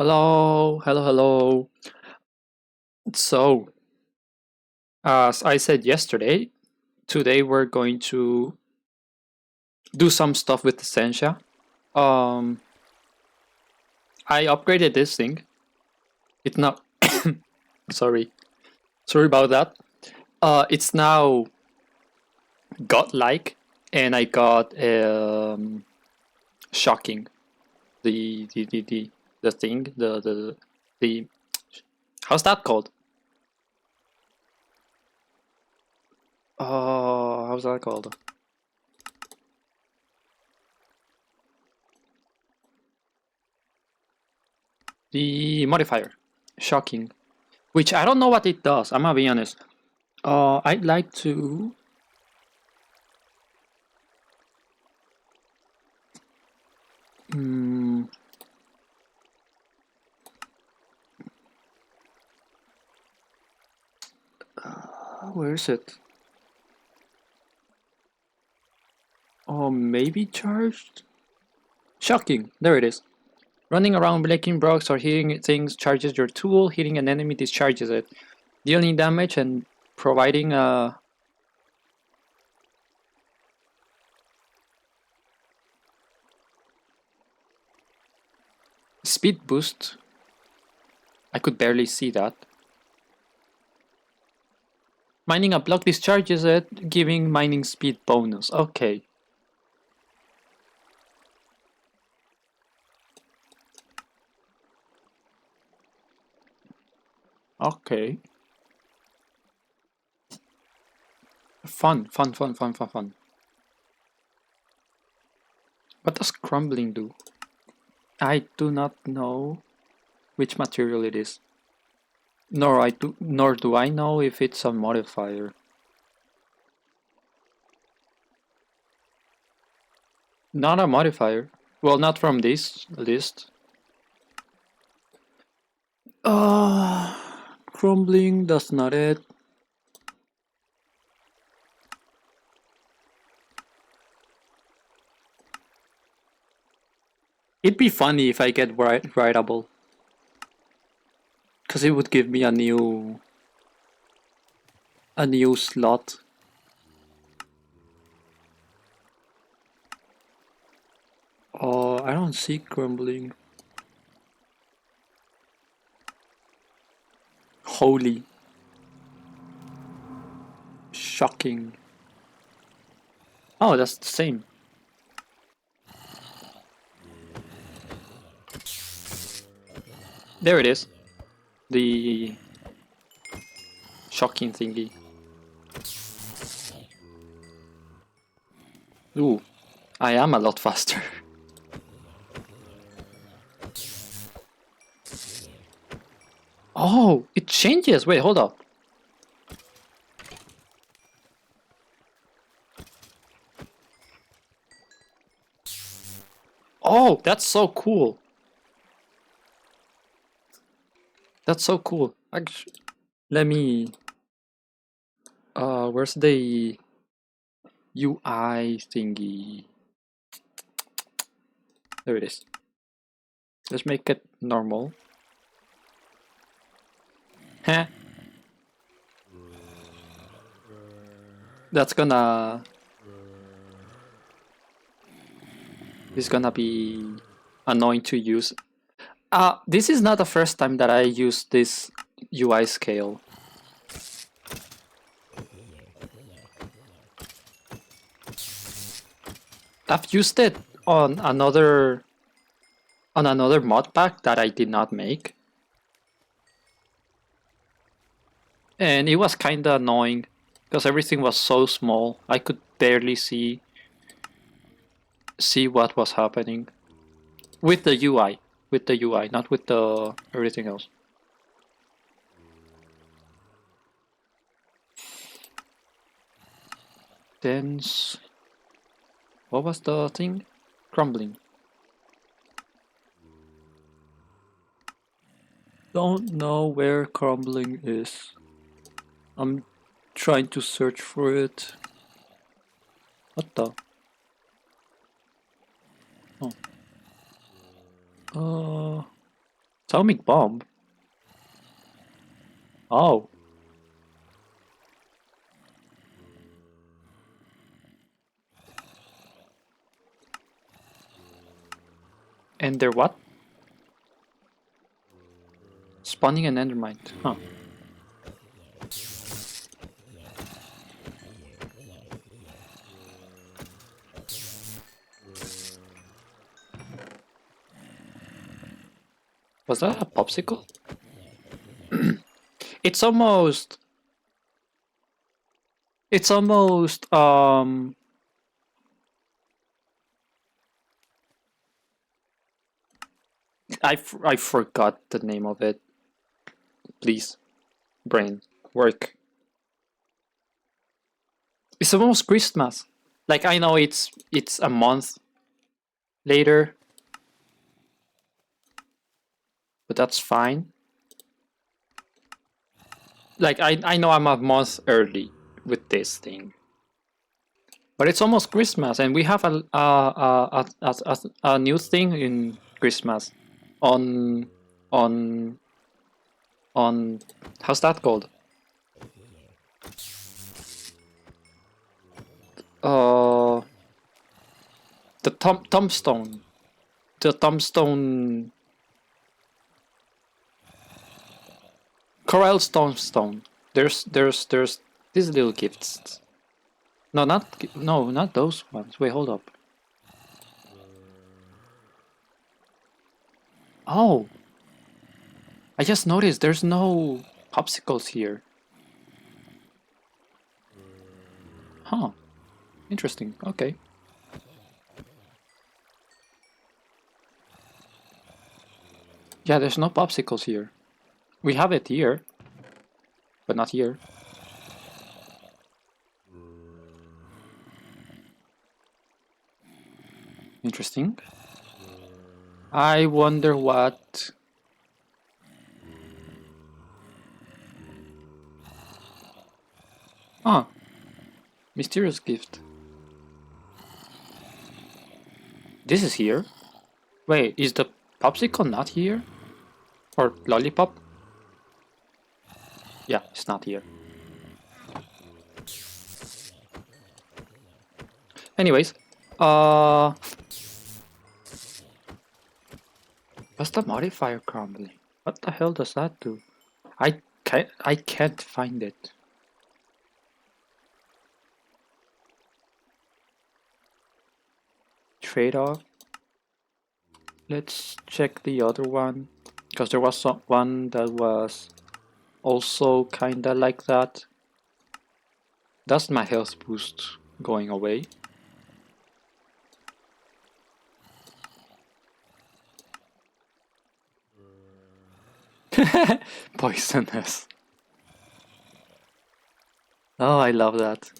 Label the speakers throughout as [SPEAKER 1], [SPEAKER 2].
[SPEAKER 1] Hello, hello, hello. So, as I said yesterday, today we're going to do some stuff with Essentia. Um, I upgraded this thing. It's not. sorry, sorry about that. It's now godlike, and I got shocking. The thing the how's that called? How's that called? The modifier, shocking, which I don't know what it does. I'm gonna be honest. I'd like to. Mm, where is it? Oh, maybe charged? Shocking! There it is. Running around breaking blocks or hitting things charges your tool. Hitting an enemy discharges it, dealing damage and providing a speed boost. I could barely see that. Mining a block discharges it, giving mining speed bonus. Okay. Okay. Fun. What does crumbling do? I do not know which material it is. Nor do I know if it's a modifier. Not a modifier. Well, not from this list. Crumbling, that's not it. It'd be funny if I get writable. Because it would give me a new slot. Oh, I don't see crumbling. Holy. Shocking. Oh, that's the same. There it is. The shocking thingy. Ooh, I am a lot faster. Oh, it changes. Wait, hold up. Oh, that's so cool. That's so cool. Actually, let me. Where's the UI thingy? There it is. Let's make it normal. Huh? That's gonna. It's gonna be annoying to use. This is not the first time that I use this UI scale. I've used it on another mod pack that I did not make. And it was kinda annoying because everything was so small. I could barely see what was happening with the UI, not with the everything else. Dense. What was the thing? Crumbling. Don't know where crumbling is. I'm trying to search for it. What the? Oh. Atomic bomb? Oh. And they're what? Spawning an endermite. Huh. Was that a popsicle? It's almost... It's almost... I forgot the name of it. Please. Brain. Work. It's almost Christmas. Like, I know it's a month later. But that's fine. Like, I know I'm a month early with this thing. But it's almost Christmas, and we have a new thing in Christmas on on how's that called? Uh, the tombstone, the tombstone, coral tombstone. There's these little gifts. No, not those ones. Wait, hold up. Oh, I just noticed there's no popsicles here. Huh. Interesting. Okay. Yeah, there's no popsicles here. We have it here, but not here. Interesting. I wonder what... Ah, mysterious gift. This is here? Wait, is the popsicle not here? Or lollipop? Yeah, it's not here. Anyways, what's the modifier crumbling? What the hell does that do? I can't find it. Trade-off. Let's check the other one, because there was one that was also kinda like that. That's my health boost going away. Poisonous. Oh, I love that.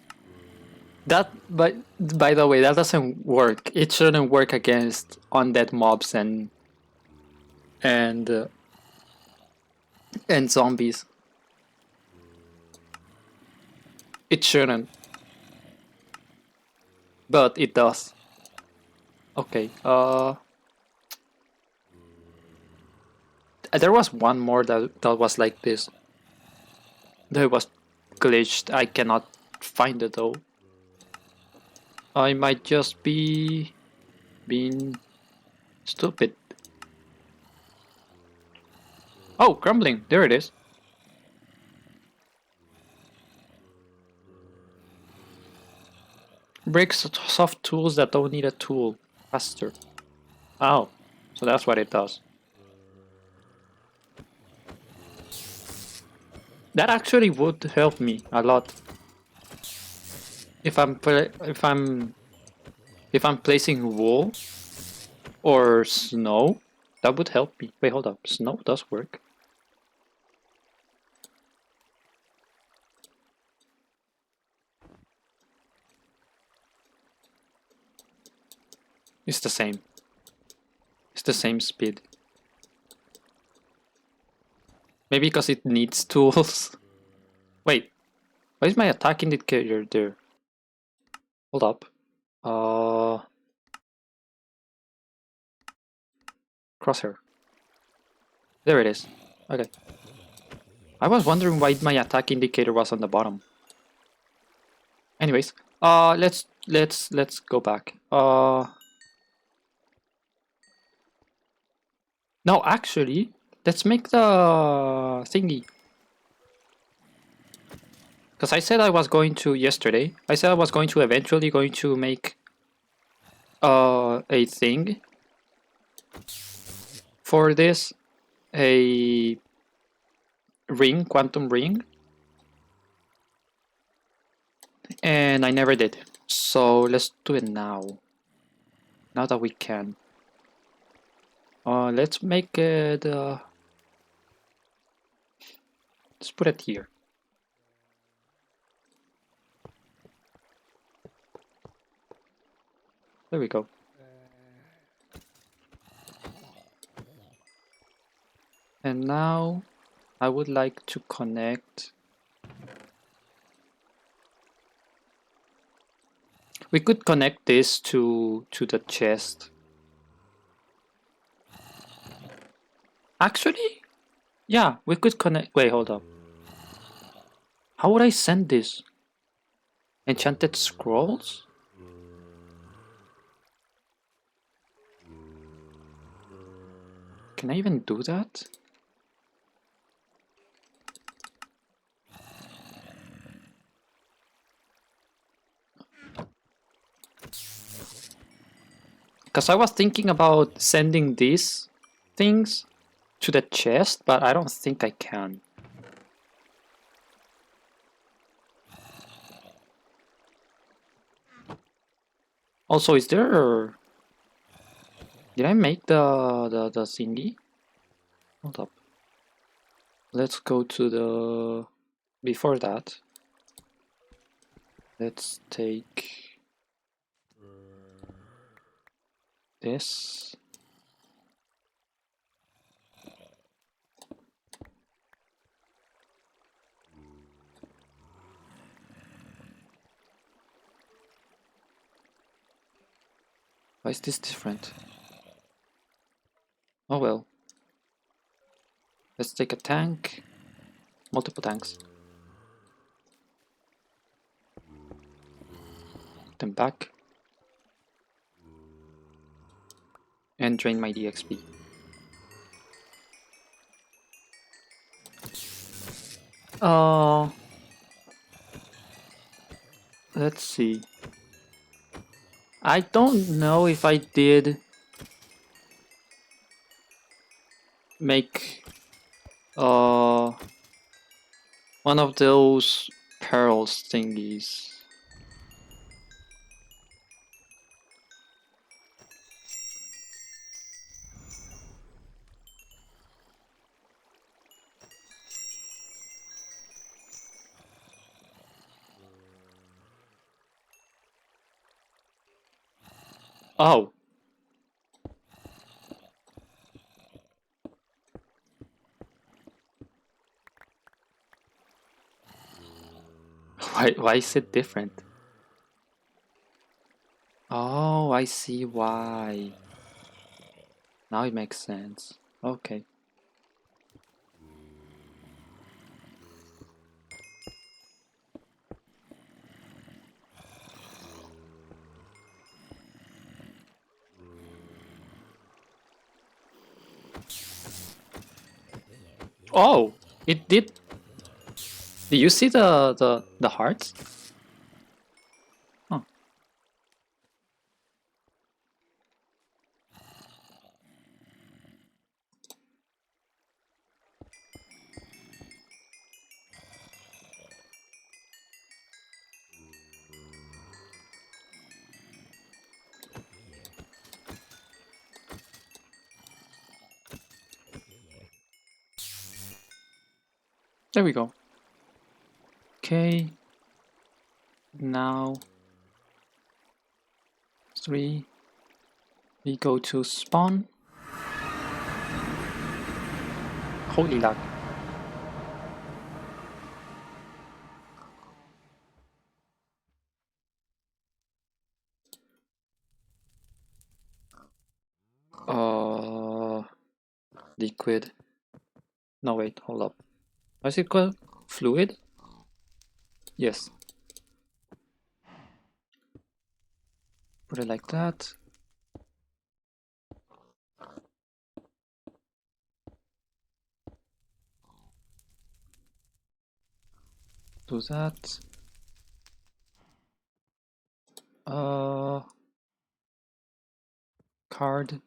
[SPEAKER 1] That, by the way, that doesn't work. It shouldn't work against undead mobs and uh, and zombies. It shouldn't, but it does. Okay. There was one more that was like this. That was glitched. I cannot find it though. I might just be being stupid. Oh, crumbling. There it is. Breaks soft tools that don't need a tool faster. Oh, so that's what it does. That actually would help me a lot. If I'm placing wool or snow, that would help me. Wait, hold up. Snow does work. It's the same. It's the same speed. Maybe because it needs tools. Wait, why is my attack indicator there? Hold up. Crosshair. There it is. Okay. I was wondering why my attack indicator was on the bottom. Anyways, let's go back. No, actually, let's make the thingy. Because I said I was going to yesterday. I said I was going to eventually going to make a thing for this, a ring, quantum ring, and I never did. So let's do it now. Now that we can. Let's make it. Let's put it here. There we go. And now I would like to connect. We could connect this to the chest. Actually, yeah, we could connect. Wait, hold up. How would I send this? Enchanted scrolls? Can I even do that? Because I was thinking about sending these things to the chest, but I don't think I can. Also, is there... Did I make the thingy? Hold up. Let's go to the... Before that, let's take this. Why is this different? Oh well. Let's take a tank. Multiple tanks. Then back. And drain my DXP. Let's see. I don't know if I did make one of those pearls thingies. Oh. Why is it different? Oh, I see why. Now it makes sense. Okay. Oh, it did. Did you see the hearts? Huh. There we go. Okay. Now 3. We go to spawn. Holy luck. Liquid. No, wait, hold up. What's it called? Fluid? Yes. Put it like that. Do that. Card.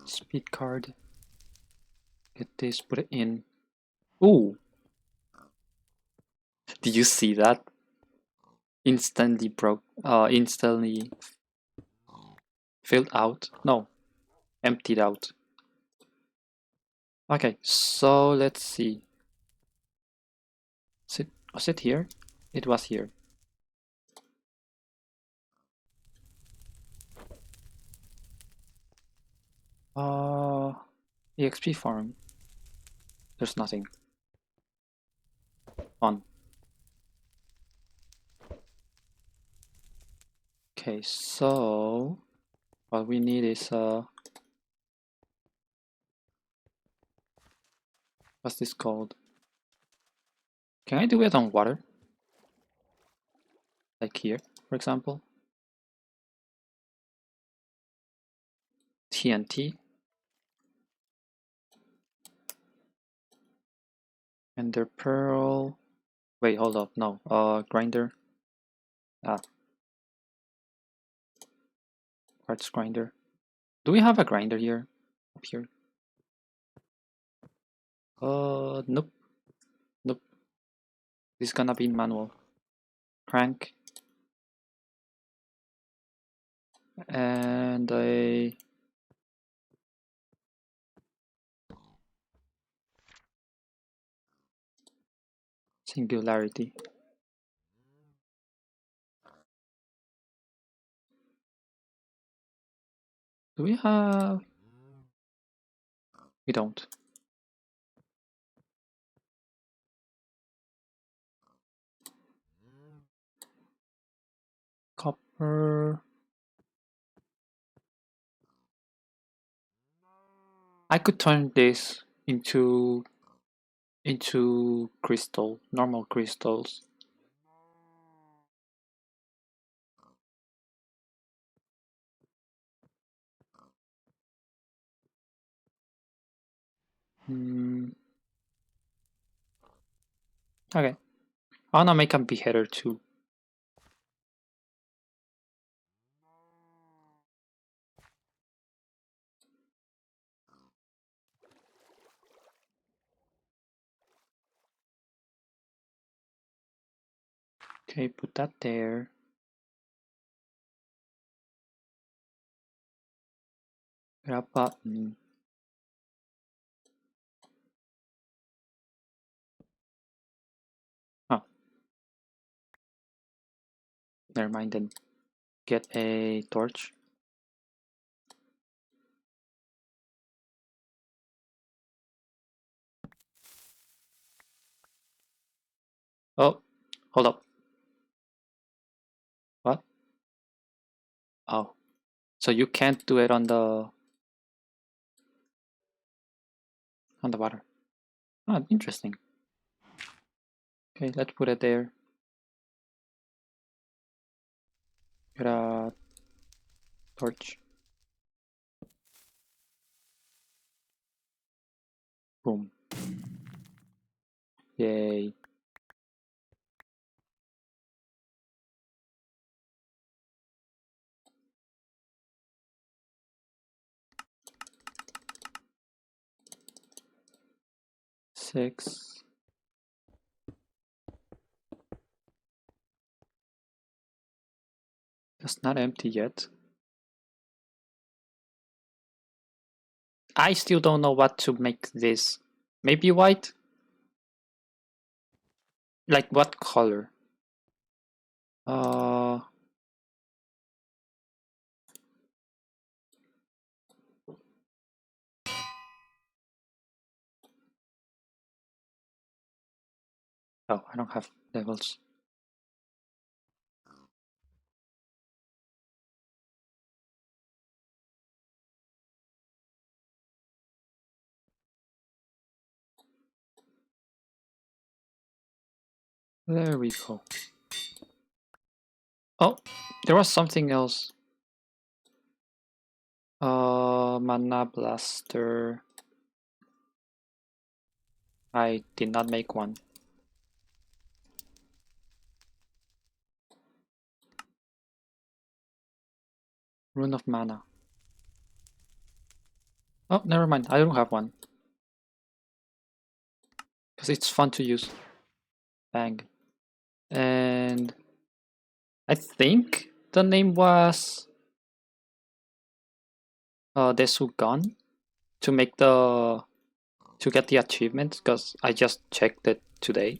[SPEAKER 1] Speed card. Get this, put it in. Ooh! Did you see that? Instantly broke. Instantly filled out. No, emptied out. Okay, so let's see. Was it here? It was here. EXP farm. There's nothing. On. Okay, so what we need is what's this called? Can I do it on water? Like here, for example? TNT. Ender pearl. Wait, hold up. No. Grinder. Ah, quartz grinder. Do we have a grinder here? Up here? Nope. Nope. This is gonna be manual. Crank. And a singularity. Do we have? We don't. Copper. I could turn this into crystal, normal crystals. Okay. I wanna make a beheader too. Okay, put that there. Grab button. Oh, never mind then. Get a torch. Oh, hold up. What? Oh, so you can't do it on the water. Oh, interesting. Okay, let's put it there. Get a torch. Boom. Yay. Six. It's not empty yet. I still don't know what to make this. Maybe white? Like what color? Oh, I don't have levels. There we go. Oh, there was something else. Mana blaster. I did not make one. Rune of Mana. Oh, never mind. I don't have one. Because it's fun to use. Bang. And I think the name was Desugan to make the to get the achievement, because I just checked it today.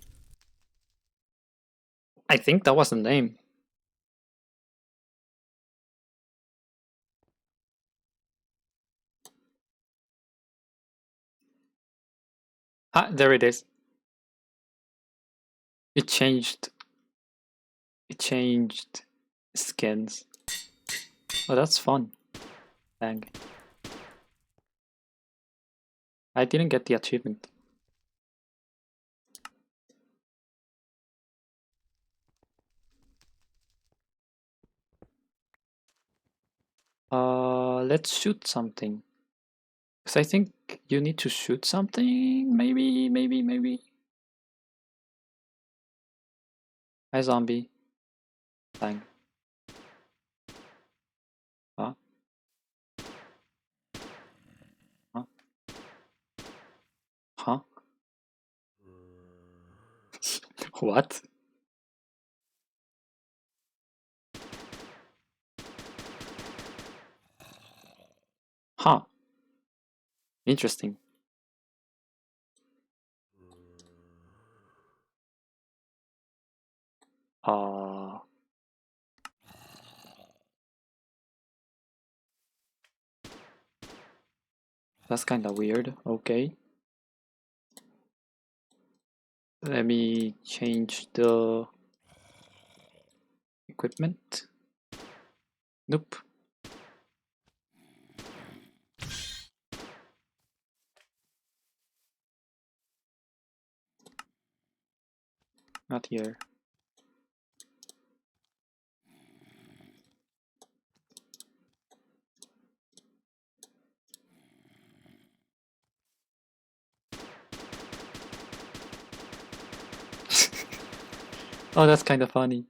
[SPEAKER 1] I think that was the name. Ah, there it is. It changed. It changed skins. Oh, that's fun. Dang. I didn't get the achievement. Let's shoot something. Because I think you need to shoot something. Maybe. Hi, zombie. Dang. Huh? Huh? Huh? What? Huh. Interesting. Uh, that's kind of weird. Okay. Let me change the equipment. Nope. Not here. Oh, that's kind of funny.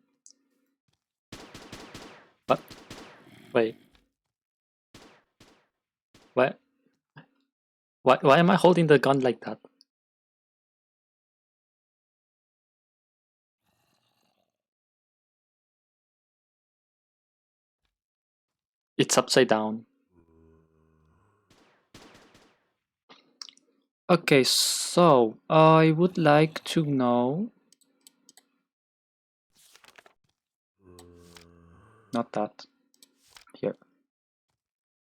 [SPEAKER 1] What? Wait. What? Why am I holding the gun like that? It's upside down. Okay, so I would like to know. Not that. Here.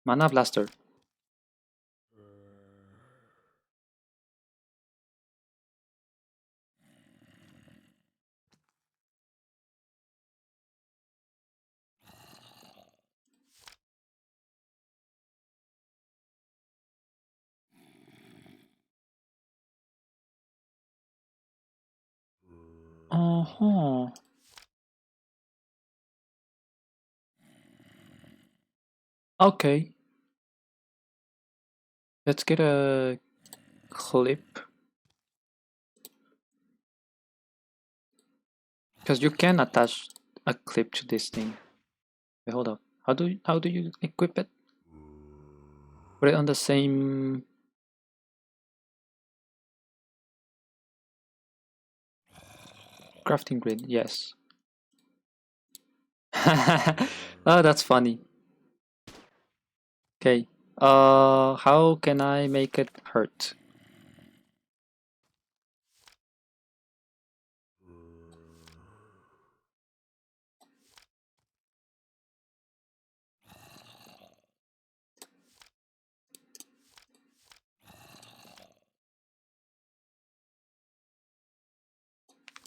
[SPEAKER 1] Mana Blaster. Uh-huh. Okay. Let's get a clip. Because you can attach a clip to this thing. Wait, hold up. How do you equip it? Put it on the same crafting grid. Yes. Oh, that's funny. Okay. How can I make it hurt?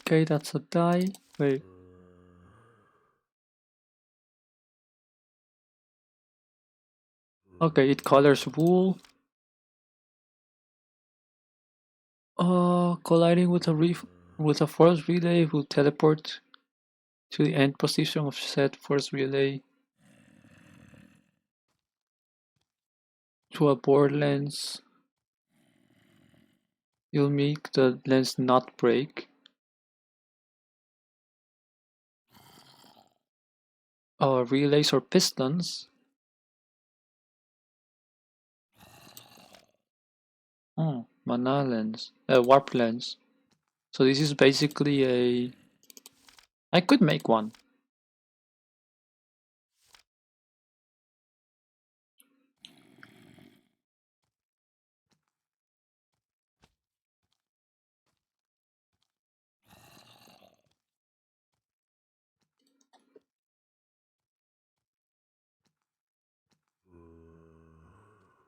[SPEAKER 1] Okay, that's a die. Wait. Okay, it colors wool. Colliding with a reef. With a force relay, will teleport to the end position of said force relay to a board lens. You'll make the lens not break. Relays or pistons. Oh, mana lens. Warp lens. So this is basically a... I could make one.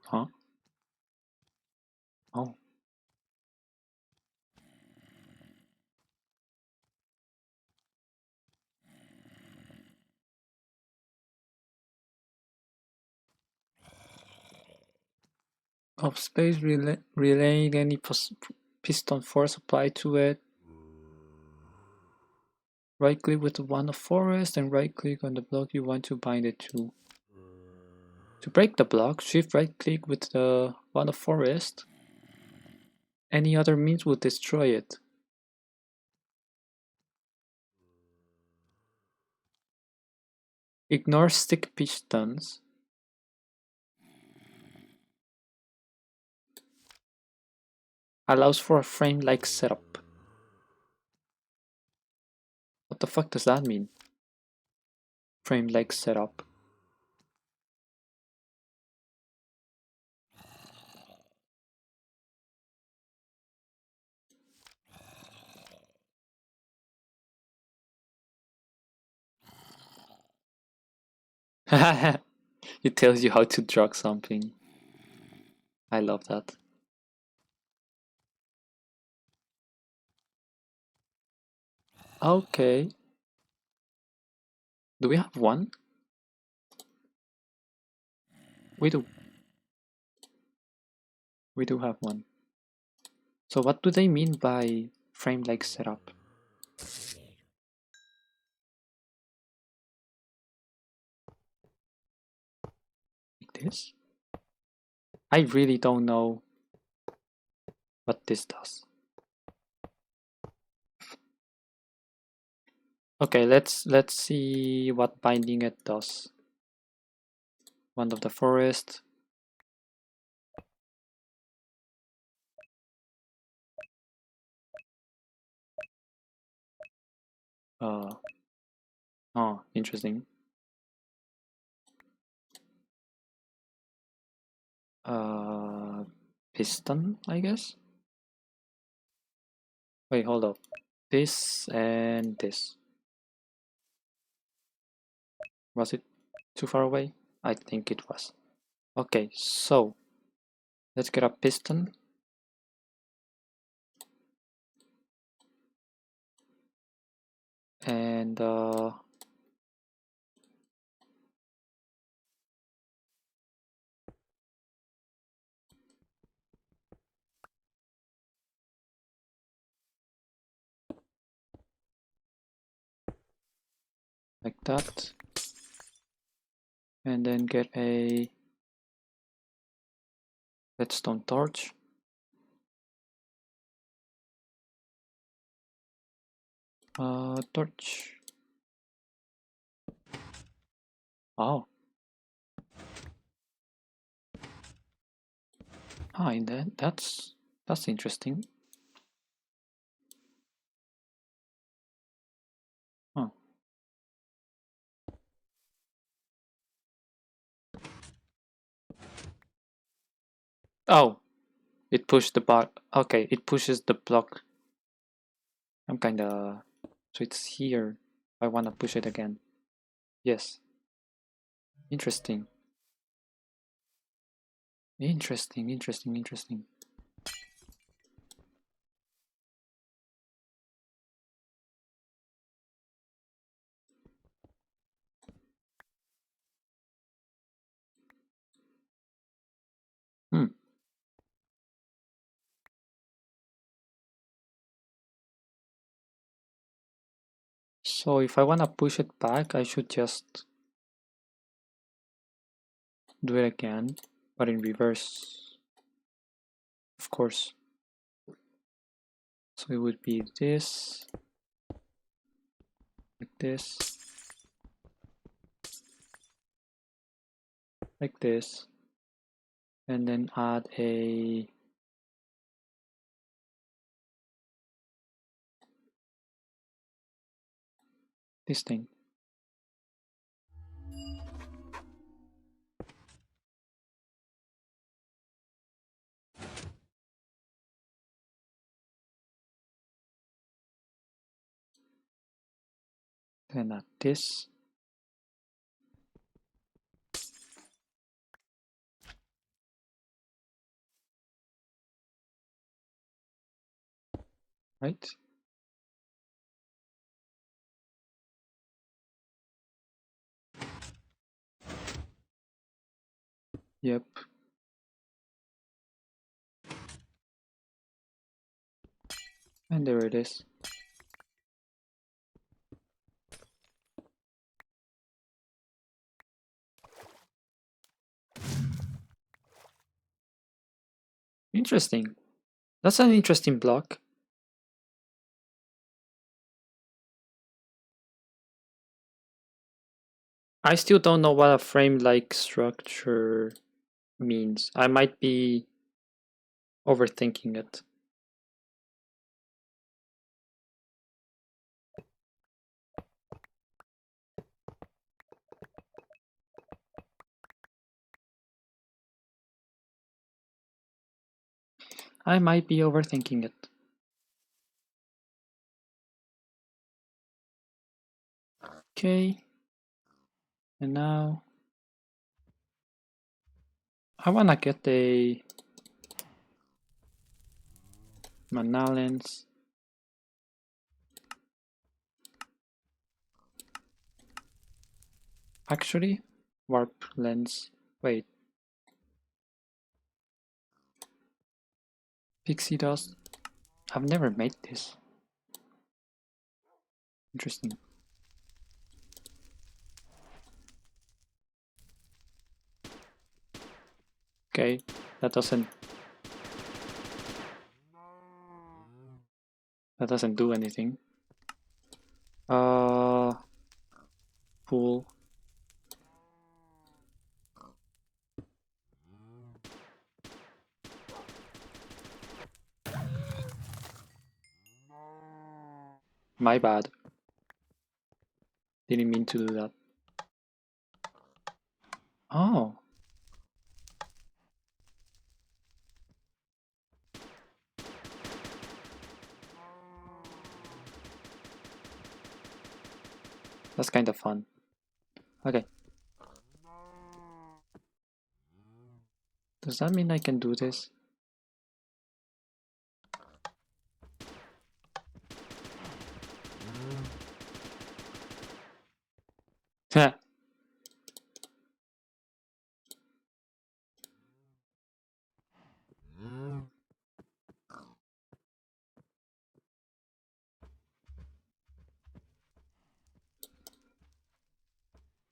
[SPEAKER 1] Huh? Oh. Of space relaying any piston force applied to it. Right click with the wand of forest and right click on the block you want to bind it to. To break the block, shift right click with the wand of forest. Any other means would destroy it. Ignore stick pistons. Allows for a frame-like setup. What the fuck does that mean? Frame-like setup. It tells you how to drug something. I love that. Okay. Do we have one? We do. We do have one. So what do they mean by frame-like setup? Like this? I really don't know what this does. Okay, let's see what binding it does. Wand of the forest. Oh, interesting. Piston, I guess. Wait, hold up. This and this. Was it too far away? I think it was. Okay, so let's get a piston. And like that. And then get a redstone torch. Torch. Oh. And then that's interesting. Huh. Oh, it pushed the bar. Okay, it pushes the block. I'm kinda... So it's here. I wanna push it again. Yes. Interesting. Interesting. Hmm. So if I want to push it back, I should just do it again, but in reverse, of course. So it would be this, like this, like this, and then add a this thing. Then add this. Right? Yep. And there it is. Interesting. That's an interesting block. I still don't know what a frame-like structure means. I might be overthinking it. I might be overthinking it. Okay. And now I wanna get a mana lens. Actually, warp lens. Wait. Pixie dust. I've never made this. Interesting. Okay, that doesn't do anything. Pool. My bad. Didn't mean to do that. Oh. That's kind of fun. Okay. Does that mean I can do this?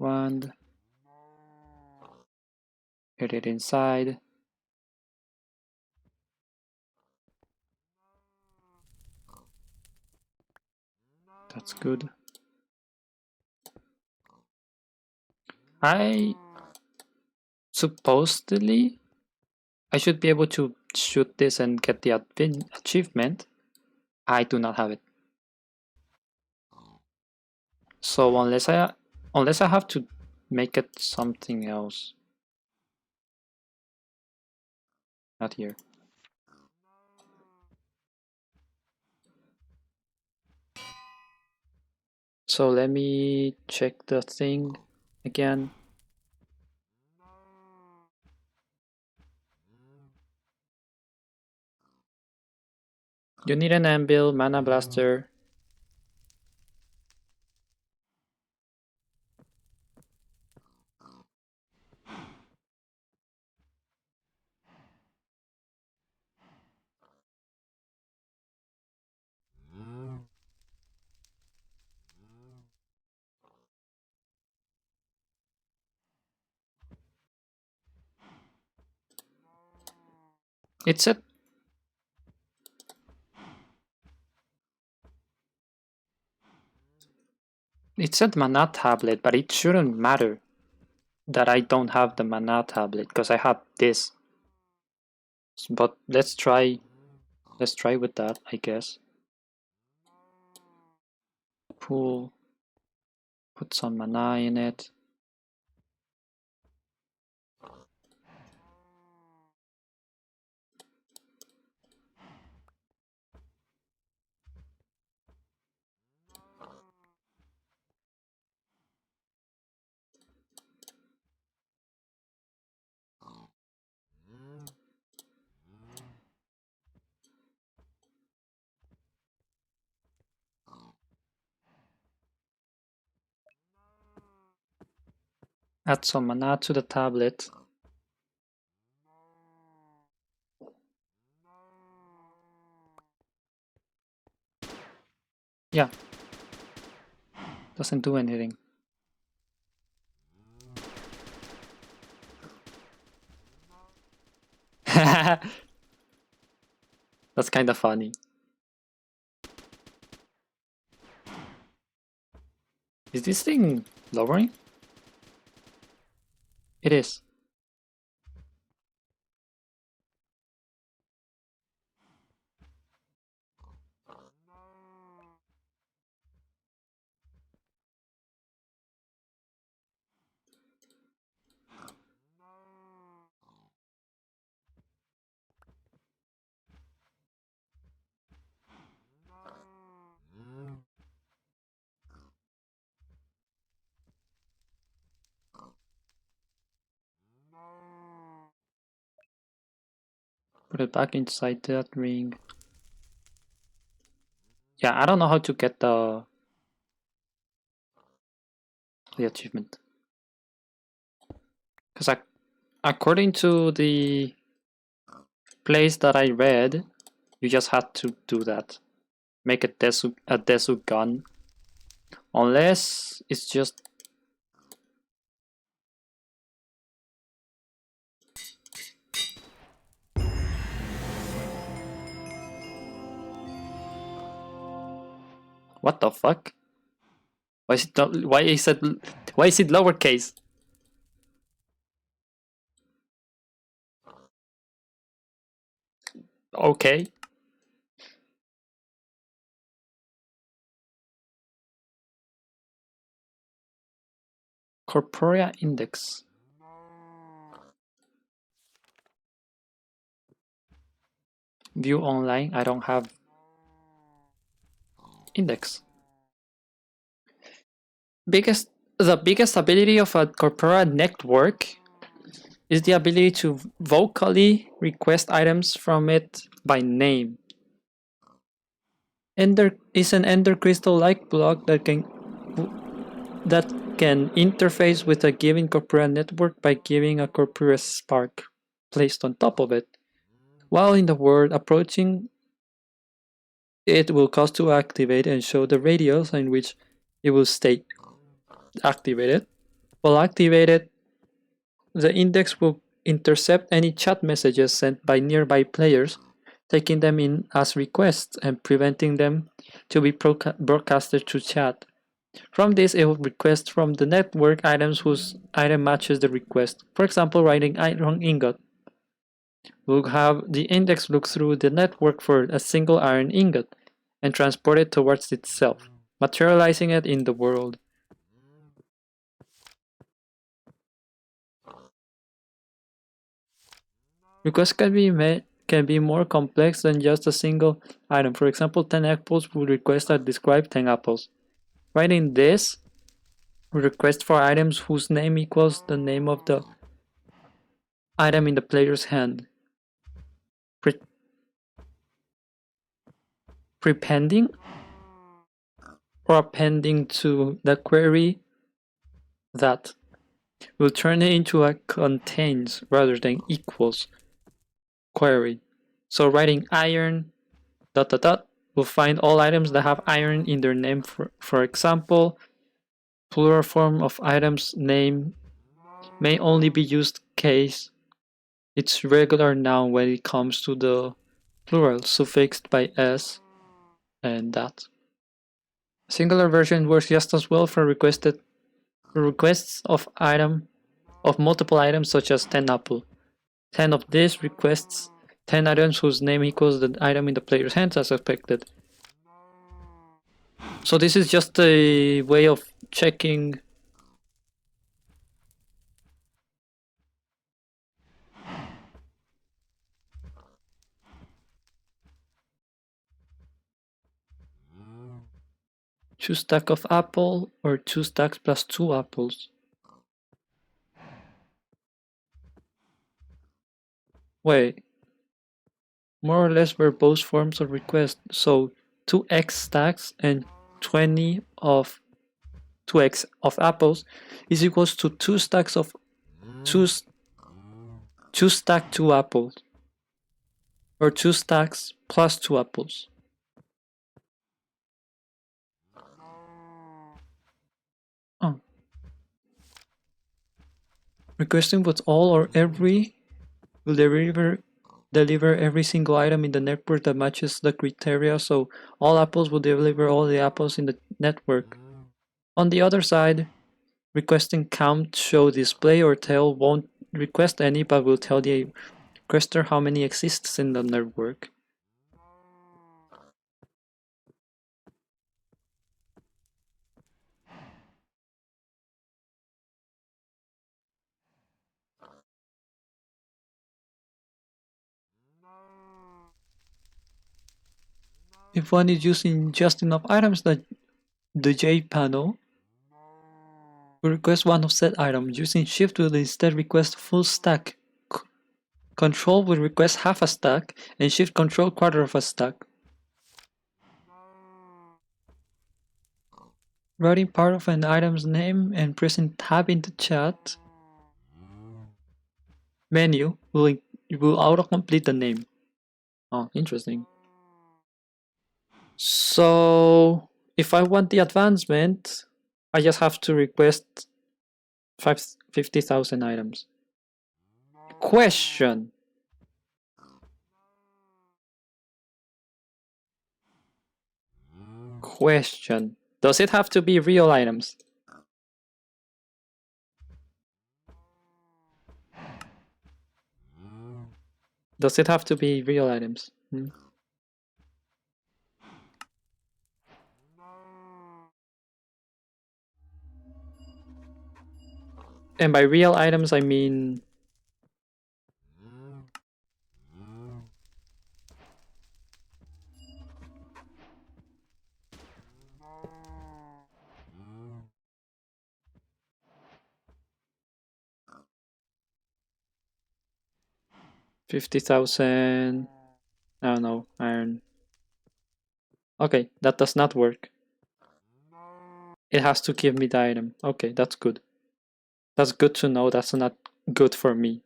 [SPEAKER 1] Wand. Get it inside. That's good. Supposedly I should be able to shoot this and get the achievement. I do not have it. So unless I have to make it something else. Not here. So let me check the thing again. You need an anvil, mana blaster. It said mana tablet, but it shouldn't matter that I don't have the mana tablet because I have this. But let's try with that, I guess. Put some mana in it. Add some mana to the tablet. Yeah. Doesn't do anything. That's kind of funny. Is this thing lowering? It is. Put it back inside that ring. Yeah, I don't know how to get the achievement. Because according to the place that I read, you just had to do that. Make a Desu gun. Unless it's just... What the fuck? Why is it lowercase? Okay. Corporea index. View online. I don't have index. The biggest ability of a corporea network is the ability to vocally request items from it by name. Ender is an ender crystal-like block that can interface with a given corporea network by giving a corporea spark placed on top of it. While in the world approaching, it will cause to activate and show the radius in which it will stay activated. While activated, the index will intercept any chat messages sent by nearby players, taking them in as requests and preventing them to be broadcasted through chat. From this, it will request from the network items whose item matches the request. For example, writing iron ingot. We'll have the index look through the network for a single iron ingot and transport it towards itself, materializing it in the world. Requests can be more complex than just a single item. For example, 10 apples will request that describe 10 apples. Writing this will request for items whose name equals the name of the item in the player's hand. Prepending or appending to the query that will turn it into a contains rather than equals query. So writing iron ... will find all items that have iron in their name. For example, plural form of items name may only be used case It's regular noun when it comes to the plural, suffixed by s and that. Singular version works just as well for requests of multiple items such as 10 apple. 10 of these requests 10 items whose name equals the item in the player's hands as expected. So this is just a way of checking two stack of apple or two stacks plus two apples. Wait, more or less were both forms of request. So 2x stacks and 20 of 2x of apples is equals to 2 stacks of 2 stack 2 apples or 2 stacks plus 2 apples. Oh. Requesting with all or every will deliver every single item in the network that matches the criteria, so all apples will deliver all the apples in the network. On the other side, requesting count, show, display, or tell won't request any but will tell the requester how many exists in the network. If one is using just enough items, the J panel will request one of said item. Using shift will instead request full stack. Control will request half a stack, and shift control quarter of a stack. Writing part of an item's name and pressing tab in the chat menu will autocomplete the name. Oh, interesting. So if I want the advancement, I just have to request 50,000 items. Question. Question. Does it have to be real items? Does it have to be real items? And by real items, I mean... $50,000... I don't know, iron. Okay, that does not work. It has to give me the item. Okay, that's good. That's good to know. That's not good for me.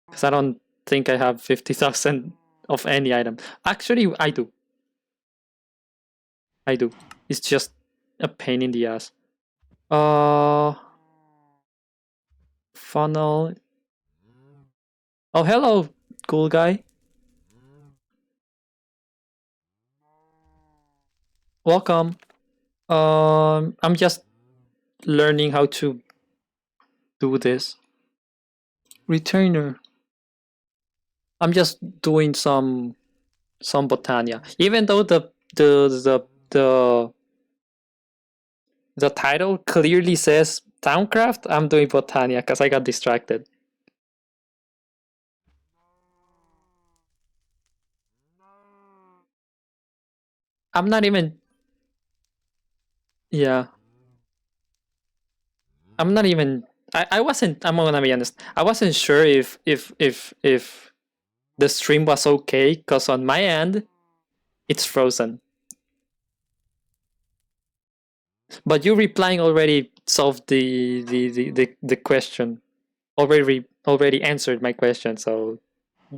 [SPEAKER 1] Because I don't think I have 50,000 of any item. Actually, I do. I do. It's just a pain in the ass. Funnel. Oh, hello, cool guy. Welcome. I'm just learning how to do this. Returner. I'm just doing some Botania. Even though the title clearly says Thaumcraft, I'm doing Botania because I got distracted. I'm not even... Yeah. I'm not even... I wasn't... I'm gonna be honest. I wasn't sure if the stream was okay, because on my end, it's frozen. But you replying already solved the question. Already answered my question, so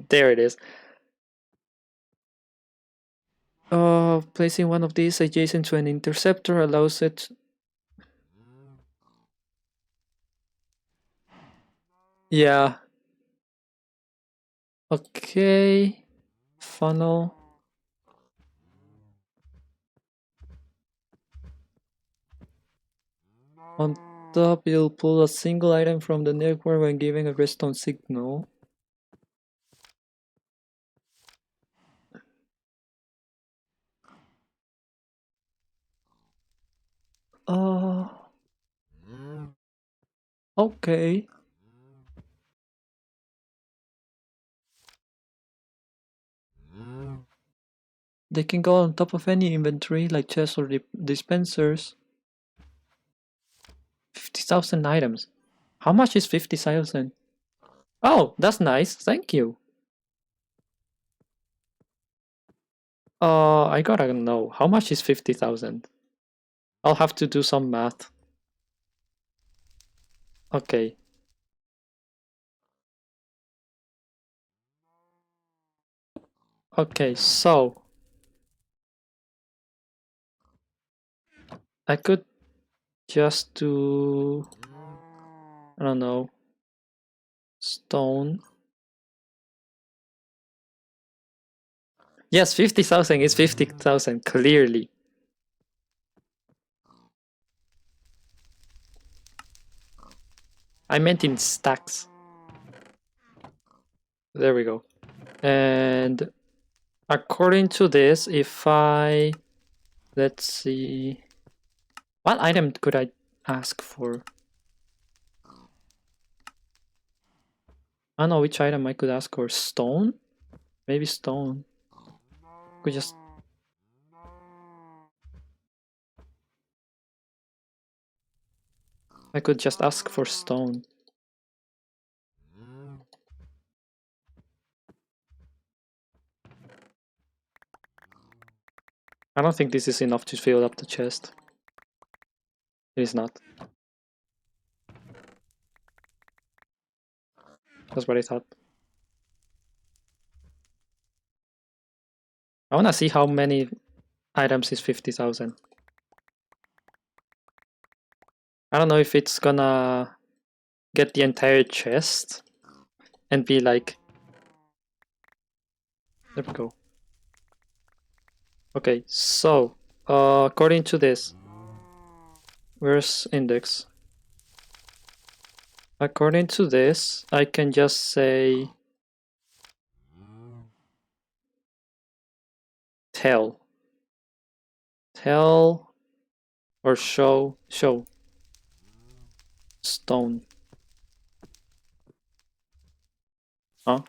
[SPEAKER 1] there it is. Placing one of these adjacent to an interceptor allows it... Yeah. Okay. Funnel. On top, you'll pull a single item from the network when giving a redstone signal. Uh, okay. They can go on top of any inventory, like chests or dispensers. 50,000 items. How much is 50,000? Oh, that's nice. Thank you. I gotta know. How much is 50,000? I'll have to do some math. Okay. Okay, so I could just do, I don't know, stone. Yes, 50,000 is 50,000, clearly. I meant in stacks. There we go. And according to this, if I, let's see, what item could I ask for? I don't know which item I could ask for. Stone? Maybe stone. Could just, I could just ask for stone. I don't think this is enough to fill up the chest. It is not. That's what I thought. I wanna see how many items is 50,000. I don't know if it's gonna get the entire chest and be like, there we go. Okay, so according to this, where's index? According to this, I can just say tell or show stone. Huh?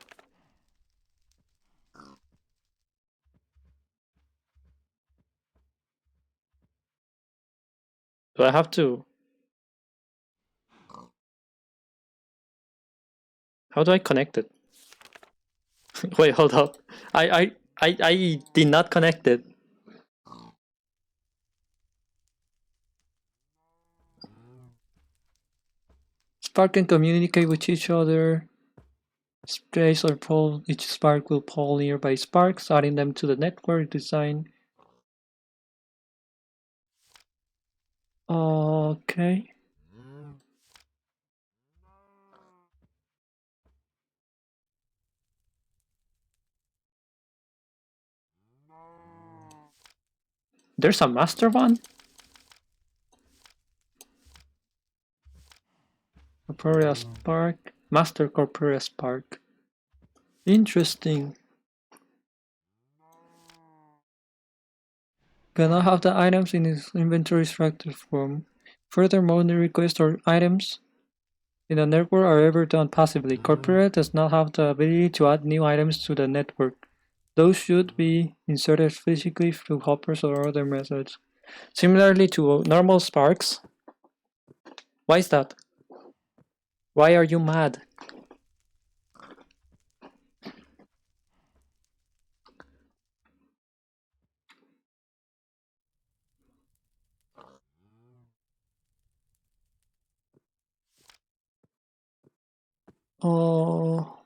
[SPEAKER 1] Do I have to? How do I connect it? Wait, hold up. I did not connect it. Spark can communicate with each other. Space or pole. Each spark will pull nearby sparks, adding them to the network design. Okay. There's a master one? Corporeal spark. Master corporeal spark. Interesting. Cannot have the items in his inventory structured form. Furthermore, the requests or items in the network are ever done passively. Corporate does not have the ability to add new items to the network. Those should be inserted physically through hoppers or other methods. Similarly to normal sparks. Why is that? Why are you mad? Oh,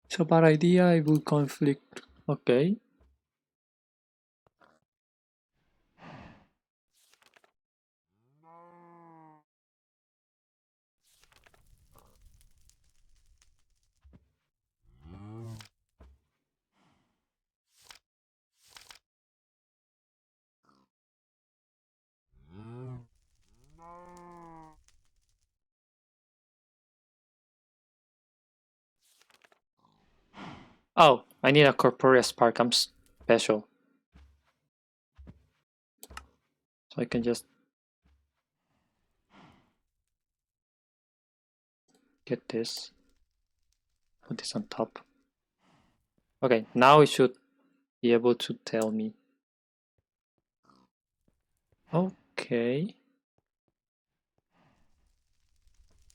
[SPEAKER 1] it's a bad idea. I will conflict. Okay. Oh, I need a corporeal spark. I'm special. So I can just get this. Put this on top. Okay, now it should be able to tell me. Okay.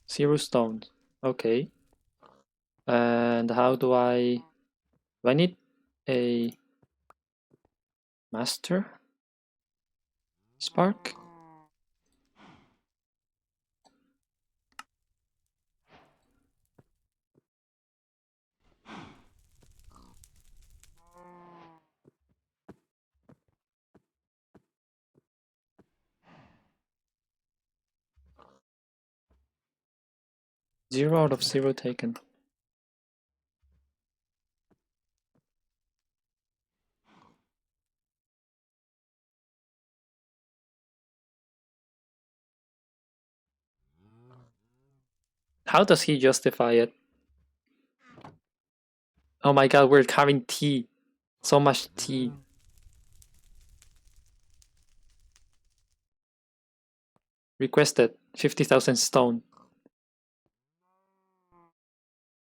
[SPEAKER 1] 0 stones. Okay. And how do I need a master spark? Zero out of 0 taken. How does he justify it? Oh my god, we're having tea. So much tea. Requested 50,000 stone.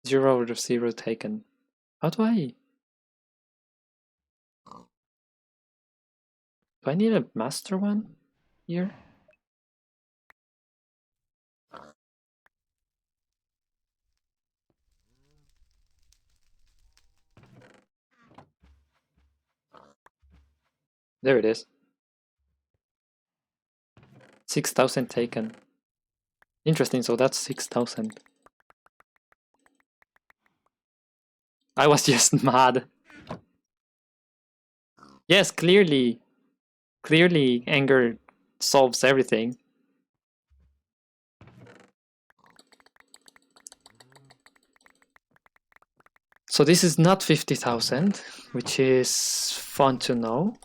[SPEAKER 1] 0 out of 0 taken. How do I? Do I need a master one here? There it is. 6,000 taken. Interesting, so that's 6,000. I was just mad. Yes, clearly anger solves everything. So this is not 50,000, which is fun to know.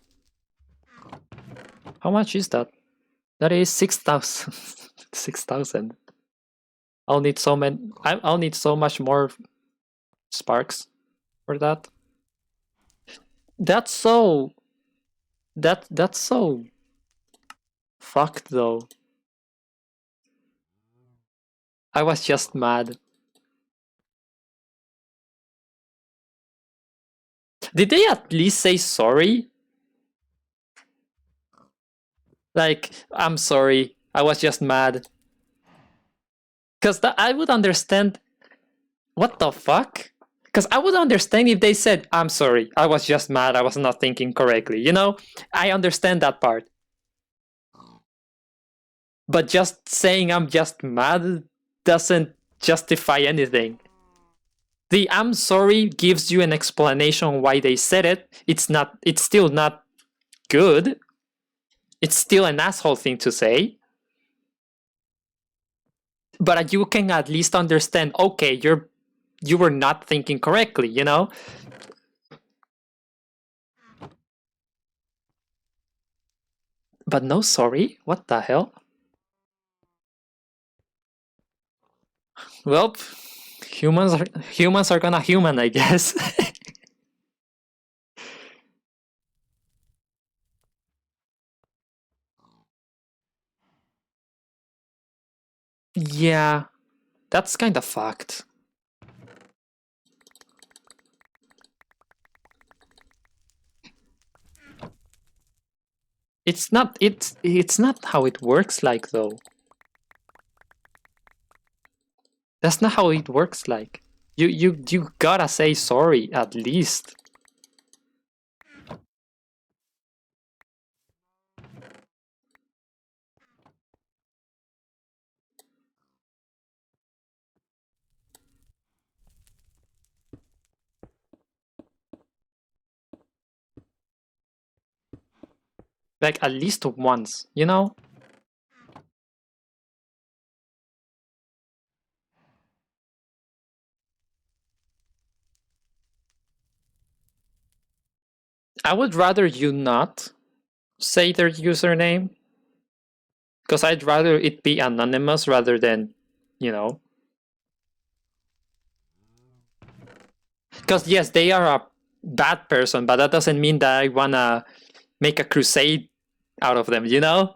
[SPEAKER 1] How much is that? That is 6,000. 6,000. I'll need so many. I'll need so much more sparks for that. That's so. That's so fucked though. I was just mad. Did they at least say sorry? Like, I'm sorry. I was just mad. Because I would understand. What the fuck? Because I would understand if they said, I'm sorry, I was just mad, I was not thinking correctly. You know? I understand that part. But just saying I'm just mad doesn't justify anything. The I'm sorry gives you an explanation why they said it. It's still not good. It's still an asshole thing to say. But you can at least understand, okay, you were not thinking correctly, you know? But no sorry? What the hell? Well, humans are gonna human, I guess. Yeah, that's kind of fucked. It's not how it works like though. That's not how it works like. You gotta say sorry at least. Like at least once, you know? I would rather you not say their username. Because I'd rather it be anonymous rather than, you know. Because yes, they are a bad person, but that doesn't mean that I wanna make a crusade out of them, you know?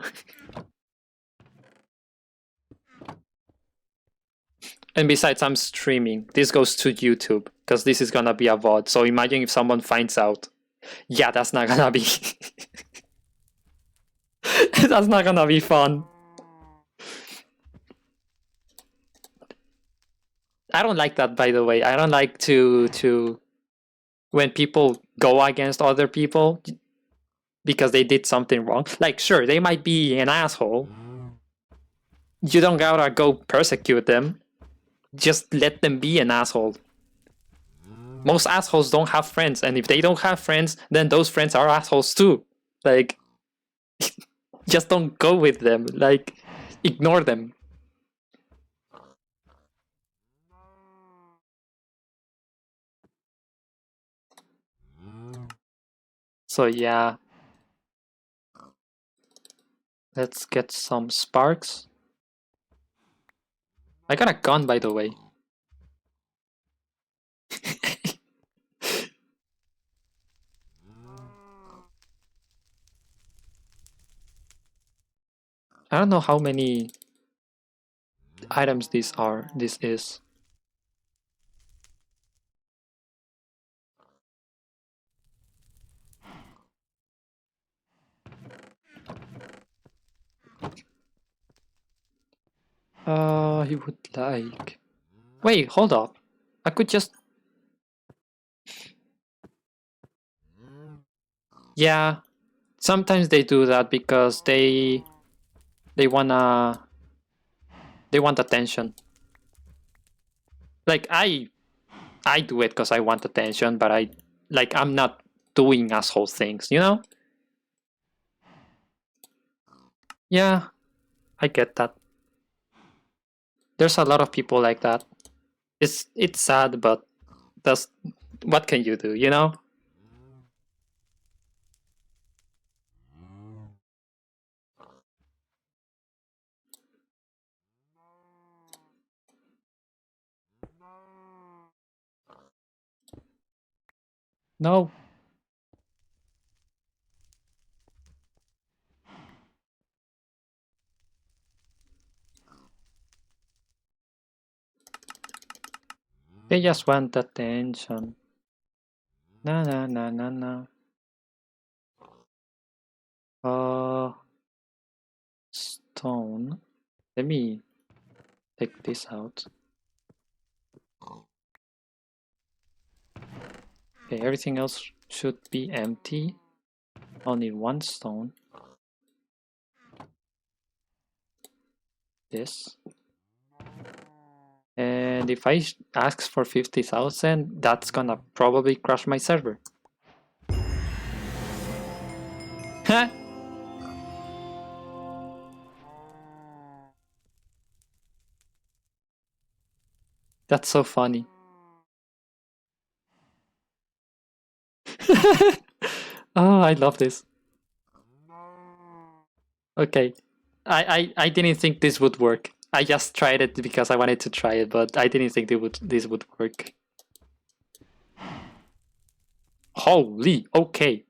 [SPEAKER 1] And besides, I'm streaming. This goes to YouTube, because this is gonna be a VOD. So imagine if someone finds out. Yeah, that's not gonna be... that's not gonna be fun. I don't like that, by the way. I don't like to when people go against other people because they did something wrong. Like, sure, they might be an asshole. You don't gotta go persecute them. Just let them be an asshole. Most assholes don't have friends, and if they don't have friends, then those friends are assholes too. Like, just don't go with them. Like, ignore them. So yeah. Let's get some sparks. I got a gun, by the way. I don't know how many items this is. He would like... Wait, hold up. I could just... Yeah, sometimes they do that because they wanna... They want attention. Like, I do it because I want attention, but I'm not doing asshole things, you know? Yeah, I get that. There's a lot of people like that. It's sad, but that's... What can you do, you know? No. They just want attention. Na na na na na. Stone. Let me take this out. Okay, everything else should be empty. Only one stone. This. And if I ask for 50,000, that's gonna probably crash my server. Huh? That's so funny. Oh, I love this. Okay. I didn't think this would work. I just tried it because I wanted to try it, but I didn't think this would work. Holy, okay.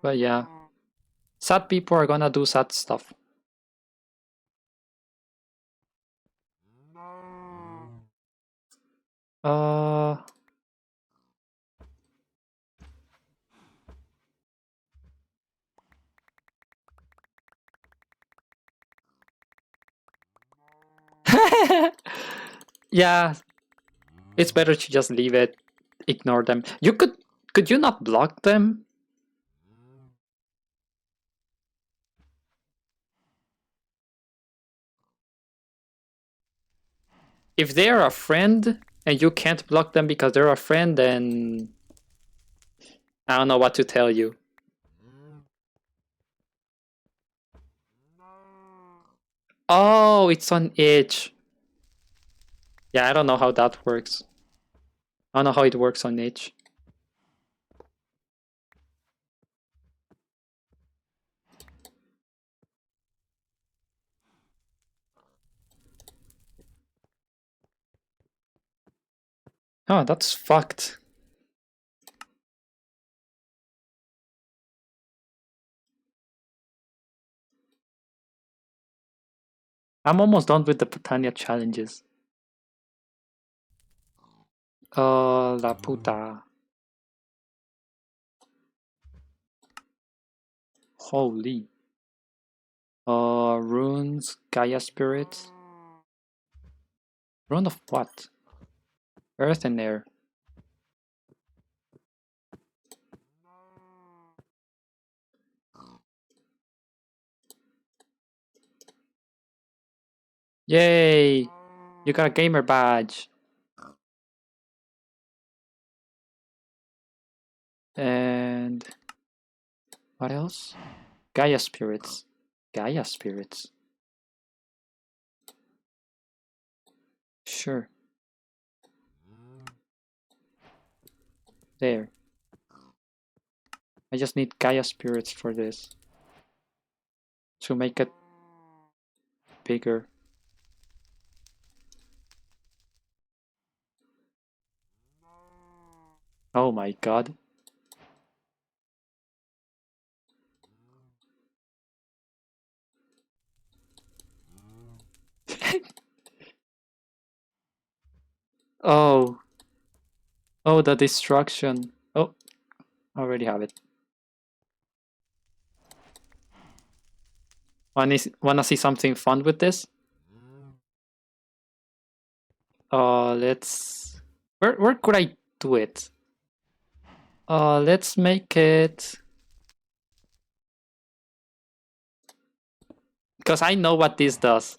[SPEAKER 1] But yeah. Sad people are gonna do sad stuff. Uh... Yeah, it's better to just leave it, ignore them. You could you not block them? If they're a friend and you can't block them because they're a friend, then I don't know what to tell you. Oh, it's on Edge. Yeah, I don't know how that works. I don't know how it works on Edge. Oh, that's fucked. I'm almost done with the Botania challenges. La puta. Holy. Runes, Gaia spirits. Rune of what? Earth and air. Yay! You got a gamer badge. And what else? Gaia spirits. Gaia spirits. Sure. There. I just need Gaia spirits for this. To make it bigger. Oh my god. Oh. Oh, the destruction. Oh, I already have it. Wanna see something fun with this? Let's... Where could I do it? Let's make it... Because I know what this does.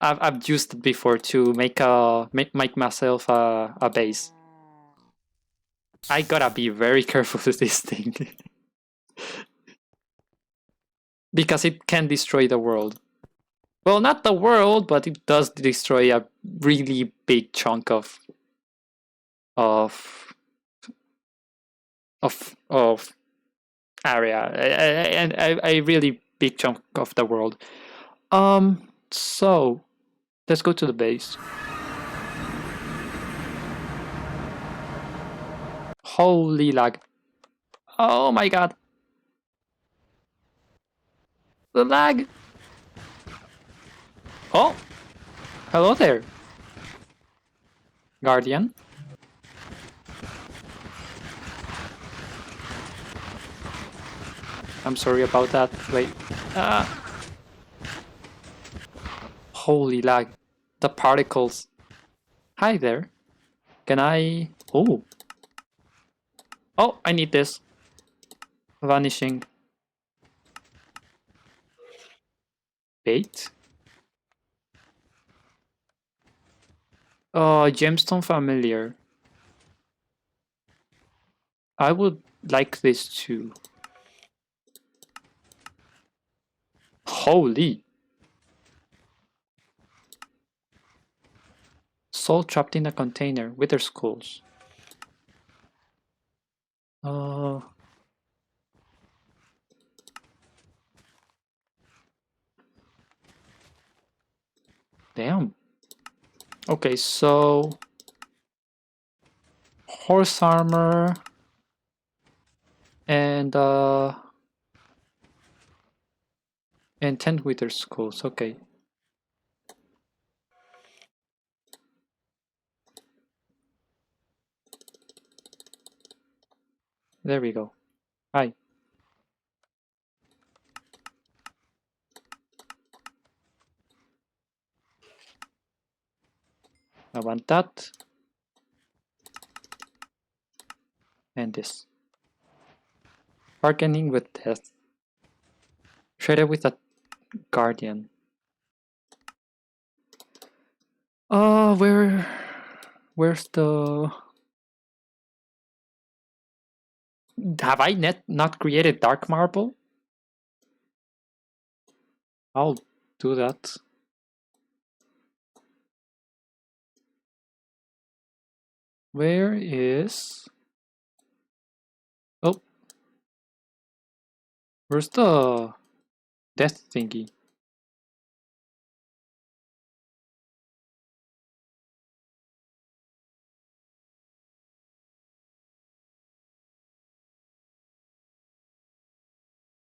[SPEAKER 1] I've used it before to make myself a base. I gotta be very careful with this thing. Because it can destroy the world. Well, not the world, but it does destroy a really big chunk of of of area, and a really big chunk of the world. So let's go to the base. Holy lag! Oh my god! The lag! Oh, hello there, Guardian. I'm sorry about that. Wait. Holy lag. The particles. Hi there. Can I... Oh. Oh, I need this. Vanishing. Bait? Oh, gemstone familiar. I would like this too. Holy. Soul trapped in a container. Wither skulls. Uh... Damn. Okay, so... Horse armor... And 10 wither skulls, okay. There we go. Hi. I want that. And this. Bargaining with death. Traded with a guardian. Where's the... Have I not created dark marble? I'll do that. Where is... Oh. Where's the death thingy?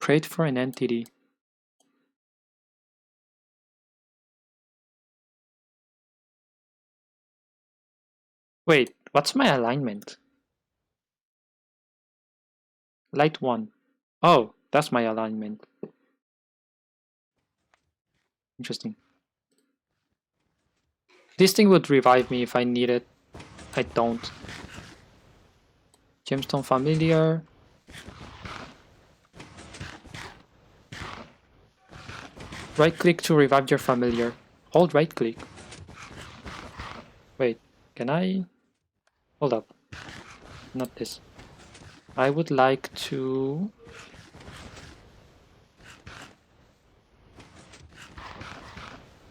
[SPEAKER 1] Prayed for an entity. Wait, what's my alignment? Light 1. Oh, that's my alignment. Interesting. This thing would revive me if I need it. I don't. Gemstone familiar. Right click to revive your familiar. Hold right click. Wait, can I? Hold up. Not this. I would like to...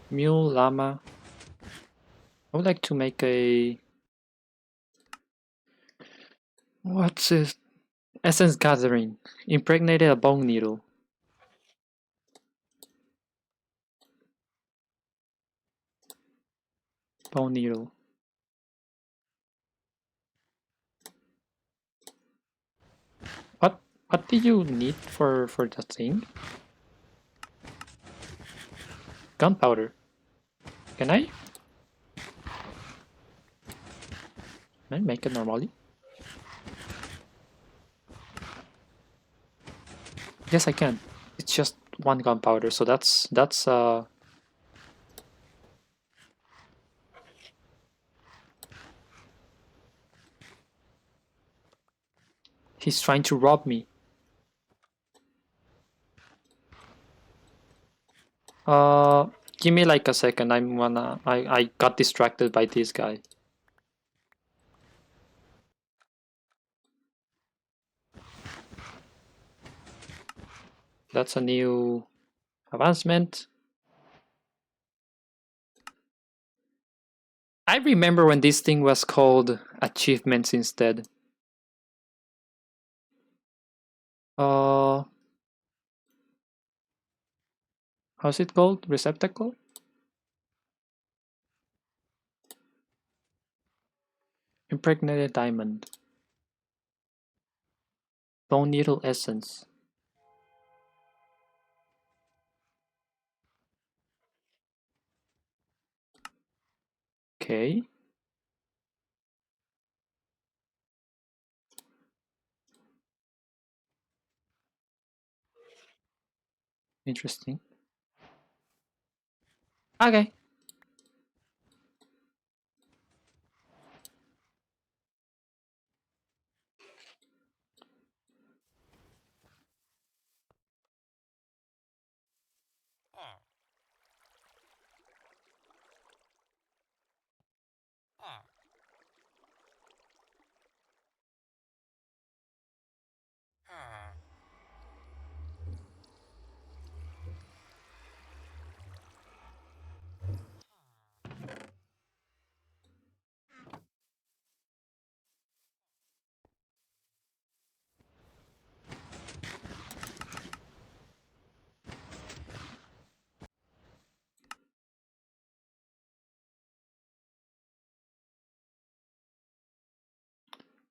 [SPEAKER 1] Mule, llama. I would like to make a... What's this? Essence gathering. Impregnated a bone needle. Bone needle. What do you need for the thing? Gunpowder. Can I? Can I make it normally? Yes, I can. It's just one gunpowder, so that's he's trying to rob me. Give me like a second. I got distracted by this guy. That's a new advancement. I remember when this thing was called achievements instead. How's it called? Receptacle? Impregnated diamond. Bone needle essence. Okay. Interesting. Okay.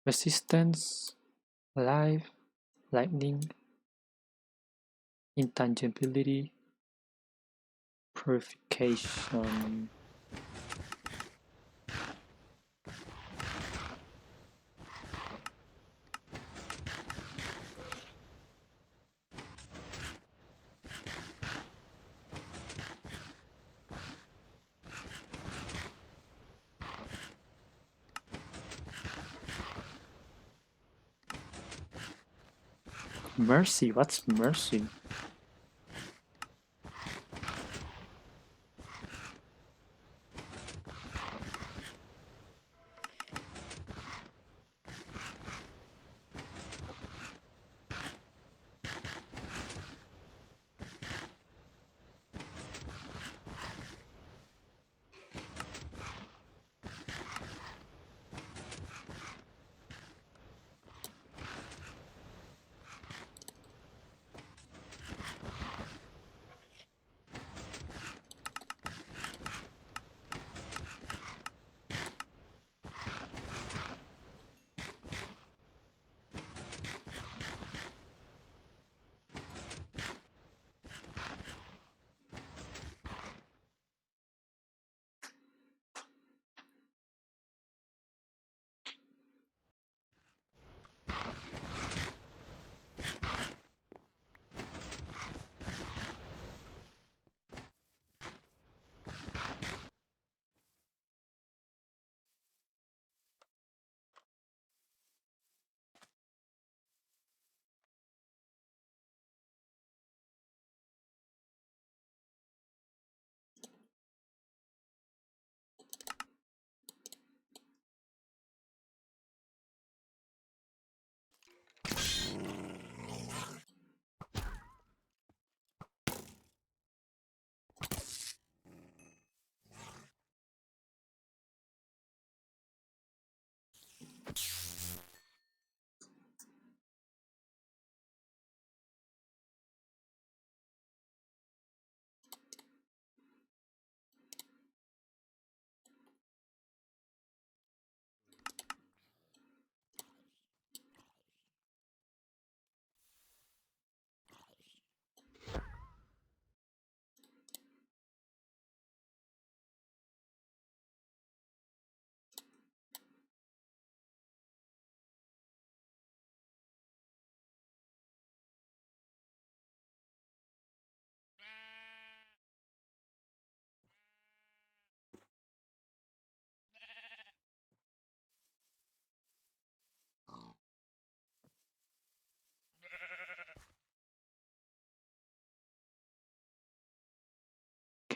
[SPEAKER 1] Resistance, life, lightning, intangibility, purification. Mercy, what's mercy?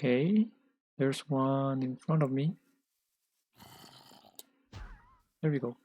[SPEAKER 1] Okay, there's one in front of me. There we go.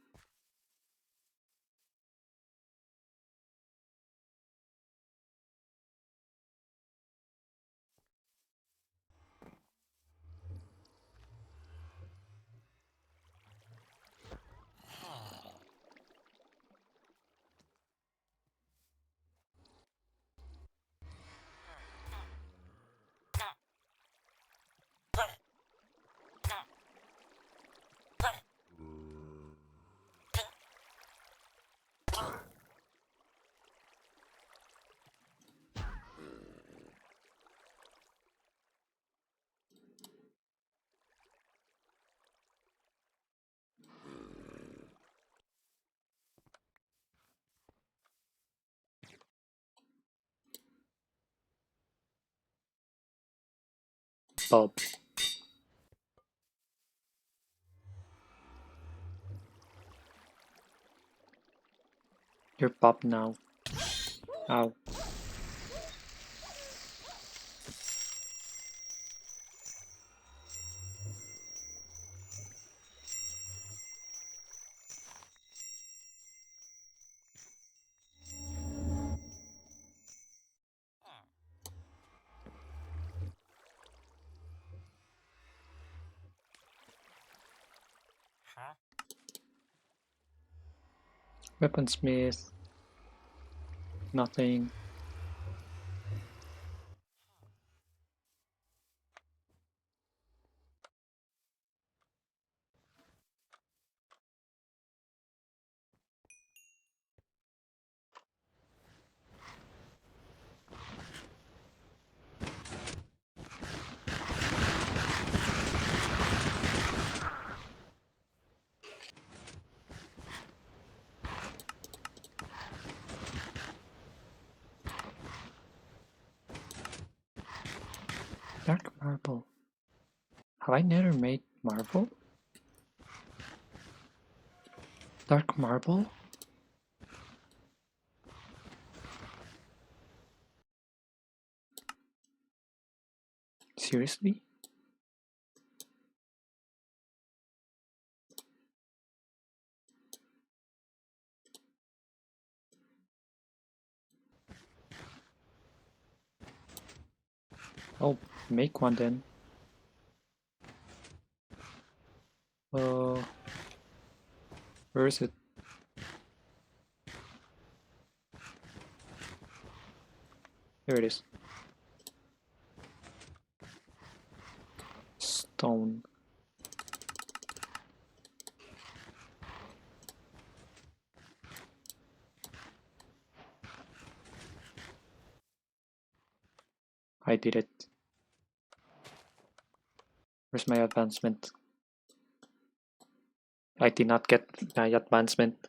[SPEAKER 1] Bob. You're Bob now. Ow. Weaponsmith. Nothing. Dark marble. Have I never made marble? Dark marble? Seriously? I'll make one then. Where is it? There it is. Stone. I did it. Where's my advancement? I did not get my advancement.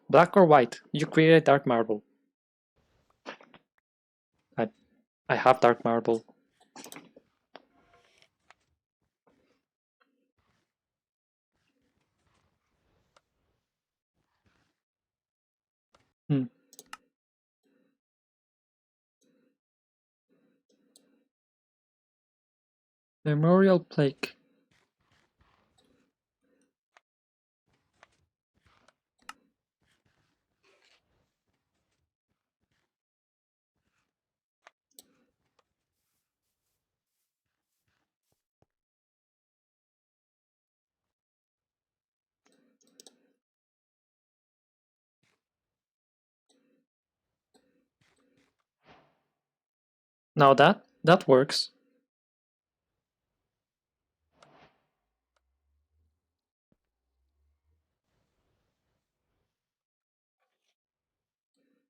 [SPEAKER 1] Black or white? You created dark marble. I have dark marble. Hmm. Memorial plaque. Now that works.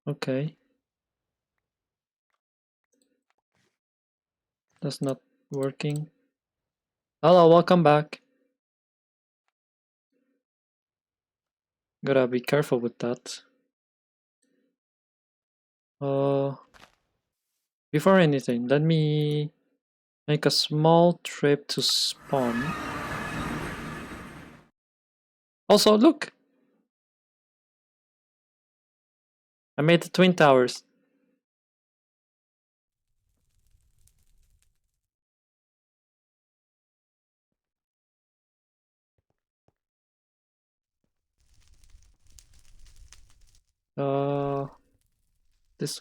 [SPEAKER 1] Okay. That's not working. Hello, welcome back. Gotta be careful with that. Before anything, let me make a small trip to spawn. Also, look! I made the twin towers. This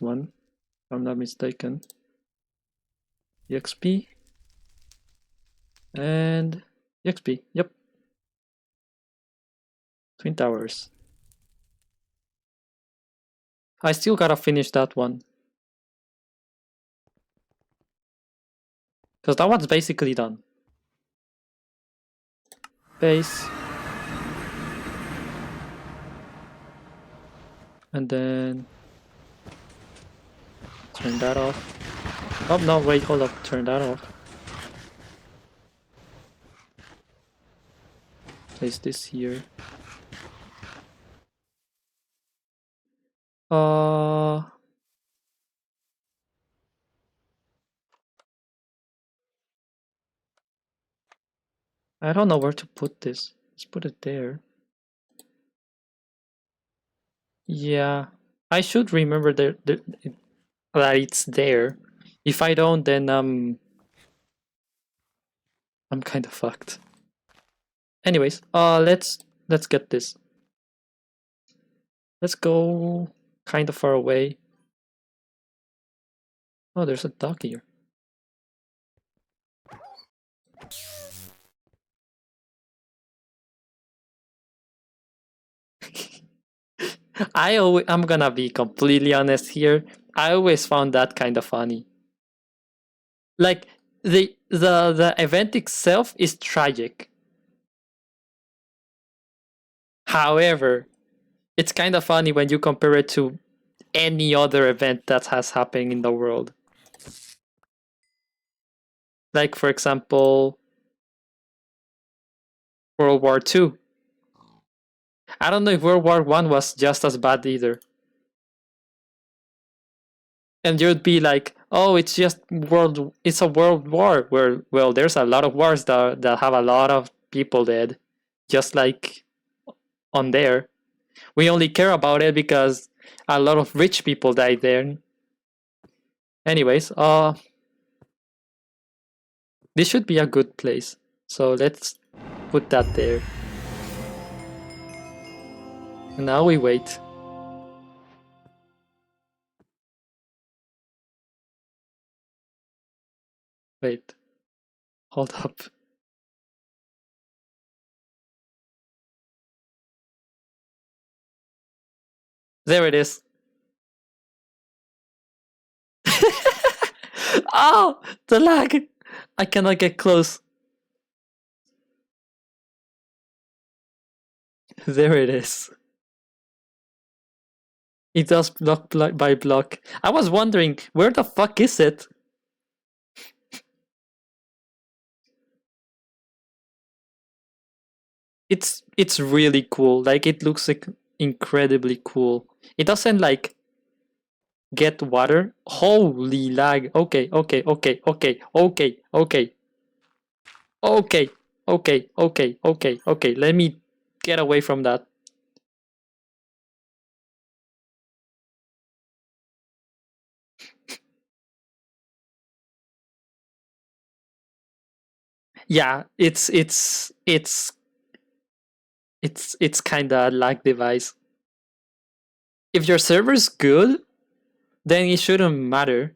[SPEAKER 1] one, if I'm not mistaken. EXP and EXP. Yep. Twin Towers. I still gotta finish that one. Because that one's basically done. Base. And then turn that off. Oh no, wait, hold up, turn that off. Place this here. I don't know where to put this. Let's put it there. Yeah, I should remember that it's there. If I don't, then I'm kind of fucked. Anyways, let's get this. Let's go kind of far away. Oh, there's a dog here. I'm gonna be completely honest here. I always found that kind of funny. Like the event itself is tragic. However, it's kind of funny when you compare it to any other event that has happened in the world. Like, for example, World War II. I don't know if World War I was just as bad either. And you'd be like, oh, it's a world war where, well, there's a lot of wars that have a lot of people dead. Just like on there. We only care about it because a lot of rich people died there. Anyways, this should be a good place. So let's put that there. And now we wait. Wait. Hold up. There it is. Oh, the lag. I cannot get close. There it is. It does block by block. I was wondering, where the fuck is it? It's really cool. Like, it looks like incredibly cool. It doesn't like get water. Holy lag. Okay, okay, okay, okay, okay, okay. Okay, okay, okay, okay, okay. Let me get away from that. Yeah, it's kind of a lag device. If your server's good, then it shouldn't matter.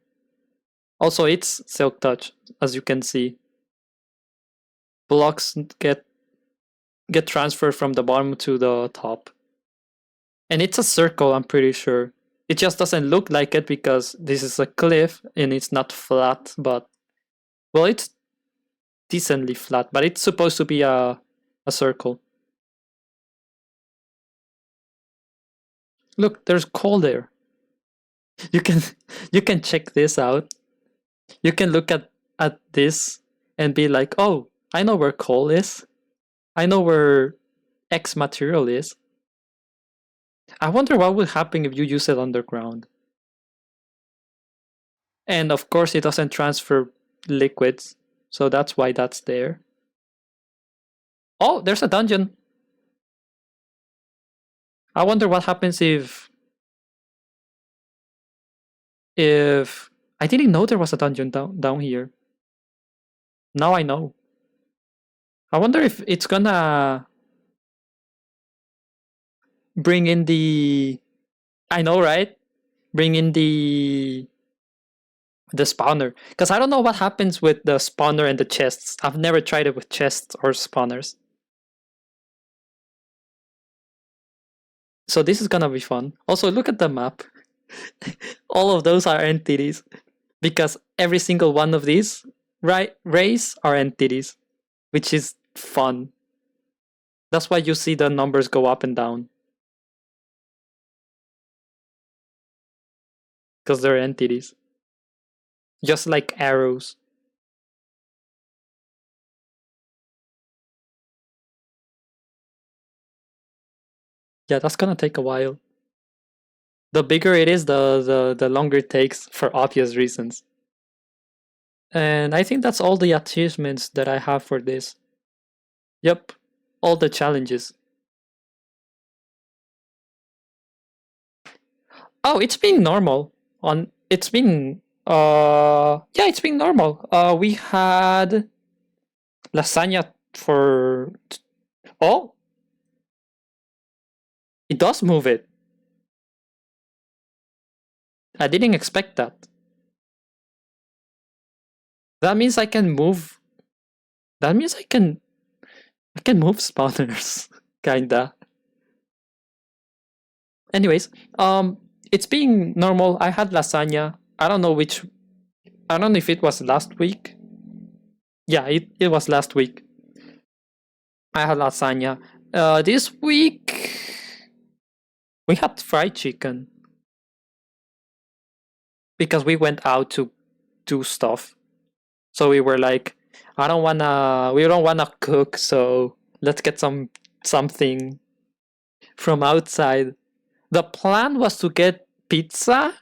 [SPEAKER 1] Also, it's silk touch, as you can see. Blocks get transferred from the bottom to the top. And it's a circle, I'm pretty sure. It just doesn't look like it because this is a cliff and it's not flat, but well, it's decently flat, but it's supposed to be a circle. Look, there's coal there. You can you can check this out. You can look at this and be like, oh, I know where coal is. I know where X material is. I wonder what would happen if you use it underground. And of course, it doesn't transfer liquids, so that's why that's there. Oh, there's a dungeon. I wonder what happens if I didn't know there was a dungeon down here. Now I know. I wonder if it's gonna bring in the I know, right? Bring in the spawner, because I don't know what happens with the spawner and the chests. I've never tried it with chests or spawners. So this is gonna be fun. Also, look at the map. All of those are entities because every single one of these rays are entities, which is fun. That's why you see the numbers go up and down, because they're entities, just like arrows. Yeah, that's gonna take a while. The bigger it is, the longer it takes for obvious reasons. And I think that's all the achievements that I have for this. Yep, all the challenges. Oh, it's been normal. It's been yeah, it's been normal. We had lasagna for oh, it does move it. I didn't expect that. That means I can move. That means I can move spawners, kinda. Anyways, it's being normal. I had lasagna. I don't know if it was last week. Yeah, it was last week. I had lasagna. This week we had fried chicken because we went out to do stuff. So we were like, we don't wanna cook, so let's get something from outside. The plan was to get pizza,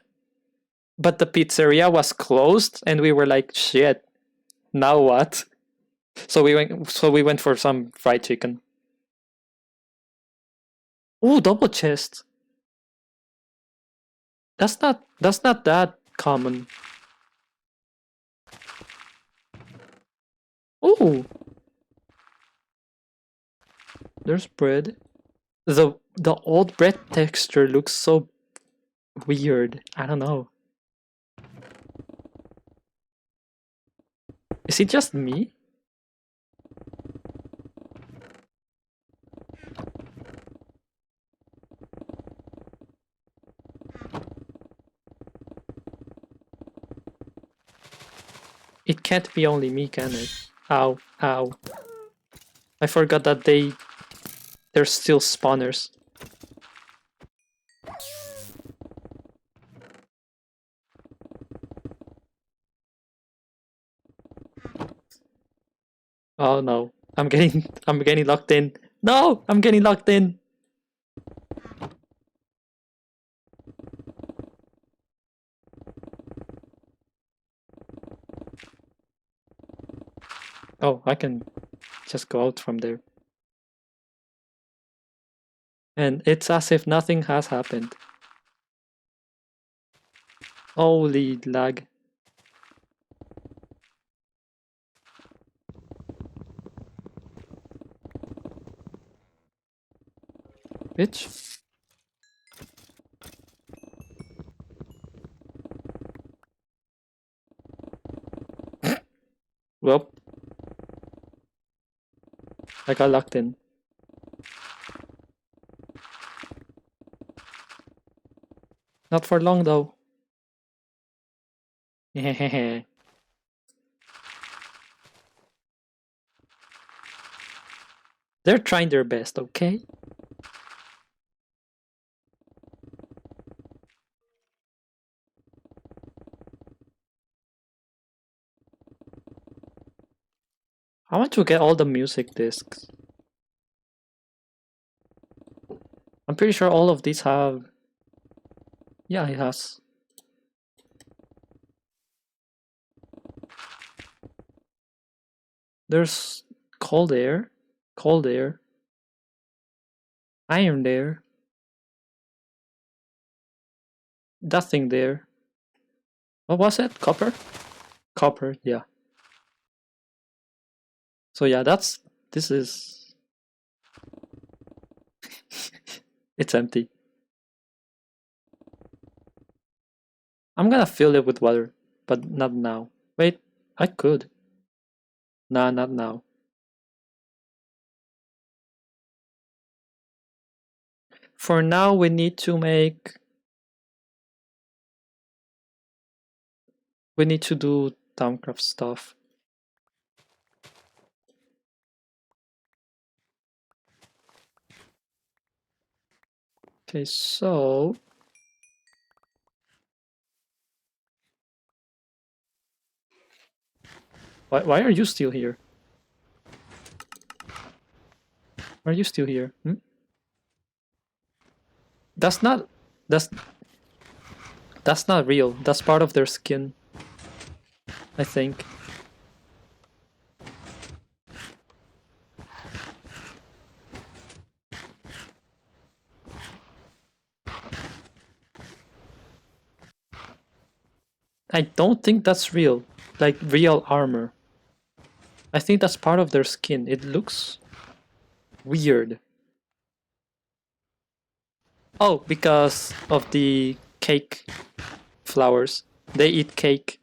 [SPEAKER 1] but the pizzeria was closed, and we were like, shit, now what? So we went for some fried chicken. Ooh, double chest. That's not that common. Ooh, there's bread. The old bread texture looks so weird. I don't know. Is it just me? It can't be only me, can it? Ow, ow. I forgot that they're still spawners. Oh no. I'm getting locked in. No, I'm getting locked in. Oh, I can just go out from there. And it's as if nothing has happened. Holy lag. Bitch. Well, I got locked in. Not for long though. They're trying their best, okay? I want to get all the music discs. I'm pretty sure all of these have... Yeah, it has. There's cold air, iron there, that thing there. What was it? Copper? Copper, yeah. So yeah, this is... It's empty. I'm gonna fill it with water, but not now. Wait, I could. Nah, not now. For now, we need to make... We need to do Thaumcraft stuff. Okay, so... Why are you still here? Why are you still here? Hmm? That's not... That's... That's not real. That's part of their skin, I think. I don't think that's real. Like, real armor. I think that's part of their skin. It looks weird. Oh, because of the cake flowers. They eat cake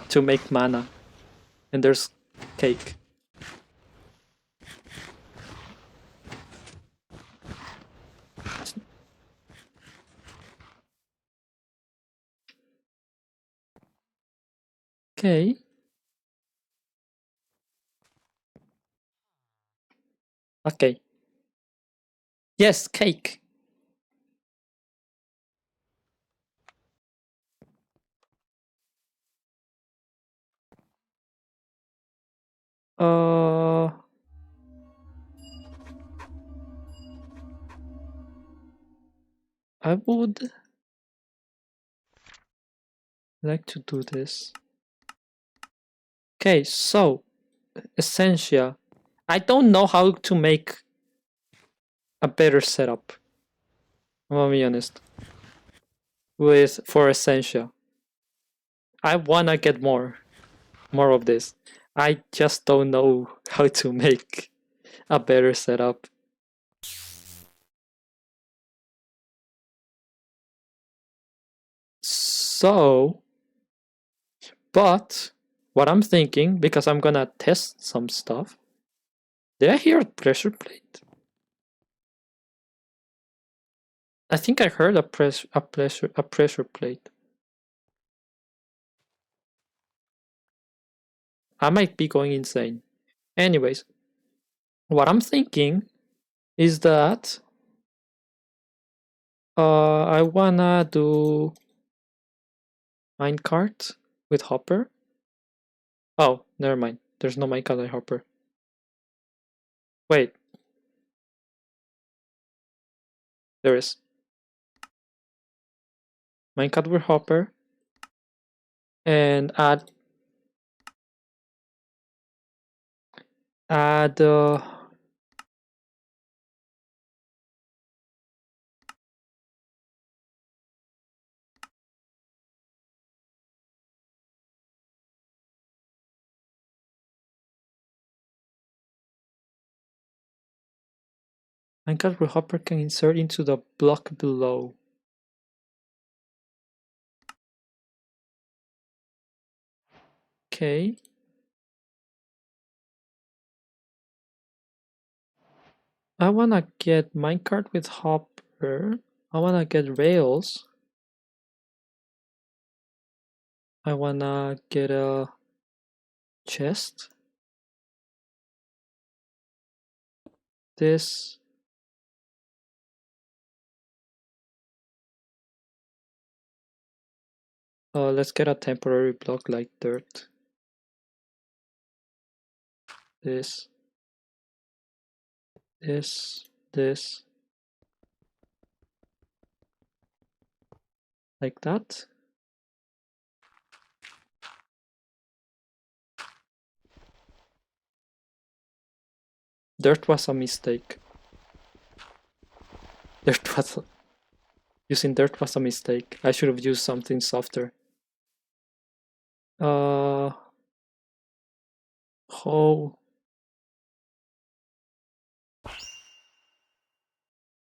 [SPEAKER 1] to make mana. And there's cake. Okay. Okay. Yes, cake. Uh... I would like to do this. Okay, so essentia. I don't know how to make a better setup. I'm gonna be honest. With for essentia. I wanna get more of this. I just don't know how to make a better setup. So, but what I'm thinking, because I'm gonna test some stuff. Did I hear a pressure plate? I think I heard a pressure plate. I might be going insane. Anyways, what I'm thinking is that I wanna do minecart with hopper. Oh, never mind. There's no minecart with hopper. Wait, there is. Minecart with hopper and add uh, minecart with hopper can insert into the block below. Okay. I wanna get minecart with hopper. I wanna get rails. I wanna get a chest. This. Let's get a temporary block like dirt. This. This. Like that. Dirt was a mistake. Using dirt was a mistake. I should have used something softer. Hoe.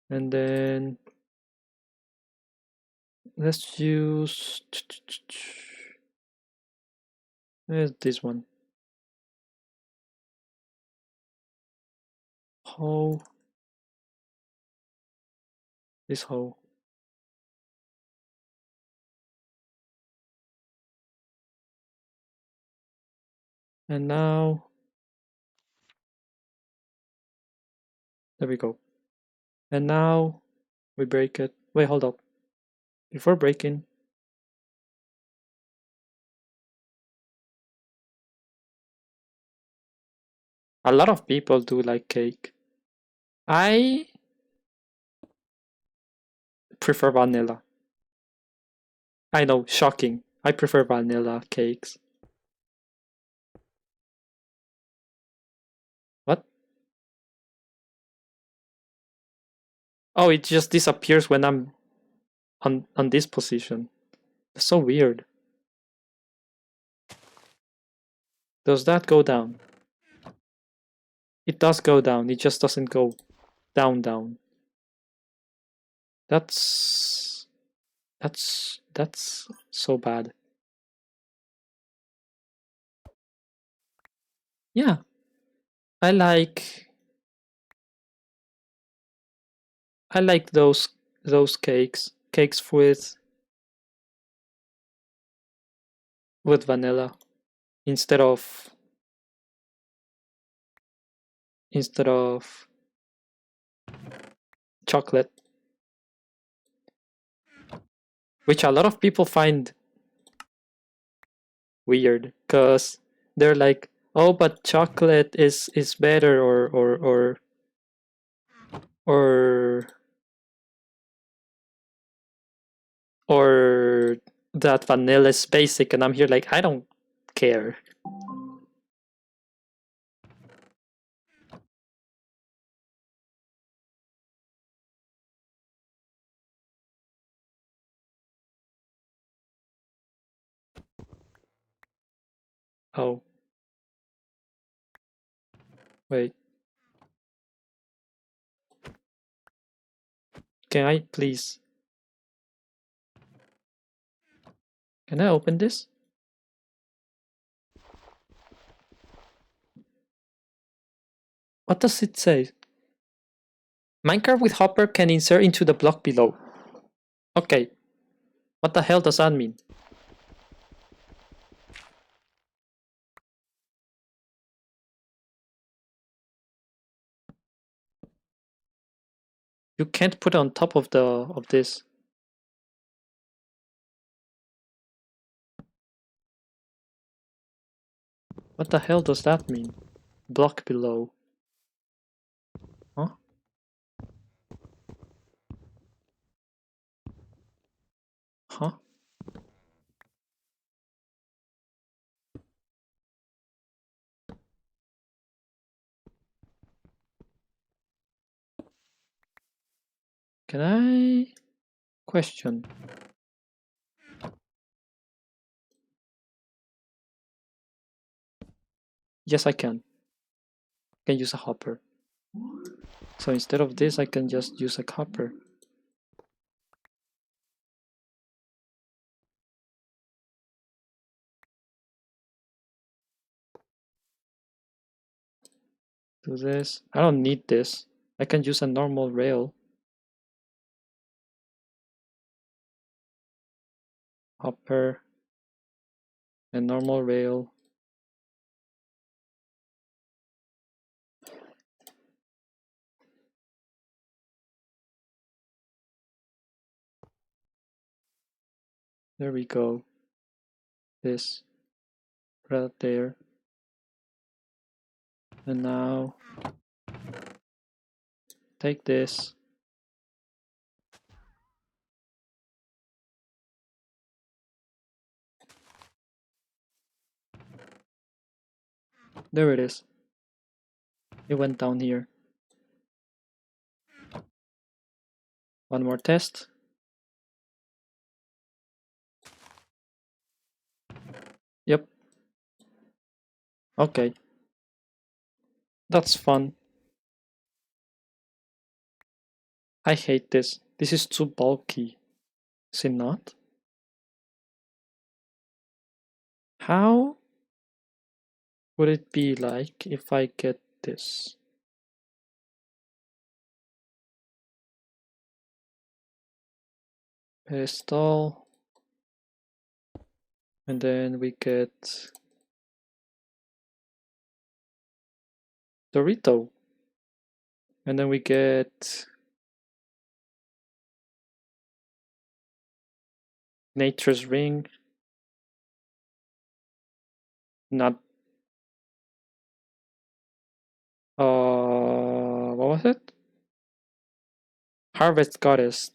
[SPEAKER 1] And then Let's use this one. Hoe. This hoe. And now, there we go. And now we break it. Wait, hold up. Before breaking, a lot of people do like cake. I prefer vanilla. I know, shocking. I prefer vanilla cakes. What? Oh, it just disappears when I'm on this position. That's so weird. Does that go down? It does go down. It just doesn't go down. That's so bad. Yeah, I like those cakes with vanilla instead of chocolate, which a lot of people find weird because they're like, oh, but chocolate is better, or or that vanilla is basic, and I'm here like, I don't care. Oh, wait, can I please? Can I open this? What does it say? Minecraft with Hopper can insert into the block below. Okay, what the hell does that mean? You can't put it on top of this. What the hell does that mean? Block below. Huh? Huh? Can I question? Yes, I can. I can use a hopper. So instead of this, I can just use a hopper. Do this. I don't need this. I can use a normal rail. Hopper. And normal rail. There we go. This. Right there. And now take this. There it is. It went down here. One more test. Yep. Okay. That's fun. I hate this. This is too bulky. Is it not? How would it be like if I get this? Pedestal. And then we get Dorito. And then we get Nature's Ring. Not what was it? Harvest Goddess.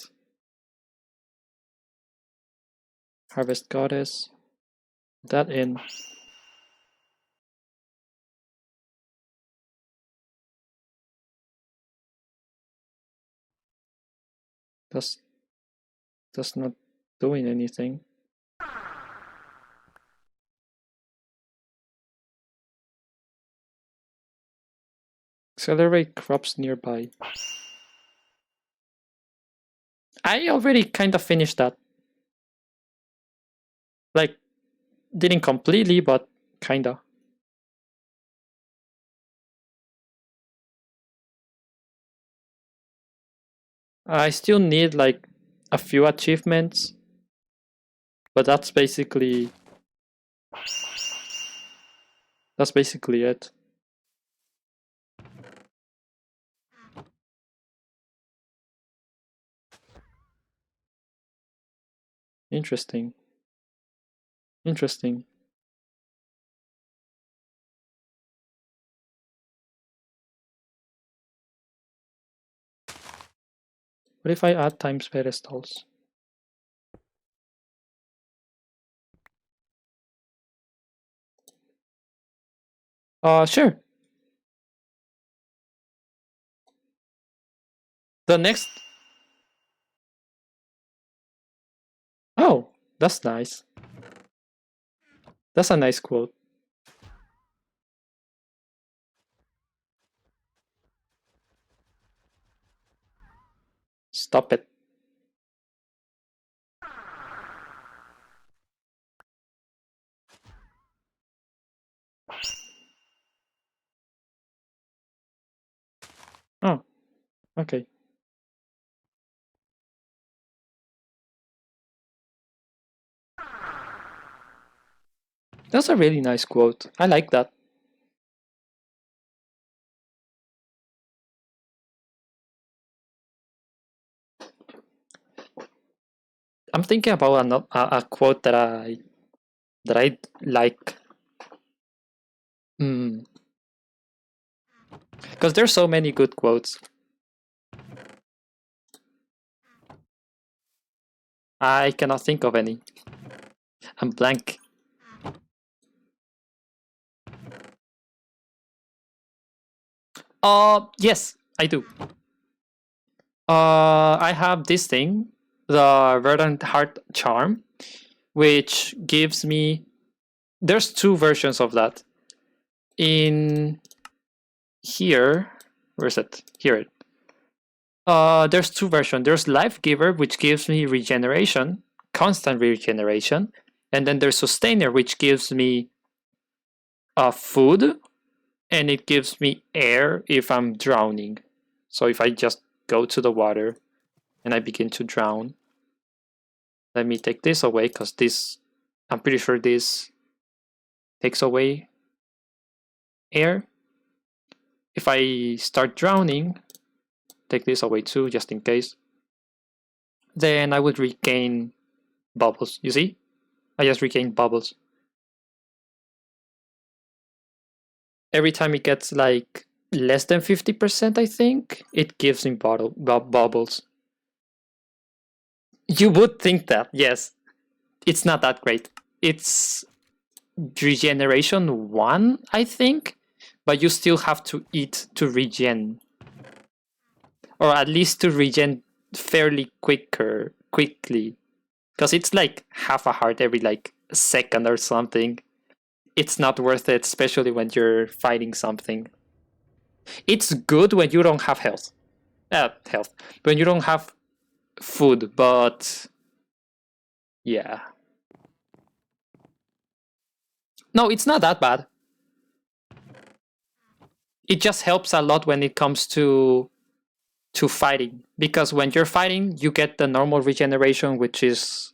[SPEAKER 1] Harvest Goddess. That in. That's not doing anything. Accelerate crops nearby. I already kind of finished that. Like, didn't completely, but kinda. I still need like a few achievements, but that's basically it. Interesting. Interesting. What if I add times pedestals? Sure. The next. Oh, that's nice. That's a nice quote. Stop it. Oh, okay. That's a really nice quote. I like that. I'm thinking about a quote that I like. Because there's so many good quotes. I cannot think of any. I'm blank. Yes, I do. I have this thing, the Verdant Heart Charm, which gives me. There's two versions of that. In here, where is it? Here. There's two versions. There's Life Giver, which gives me regeneration, constant regeneration, and then there's Sustainer, which gives me food, and it gives me air if I'm drowning. So if I just go to the water and I begin to drown, let me take this away because this, I'm pretty sure this takes away air. If I start drowning, take this away too, just in case. Then I would regain bubbles. You see? I just regained bubbles. Every time it gets like less than 50%, I think, it gives me bubbles. You would think that, yes. It's not that great. It's regeneration 1, I think, but you still have to eat to regen. Or at least to regen fairly quickly. Because it's like half a heart every like second or something. It's not worth it, especially when you're fighting something. It's good when you don't have health. When you don't have food, but Yeah. No, it's not that bad. It just helps a lot when it comes to fighting, because when you're fighting, you get the normal regeneration, which is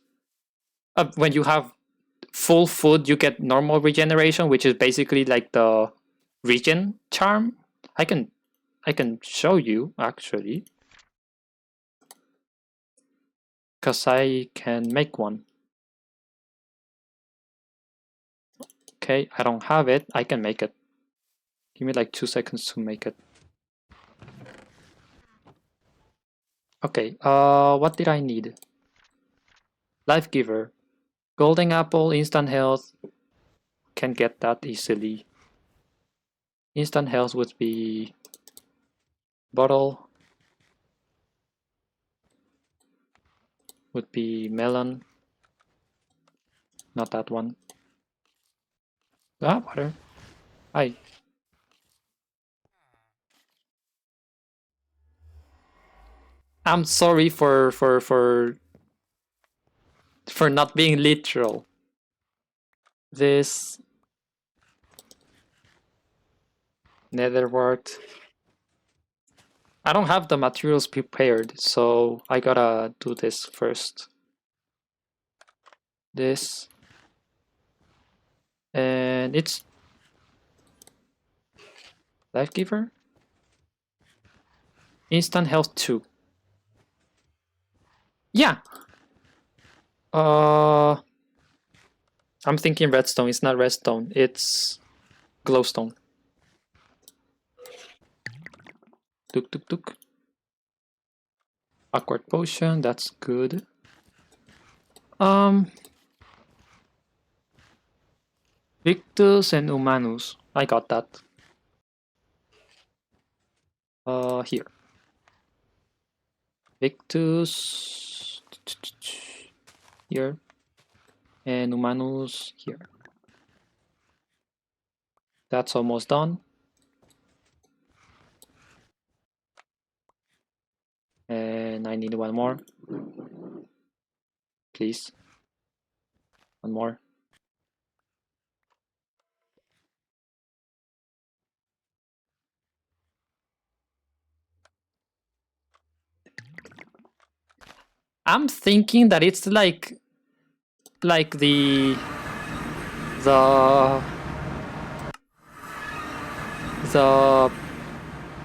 [SPEAKER 1] when you have full food, you get normal regeneration, which is basically like the regen charm. I can show you actually, because I can make one. Okay, I don't have it. I can make it. Give me like 2 seconds to make it. Okay, what did I need? Life Giver. Golden Apple, instant health. Can get that easily. Instant health would be bottle. Would be melon. Not that one. Ah, water. Hi. I'm sorry for not being literal. This nether wart. I don't have the materials prepared, so I gotta do this first. This. And it's Life Giver? Instant health 2. Yeah. I'm thinking redstone. It's not redstone. It's glowstone. Tuk tuk tuk. Awkward potion. That's good. Victus and Humanus. I got that. Here. Victus here, and Humanus here. That's almost done. And I need one more. Please. One more. I'm thinking that it's like the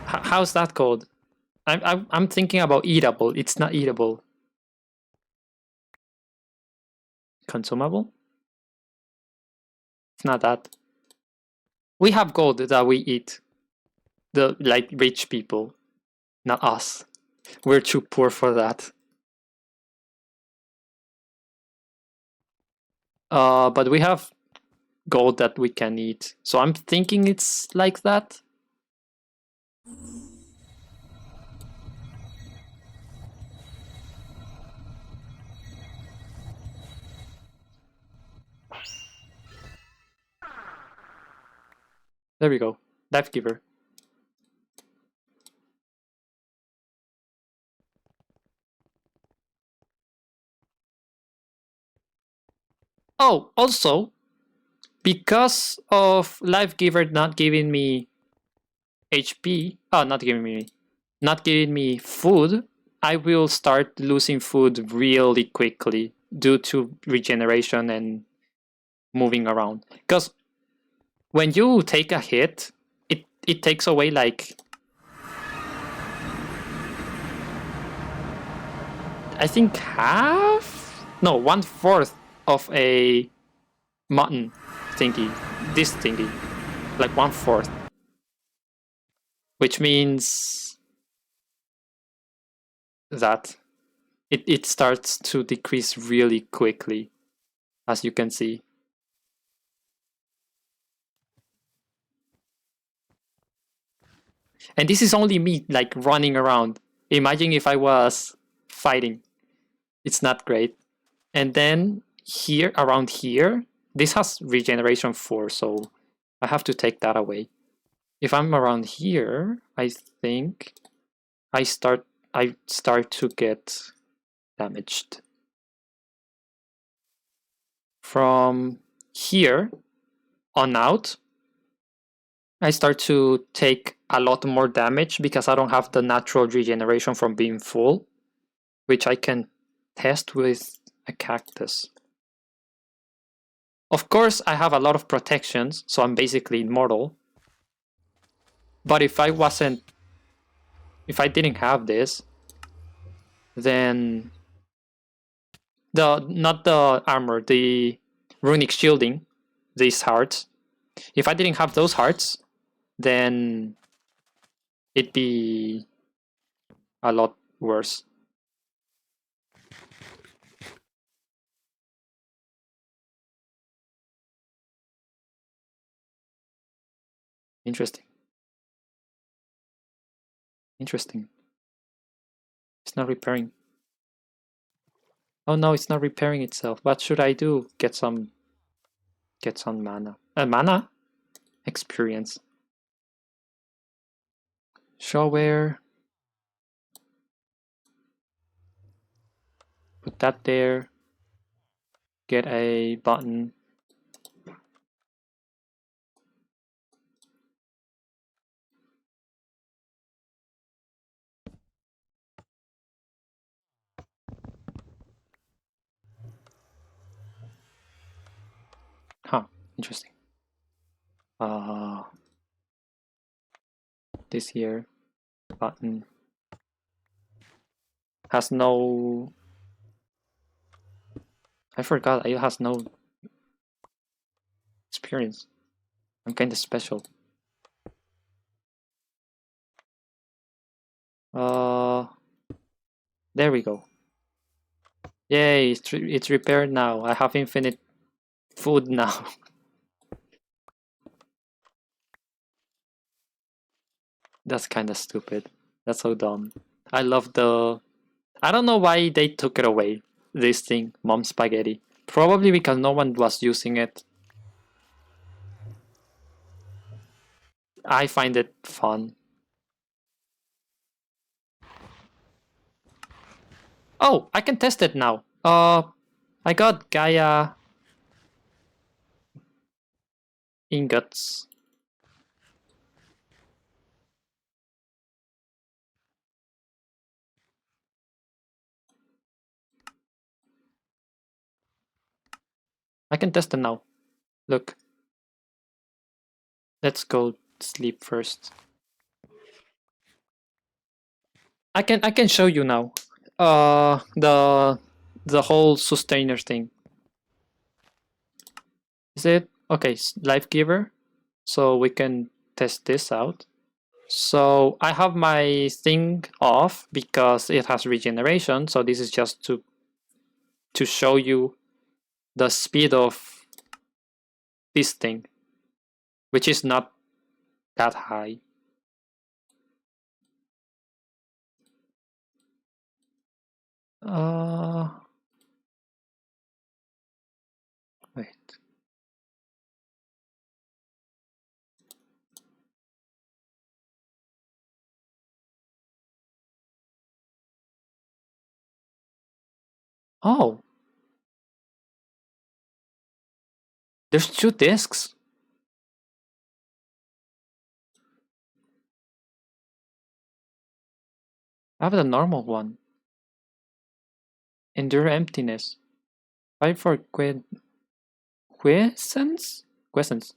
[SPEAKER 1] how's that called? I'm thinking about eatable. It's not eatable. Consumable? It's not that. We have gold that we eat. The like rich people, not us. We're too poor for that. But we have gold that we can eat. So I'm thinking it's like that. There we go. Life Giver. Oh, also, because of Life Giver not giving me HP, not giving me food, I will start losing food really quickly due to regeneration and moving around. Because when you take a hit, it takes away like, I think half? No, 1/4 of a mutton thingy. This thingy. Like 1/4. Which means that it starts to decrease really quickly, as you can see. And this is only me like running around. Imagine if I was fighting. It's not great. And then here, around here, this has regeneration 4, so I have to take that away. If I'm around here, I think I start to get damaged. from here on out, I start to take a lot more damage because I don't have the natural regeneration from being full, which I can test with a cactus. Of course, I have a lot of protections, so I'm basically immortal. But if I didn't have this, then not the armor, the runic shielding, these hearts. If I didn't have those hearts, then it'd be a lot worse. Interesting. Interesting. It's not repairing. Oh no, it's not repairing itself. What should I do? Get some mana. Mana? Experience. Show where. Put that there. Get a button. Huh, interesting. This here button has no. I forgot it has no experience. I'm kind of special. There we go. Yay, it's repaired now. I have infinite food now. That's kind of stupid. That's so dumb. I love the. I don't know why they took it away. This thing, Mom Spaghetti. Probably because no one was using it. I find it fun. Oh, I can test it now. I got Gaia ingots. I can test it now. Look. Let's go sleep first. I can show you now. The whole sustainer thing. Is it okay? Life giver. So we can test this out. So I have my thing off because it has regeneration. So this is just to show you the speed of this thing, which is not that high. Wait. Oh, there's 2 discs. I have the normal one. Endure emptiness. Fight for quiescence? Quiescence.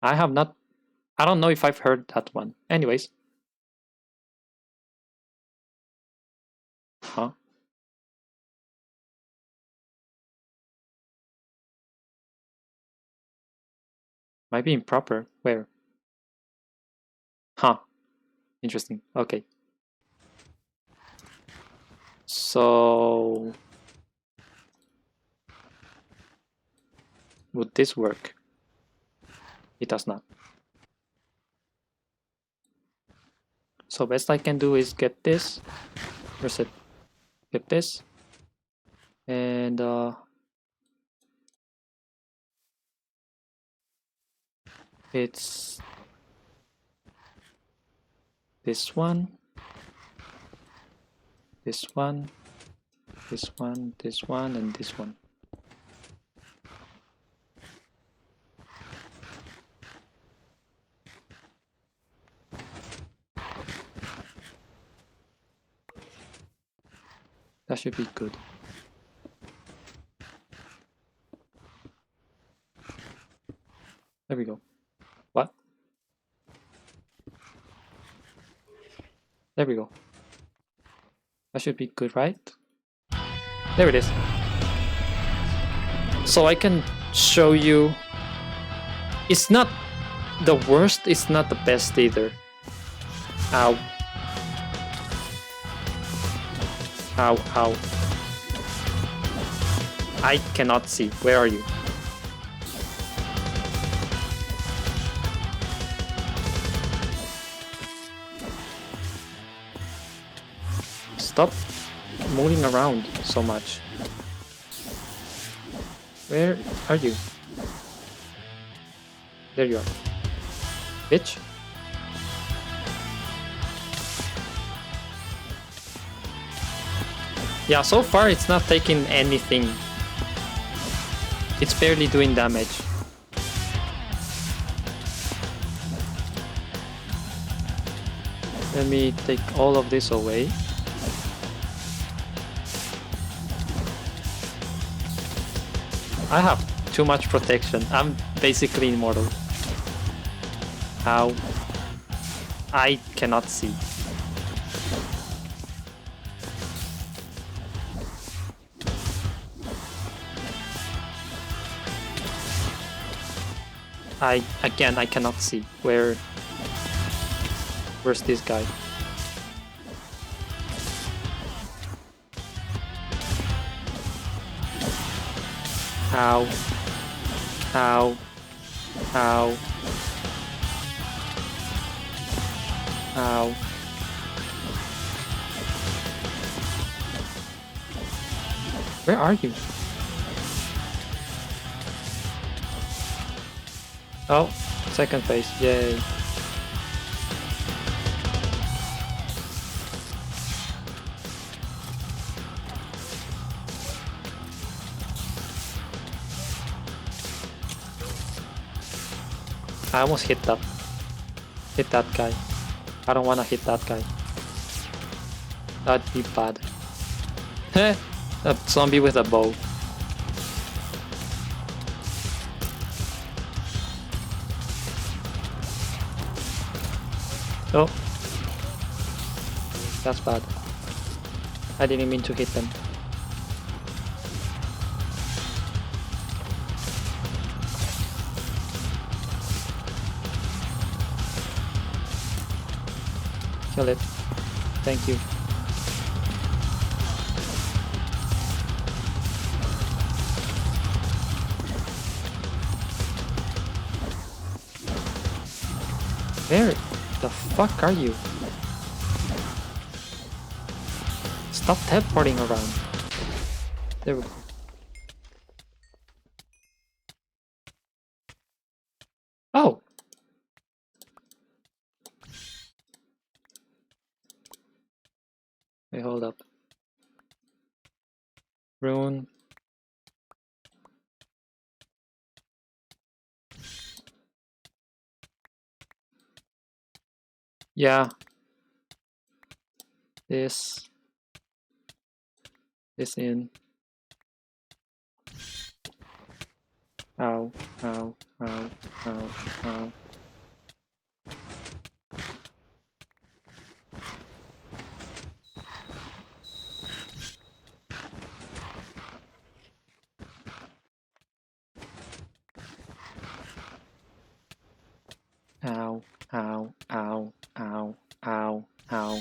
[SPEAKER 1] I have not. I don't know if I've heard that one. Anyways. Huh? Might be improper. Where? Huh. Interesting. Okay. So would this work? It does not. So best I can do is get this. Where's it? Get this. And it's this one, this one, this one, this one, and this one. That should be good. There we go. What? There we go. That should be good, right? There it is. So I can show you. It's not the worst, it's not the best either. Ow. Ow, ow. I cannot see. Where are you? Stop moving around so much. Where are you? There you are. Bitch. Yeah, so far it's not taking anything. It's barely doing damage. Let me take all of this away. I have too much protection. I'm basically immortal. How? I cannot see. Again, I cannot see. Where's this guy? Ow. Ow. Ow. Ow. Where are you? Oh, second phase, yay. I almost hit that guy. I don't wanna hit that guy. That'd be bad. Heh, a zombie with a bow. Oh, that's bad. I didn't mean to hit them. Kill it. Thank you. Where the fuck are you? Stop teleporting around. There we go. Oh! Wait, hold up. Rune. Yeah. This in. Ow, ow, ow, ow, ow. Ow, ow, ow, ow, ow, ow.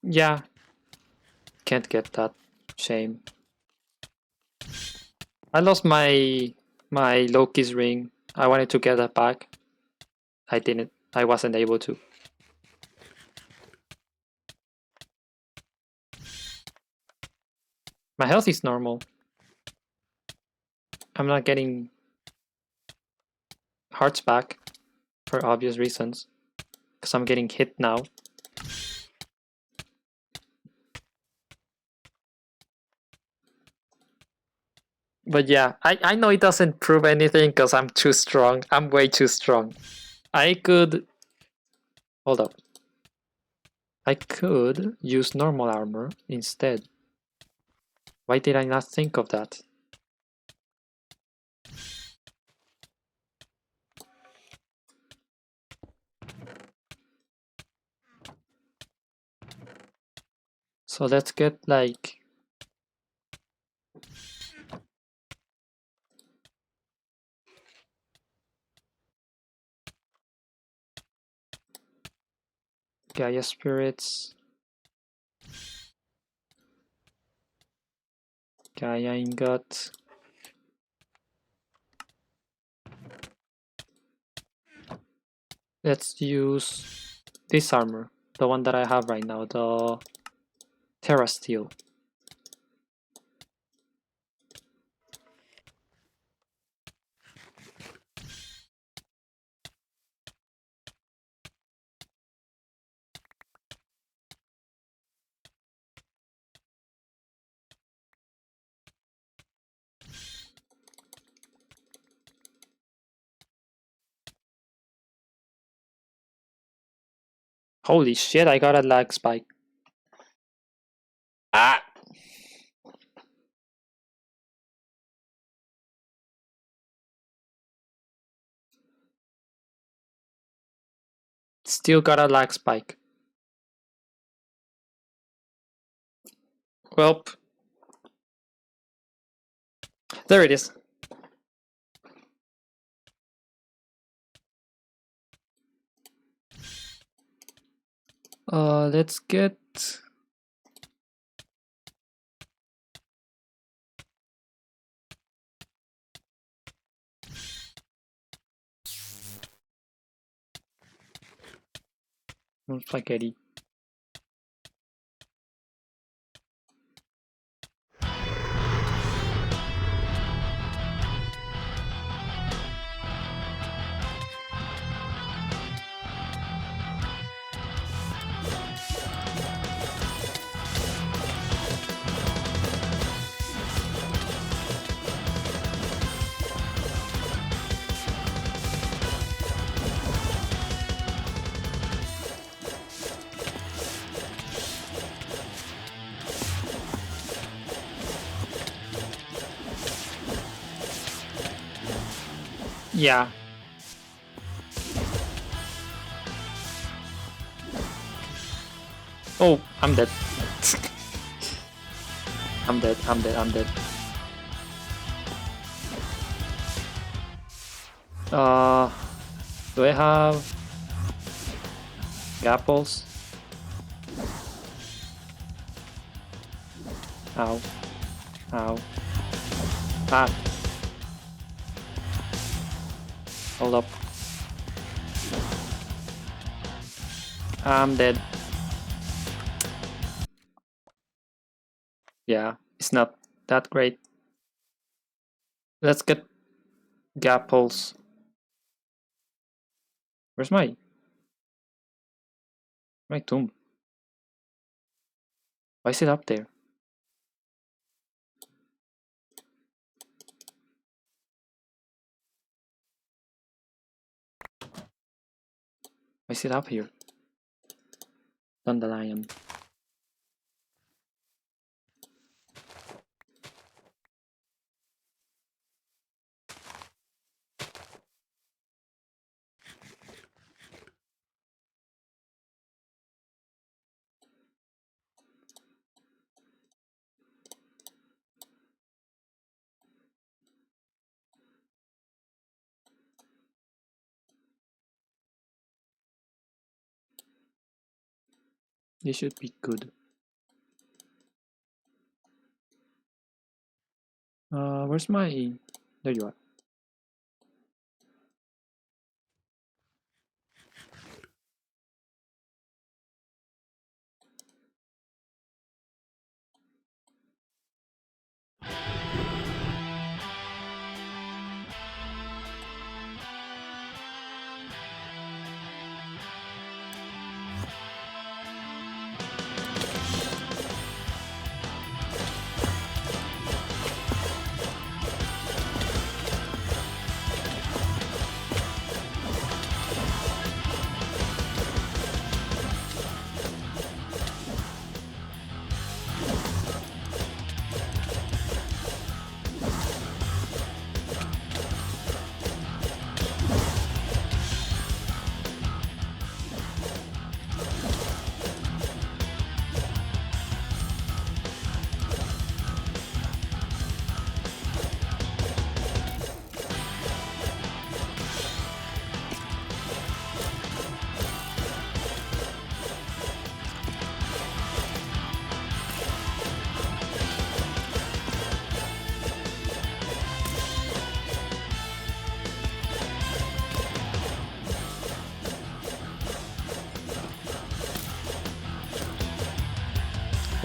[SPEAKER 1] Yeah. Can't get that. Shame. I lost my Loki's ring. I wanted to get that back. I didn't. I wasn't able to. My health is normal. I'm not getting hearts back for obvious reasons. Because I'm getting hit now. But yeah, I know it doesn't prove anything because I'm too strong. I'm way too strong. I could... Hold up. I could use normal armor instead. Why did I not think of that? So let's get like... Gaia spirits. Gaia ingot. Let's use this armor, the one that I have right now, the Terra Steel. Holy shit, I got a lag spike. Ah! Still got a lag spike. Welp. There it is. Let's get... spaghetti. Yeah. Oh, I'm dead. I'm dead, I'm dead, I'm dead. Do I have apples? Ow. Ow. Ah. Hold up. I'm dead. Yeah, it's not that great. Let's get gapples. Where's my tomb? Why is it up there? Why is it up here? Dandelion. This should be good. Where's my... There you are.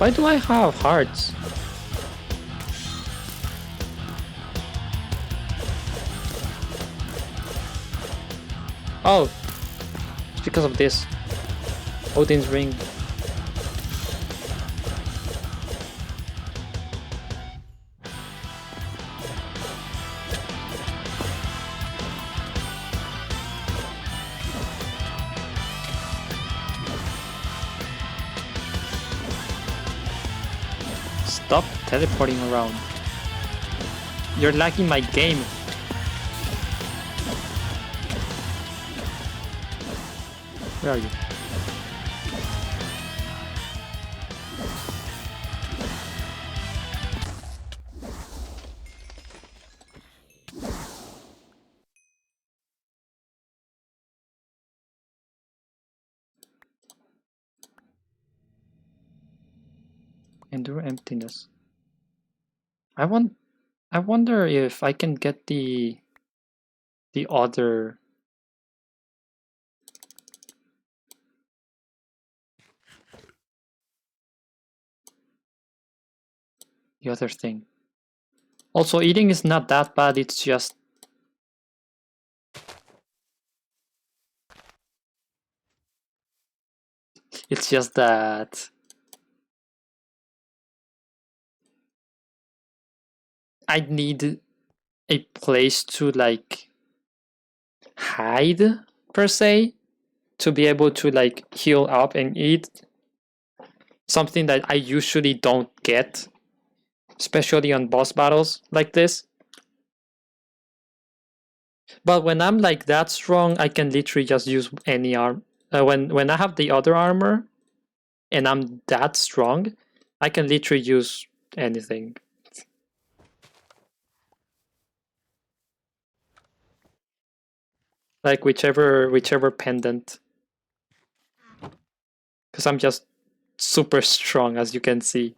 [SPEAKER 1] Why do I have hearts? Oh, it's because of this. Odin's ring. Stop teleporting around. You're lagging my game. Where are you? Endure emptiness. I wonder if I can get the other thing. Also, eating is not that bad, it's just that I need a place to like hide per se to be able to like heal up and eat, something that I usually don't get, especially on boss battles like this. But when I'm like that strong, I can literally just use any arm. When I have the other armor and I'm that strong, I can literally use anything. Like whichever pendant. Because I'm just super strong, as you can see.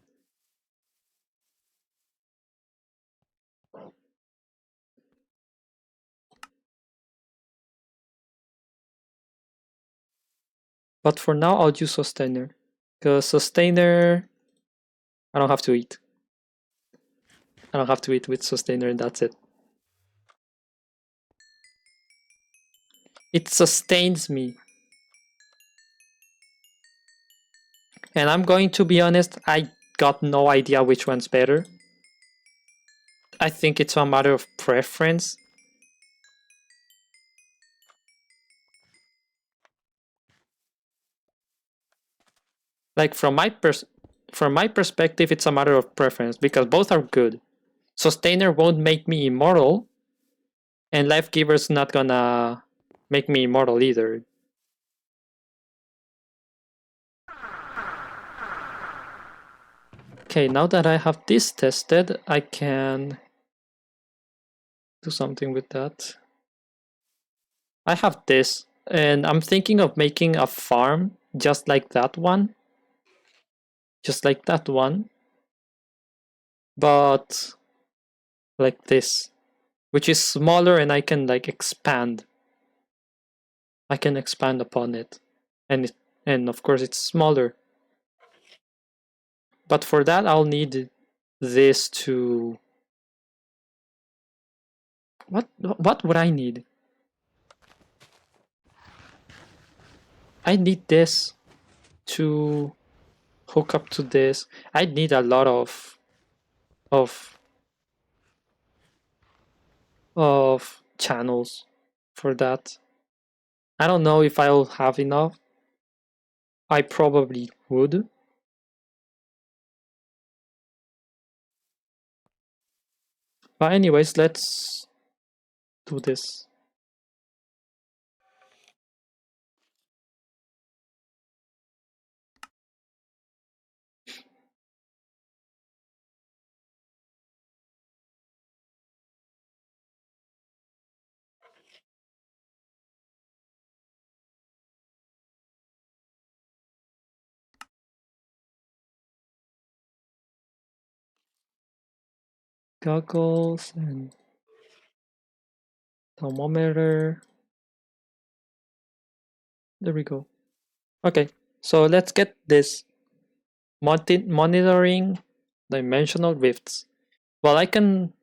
[SPEAKER 1] But for now, I'll use Sustainer. Because Sustainer, I don't have to eat. I don't have to eat with Sustainer and that's it. It sustains me. And I'm going to be honest, I got no idea which one's better. I think it's a matter of preference. Like from my perspective, it's a matter of preference because both are good. Sustainer won't make me immortal, and Life Giver's not gonna make me immortal either. Okay, now that I have this tested, I can do something with that. I have this, and I'm thinking of making a farm just like that one. Just like that one. But like this. Which is smaller and I can like expand. I can expand upon it. And of course it's smaller. But for that I'll need this to... What would I need? I need this to hook up to this. I need a lot of channels for that. I don't know if I'll have enough. I probably would. But anyways, let's do this. Goggles and thermometer. There we go. Okay, so let's get this. monitoring dimensional rifts. While I can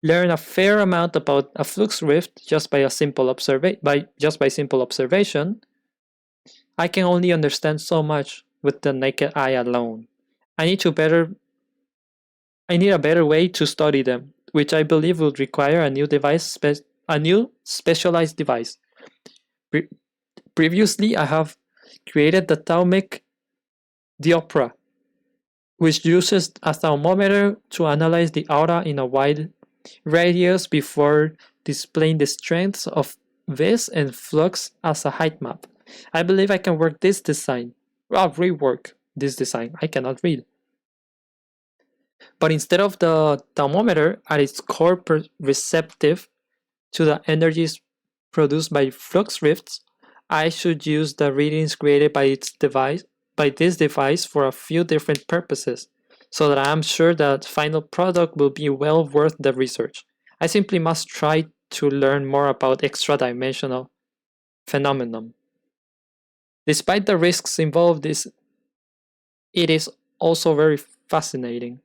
[SPEAKER 1] learn a fair amount about a flux rift just by simple observation, I can only understand so much with the naked eye alone. I need to better I need a better way to study them, which I believe will require a new specialized device. Pre- Previously, I have created the Thaumic dioptra, which uses a thermometer to analyze the aura in a wide radius before displaying the strengths of vis and flux as a height map. I believe I can rework this design. I cannot read. But instead of the thermometer at its core receptive to the energies produced by flux rifts, I should use the readings created by this device for a few different purposes, so that I am sure that final product will be well worth the research. I simply must try to learn more about extra-dimensional phenomenon. Despite the risks involved, it is also very fascinating.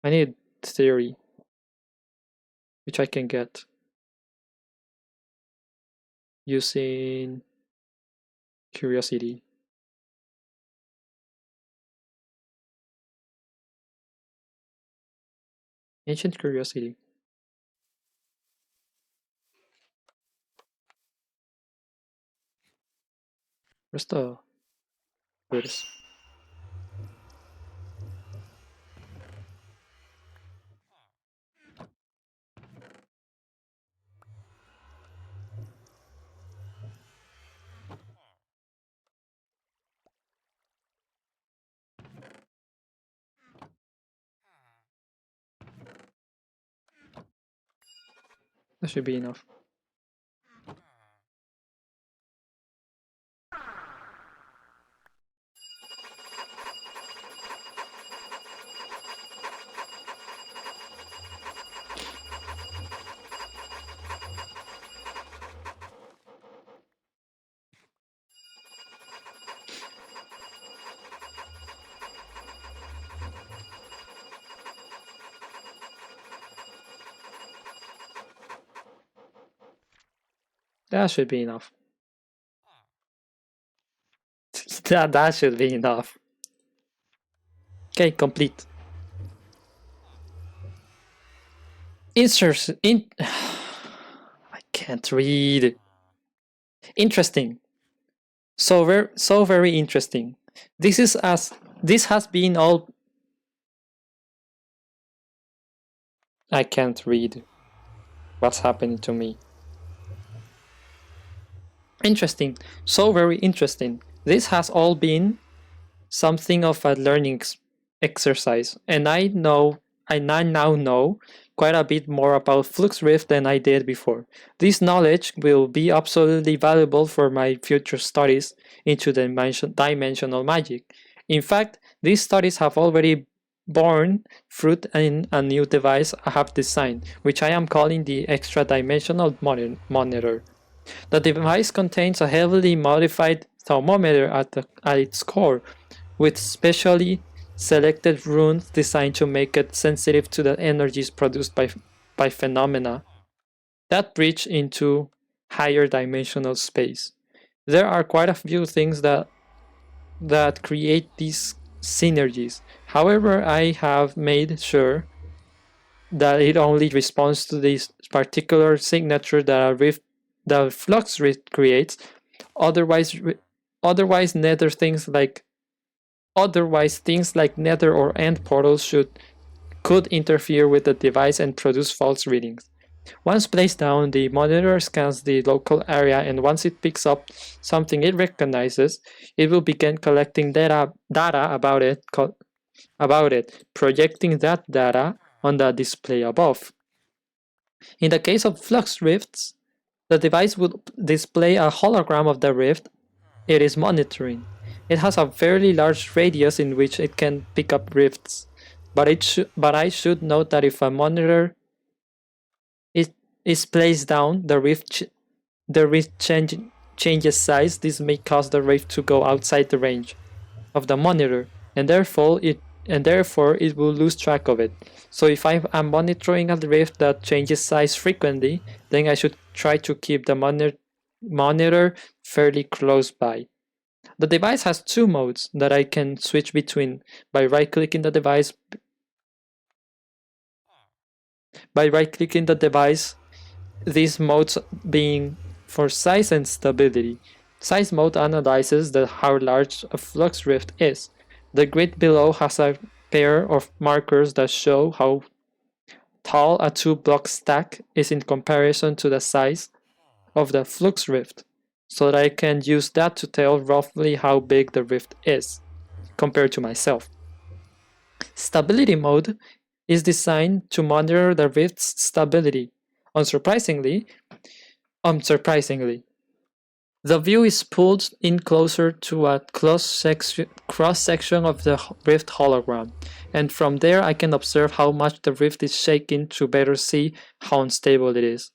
[SPEAKER 1] I need theory, which I can get using curiosity. Ancient curiosity. Where's the Buddhist? That should be enough. That should be enough. That should be enough. Okay, complete. I can't read. Interesting. So very interesting. This has been all. I can't read. What's happening to me? Interesting. So very interesting. This has all been something of a learning exercise, and I now know quite a bit more about flux rift than I did before. This knowledge will be absolutely valuable for my future studies into dimensional magic. In fact, these studies have already borne fruit in a new device I have designed, which I am calling the extra dimensional monitor. The device contains a heavily modified thermometer at its core, with specially selected runes designed to make it sensitive to the energies produced by phenomena that breach into higher dimensional space. There are quite a few things that create these synergies. However, I have made sure that it only responds to this particular signature that flux rift creates. Otherwise, otherwise, nether things like Otherwise, things like nether or end portals could interfere with the device and produce false readings. Once placed down, the monitor scans the local area, and once it picks up something it recognizes, it will begin collecting data about it, projecting that data on the display above. In the case of flux rifts, the device would display a hologram of the rift it is monitoring. It has a fairly large radius in which it can pick up rifts, but I should note that if a monitor is placed down, the rift changes size. This may cause the rift to go outside the range of the monitor, and therefore it will lose track of it. So if I'm monitoring a drift that changes size frequently, then I should try to keep the monitor fairly close by. The device has two modes that I can switch between by right-clicking the device. These modes being for size and stability. Size mode analyzes how large a flux drift is. The grid below has a pair of markers that show how tall a two-block stack is in comparison to the size of the flux rift, so that I can use that to tell roughly how big the rift is compared to myself. Stability mode is designed to monitor the rift's stability. Unsurprisingly, the view is pulled in closer to a cross-section of the rift hologram, and from there I can observe how much the rift is shaking to better see how unstable it is.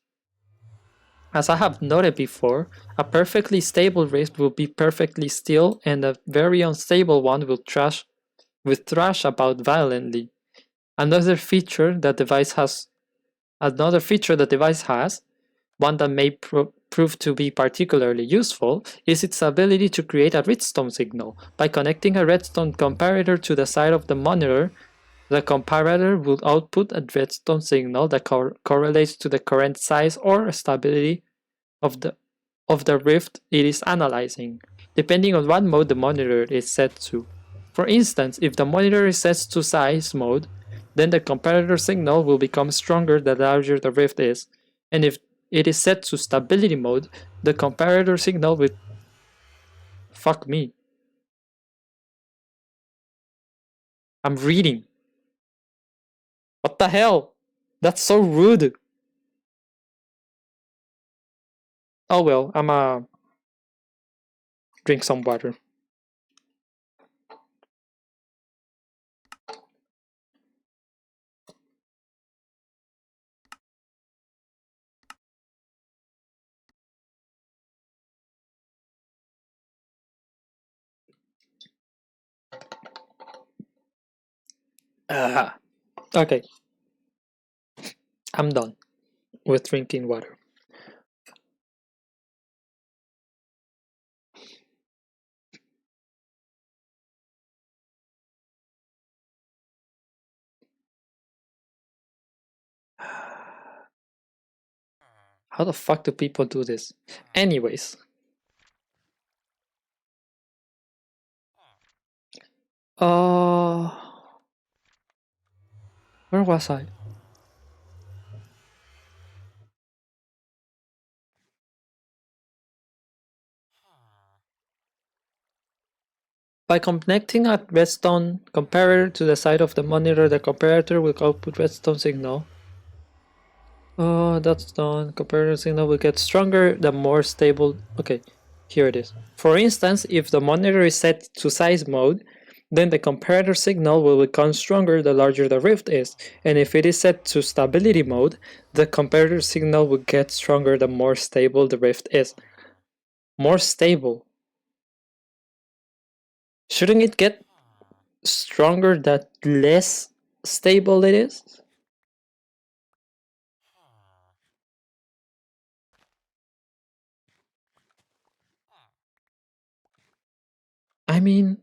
[SPEAKER 1] As I have noted before, a perfectly stable rift will be perfectly still, and a very unstable one will thrash about violently. Another feature the device has, one that may prove to be particularly useful, is its ability to create a redstone signal. By connecting a redstone comparator to the side of the monitor, the comparator will output a redstone signal that correlates to the current size or stability of the rift it is analyzing, depending on what mode the monitor is set to. For instance, if the monitor is set to size mode, then the comparator signal will become stronger the larger the rift is, and if it is set to stability mode, the comparator signal will... Fuck me. I'm reading. What the hell? That's so rude. Oh well, I'ma drink some water. Okay, I'm done with drinking water. How the fuck do people do this? Anyways. Uh, where was I? By connecting a redstone comparator to the side of the monitor, the comparator will output redstone signal. Oh, that's done. Comparator signal will get stronger the more stable... Okay, here it is. For instance, if the monitor is set to size mode, then the comparator signal will become stronger the larger the rift is, and if it is set to stability mode, the comparator signal will get stronger the more stable the rift is. More stable. Shouldn't it get stronger the less stable it is? I mean,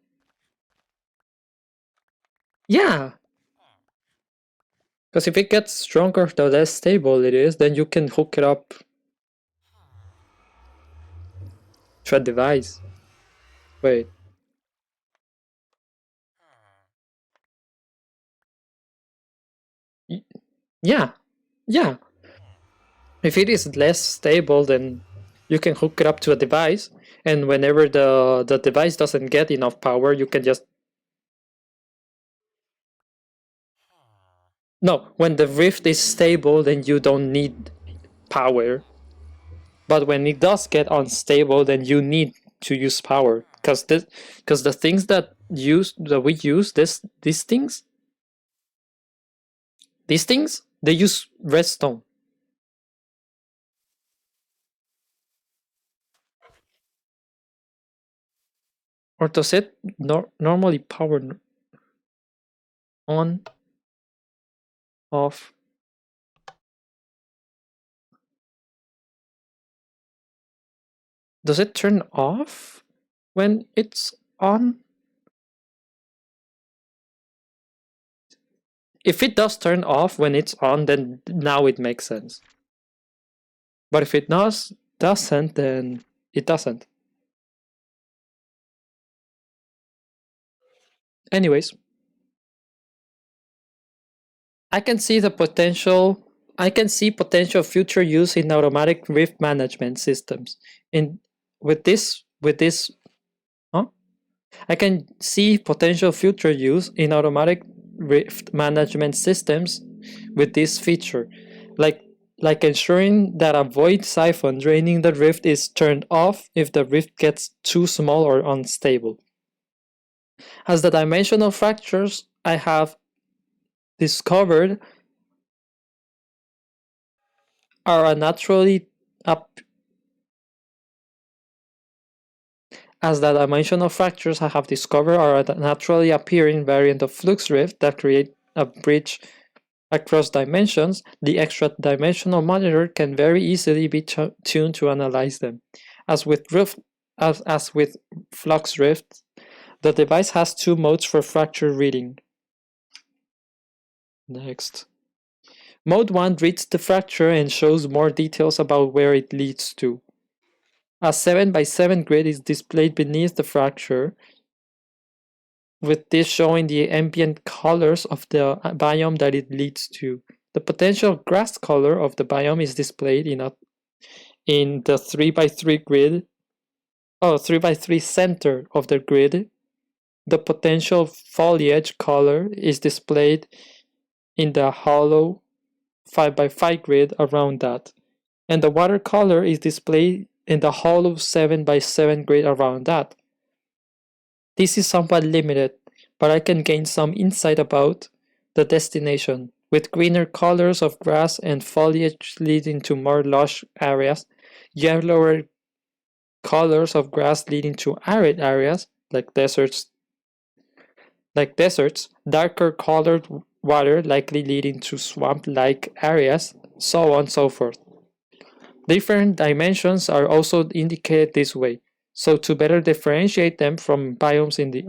[SPEAKER 1] yeah. Because if it gets stronger the less stable it is, then you can hook it up to a device. Wait. Yeah. Yeah. If it is less stable, then you can hook it up to a device, and whenever the device doesn't get enough power, you can just... No, when the rift is stable, then you don't need power. But when it does get unstable, then you need to use power. Because the things that we use, these things, they use redstone. Or does it normally power On, off. Does it turn off when it's on? If it does turn off when it's on, then now it makes sense. But if it doesn't, then it doesn't. Anyways, I can see potential future use in automatic rift management systems. In with this huh? I can see potential future use in automatic rift management systems with this feature. Like ensuring that a void siphon draining the rift is turned off if the rift gets too small or unstable. As the dimensional fractures I have discovered are a naturally up as the dimensional fractures I have discovered are a naturally appearing variant of flux rift that create a bridge across dimensions, the extra dimensional monitor can very easily be tuned to analyze them. As with flux rift, the device has two modes for fracture reading. Next. Mode 1 reads the fracture and shows more details about where it leads to. A 7x7 grid is displayed beneath the fracture, with this showing the ambient colors of the biome that it leads to. The potential grass color of the biome is displayed in the 3x3 grid, 3x3 center of the grid. The potential foliage color is displayed in the hollow 5x5 grid around that. And the water color is displayed in the hollow 7x7 grid around that. This is somewhat limited, but I can gain some insight about the destination, with greener colors of grass and foliage leading to more lush areas, yellower colors of grass leading to arid areas like deserts, darker colored water likely leading to swamp-like areas, so on and so forth. Different dimensions are also indicated this way, so to better differentiate them from biomes in the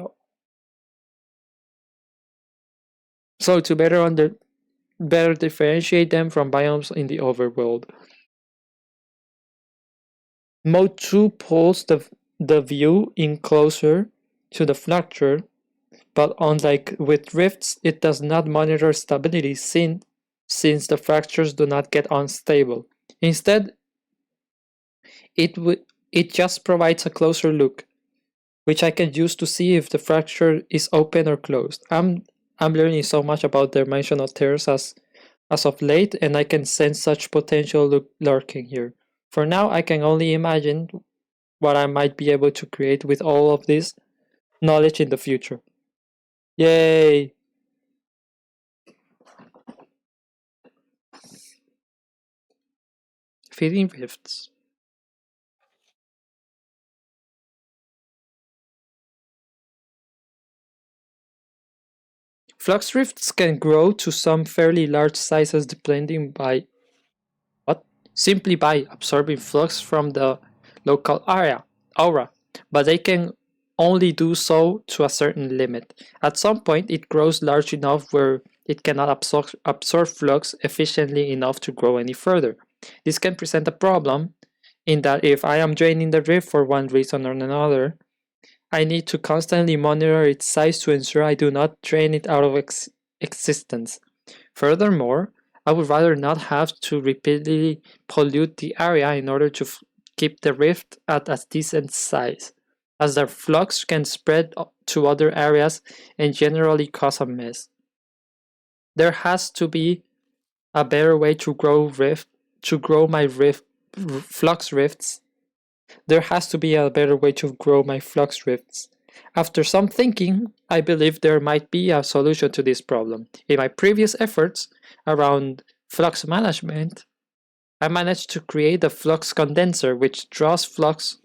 [SPEAKER 1] better differentiate them from biomes in the overworld. Mode 2 pulls the view in closer to the fracture, but unlike with rifts, it does not monitor stability since the fractures do not get unstable. Instead, it just provides a closer look, which I can use to see if the fracture is open or closed. I'm learning so much about dimensional tears as of late, and I can sense such potential lurking here. For now, I can only imagine what I might be able to create with all of this knowledge in the future. Yay! Feeding rifts. Flux rifts can grow to some fairly large sizes depending by simply by absorbing flux from the local aura, but they can only do so to a certain limit. At some point, it grows large enough where it cannot absorb flux efficiently enough to grow any further. This can present a problem in that if I am draining the rift for one reason or another, I need to constantly monitor its size to ensure I do not drain it out of existence. Furthermore, I would rather not have to repeatedly pollute the area in order to keep the rift at a decent size, as the flux can spread to other areas and generally cause a mess. There has to be a better way to grow my flux rifts. There has to be a better way to grow my flux rifts. After some thinking, I believe there might be a solution to this problem. In my previous efforts around flux management, I managed to create a flux condenser which draws flux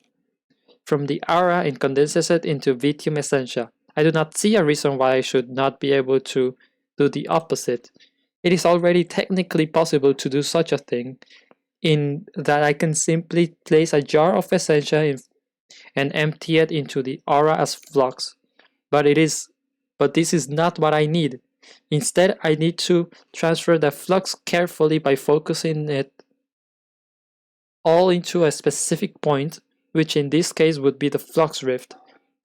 [SPEAKER 1] from the aura and condenses it into Vitium essentia. I do not see a reason why I should not be able to do the opposite. It is already technically possible to do such a thing, in that I can simply place a jar of essentia and empty it into the aura as flux. But this is not what I need. Instead, I need to transfer the flux carefully by focusing it all into a specific point, which in this case would be the flux rift.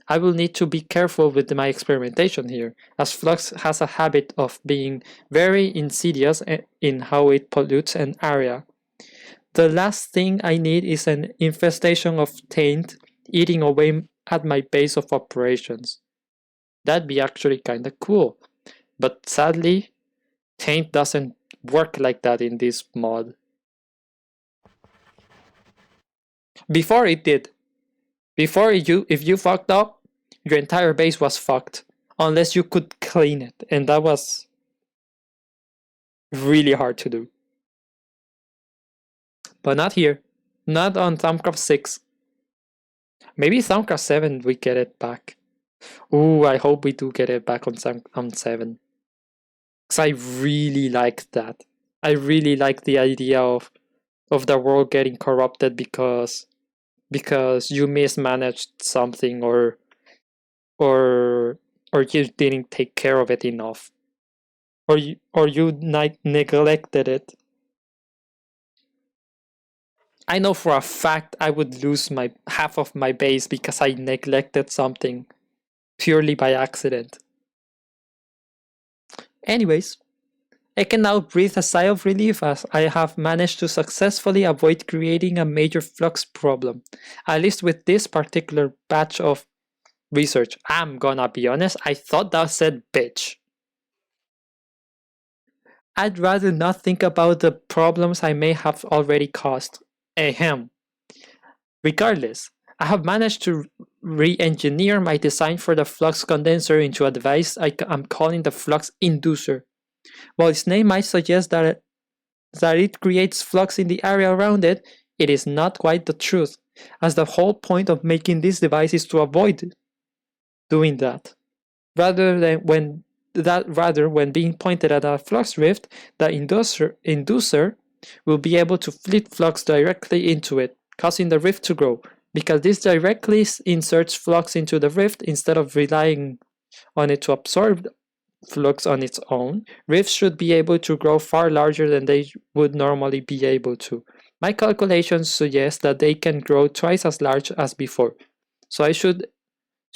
[SPEAKER 1] I will need to be careful with my experimentation here, as flux has a habit of being very insidious in how it pollutes an area. The last thing I need is an infestation of taint eating away at my base of operations. That'd be actually kinda cool, but sadly, taint doesn't work like that in this mod. Before it did. If you fucked up, your entire base was fucked, unless you could clean it, and that was really hard to do. But not here. Not on Thaumcraft 6. Maybe Thaumcraft 7 we get it back. Ooh, I hope we do get it back on 7. Because I really like that. I really like the idea of the world getting corrupted because you mismanaged something or you didn't take care of it enough. Or you neglected it. I know for a fact I would lose my half of my base because I neglected something purely by accident. Anyways, I can now breathe a sigh of relief as I have managed to successfully avoid creating a major flux problem, at least with this particular batch of research. I'm gonna be honest, I thought that said bitch. I'd rather not think about the problems I may have already caused. Ahem. Regardless, I have managed to re-engineer my design for the flux condenser into a device I'm calling the flux inducer. While its name might suggest that it creates flux in the area around it, it is not quite the truth, as the whole point of making this device is to avoid doing that. Rather, when being pointed at a flux rift, the inducer will be able to fleet flux directly into it, causing the rift to grow. Because this directly inserts flux into the rift instead of relying on it to absorb flux on its own, rifts should be able to grow far larger than they would normally be able to. My calculations suggest that they can grow twice as large as before, so I should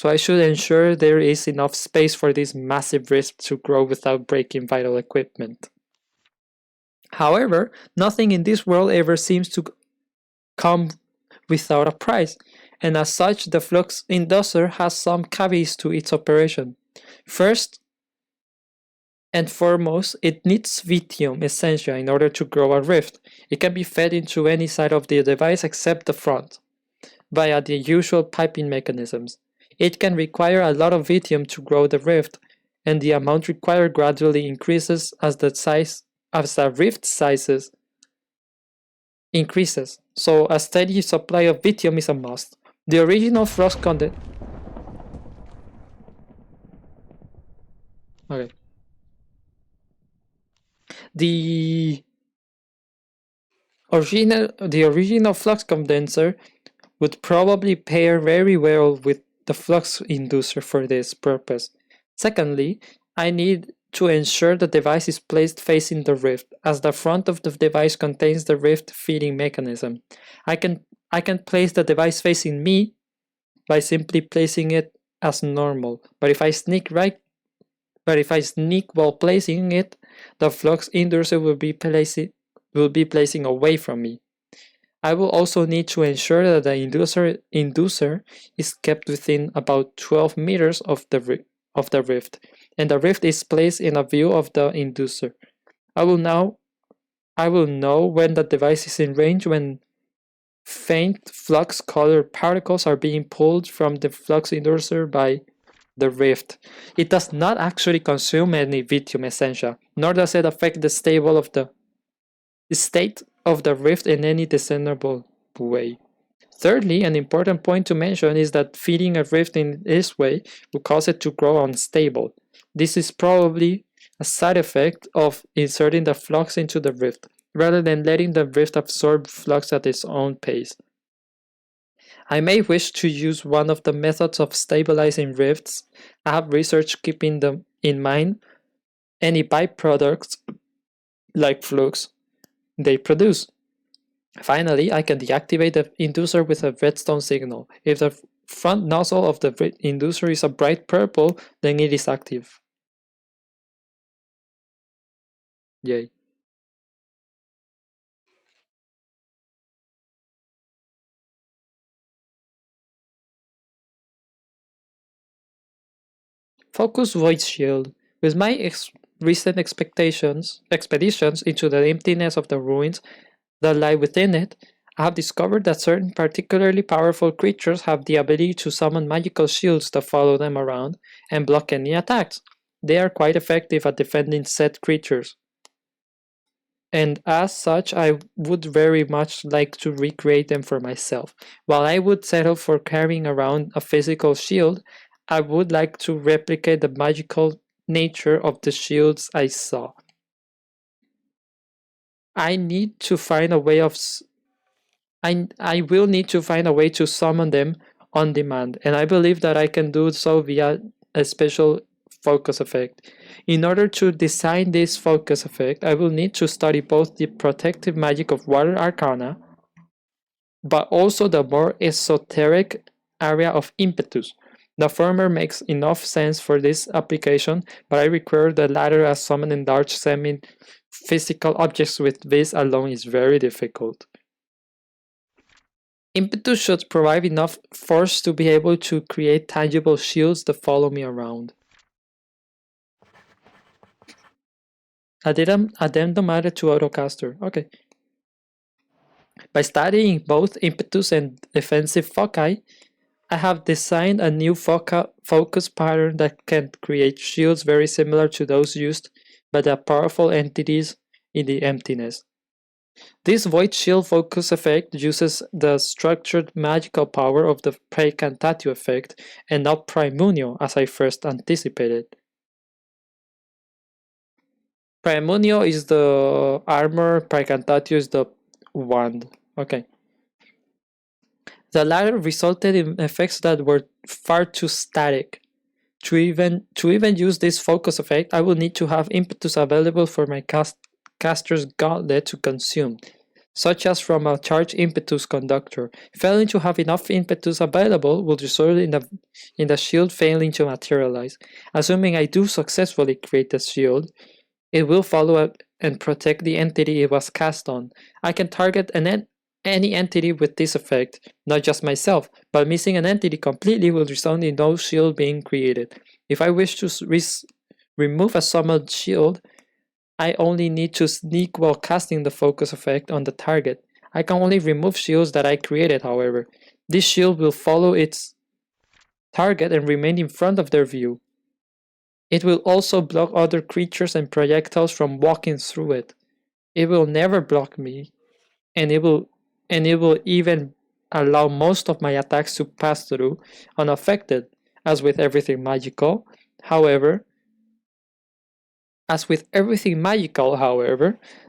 [SPEAKER 1] ensure there is enough space for this massive rift to grow without breaking vital equipment. However, nothing in this world ever seems to come without a price, and as such the flux inducer has some caveats to its operation. First and foremost, it needs Vithium essentia in order to grow a rift. It can be fed into any side of the device except the front, via the usual piping mechanisms. It can require a lot of Vithium to grow the rift, and the amount required gradually increases as the rift sizes increases, so a steady supply of Vithium is a must. The original flux condenser. Okay. The original flux condenser would probably pair very well with the flux inducer for this purpose. Secondly, I need to ensure the device is placed facing the rift, as the front of the device contains the rift feeding mechanism. I can place the device facing me by simply placing it as normal, but if I sneak while placing it, the flux inducer will be placing away from me. I will also need to ensure that the inducer is kept within about 12 meters of the rift, and the rift is placed in a view of the inducer. I will know when the device is in range when faint flux colored particles are being pulled from the flux inducer by the rift. It does not actually consume any Vithium essentia, nor does it affect the state of the rift in any discernible way. Thirdly, an important point to mention is that feeding a rift in this way will cause it to grow unstable. This is probably a side effect of inserting the flux into the rift, rather than letting the rift absorb flux at its own pace. I may wish to use one of the methods of stabilizing rifts. I have researched keeping them in mind any byproducts like flux they produce. Finally, I can deactivate the inducer with a redstone signal. If the front nozzle of the inducer is a bright purple, then it is active. Yay. Focus Void Shield. With my recent expeditions into the emptiness of the ruins that lie within it, I have discovered that certain particularly powerful creatures have the ability to summon magical shields that follow them around and block any attacks. They are quite effective at defending said creatures, and as such I would very much like to recreate them for myself. While I would settle for carrying around a physical shield, I would like to replicate the magical nature of the shields I saw. I need to find a way of I will need to find a way to summon them on demand, and I believe that I can do so via a special focus effect. In order to design this focus effect, I will need to study both the protective magic of Water Arcana, but also the more esoteric area of impetus. The former makes enough sense for this application, but I require the latter as summoning large semi-physical objects with this alone is very difficult. Impetus should provide enough force to be able to create tangible shields that follow me around. Addendum added to Autocaster. Okay. By studying both impetus and defensive foci, I have designed a new focus pattern that can create shields very similar to those used by the powerful entities in the emptiness. This Void Shield focus effect uses the structured magical power of the Praecantatio effect and not Primunio as I first anticipated. Primunio is the armor, Praecantatio is the wand. Okay. The latter resulted in effects that were far too static. To even use this focus effect, I will need to have impetus available for my caster's gauntlet to consume, such as from a charged impetus conductor. Failing to have enough impetus available will result in the shield failing to materialize. Assuming I do successfully create the shield, it will follow and protect the entity it was cast on. I can target any entity with this effect, not just myself, but missing an entity completely will result in no shield being created. If I wish to remove a summoned shield, I only need to sneak while casting the focus effect on the target. I can only remove shields that I created, however. This shield will follow its target and remain in front of their view. It will also block other creatures and projectiles from walking through it. It will never block me, and it will even allow most of my attacks to pass through unaffected. As with everything magical, however,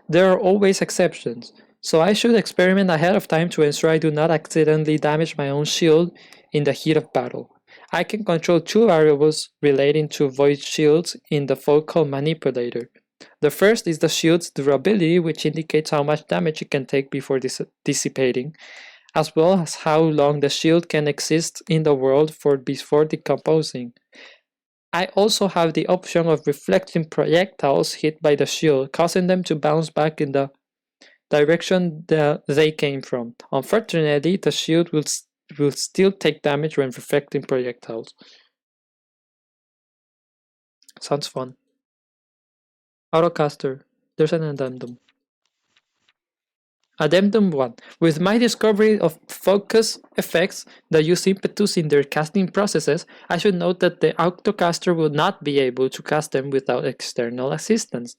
[SPEAKER 1] there are always exceptions, so I should experiment ahead of time to ensure I do not accidentally damage my own shield in the heat of battle. I can control two variables relating to void shields in the focal manipulator. The first is the shield's durability, which indicates how much damage it can take before dissipating, as well as how long the shield can exist in the world before decomposing. I also have the option of reflecting projectiles hit by the shield, causing them to bounce back in the direction they came from. Unfortunately, the shield will still take damage when reflecting projectiles. Sounds fun. Autocaster. There's an addendum. Addendum 1. With my discovery of focus effects that use impetus in their casting processes, I should note that the Autocaster will not be able to cast them without external assistance.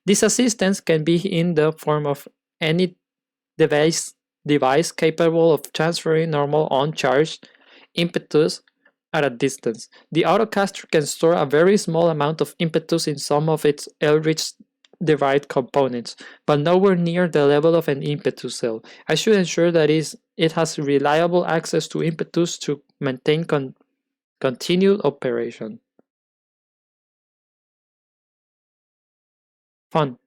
[SPEAKER 1] This assistance can be in the form of any device capable of transferring normal uncharged impetus at a distance. The autocaster can store a very small amount of impetus in some of its Eldritch derived components, but nowhere near the level of an impetus cell. I should ensure that it has reliable access to impetus to maintain continued operation. Fun.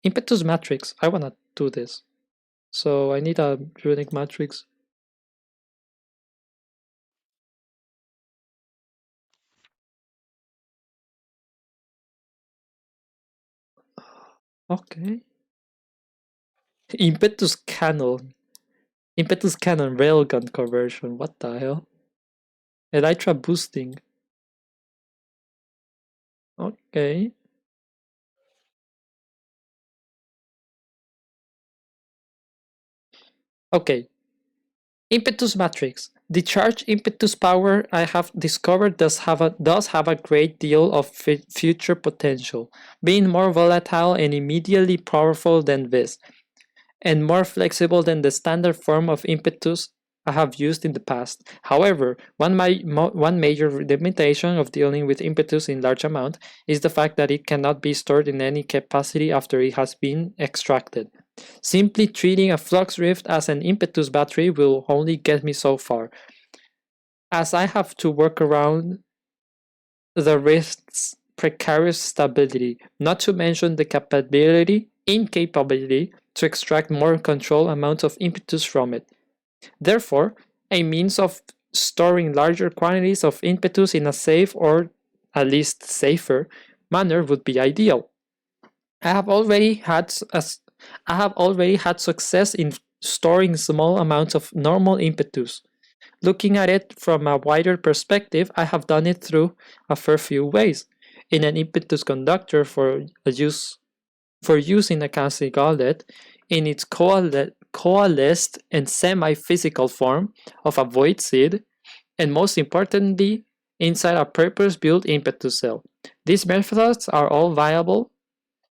[SPEAKER 1] Impetus matrix. I wanna do this. So I need a runic matrix. Okay. Impetus cannon. Impetus cannon railgun conversion. What the hell? Elytra boosting. Okay. Okay. Impetus matrix. The charge impetus power I have discovered does have a great deal of future potential, being more volatile and immediately powerful than this, and more flexible than the standard form of impetus I have used in the past. However, one major limitation of dealing with impetus in large amount is the fact that it cannot be stored in any capacity after it has been extracted. Simply treating a flux rift as an impetus battery will only get me so far, as I have to work around the rift's precarious stability, not to mention the incapability to extract more controlled amounts of impetus from it. Therefore, a means of storing larger quantities of impetus in a safe or at least safer manner would be ideal. I have already had I have already had success in storing small amounts of normal impetus. Looking at it from a wider perspective, I have done it through a fair few ways. In an impetus conductor for use in a calcium gauntlet, in its coalesced and semi-physical form of a void seed, and most importantly, inside a purpose-built impetus cell. These methods are all viable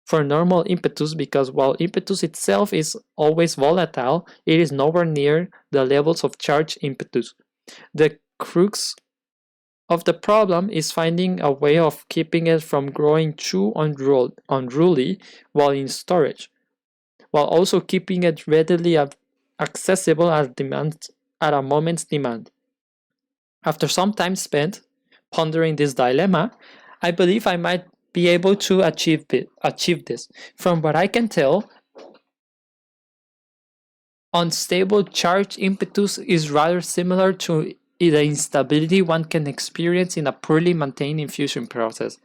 [SPEAKER 1] for normal impetus because while impetus itself is always volatile, it is nowhere near the levels of charged impetus. The crux of the problem is finding a way of keeping it from growing too unruly while in storage, while also keeping it readily accessible at a moment's demand. After some time spent pondering this dilemma, I believe I might be able to achieve this. From what I can tell, unstable charge impetus is rather similar to the instability one can experience in a poorly maintained infusion process.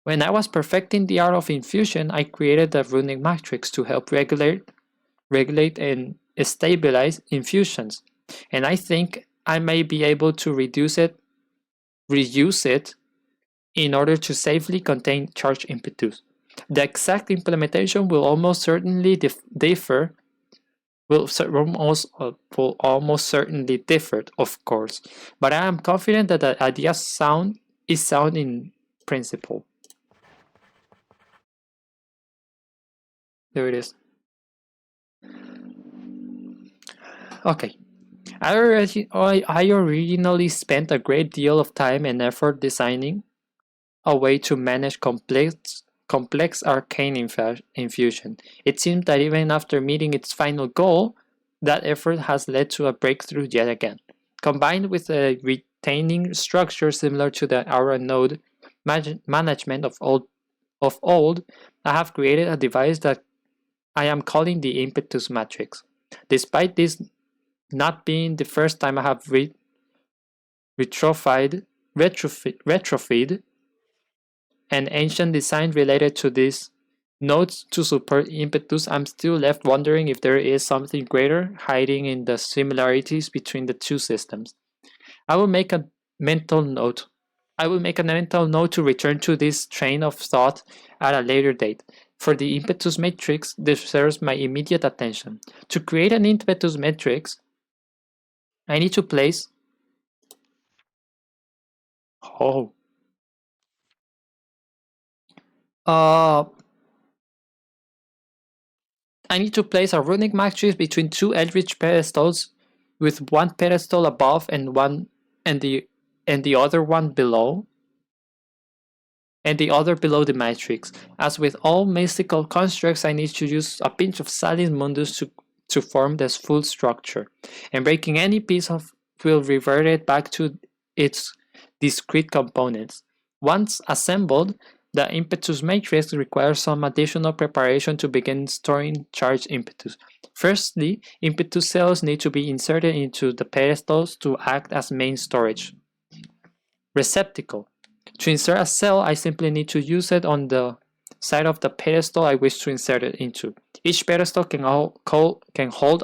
[SPEAKER 1] When I was perfecting the art of infusion, I created a runic matrix to help regulate and stabilize infusions, and I think I may be able to reuse it in order to safely contain charge impetus. The exact implementation will almost certainly differ. Will almost certainly differ, of course, but I am confident that the idea is sound in principle. There it is. Okay. I originally spent a great deal of time and effort designing a way to manage complex arcane infusion. It seems that even after meeting its final goal, that effort has led to a breakthrough yet again. Combined with a retaining structure similar to the aura node management of old, I have created a device that I am calling the impetus matrix. Despite this not being the first time I have retrofit an ancient design related to these nodes to support impetus, I'm still left wondering if there is something greater hiding in the similarities between the two systems. I will make a mental note. I will make a mental note to return to this train of thought at a later date. For the impetus matrix deserves my immediate attention. To create an impetus matrix, I need to place. Oh. Uh, I need to place a runic matrix between two eldritch pedestals with one pedestal above and one and the other one below, and the other below the matrix. As with all mystical constructs, I need to use a pinch of Salis Mundus to form this full structure, and breaking any piece of will revert it back to its discrete components. Once assembled, the impetus matrix requires some additional preparation to begin storing charged impetus. Firstly, impetus cells need to be inserted into the pedestals to act as main storage. Receptacle. To insert a cell, I simply need to use it on the side of the pedestal I wish to insert it into. Each pedestal can hold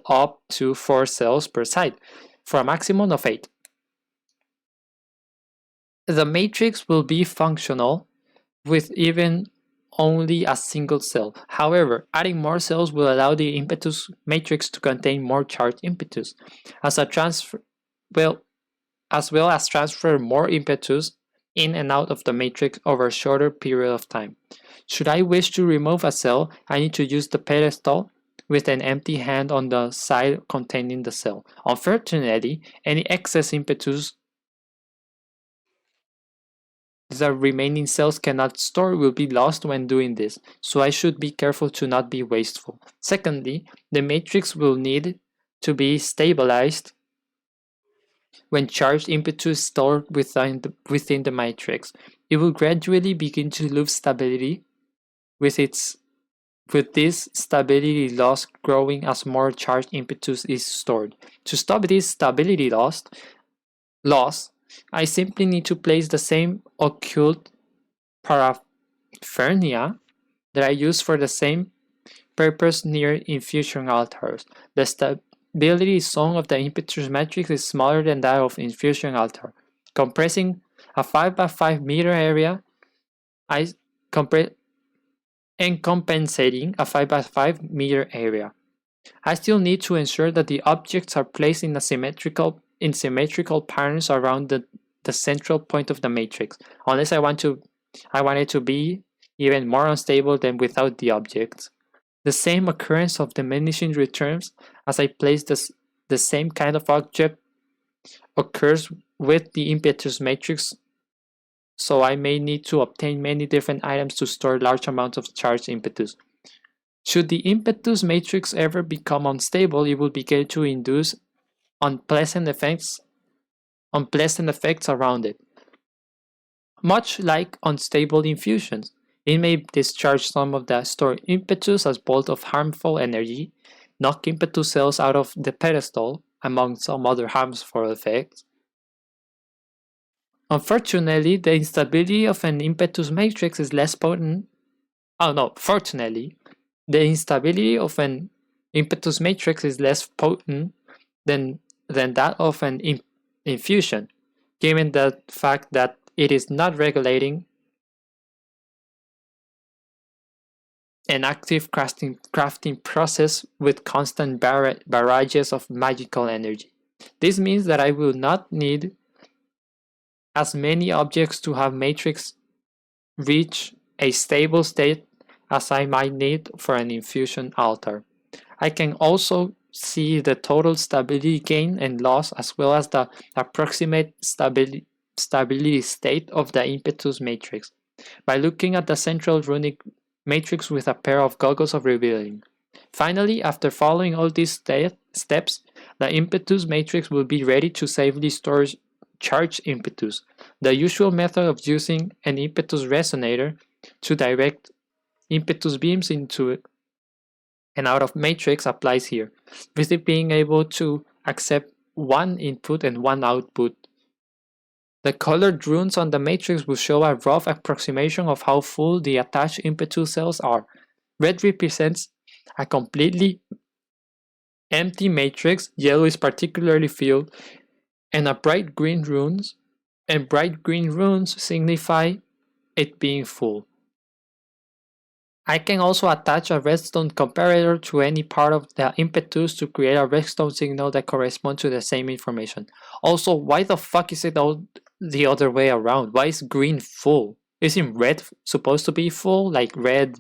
[SPEAKER 1] up to 4 cells per side, for a maximum of 8. The matrix will be functional with even only a single cell. However, adding more cells will allow the impetus matrix to contain more charged impetus, as well as transfer more impetus in and out of the matrix over a shorter period of time. Should I wish to remove a cell, I need to use the pedestal with an empty hand on the side containing the cell. Unfortunately, any excess impetus the remaining cells cannot store will be lost when doing this, so I should be careful to not be wasteful. Secondly, the matrix will need to be stabilized when charged impetus is stored within the matrix. It will gradually begin to lose stability, with this stability loss growing as more charged impetus is stored. To stop this stability loss, I simply need to place the same occult paraphernalia that I use for the same purpose near infusion altars. The stability zone of the impetus matrix is smaller than that of infusion altar. Compressing a 5 by 5 meter area, and compensating a 5 by 5 meter area. I still need to ensure that the objects are placed in symmetrical patterns around the central point of the matrix, unless I want it to be even more unstable than without the objects. The same occurrence of diminishing returns as I place the same kind of object occurs with the impetus matrix, so I may need to obtain many different items to store large amounts of charged impetus. Should the impetus matrix ever become unstable, it will begin to induce unpleasant effects around it. Much like unstable infusions, it may discharge some of the stored impetus as bolt of harmful energy, knock impetus cells out of the pedestal, among some other harmful effects. Unfortunately, the instability of an impetus matrix is less potent. Fortunately, the instability of an impetus matrix is less potent than that of an infusion, given the fact that it is not regulating an active crafting process with constant barrages of magical energy. This means that I will not need as many objects to have matrix reach a stable state as I might need for an infusion altar. I can also see the total stability gain and loss, as well as the approximate stability state of the impetus matrix, by looking at the central runic matrix with a pair of goggles of revealing. Finally, after following all these steps, the impetus matrix will be ready to safely store charged impetus. The usual method of using an impetus resonator to direct impetus beams into and out of matrix applies here, with it being able to accept one input and one output. The colored runes on the matrix will show a rough approximation of how full the attached impetus cells are. Red represents a completely empty matrix, yellow is particularly filled, and bright green runes signify it being full. I can also attach a redstone comparator to any part of the impetus to create a redstone signal that corresponds to the same information. Also, why the fuck is it all the other way around? Why is green full? Isn't red supposed to be full? Like red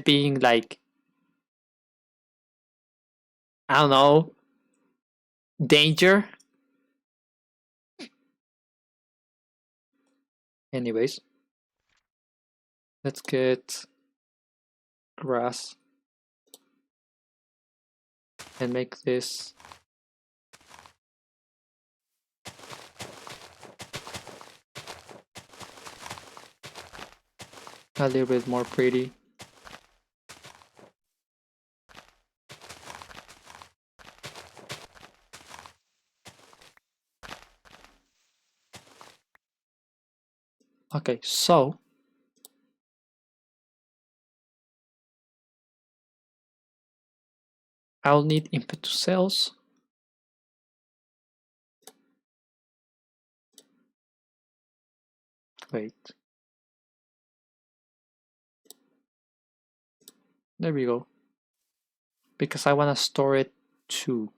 [SPEAKER 1] being like I don't know, danger. Anyways, let's get grass and make this a little bit more pretty. Okay, so I'll need input to cells. Wait. There we go. Because I want to store it too.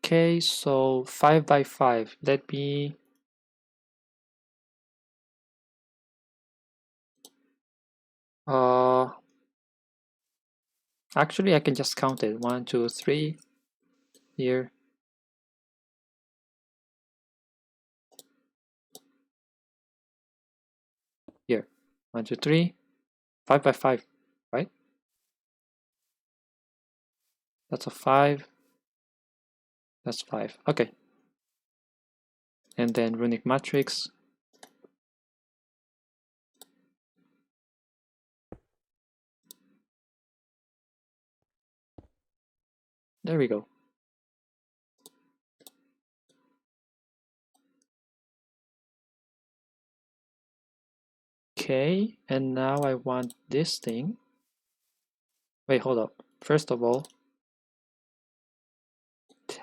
[SPEAKER 1] Okay, so 5 by 5. Let me actually I can just count it. 1, 2, 3 here. Here. 1, 2, 3. 5 by 5, right? That's a 5. That's 5. Okay. And then runic matrix. There we go. Okay, and now I want this thing. Wait, hold up. First of all,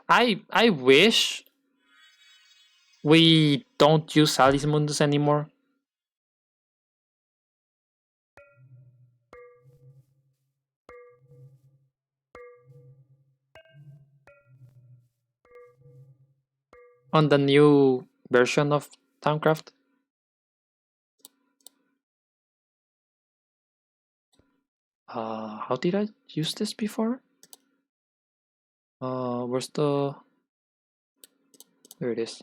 [SPEAKER 1] I wish we don't use Alice Mundus anymore. On the new version of Thaumcraft. How did I use this before? Where's the... There it is.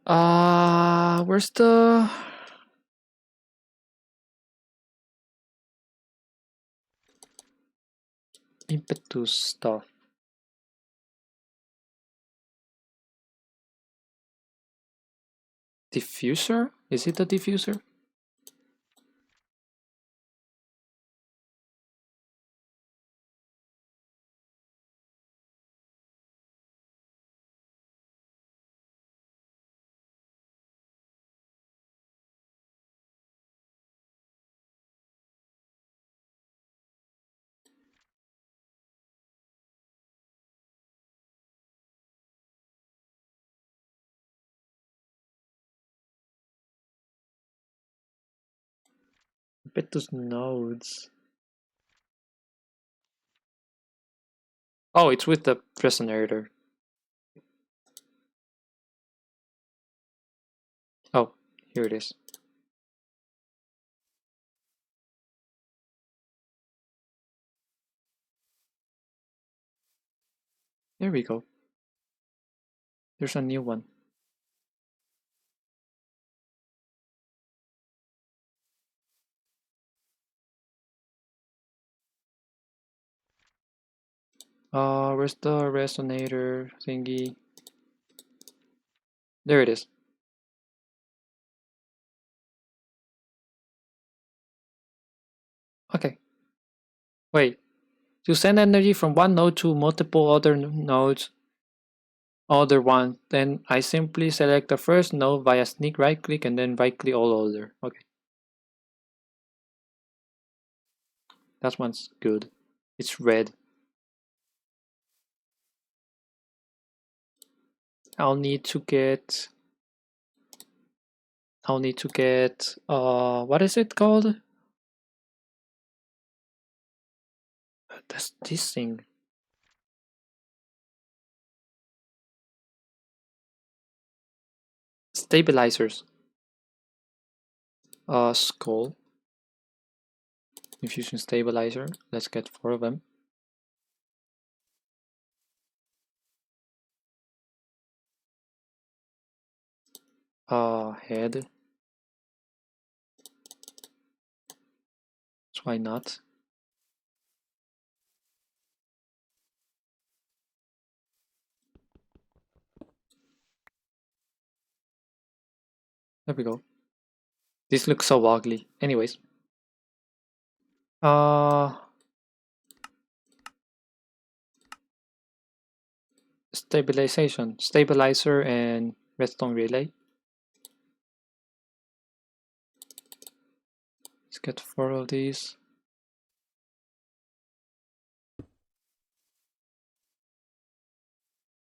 [SPEAKER 1] Where's the... impetus stuff? Diffuser? Is it a diffuser? Impetus nodes. Oh, it's with the resonator. Oh, here it is. There we go. There's a new one. Where's the resonator thingy? There it is. Okay. Wait. To send energy from one node to multiple other nodes, other one, then I simply select the first node via sneak right click and then right click all other. Okay. That one's good. It's red. I'll need to get what is it called? That's this thing. Stabilizers. Skull. Infusion stabilizer. Let's get 4 of them. Head. So why not? There we go. This looks so ugly. Anyways. Stabilization. Stabilizer and redstone relay. Let's get 4 of these.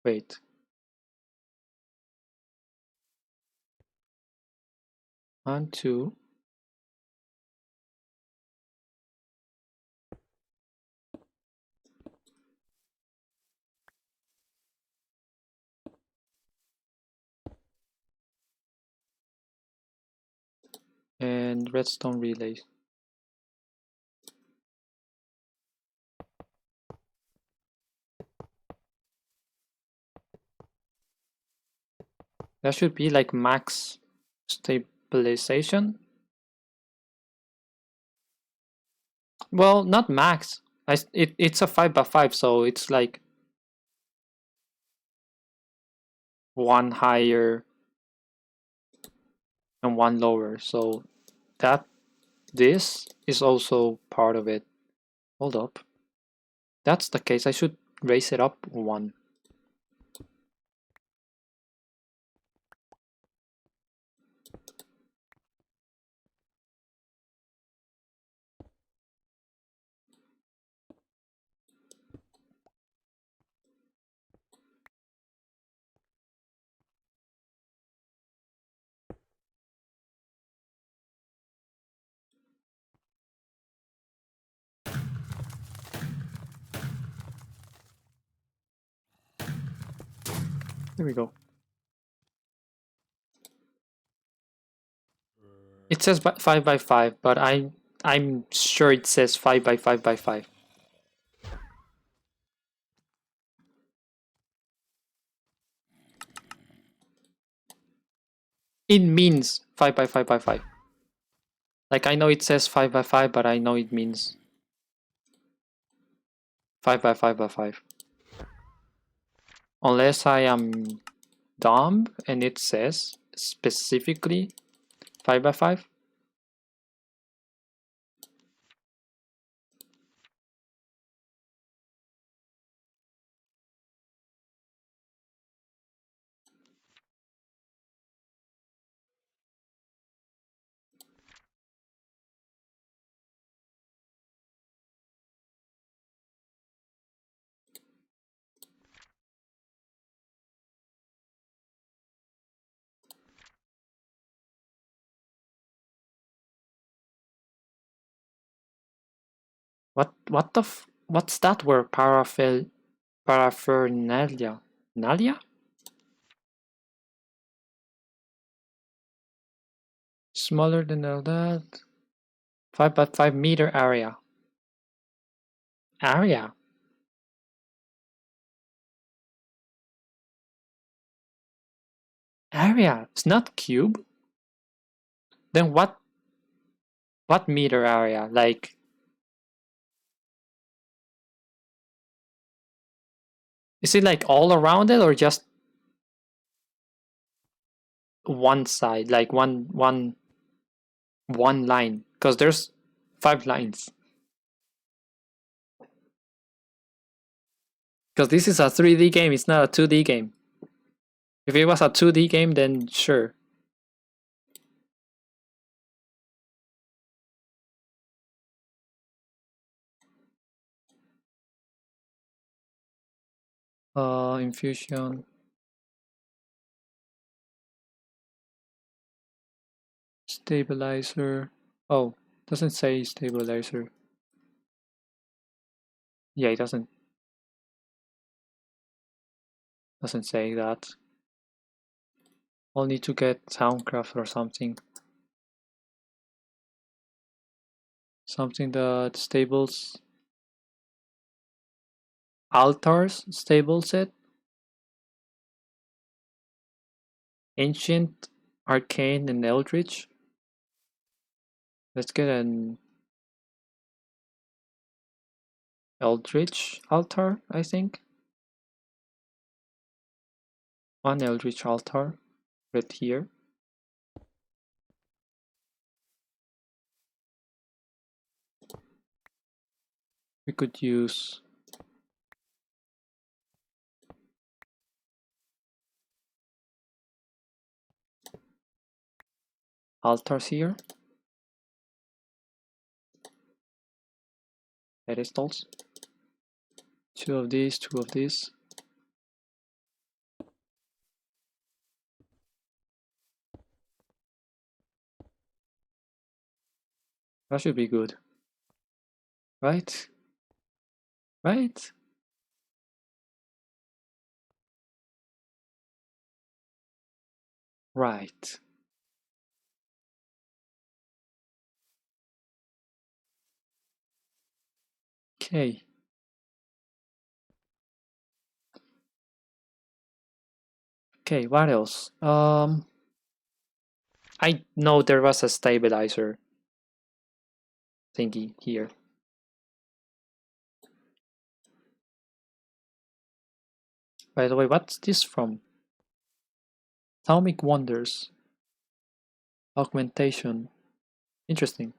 [SPEAKER 1] Wait. One, two. And redstone relays. That should be like max stabilization. Well, not max. It's a 5x5, so it's like one higher and one lower. So this is also part of it. Hold up. That's the case. I should raise it up one. There we go. It says 5x5, but I'm sure it says 5x5x5. It means 5x5x5. Like I know it says 5x5, but I know it means 5x5x5. Unless I am dumb and it says specifically 5x5. What's that word? Paraphernalia. Nalia? Smaller than all that. 5x5 meter area. Area. Area. It's not cube. Then what meter area? Like is it like all around it or just one side? Like one line? Because there's 5 lines. Because this is a 3D game, it's not a 2D game. If it was a 2D game, then sure. Infusion. Stabilizer. Oh, doesn't say stabilizer. Yeah, it doesn't say that. I'll need to get Thaumcraft or something. Something that stables altars, stables it. Ancient, Arcane, and Eldritch. Let's get an Eldritch altar, I think. One Eldritch altar right here. We could use altars here. Pedestals. Two of these, two of these. That should be good. Right? Right? Right. Okay. Okay, what else? I know there was a stabilizer thingy here. By the way, what's this from? Thaumic Wonders. Augmentation. Interesting.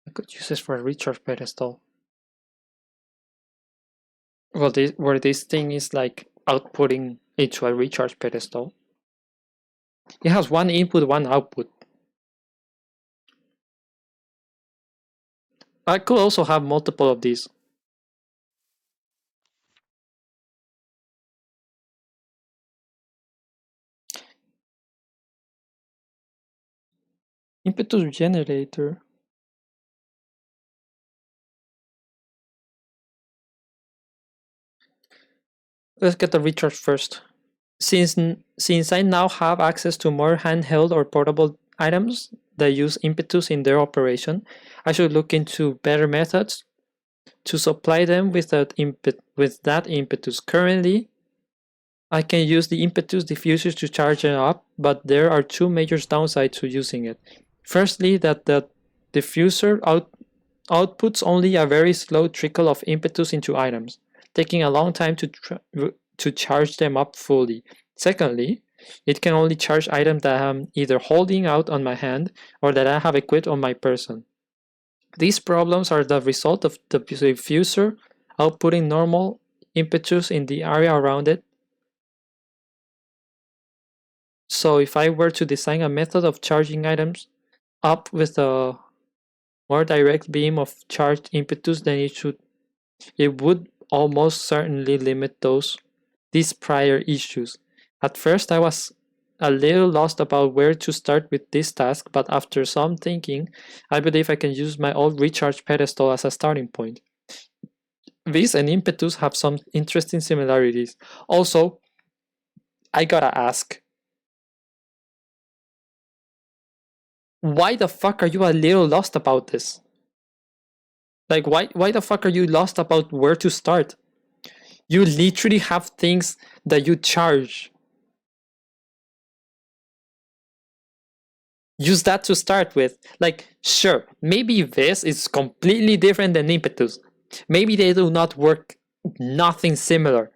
[SPEAKER 1] I could use this for a recharge pedestal. Well, where this thing is like outputting into a recharge pedestal. It has one input, one output. I could also have multiple of these. Impetus generator. Let's get the recharge first. Since I now have access to more handheld or portable items that use impetus in their operation, I should look into better methods to supply them with that impetus. Currently, I can use the impetus diffusers to charge it up, but there are two major downsides to using it. Firstly, that the diffuser outputs only a very slow trickle of impetus into items, taking a long time to charge them up fully. Secondly, it can only charge items that I'm either holding out on my hand or that I have equipped on my person. These problems are the result of the diffuser outputting normal impetus in the area around it. So if I were to design a method of charging items up with a more direct beam of charged impetus, then it would almost certainly limit these prior issues. At first I was a little lost about where to start with this task, but after some thinking, I believe I can use my old recharge pedestal as a starting point. This and impetus have some interesting similarities. Also, I gotta ask, why the fuck are you a little lost about this? Like, why the fuck are you lost about where to start? You literally have things that you charge. Use that to start with. Like, sure, maybe this is completely different than impetus. Maybe they do not work Nothing similar.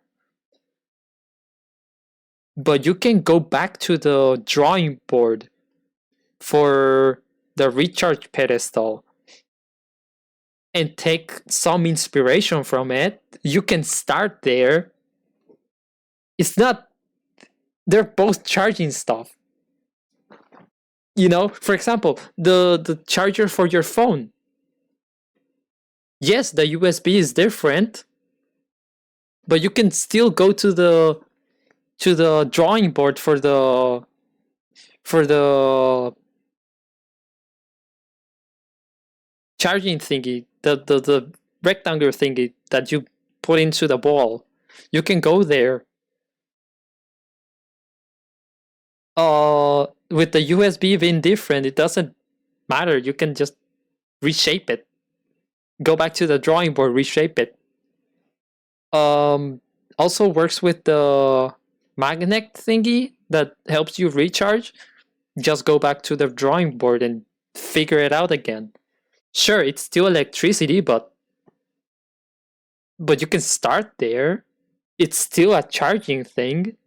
[SPEAKER 1] But you can go back to the drawing board for the recharge pedestal and take some inspiration from it. You can start there. It's not, they're both charging stuff. You know, for example, the charger for your phone. Yes, the USB is different, but you can still go to the drawing board for the charging thingy, the rectangular thingy that you put into the ball. You can go there. With the USB being different, it doesn't matter. You can just reshape it. Go back to the drawing board, reshape it. Also works with the magnet thingy that helps you recharge. Just go back to the drawing board and figure it out again. Sure, it's still electricity, but you can start there. It's still a charging thing.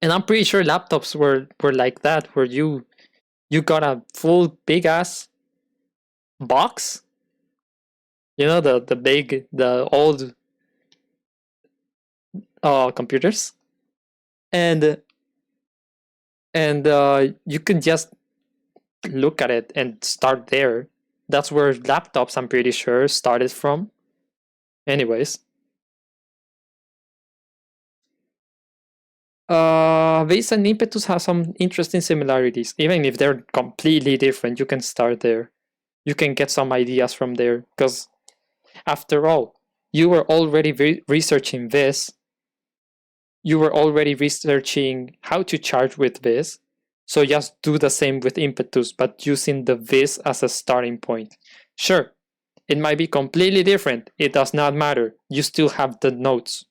[SPEAKER 1] And I'm pretty sure laptops were like that, where you got a full big ass box. You know, the old computers, and you can just look at it and start there. That's where laptops, I'm pretty sure, started from. Anyways, Vase and Impetus have some interesting similarities. Even if they're completely different, you can start there. You can get some ideas from there, because after all, you were already researching this. You were already researching how to charge with this. So just do the same with Impetus, but using the this as a starting point. Sure, it might be completely different. It does not matter. You still have the notes.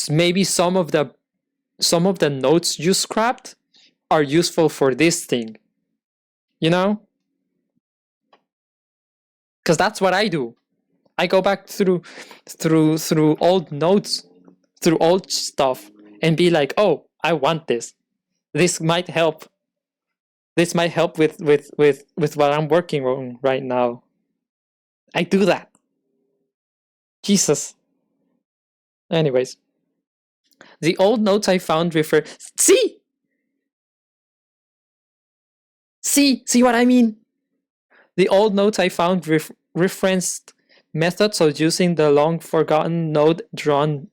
[SPEAKER 1] Maybe some of the notes you scrapped are useful for this thing. You know? Because that's what I do. I go back through old notes, through old stuff, and be like, oh, I want this. This might help. This might help with what I'm working on right now. I do that. Jesus. Anyways, the old notes I found refer. See what I mean? The old notes I found referenced methods of using the long forgotten node drawn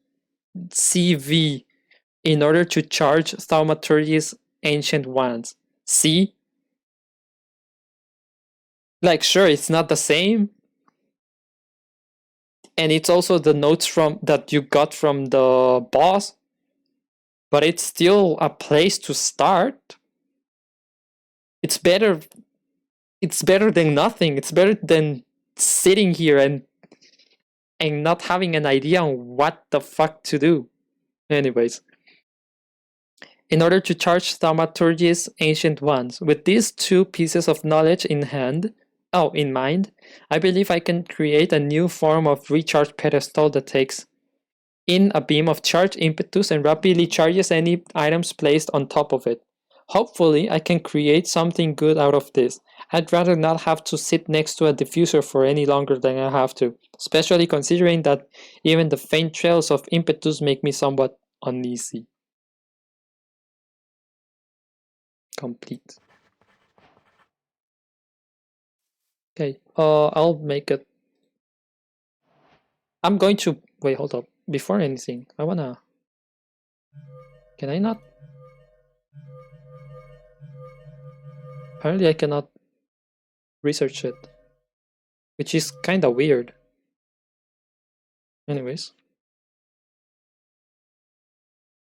[SPEAKER 1] CV in order to charge Thaumaturgy's ancient wands. See? Like, sure, it's not the same. And it's also the notes from that you got from the boss, but it's still a place to start. It's better than nothing. It's better than sitting here and not having an idea on what the fuck to do. Anyways, in order to charge Thaumaturgy's ancient ones, with these two pieces of knowledge in mind, I believe I can create a new form of recharge pedestal that takes in a beam of charge impetus and rapidly charges any items placed on top of it. Hopefully, I can create something good out of this. I'd rather not have to sit next to a diffuser for any longer than I have to, especially considering that even the faint trails of impetus make me somewhat uneasy. Complete. Okay, I'll make it. I'm going to wait. Hold up. Before anything, I wanna. Can I not? Apparently, I cannot research it, which is kind of weird. Anyways,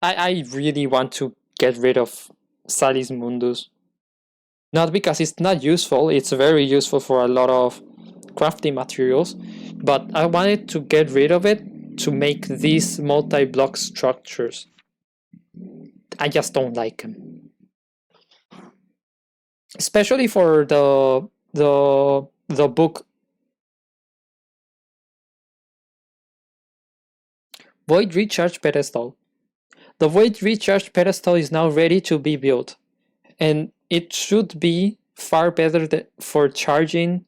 [SPEAKER 1] I really want to get rid of Salis Mundus. Not because it's not useful, it's very useful for a lot of crafting materials, but I wanted to get rid of it to make these multi-block structures. I just don't like them. Especially for the book Void Recharge Pedestal. The Void Recharge Pedestal is now ready to be built, and it should be far better for charging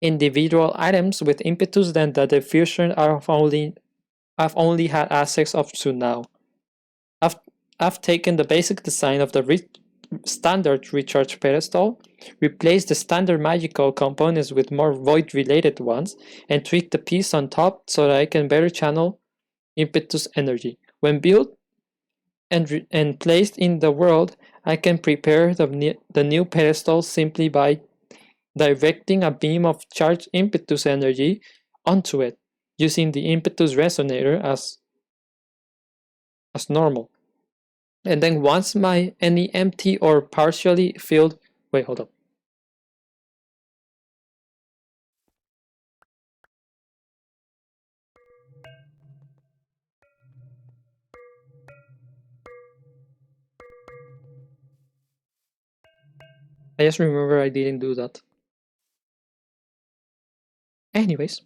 [SPEAKER 1] individual items with impetus than the diffusion I've only had access up to now. I've, I've taken the basic design of the standard recharge pedestal, replaced the standard magical components with more void related ones, and tweaked the piece on top so that I can better channel impetus energy. When built and placed in the world, I can prepare the new pedestal simply by directing a beam of charged impetus energy onto it, using the impetus resonator as normal. And then once any empty or partially filled, wait, hold up. I just remember I didn't do that. Anyways,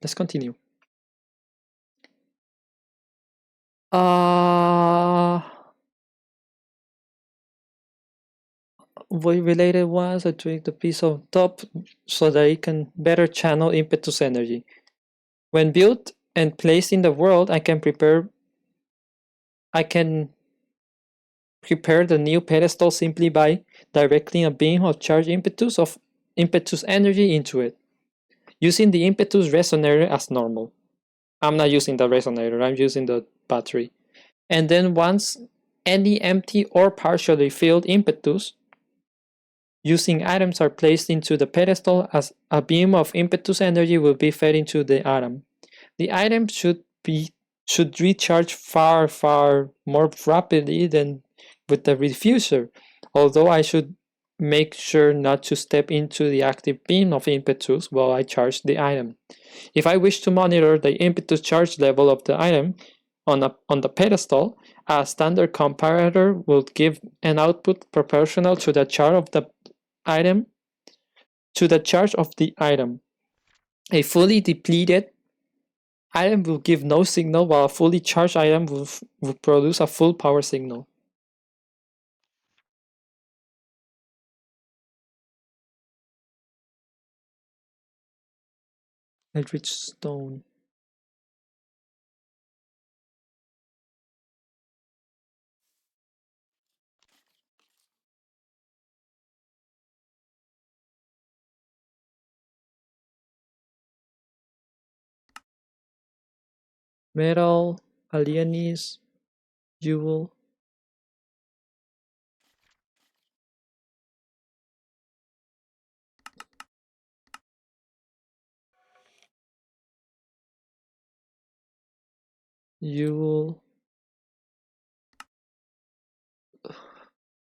[SPEAKER 1] let's continue. Void related ones, I tweak the piece on top so that it can better channel impetus energy. When built and placed in the world, I can prepare the new pedestal simply by directing a beam of charged impetus energy into it, using the impetus resonator as normal. I'm not using the resonator, I'm using the battery. And then once any empty or partially filled impetus using atoms are placed into the pedestal, as a beam of impetus energy will be fed into the atom. The item should recharge far more rapidly than with the diffuser, although I should make sure not to step into the active beam of impetus while I charge the item. If I wish to monitor the impetus charge level of the item on the pedestal, a standard comparator will give an output proportional to the charge of the item. A fully depleted item will give no signal, while a fully charged item will produce a full power signal. Eldritch Stone. Metal, Alienis, Jewel. Jewel.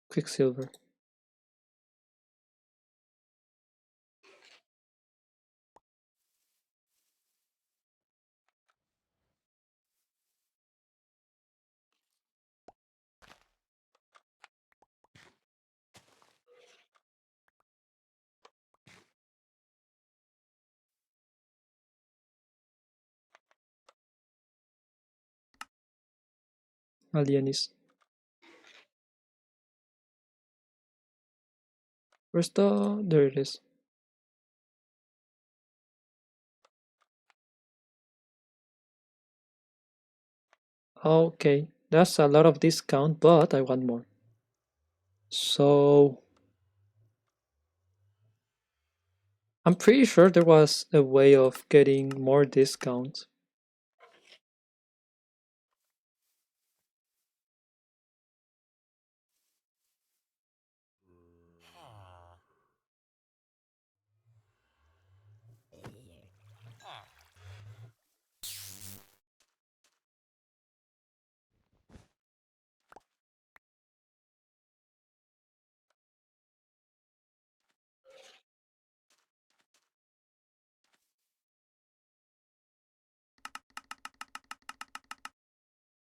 [SPEAKER 1] Quicksilver. Alienis. Where's the... There it is. Okay, that's a lot of discount, but I want more. So... I'm pretty sure there was a way of getting more discount.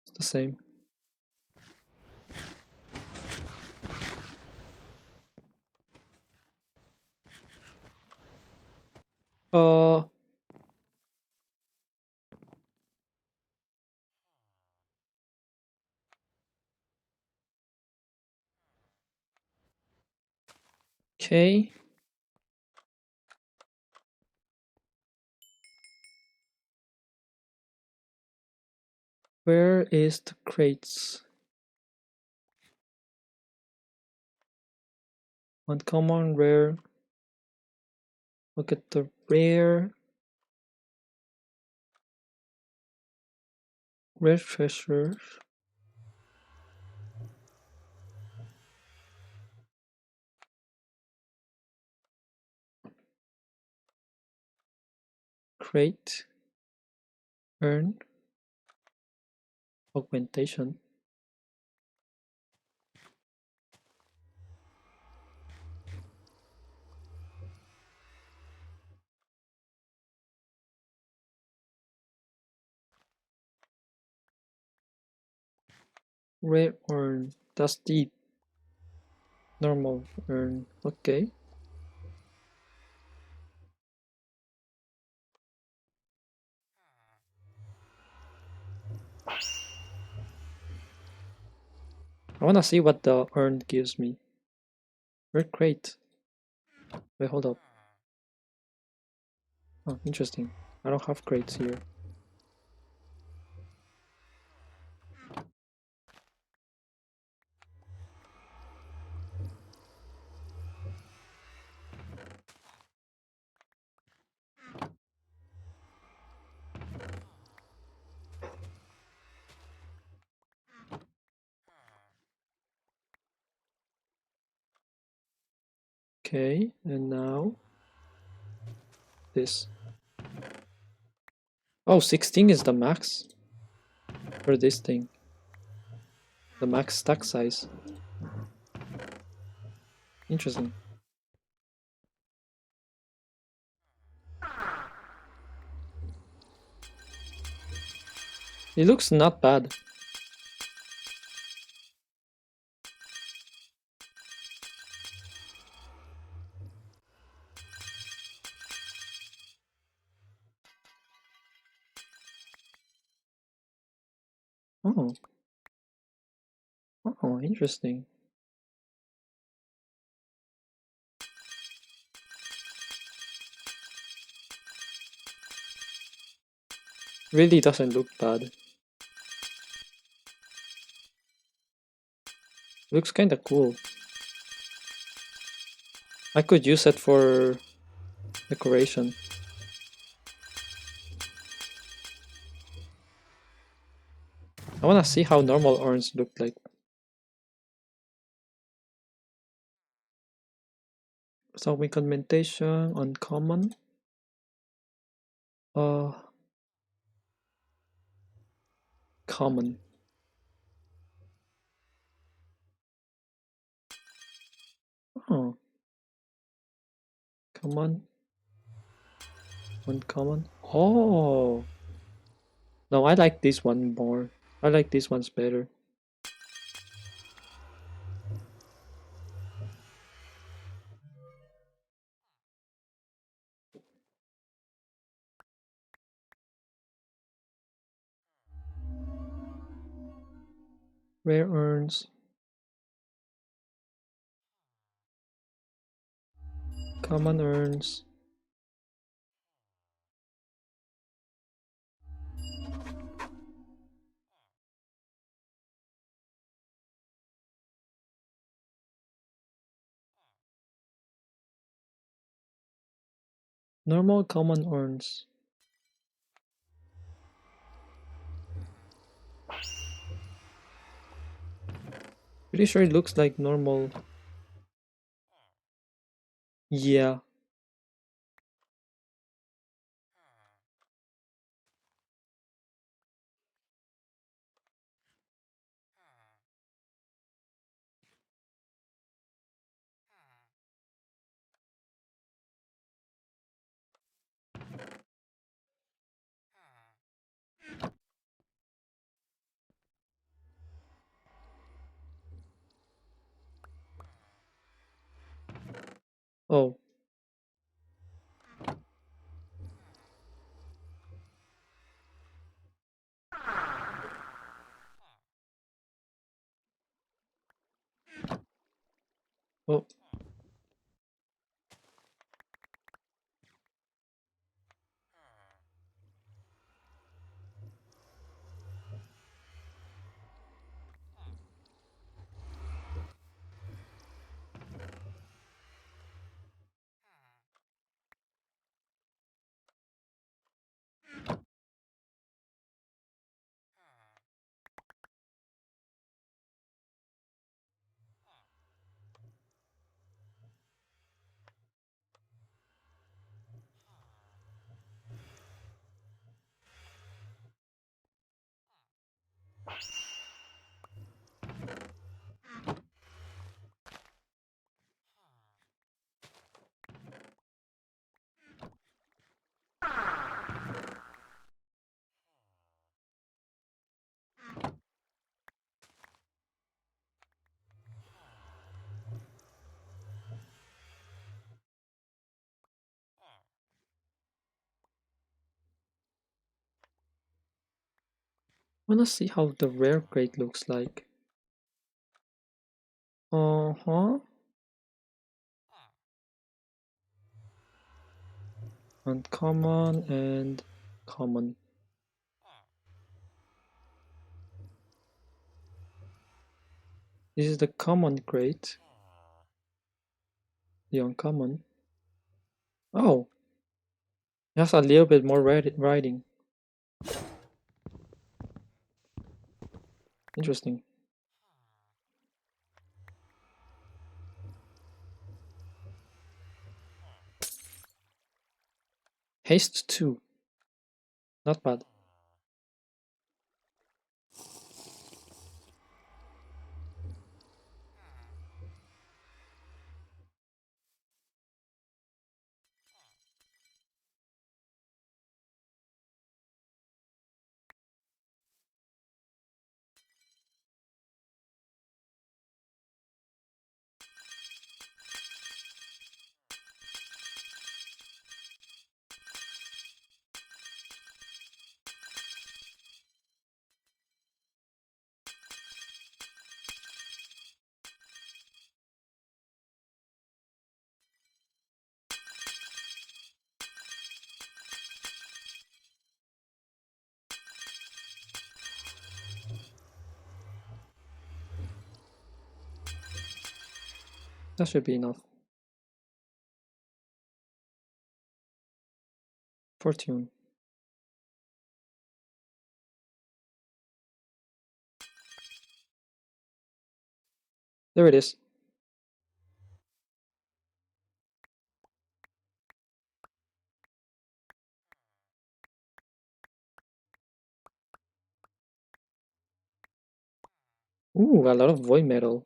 [SPEAKER 1] It's the same. Uh, Okay. Where is the crates? Uncommon, rare. Look at the rare treasures. Crate. Earn. Augmentation. Rare earn. That's deep. Normal earn. Okay. I wanna see what the earn gives me. Rare crate. Wait, hold up. Oh, interesting. I don't have crates here. Okay, and now this. Oh, 16 is the max for this thing. The max stack size. Interesting. It looks not bad. Oh. Oh, interesting. Really doesn't look bad. Looks kinda cool. I could use it for decoration. I wanna see how normal urns look like. So we augmentation, uncommon. Common. Oh. Common. Uncommon. Oh. No, I like this one more. I like these ones better. Rare urns. Common urns. Normal common urns. Pretty sure it looks like normal. Yeah. Oh. Oh. Wanna see how the rare crate looks like. Uh-huh. Uncommon and common. This is the common crate. The uncommon. Oh, it has a little bit more writing. Interesting. Haste 2. Not bad. That should be enough. Fortune. There it is. Ooh, a lot of void metal.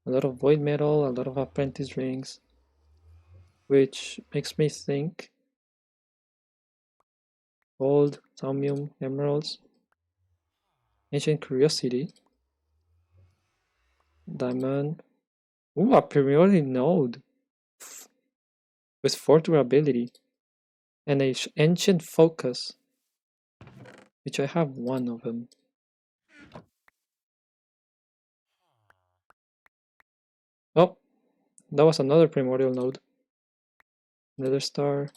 [SPEAKER 1] A lot of void metal, a lot of apprentice rings. Which makes me think gold, thaumium, emeralds, ancient curiosity, diamond. Ooh, a periodic node with 4 durability and a ancient focus, which I have one of them. Oh, that was another primordial node. Nether star.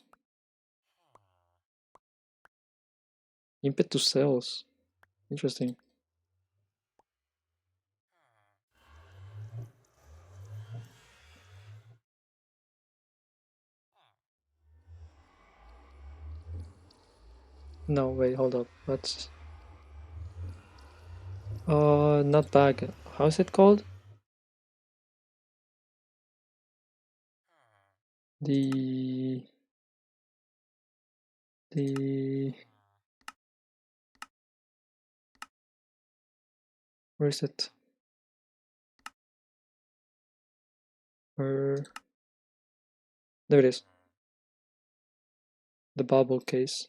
[SPEAKER 1] Impetus cells. Interesting. No, wait, hold up. Let's. Not bag. How's it called? The. The. Where is it? Where. There it is. The bubble case.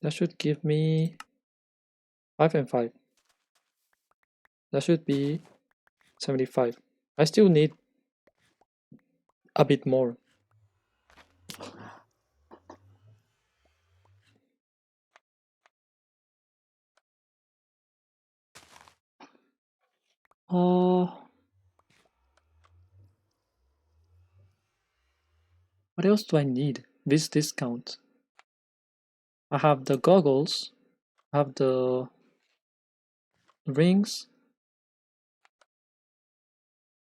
[SPEAKER 1] That should give me 5 and 5. That should be 75. I still need a bit more. What else do I need? This discount. I have the goggles. I have the rings.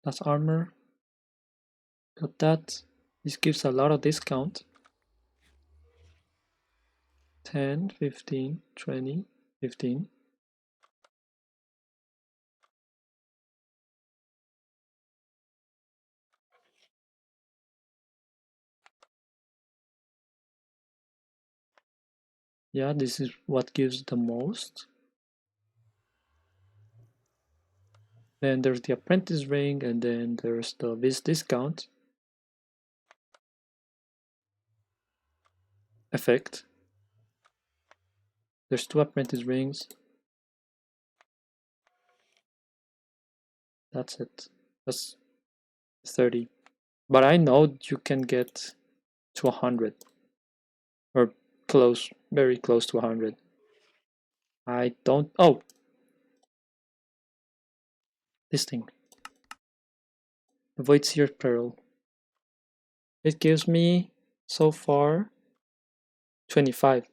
[SPEAKER 1] That's armor. Got that. This gives a lot of discount. 10, 15, 20, 15. Yeah, this is what gives the most. Then there's the apprentice ring, and then there's the this discount. effect. There's 2 apprentice rings. That's it. That's 30. But I know you can get to 100. Or close, very close to 100. I don't... Oh! This thing. Avoid Seer Peril. It gives me, so far, 25.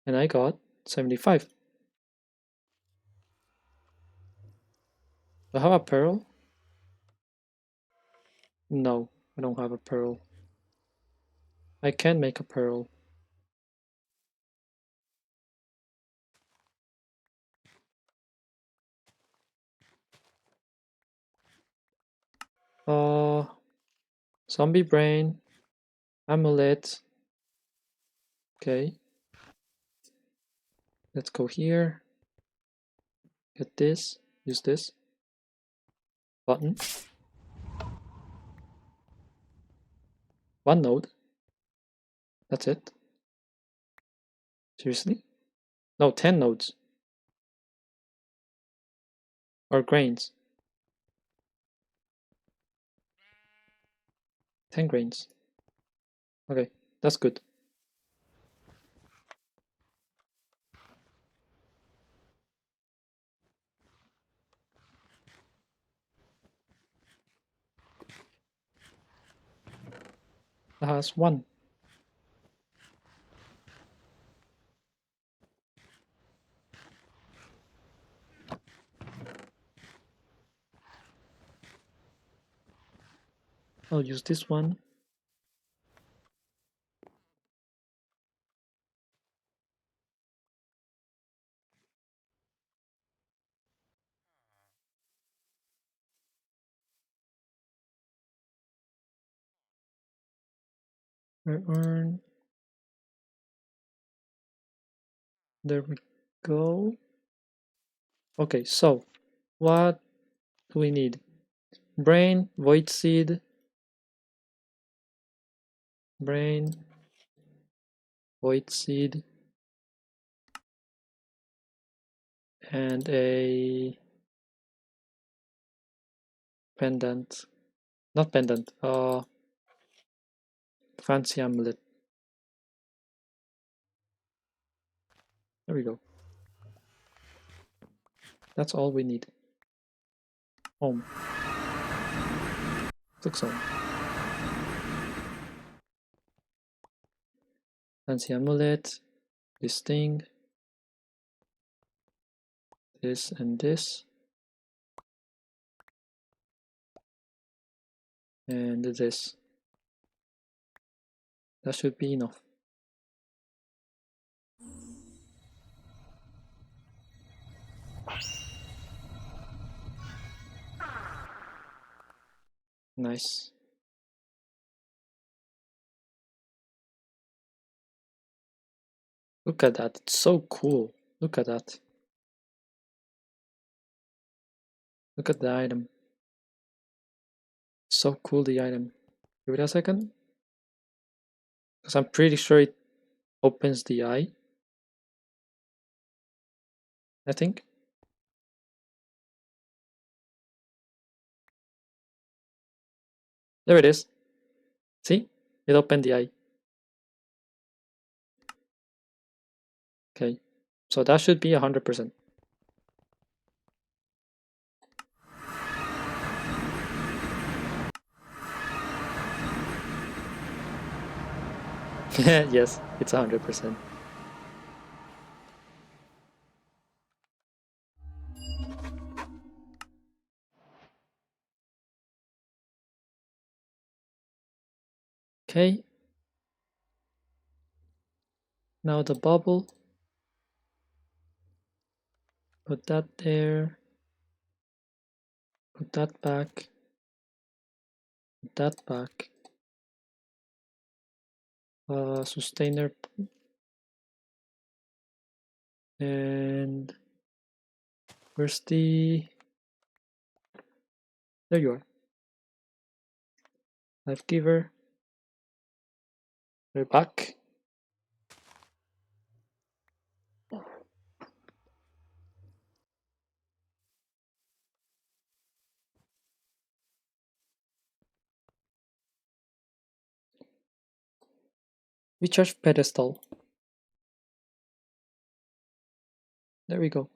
[SPEAKER 1] And I got 75. Do I have a pearl? No, I don't have a pearl. I can make a pearl. Zombie brain, amulet. Okay. Let's go here. Get this. Use this. Button. 1 node. That's it. Seriously? No, 10 nodes. Or grains. 10 grains. Okay, that's good. That has 1. I'll use this one. Earn. There we go. Okay, so what do we need? Brain, void seed, brain, void seed, and a pendant. Not pendant, fancy amulet. There we go. That's all we need. Home. Click home. Fancy amulet, this thing, this and this, and this. That should be enough. Nice. Look at that, it's so cool. Look at that. Look at the item. So cool, the item. Give it a second. Because I'm pretty sure it opens the eye. I think. There it is. See? It opened the eye. Okay. So that should be 100%. Yes, it's 100%. Okay. Now the bubble. Put that there. Put that back. Put that back. Sustainer. And where's the... There you are. Life giver. We're back. Recharge pedestal. There we go.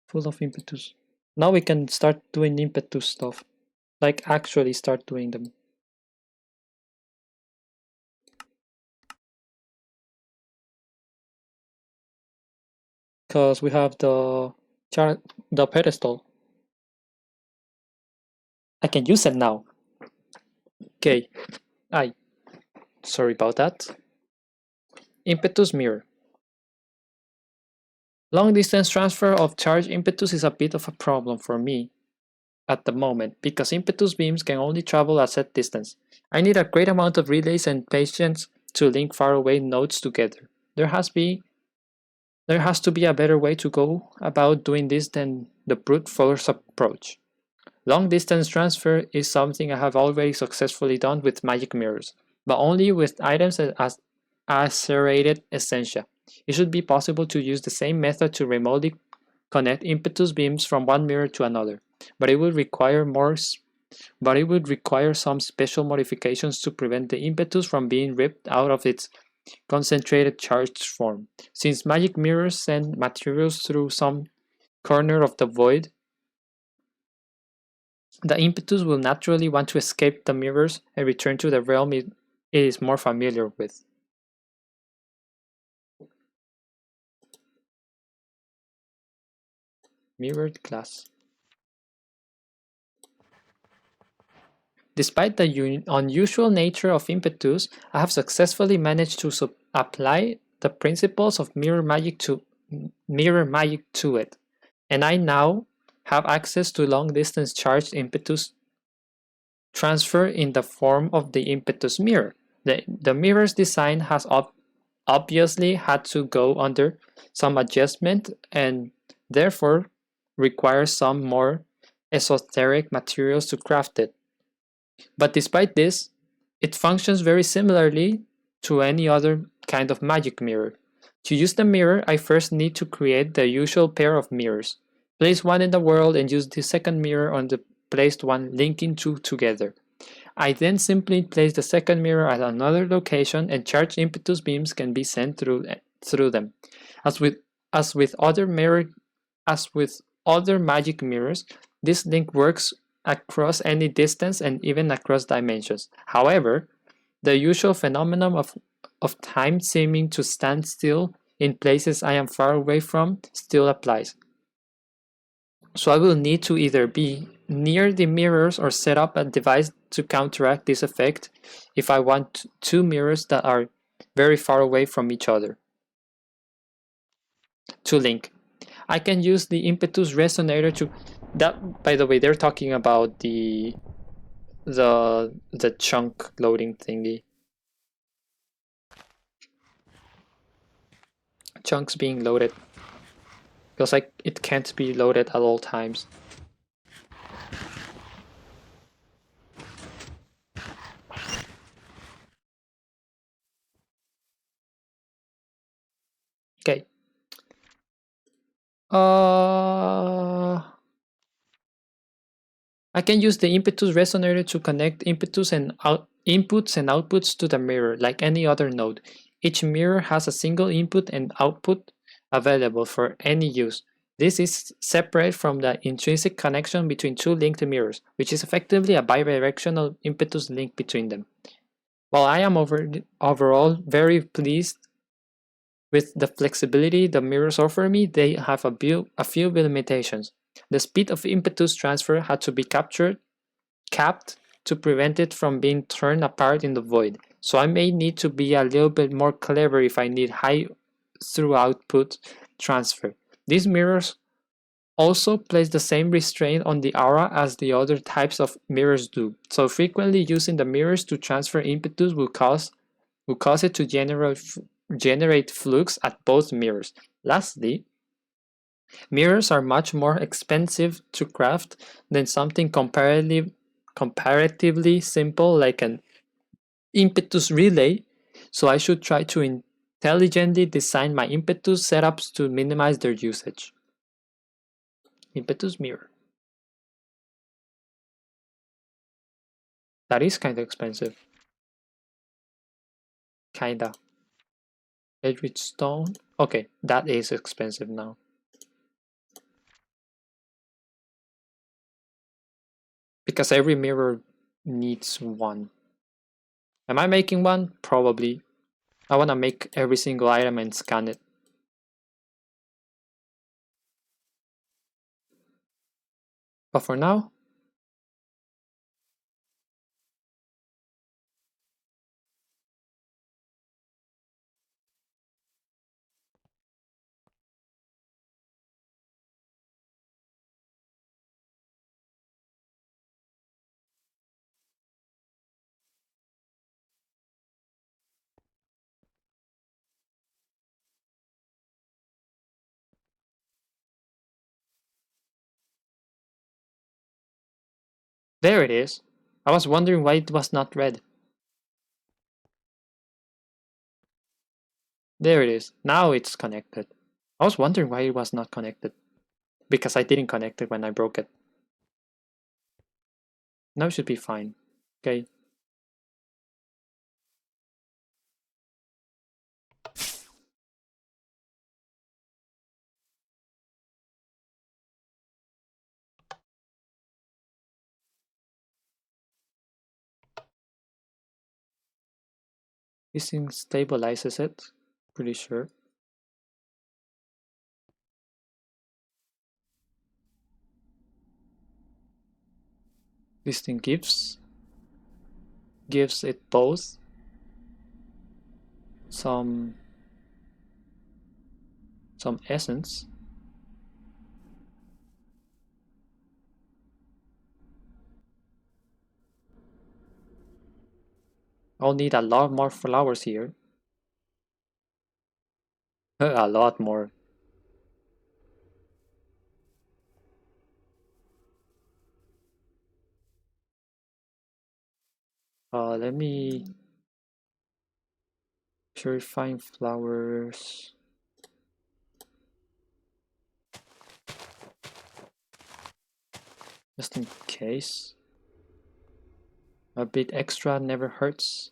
[SPEAKER 1] Full of impetus. Now we can start doing impetus stuff. Like actually start doing them. Because we have the pedestal. I can use it now. Okay. Sorry about that. Impetus mirror. Long distance transfer of charge impetus is a bit of a problem for me at the moment because impetus beams can only travel a set distance. I need a great amount of relays and patience to link faraway nodes together. There has to be a better way to go about doing this than the brute force approach. Long distance transfer is something I have already successfully done with magic mirrors, but only with items as acerated essentia. It should be possible to use the same method to remotely connect impetus beams from one mirror to another, but it would require some special modifications to prevent the impetus from being ripped out of its concentrated charged form. Since magic mirrors send materials through some corner of the void, the impetus will naturally want to escape the mirrors and return to the realm it is more familiar with. Mirrored glass. Despite the unusual nature of impetus, I have successfully managed to apply the principles of mirror magic to it, and I now have access to long-distance charged impetus transfer in the form of the impetus mirror. The mirror's design has obviously had to go under some adjustment and therefore requires some more esoteric materials to craft it. But despite this, it functions very similarly to any other kind of magic mirror. To use the mirror, I first need to create the usual pair of mirrors. Place one in the world and use the second mirror on the placed one, linking two together. I then simply place the second mirror at another location and charged impetus beams can be sent through them. As with other magic mirrors, this link works across any distance and even across dimensions. However, the usual phenomenon of time seeming to stand still in places I am far away from still applies. So I will need to either be near the mirrors or set up a device to counteract this effect if I want two mirrors that are very far away from each other to link. I can use the impetus resonator to that. By the way, they're talking about the chunk loading thingy. Chunks being loaded because it can't be loaded at all times. Okay. I can use the impetus resonator to connect inputs and outputs to the mirror like any other node. Each mirror has a single input and output available for any use. This is separate from the intrinsic connection between two linked mirrors, which is effectively a bidirectional impetus link between them. While I am overall very pleased with the flexibility the mirrors offer me, they have a few limitations. The speed of impetus transfer had to be capped to prevent it from being torn apart in the void, so I may need to be a little bit more clever if I need high through-output transfer. These mirrors also place the same restraint on the aura as the other types of mirrors do, so frequently using the mirrors to transfer impetus will cause it to generate flux at both mirrors. Lastly, mirrors are much more expensive to craft than something comparatively simple like an impetus relay, so I should try to intelligently design my impetus setups to minimize their usage. Impetus mirror. That is kinda expensive. Kinda. Edgewich stone. Okay, that is expensive now. Because every mirror needs one. Am I making one? Probably. I want to make every single item and scan it. But for now, there it is. I was wondering why it was not red. There it is. Now it's connected. I was wondering why it was not connected. Because I didn't connect it when I broke it. Now it should be fine. Okay. This thing stabilizes it. Pretty sure. This thing gives it both some essence. I'll need a lot more flowers here. A lot more. Let me purifying flowers. Just in case. A bit extra never hurts.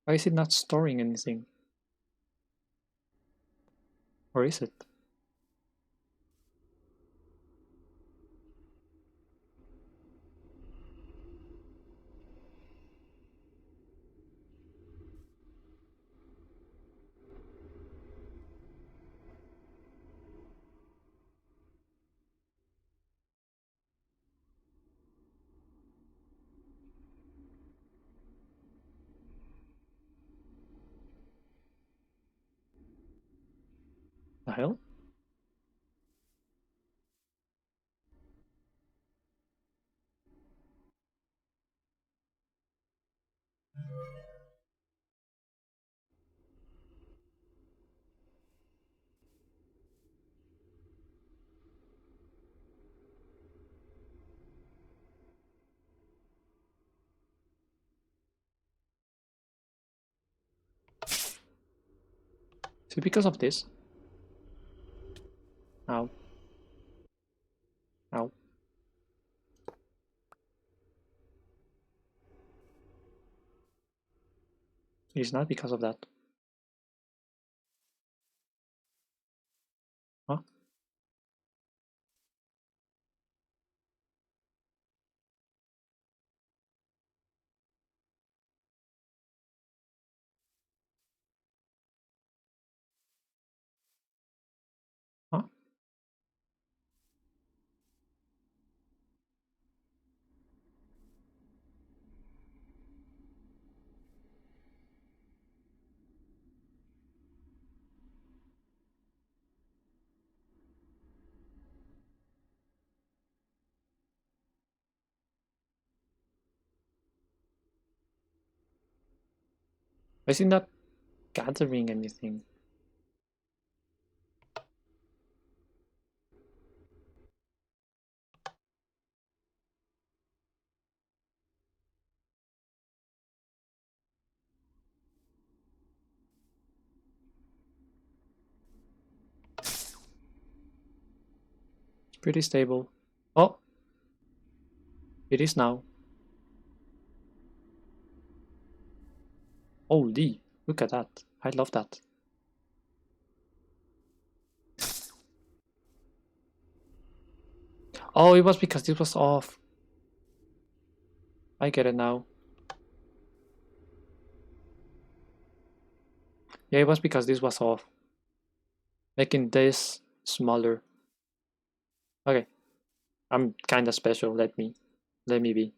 [SPEAKER 1] Why is it not storing anything? Or is it? The hell? Is it because of this? Ow. Ow. It's not because of that. Huh? Huh? Why is it not gathering anything? Pretty stable. Oh, it is now. Holy, look at that. I love that. Oh, it was because this was off. I get it now. Yeah, it was because this was off. Making this smaller. Okay, I'm kinda special. Let me be.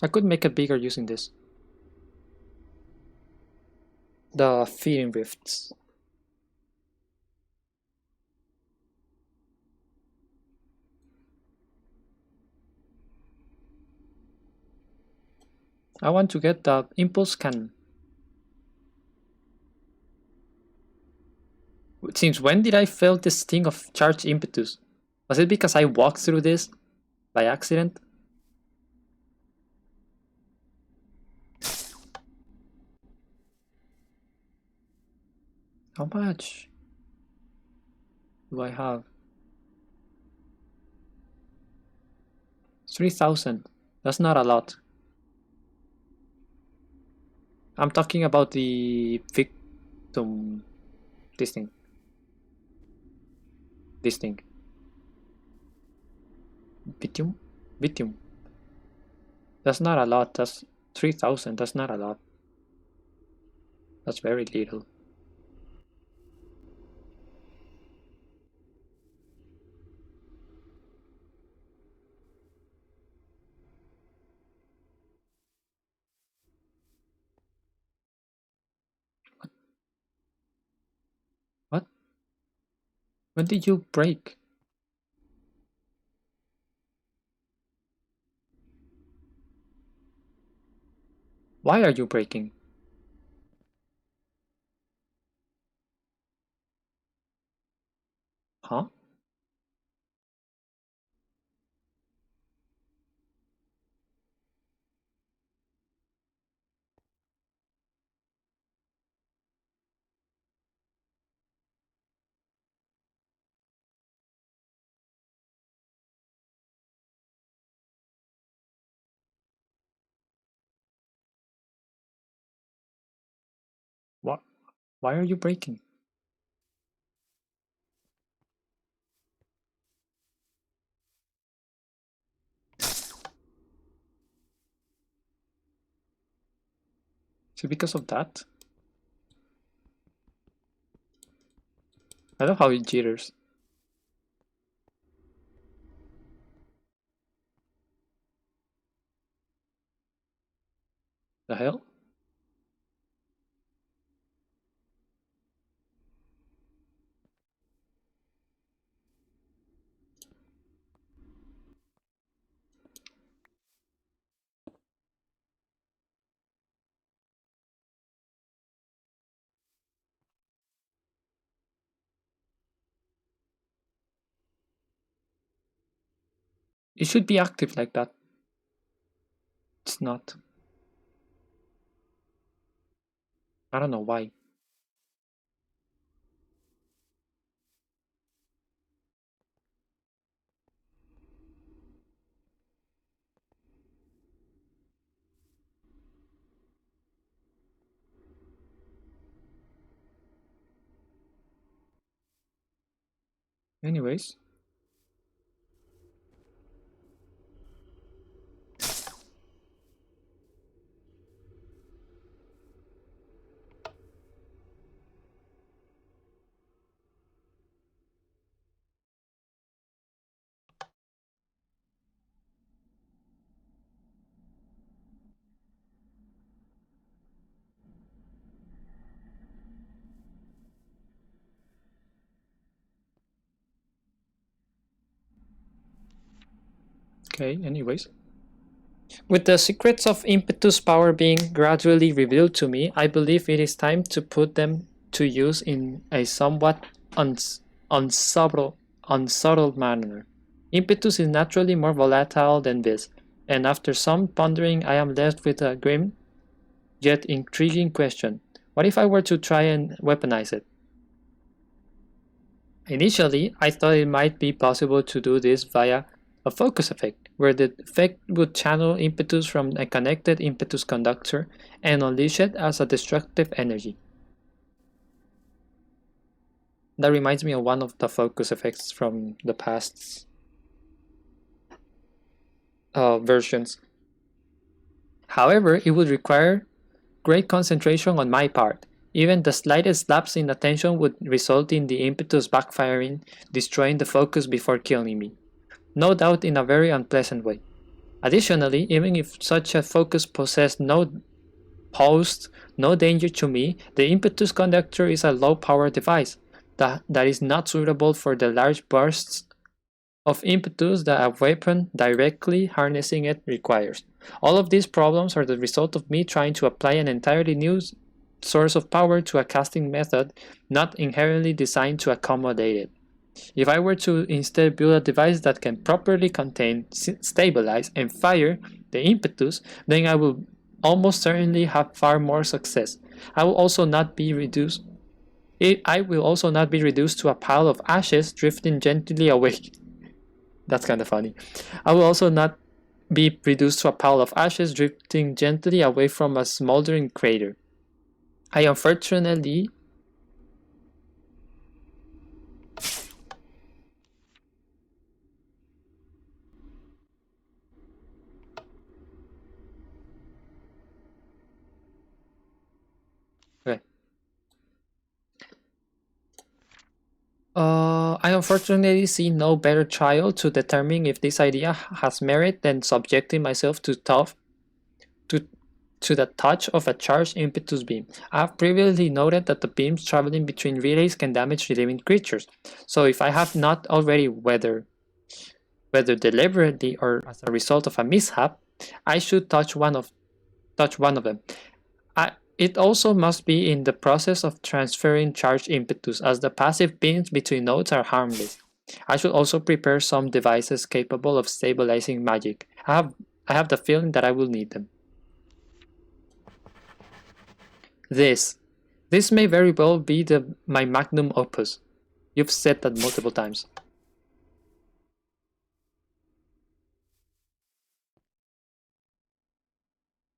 [SPEAKER 1] I could make it bigger using this. The feeding rifts. I want to get the impulse cannon. Since when did I feel this thing of charge impetus? Was it because I walked through this by accident? How much do I have? 3,000. That's not a lot. I'm talking about the victim. This thing. This thing. Victim? Victim. That's not a lot. That's 3,000. That's not a lot. That's very little. What? When did you break? Why are you breaking? Huh? What? Why are you breaking? Is it because of that? I love how it jitters. The hell? It should be active like that. It's not. I don't know why. Anyways. Okay, anyways. With the secrets of impetus power being gradually revealed to me, I believe it is time to put them to use in a somewhat unsubtle, unsubtle manner. Impetus is naturally more volatile than this, and after some pondering I am left with a grim yet intriguing question. What if I were to try and weaponize it? Initially, I thought it might be possible to do this via a focus effect, where the effect would channel impetus from a connected impetus conductor and unleash it as a destructive energy. That reminds me of one of the focus effects from the past versions. However, it would require great concentration on my part. Even the slightest lapse in attention would result in the impetus backfiring, destroying the focus before killing me. No doubt in a very unpleasant way. Additionally, even if such a focus posed no danger to me, the impetus conductor is a low-power device that is not suitable for the large bursts of impetus that a weapon directly harnessing it requires. All of these problems are the result of me trying to apply an entirely new source of power to a casting method not inherently designed to accommodate it. If I were to instead build a device that can properly contain, stabilize, and fire the impetus, then I will almost certainly have far more success. I will also not be reduced I will also not be reduced to a pile of ashes drifting gently away. That's kind of funny. I will also not be reduced to a pile of ashes drifting gently away from a smoldering crater. I unfortunately okay. I unfortunately see no better trial to determine if this idea has merit than subjecting myself to, to the touch of a charged impetus beam. I have previously noted that the beams traveling between relays can damage living creatures, so if I have not already, whether deliberately or as a result of a mishap, I should touch one of them. It also must be in the process of transferring charge impetus, as the passive beams between nodes are harmless. I should also prepare some devices capable of stabilizing magic. I have the feeling that I will need them. This. This may very well be my magnum opus. You've said that multiple times.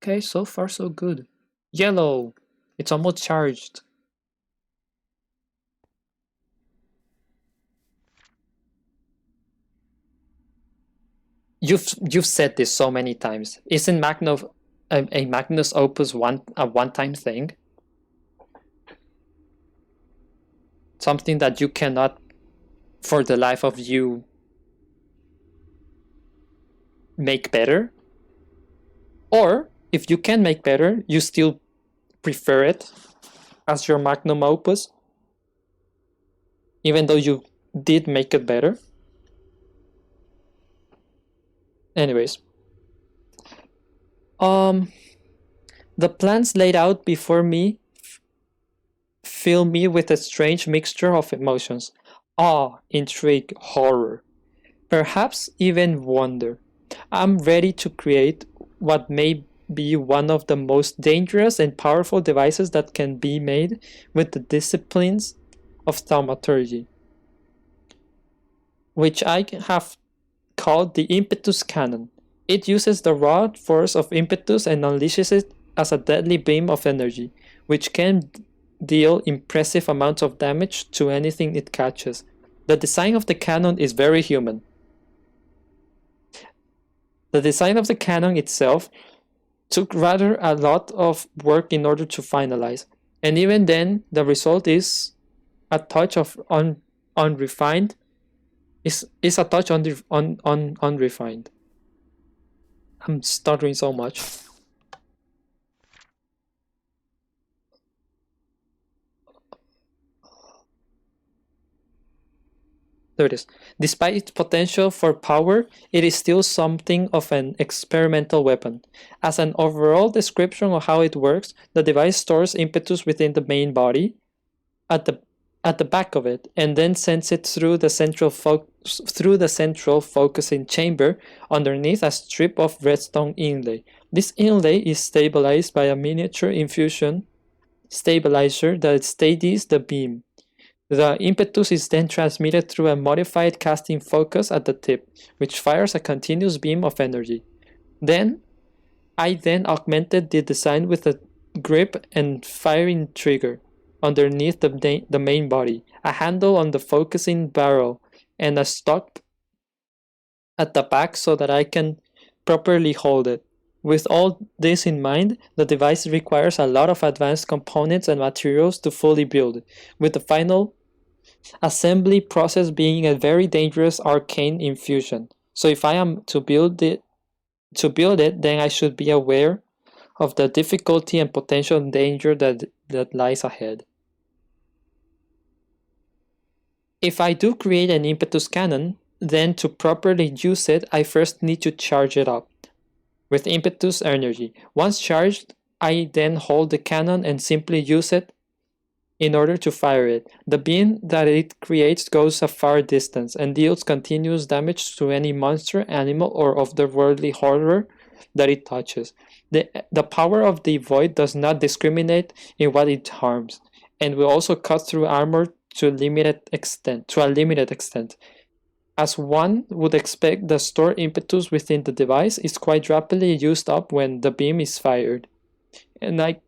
[SPEAKER 1] Okay, so far so good. Yellow. It's almost charged. You've said this so many times. Isn't a Magnus Opus a one-time thing? Something that you cannot, for the life of you, make better? Or, if you can make better, you still prefer it as your magnum opus, even though you did make it better? Anyways, um, the plans laid out before me fill me with a strange mixture of emotions: awe, intrigue, horror, perhaps even wonder. I'm ready to create what may be one of the most dangerous and powerful devices that can be made with the disciplines of thaumaturgy, which I have called the impetus cannon. It uses the raw force of impetus and unleashes it as a deadly beam of energy, which can deal impressive amounts of damage to anything it catches. The design of the cannon is very human. The design of the cannon itself took rather a lot of work in order to finalize, and even then, the result is a touch of unrefined. Is a touch unrefined. I'm stuttering so much. There it is. Despite its potential for power, it is still something of an experimental weapon. As an overall description of how it works, the device stores impetus within the main body at the back of it, and then sends it through the central focusing chamber underneath a strip of redstone inlay. This inlay is stabilized by a miniature infusion stabilizer that steadies the beam. The impetus is then transmitted through a modified casting focus at the tip, which fires a continuous beam of energy. Then, I then augmented the design with a grip and firing trigger underneath the main body, a handle on the focusing barrel, and a stock at the back so that I can properly hold it. With all this in mind, the device requires a lot of advanced components and materials to fully build, with the final assembly process being a very dangerous arcane infusion. So if I am to build it, then I should be aware of the difficulty and potential danger that lies ahead. If I do create an impetus cannon, then to properly use it, I first need to charge it up with impetus energy. Once charged, I then hold the cannon and simply use it in order to fire it. The beam that it creates goes a far distance and deals continuous damage to any monster, animal, or otherworldly horror that it touches. The power of the void does not discriminate in what it harms, and will also cut through armor to a limited extent. As one would expect, the stored impetus within the device is quite rapidly used up when the beam is fired. And I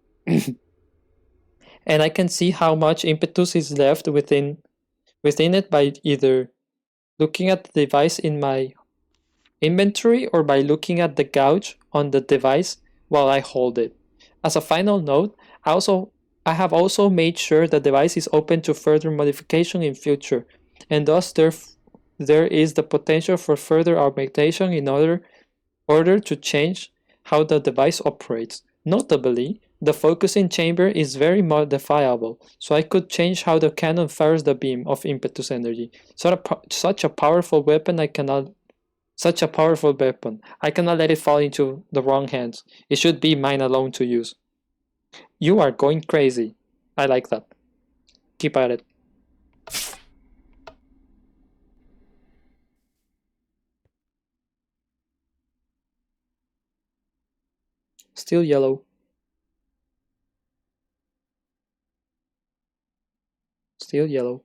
[SPEAKER 1] and I can see how much impetus is left within it by either looking at the device in my inventory or by looking at the gauge on the device while I hold it. As a final note, I have also made sure the device is open to further modification in future, and thus there is the potential for further augmentation in order to change how the device operates. Notably, the focusing chamber is very modifiable, so I could change how the cannon fires the beam of impetus energy. Such a powerful weapon, I cannot let it fall into the wrong hands. It should be mine alone to use. You are going crazy. I like that. Keep at it. Still yellow. Still yellow.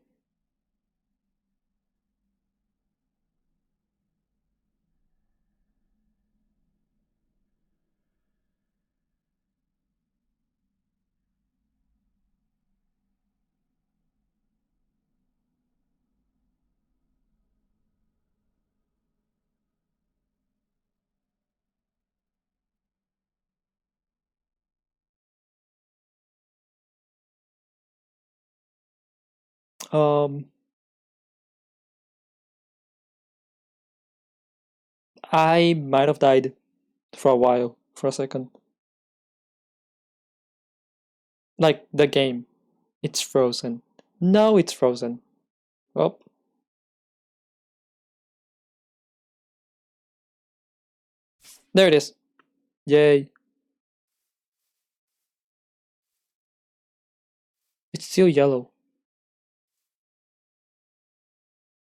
[SPEAKER 1] Um, I might have died for a while, for a second. Like the game. It's frozen. No, it's frozen. Oh, there it is. Yay. It's still yellow.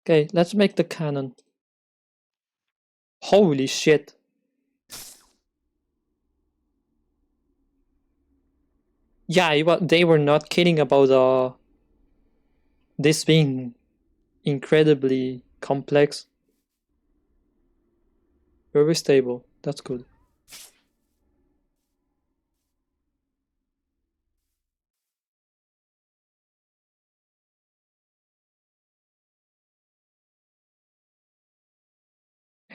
[SPEAKER 1] Okay, let's make the cannon. Holy shit. Yeah, they were not kidding about this being incredibly complex. Very stable. That's good.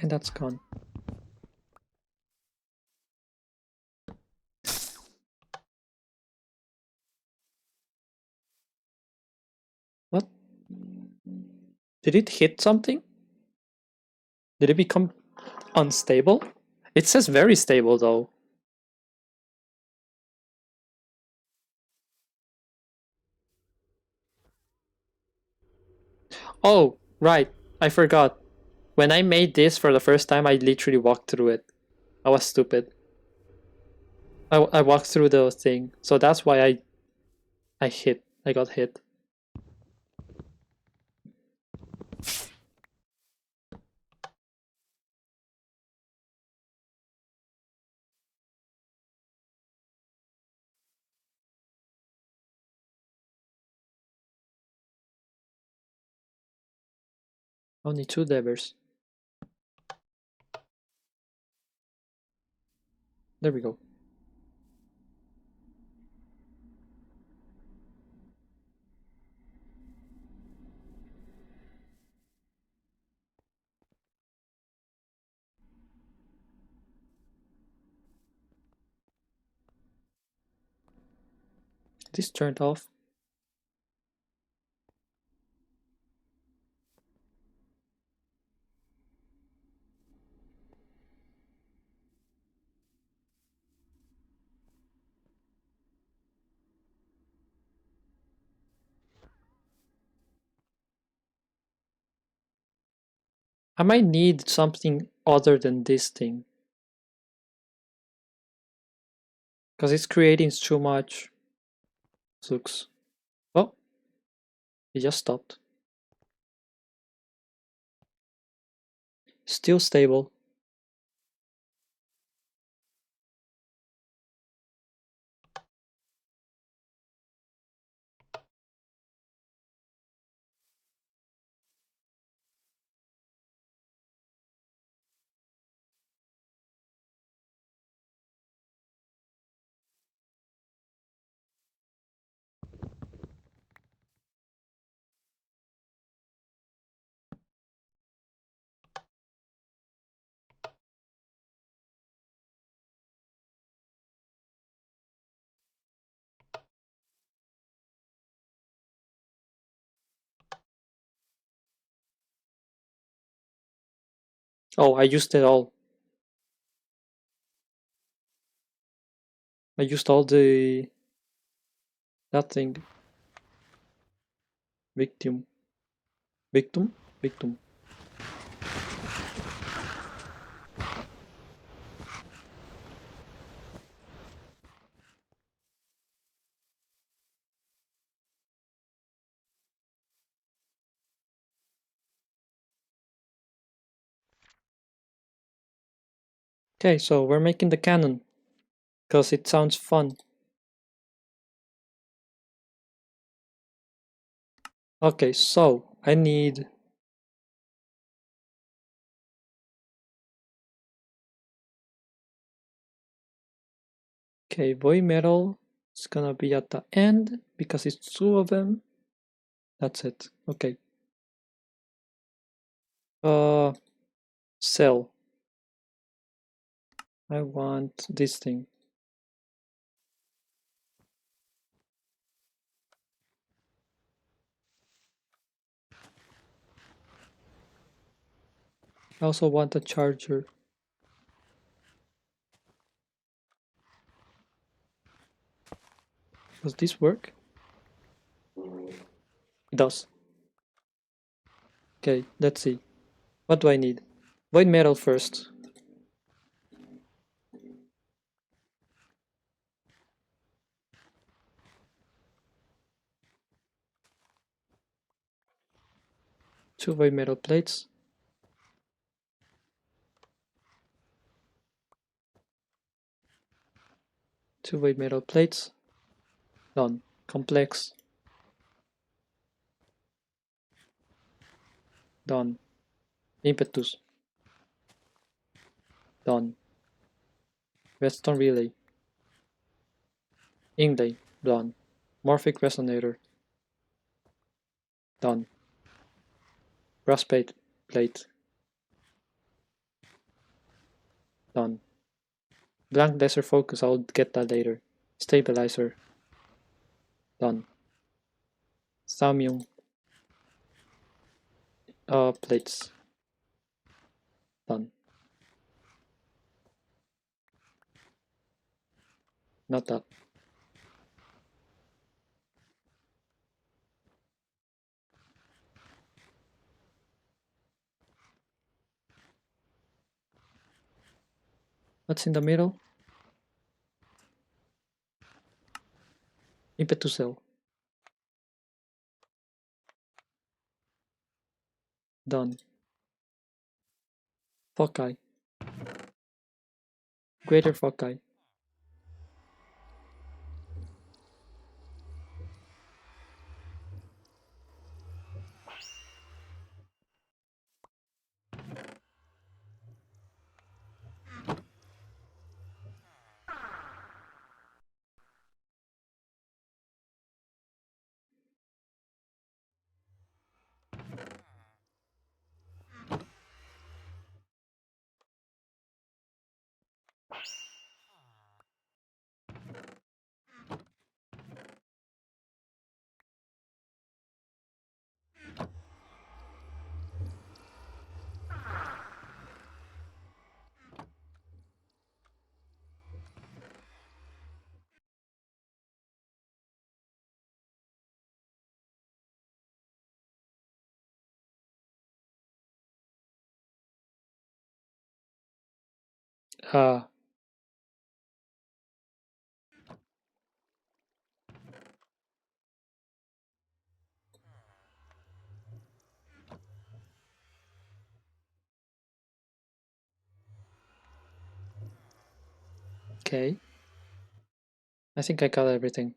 [SPEAKER 1] And that's gone. What? Did it hit something? Did it become unstable? It says very stable though. Oh, Right, I forgot. When I made this for the first time, I literally walked through it. I was stupid. I walked through the thing, so that's why I got hit. Only 2 daggers. There we go. This turned off. I might need something other than this thing. Because it's creating too much flux. Oh, it just stopped. Still stable. Oh, I used it all. I used all that thing. Victim. Victim? Victim. Okay, so we're making the cannon. Because it sounds fun. Okay, so I need... Okay, void metal is gonna be at the end because it's 2 of them. That's it. Okay. Cell. I want this thing. I also want a charger. Does this work? It does. Okay, let's see. What do I need? Void metal first. Two void metal plates. Two void metal plates. Done. Complex. Done. Impetus. Done. Redstone relay. Inlay. Done. Morphic resonator. Done. Brass plate. Done. Blank laser focus, I'll get that later. Stabilizer. Done. Thaumium plates. Done. Not that. What's in the middle? Impetus cell. Done. Foci. Greater foci. Ah, okay. I think I got everything.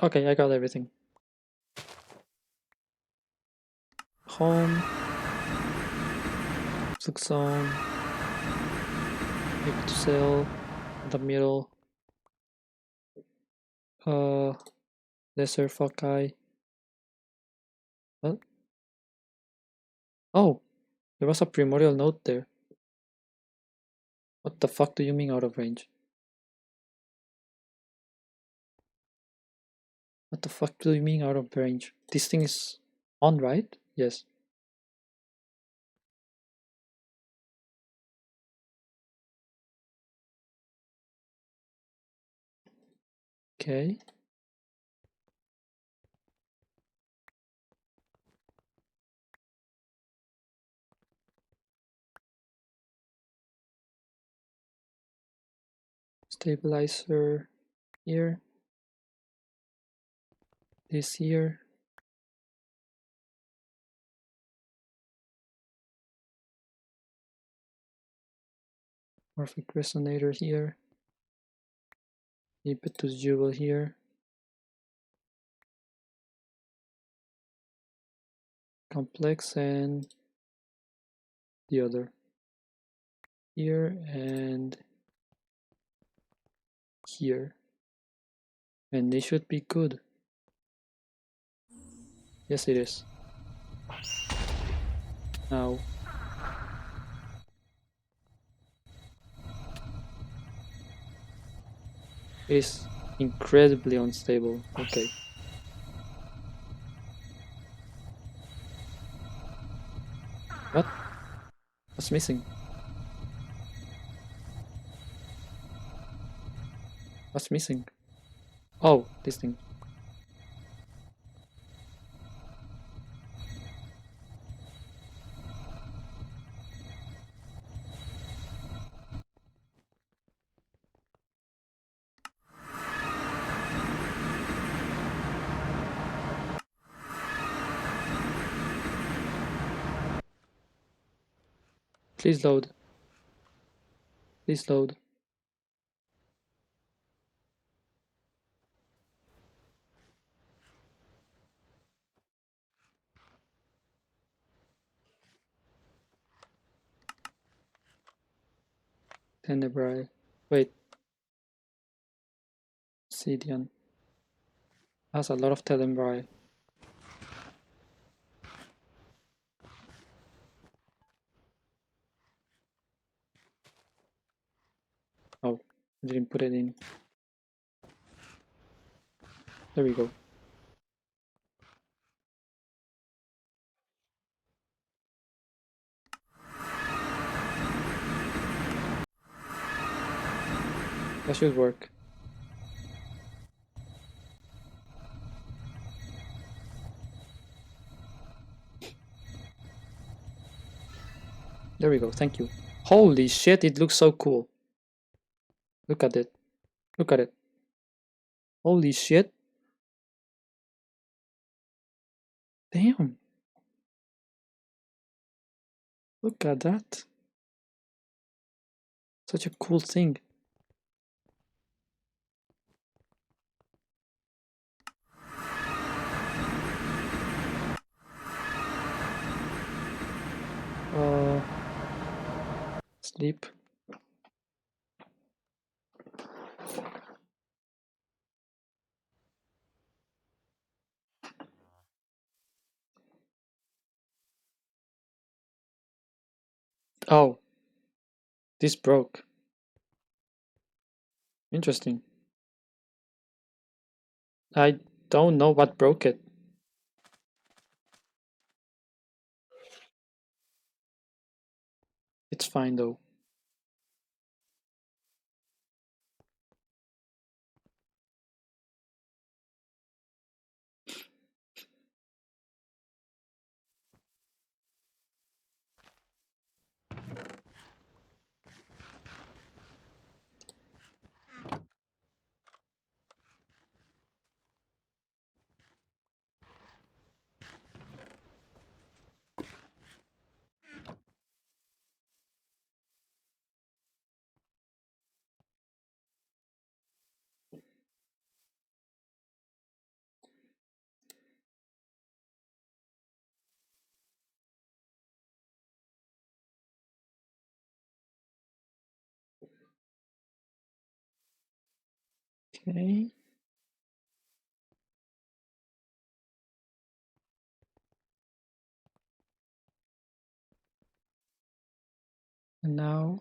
[SPEAKER 1] Okay, I got everything. Home. Flux zone. Impetus cell. The middle. Lesser foci. What? Oh, there was a primordial node there. What the fuck do you mean out of range? What the fuck do you mean out of range? This thing is on, right? Yes. Okay. Stabilizer here. This here. Morphic resonator here. Impetus jewel here. Complex and the other here and here. And they should be good. Yes, it is. Now. It is incredibly unstable. Okay. What? What's missing? What's missing? Oh, this thing. Please load. Please load. Tenebrae. Wait. Obsidian. Has a lot of tenebrae. Oh, I didn't put it in. There we go. That should work. There we go, thank you. Holy shit, it looks so cool. Look at it. Look at it. Holy shit. Damn. Look at that. Such a cool thing. Sleep. Oh. This broke. Interesting. I don't know what broke it. It's fine though. Okay. And now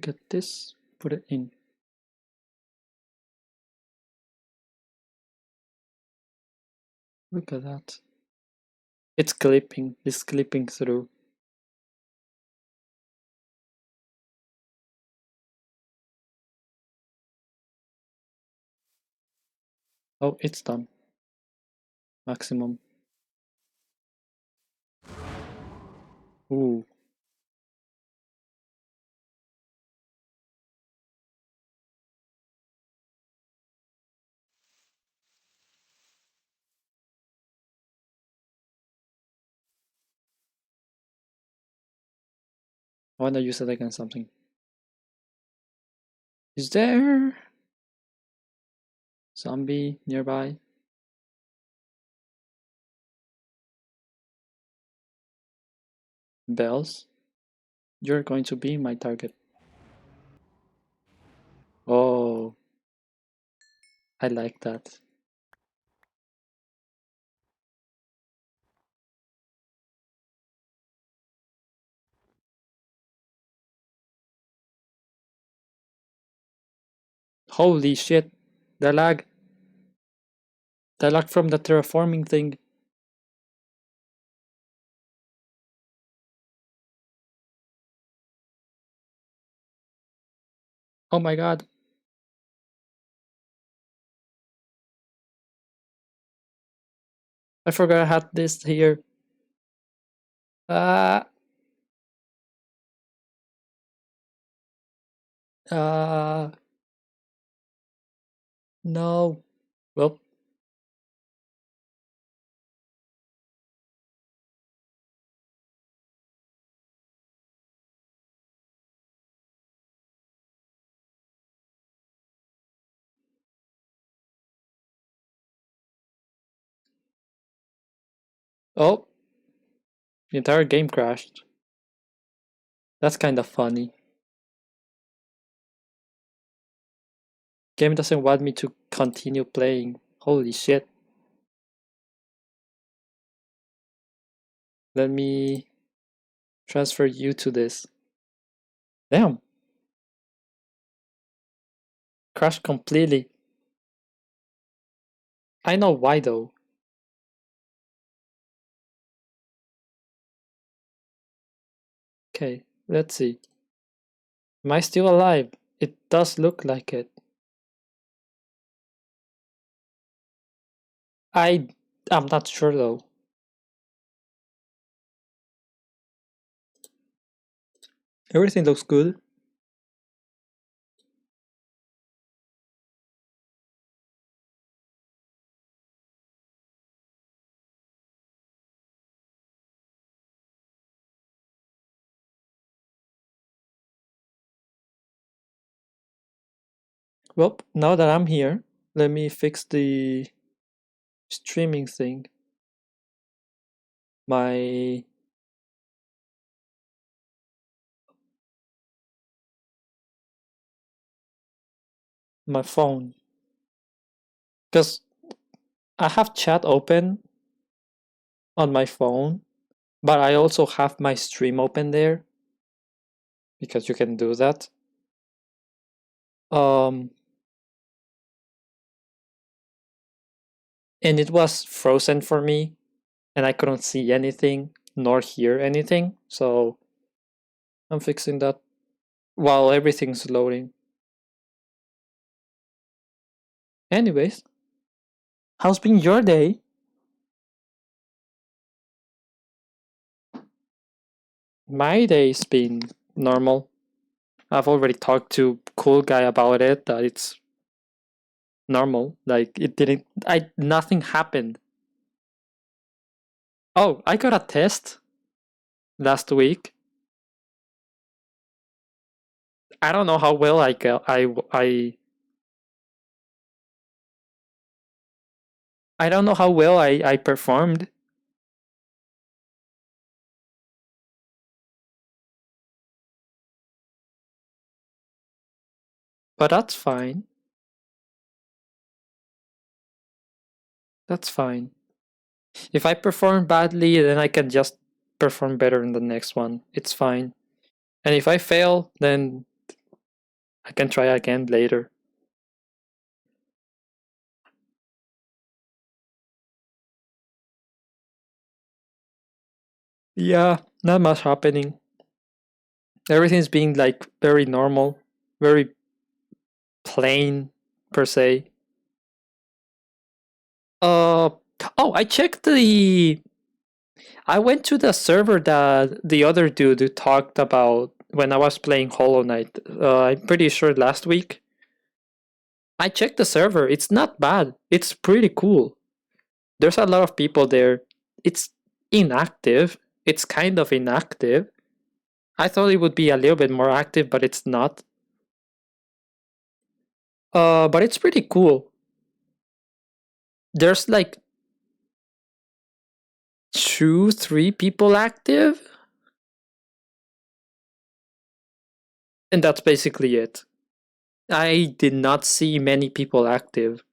[SPEAKER 1] get this, put it in. Look at that. It's clipping. It's clipping through. Oh, it's done. Maximum. Ooh. I wanna use it against something. Is there zombie nearby? Bells? You're going to be my target. Oh, I like that. Holy shit. The lag. The lag from the terraforming thing. Oh my god. I forgot I had this here. Ah. No. Well. Oh. The entire game crashed. That's kind of funny. Game doesn't want me to continue playing. Holy shit. Let me transfer you to this. Damn. Crashed completely. I know why though. Okay, let's see. Am I still alive? It does look like it. I'm not sure though. Everything looks good. Well, now that I'm here, let me fix the streaming thing. My my phone. Because I have chat open on my phone, but I also have my stream open there because you can do that. Um, and it was frozen for me, and I couldn't see anything nor hear anything. So I'm fixing that while everything's loading. Anyways, how's been your day? My day's been normal. I've already talked to cool guy about it, that it's normal. Like it didn't I nothing happened. Oh, I got a test last week. I don't know how well I got I don't know how well I performed, but that's fine. That's fine. If I perform badly, then I can just perform better in the next one. It's fine. And if I fail, then I can try again later. Yeah, not much happening. Everything's being like very normal, very plain per se. Uh oh, I checked the I went to the server that the other dude who talked about when I was playing Hollow Knight. I'm pretty sure last week. I checked the server. It's not bad. It's pretty cool. There's a lot of people there. It's inactive. It's kind of inactive. I thought it would be a little bit more active, but it's not. But it's pretty cool. There's like two, three people active, and that's basically it. I did not see many people active.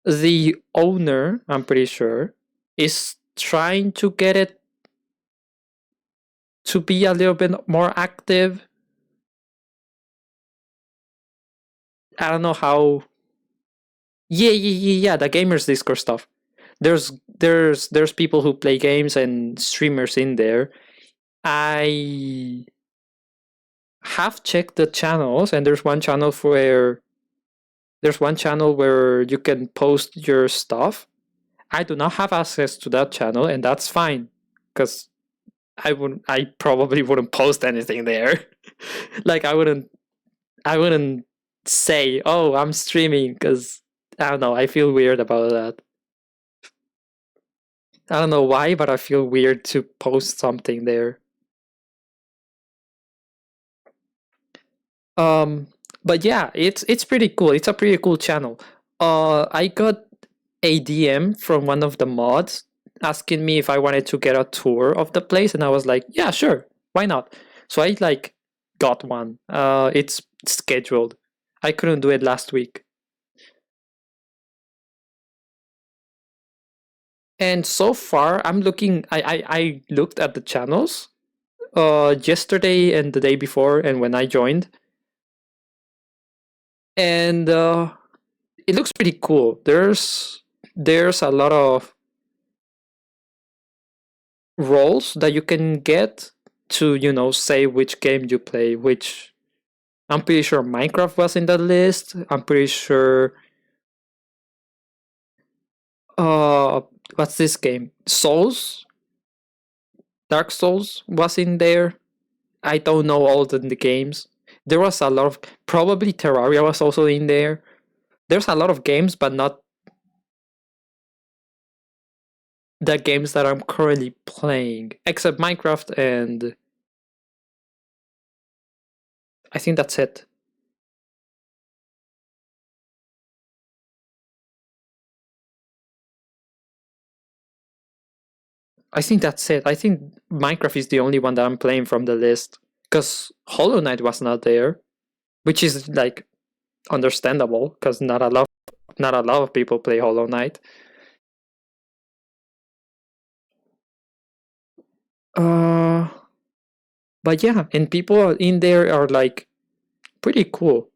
[SPEAKER 1] The owner, I'm pretty sure, is trying to get it to be a little bit more active. I don't know how. Yeah. The gamers Discord stuff. There's people who play games and streamers in there. I have checked the channels, and there's one channel where you can post your stuff. I do not have access to that channel, and that's fine, because I probably wouldn't post anything there. Like I wouldn't say, "Oh, I'm streaming," because I don't know, I feel weird about that. I don't know why, but I feel weird to post something there. Um, but yeah, it's pretty cool. It's a pretty cool channel. I got a DM from one of the mods asking me if I wanted to get a tour of the place, and I was like, yeah, sure, why not? So I like got one. It's scheduled. I couldn't do it last week. And so far, I'm looking. I looked at the channels yesterday and the day before, and when I joined, and it looks pretty cool. There's a lot of roles that you can get to say which game you play, which I'm pretty sure Minecraft was in that list. I'm pretty sure. Uh, what's this game? Souls, Dark Souls was in there. I don't know all the games. There was a lot of probably Terraria was also in there. There's a lot of games, but not the games that I'm currently playing, except Minecraft, and I think that's it. I think that's it. I think Minecraft is the only one that I'm playing from the list because Hollow Knight was not there, which is like understandable because not a lot of people play Hollow Knight. Uh, but yeah, and people in there are like pretty cool,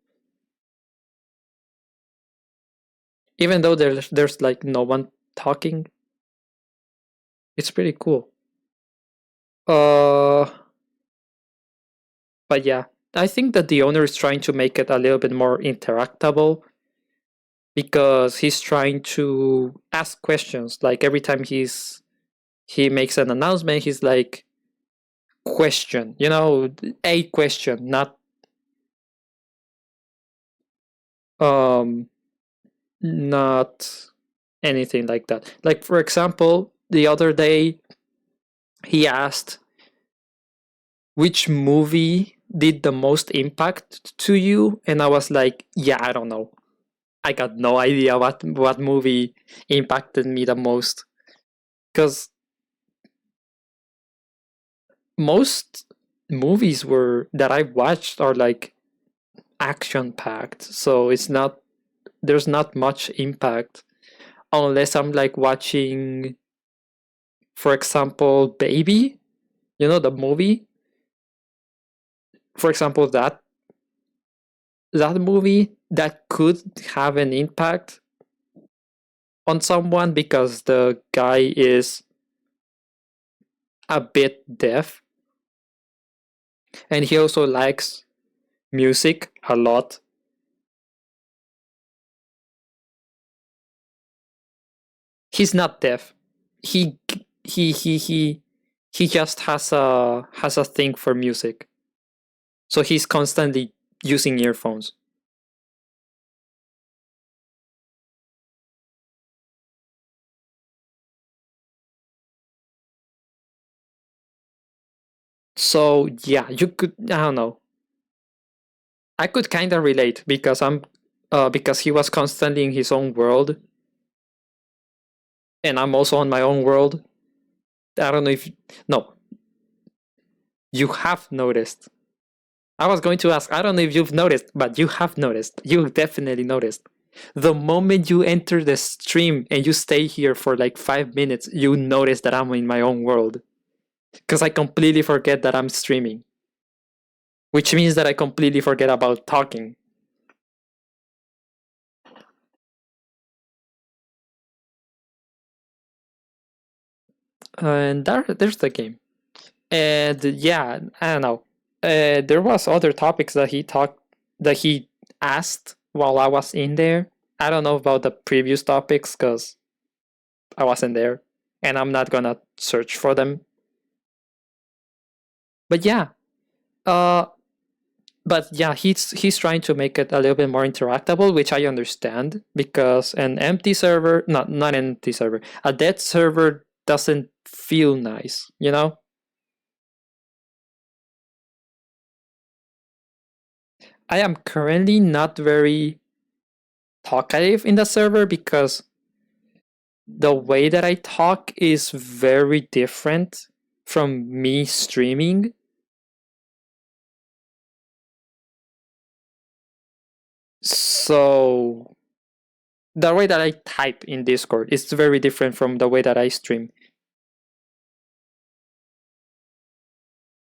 [SPEAKER 1] even though there's like no one talking. It's pretty cool. Uh, but yeah, I think that the owner is trying to make it a little bit more interactable because he's trying to ask questions. Like every time he makes an announcement, he's like question, a question, um not anything like that. Like for example, the other day he asked which movie did the most impact to you, and I was like, yeah, I don't know. I got no idea what movie impacted me the most because most movies were that I watched are like action packed, so there's not much impact unless I'm like watching, for example, Baby, the movie. For example, that movie that could have an impact on someone because the guy is a bit deaf and he also likes music a lot. He's not deaf. He he he he he just has a thing for music. So he's constantly using earphones. So yeah, you could, I don't know. I could kind of relate because he was constantly in his own world and I'm also on my own world. I don't know if no, you have noticed. I was going to ask, I don't know if you've noticed, but you have noticed. You definitely noticed. The moment you enter the stream and you stay here for like 5 minutes, you notice that I'm in my own world. Because I completely forget that I'm streaming, which means that I completely forget about talking. And there's the game. And yeah, I don't know. There was other topics that he asked while I was in there. I don't know about the previous topics because I wasn't there, and I'm not gonna search for them. But yeah, uh, but yeah, he's trying to make it a little bit more interactable, which I understand because an empty server, not an empty server, a dead server doesn't feel nice. I am currently not very talkative in the server because the way that I talk is very different from me streaming. So the way that I type in Discord is very different from the way that I stream,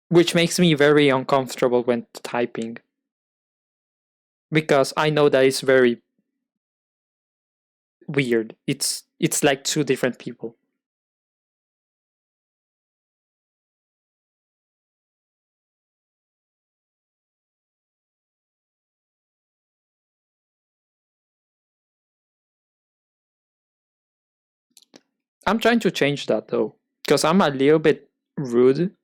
[SPEAKER 1] which makes me very uncomfortable when typing because I know that it's very weird. It's like two different people. I'm trying to change that though, because I'm a little bit rude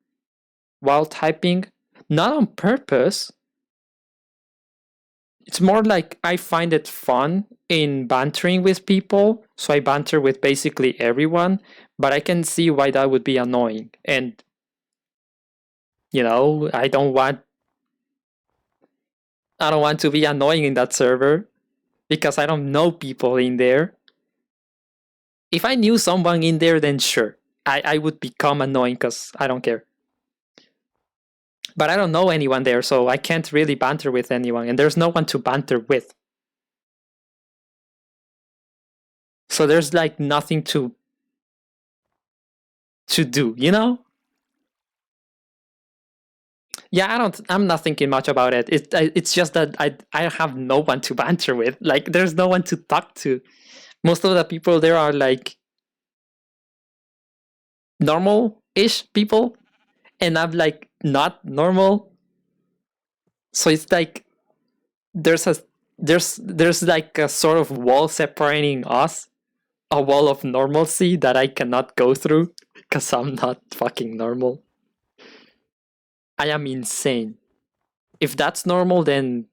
[SPEAKER 1] while typing, not on purpose. It's more like I find it fun in bantering with people, so I banter with basically everyone, but I can see why that would be annoying. And, I don't want to be annoying in that server because I don't know people in there. If I knew someone in there, then sure, I would become annoying because I don't care. But I don't know anyone there, so I can't really banter with anyone, and there's no one to banter with. So there's like nothing to do, you know? Yeah, I'm not thinking much about it. It's just that I have no one to banter with. Like there's no one to talk to. Most of the people there are like normal-ish people, and I'm like not normal. So it's like there's a there's like a sort of wall separating us, a wall of normalcy that I cannot go through because I'm not fucking normal. I am insane. If that's normal, then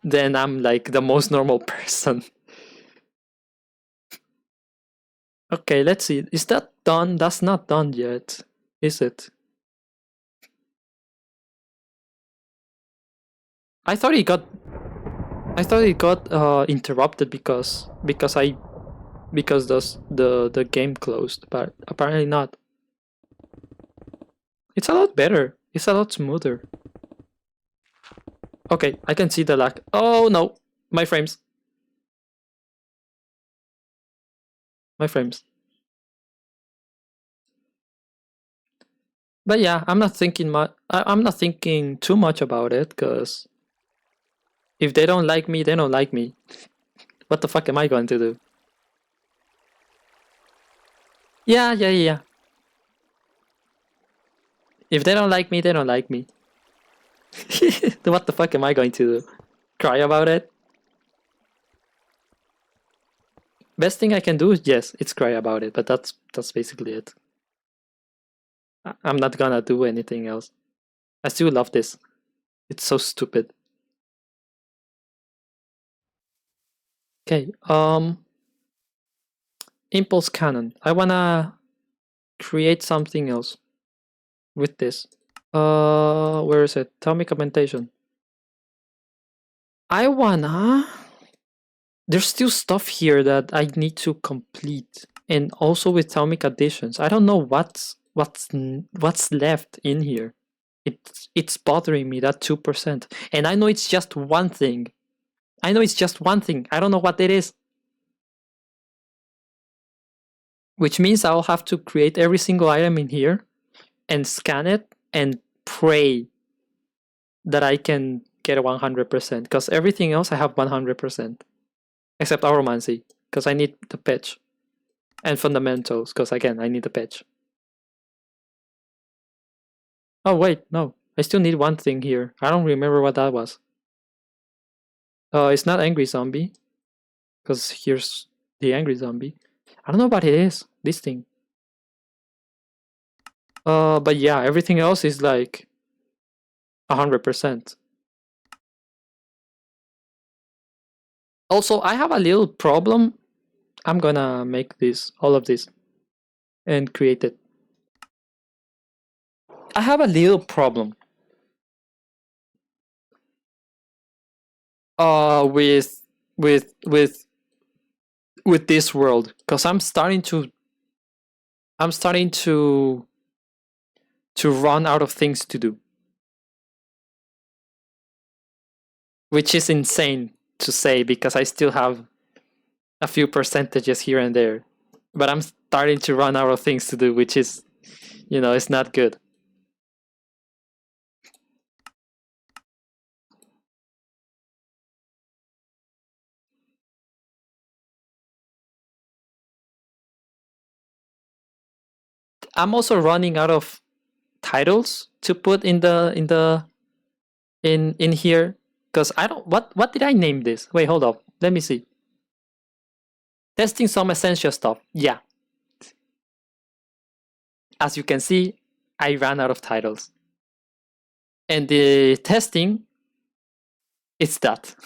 [SPEAKER 1] I'm like the most normal person. Okay, let's see. Is that done? That's not done yet, is it? I thought it got interrupted because the game closed, but apparently not. It's a lot better. It's a lot smoother. Okay, I can see the lag. Oh no, my frames. My frames. But yeah, I'm not thinking much. I'm not thinking too much about it because if they don't like me, they don't like me. What the fuck am I going to do? Yeah. If they don't like me, they don't like me. What the fuck am I going to do? Cry about it? Best thing I can do is, yes, it's cry about it, but that's basically it. I'm not gonna do anything else. I still love this. It's so stupid. Okay, impulse cannon. I wanna create something else with this. Where is it? Atomic augmentation. I wanna... There's still stuff here that I need to complete, and also with atomic additions. I don't know what's left in here. It's bothering me, that 2%, and I know it's just one thing. I don't know what it is, which means I'll have to create every single item in here and scan it and pray that I can get a 100%, because everything else I have 100%. Except Auromancy, because I need the pitch. And fundamentals, because again, I need the pitch. Oh wait, no. I still need one thing here. I don't remember what that was. It's not Angry Zombie, because here's the Angry Zombie. I don't know what it is, this thing. But yeah, everything else is like 100%. Also, I have a little problem. I'm gonna make all of this, and create it. I have a little problem. With this world, because I'm starting to run out of things to do, which is insane to say because I still have a few percentages here and there, but I'm starting to run out of things to do, which is, it's not good. I'm also running out of titles to put in here, because I don't... what did I name this? Wait, hold up, let me see. Testing some essentia stuff. Yeah, as you can see, I ran out of titles. And the testing, it's that.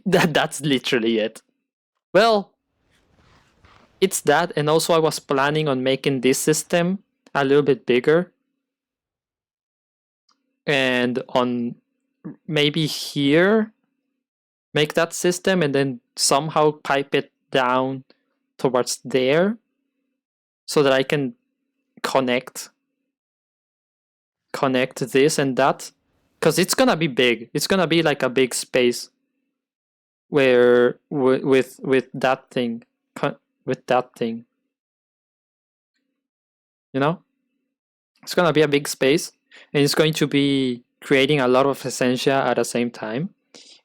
[SPEAKER 1] That's literally it. Well, it's that, and also I was planning on making this system a little bit bigger. And on maybe here, make that system and then somehow pipe it down towards there so that I can connect this and that, because it's gonna be big. It's gonna be like a big space where with that thing, you know, it's gonna be a big space, and it's going to be creating a lot of essentia at the same time.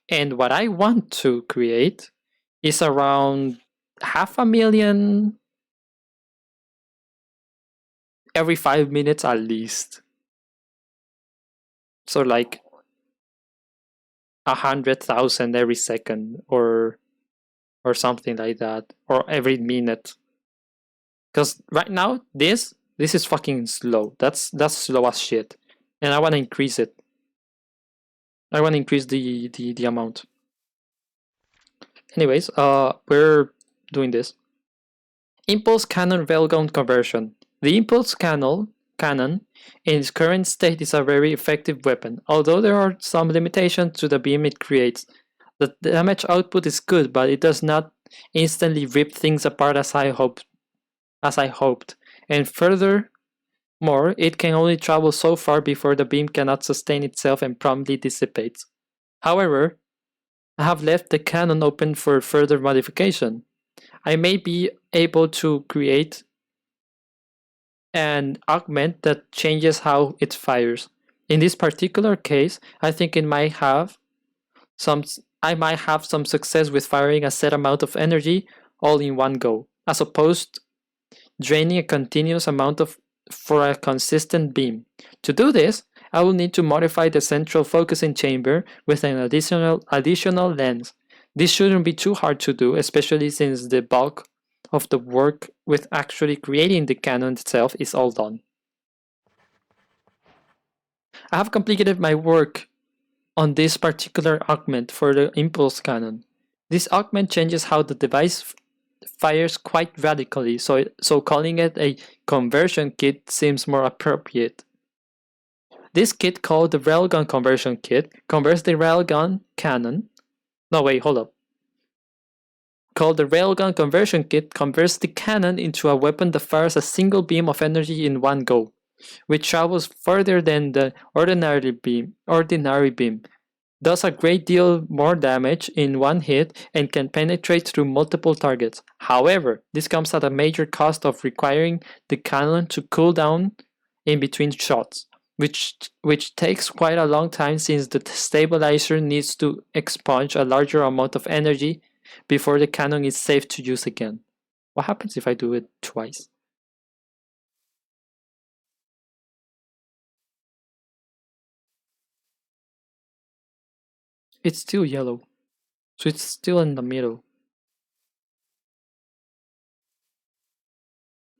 [SPEAKER 1] And what I want to create is around 500,000 every 5 minutes at least. So like 100,000 every second, or something like that, or every minute. Because right now this is fucking slow. That's slow as shit, and I want to increase it. I want to increase the amount. Anyways, we're doing this. Impulse cannon railgun conversion. The impulse cannon in its current state is a very effective weapon, although there are some limitations to the beam it creates. The damage output is good, but it does not instantly rip things apart as I hoped. And furthermore, it can only travel so far before the beam cannot sustain itself and promptly dissipates. However, I have left the cannon open for further modification. I may be able to create an augment that changes how it fires. In this particular case, I think I might have some success with firing a set amount of energy all in one go, as opposed draining a continuous amount for a consistent beam. To do this, I will need to modify the central focusing chamber with an additional lens. This shouldn't be too hard to do, especially since the bulk of the work with actually creating the cannon itself is all done. I have completed my work on this particular augment for the impulse cannon. This augment changes how the device fires quite radically, so calling it a conversion kit seems more appropriate. This kit, called the Railgun Conversion Kit, converts the railgun cannon. No, wait, hold up. Called the Railgun Conversion Kit, converts the cannon into a weapon that fires a single beam of energy in one go, which travels further than the ordinary beam, does a great deal more damage in one hit, and can penetrate through multiple targets. However, this comes at a major cost of requiring the cannon to cool down in between shots, which takes quite a long time since the stabilizer needs to expunge a larger amount of energy before the cannon is safe to use again. What happens if I do it twice? It's still yellow, so it's still in the middle.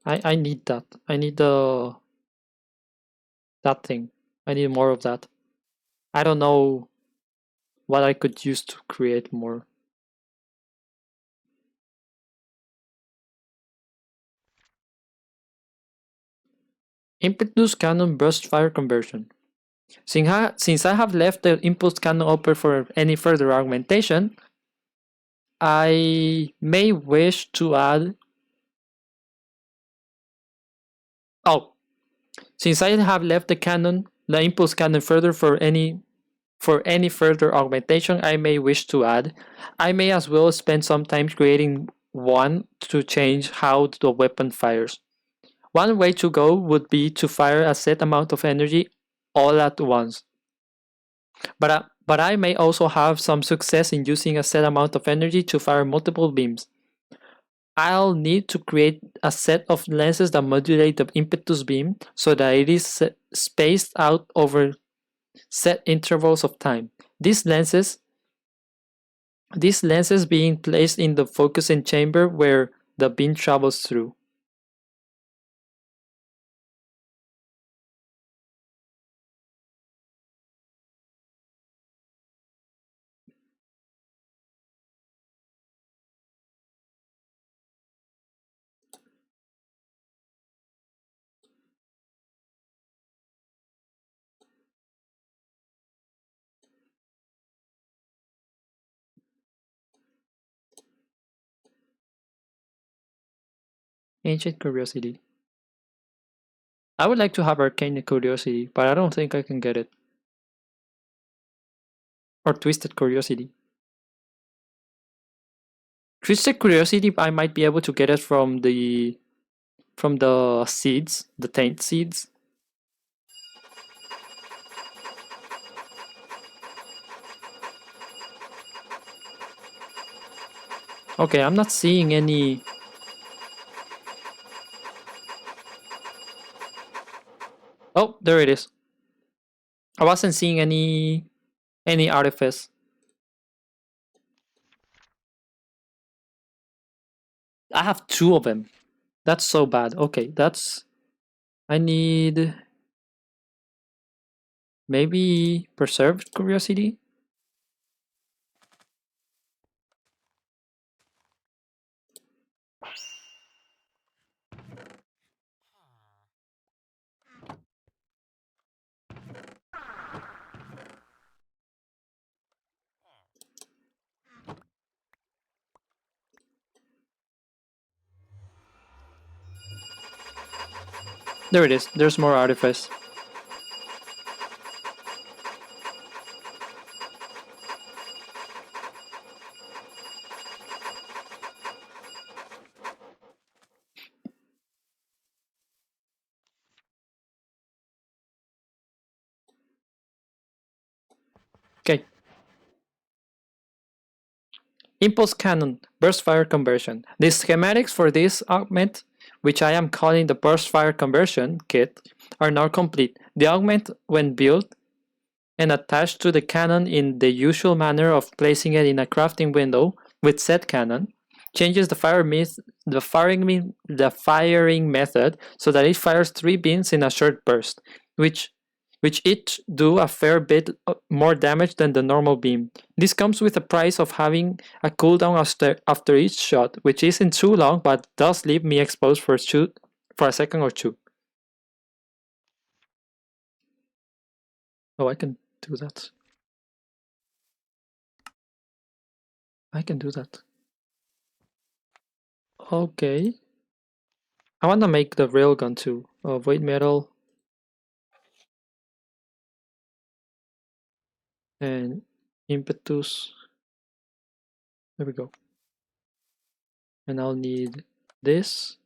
[SPEAKER 1] I need that. I need that thing. I need more of that. I don't know what I could use to create more. Impetus cannon burst fire conversion. Since I have left the impulse cannon open for any further augmentation, I may wish to add... Oh, since I have left the impulse cannon further for any further augmentation I may wish to add, I may as well spend some time creating one to change how the weapon fires. One way to go would be to fire a set amount of energy all at once. But I may also have some success in using a set amount of energy to fire multiple beams. I'll need to create a set of lenses that modulate the impetus beam so that it is spaced out over set intervals of time. These lenses being placed in the focusing chamber where the beam travels through. Ancient Curiosity. I would like to have Arcane Curiosity, but I don't think I can get it. Or Twisted Curiosity. Twisted Curiosity, I might be able to get it from the seeds, the taint seeds. Okay, I'm not seeing any. Oh, there it is. I wasn't seeing any artifice. I have two of them. That's so bad. Okay, that's. I need maybe preserved curiosity. There it is. There's more artifice. Okay. Impulse Cannon, Burst Fire Conversion. The schematics for this augment, which I am calling the Burst Fire Conversion kit, are now complete. The augment, when built and attached to the cannon in the usual manner of placing it in a crafting window with said cannon, changes the firing method so that it fires 3 beams in a short burst, which each do a fair bit more damage than the normal beam. This comes with the price of having a cooldown after each shot, which isn't too long but does leave me exposed for a second or two. Oh, I can do that. I can do that. Okay. I wanna make the railgun too. Void metal and impetus. There we go. And I'll need this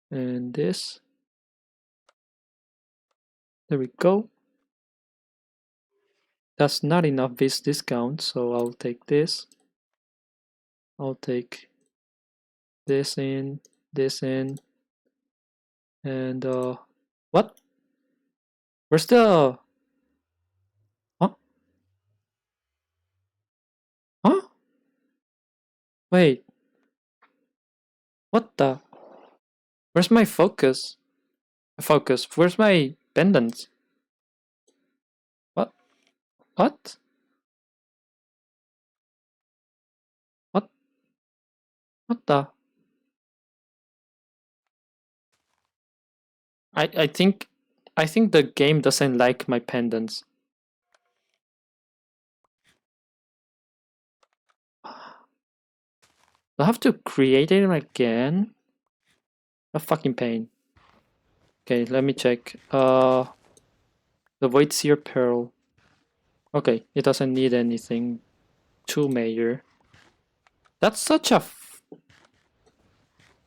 [SPEAKER 1] and this. There we go. That's not enough this discount, so I'll take this. I'll take this in, and what? Where's the? Huh? Huh? Wait. What the? Where's my focus? Focus. Where's my pendants? What? What? What? What the? I think the game doesn't like my pendants. I have to create it again? A fucking pain. Okay, let me check. The Void Seer Pearl. Okay, it doesn't need anything too major. That's such a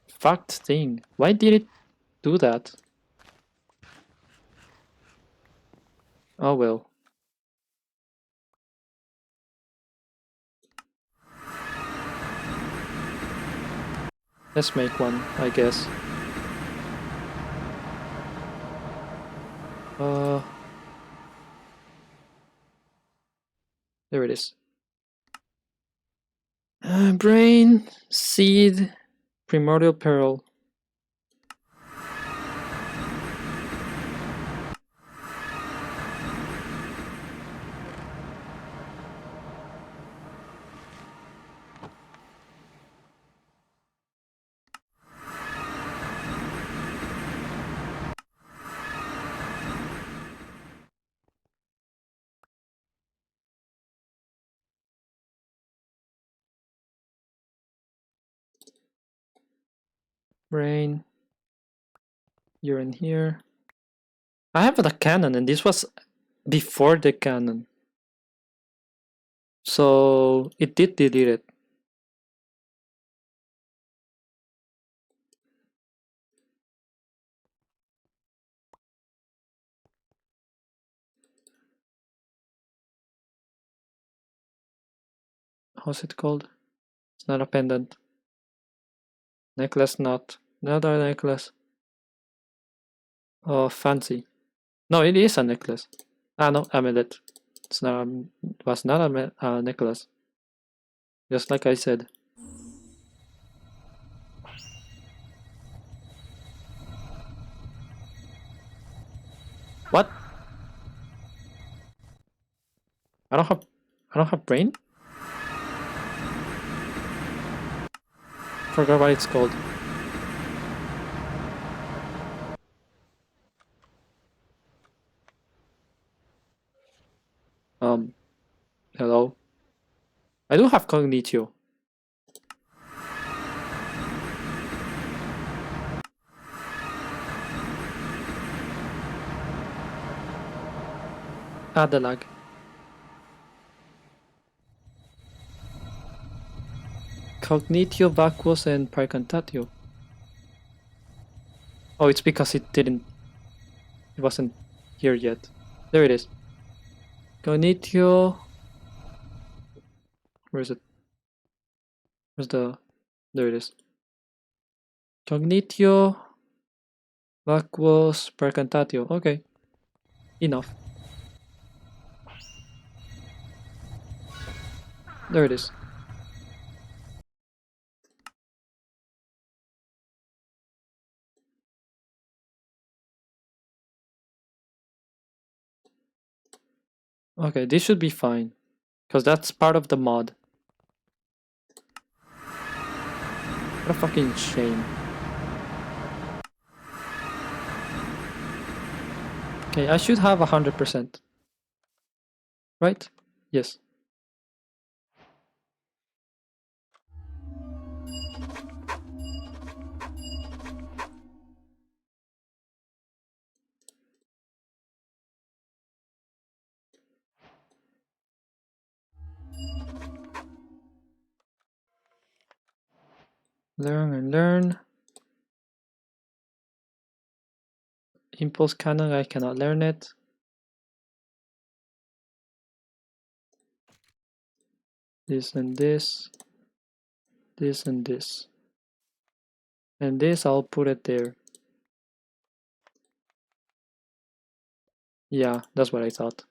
[SPEAKER 1] fucked thing. Why did it do that? Oh well. Let's make one, I guess. There it is. Brain, Seed, Primordial Pearl. Brain. You're in here. I have the cannon, and this was before the cannon. So it did delete it. How's it called? It's not a pendant. Necklace, not. Not a necklace. Oh, fancy. No, it is a necklace. Ah, no, amulet. It's not. It was not a necklace. Just like I said. What? I don't have. I don't have brain. Forgot what it's called. Hello. I do have cognitio. Ah, the lag. Cognitio, vacuos, and praecantatio. Oh, it's because it didn't. It wasn't here yet. There it is. Cognitio. Where is it? Where's the? There it is. Cognitio, vacuos, praecantatio. Okay. Enough. There it is. Okay, this should be fine. Because that's part of the mod. What a fucking shame. Okay, I should have 100%. Right? Yes. Learn and learn. Impulse cannon, I cannot learn it. This and this. This and this. And this, I'll put it there. Yeah, that's what I thought.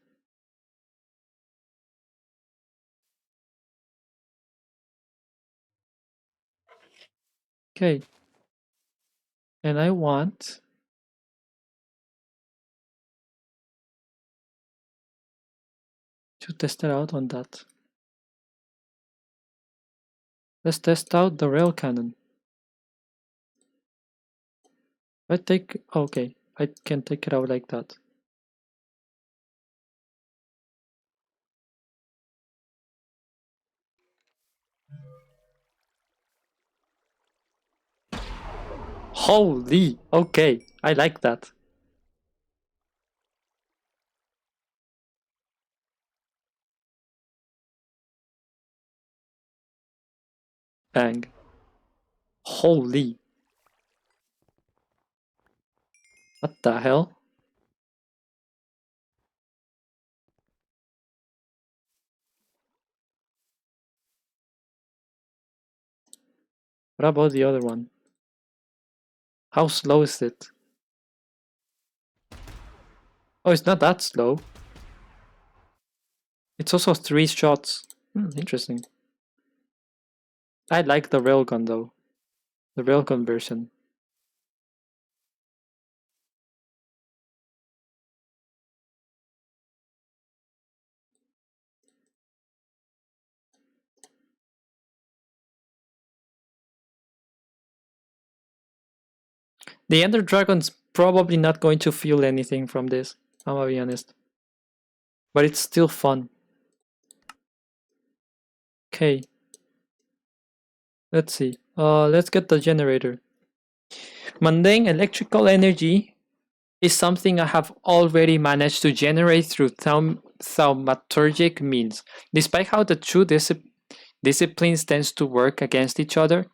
[SPEAKER 1] Okay. And I want to test it out on that. Let's test out the rail cannon. I take, okay, I can take it out like that. Holy, okay, I like that. Bang. Holy. What the hell? What about the other one? How slow is it? Oh, it's not that slow. It's also 3 shots. Interesting. I like the railgun though. The railgun version. The Ender Dragon's probably not going to feel anything from this, I'm gonna be honest. But it's still fun. Okay. Let's see. Let's get the generator. Mundane electrical energy is something I have already managed to generate through thaumaturgic means. Despite how the two disciplines tend to work against each other,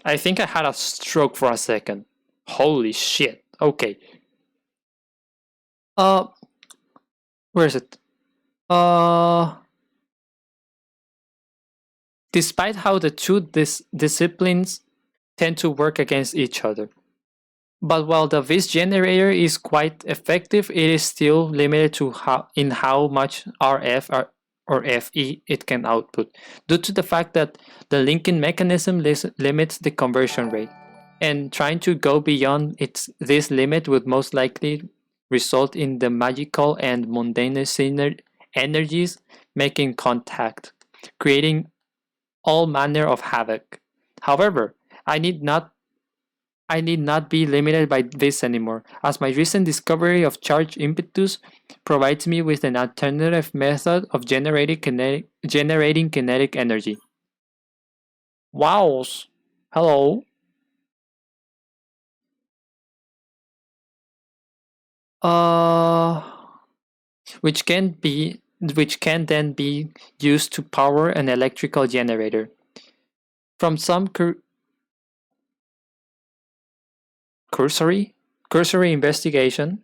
[SPEAKER 1] I think I had a stroke for a second. Holy shit. Okay. Uh, where is it? Uh, Despite how the two disciplines tend to work against each other. But while the Vis generator is quite effective, it is still limited to how much RF or FE it can output, due to the fact that the linking mechanism limits the conversion rate. And trying to go beyond this limit would most likely result in the magical and mundane energies making contact, creating all manner of havoc. However, I need not be limited by this anymore, as my recent discovery of charge impetus provides me with an alternative method of generating kinetic energy. Wows! Hello. Uh, which can then be used to power an electrical generator. From some cursory investigation.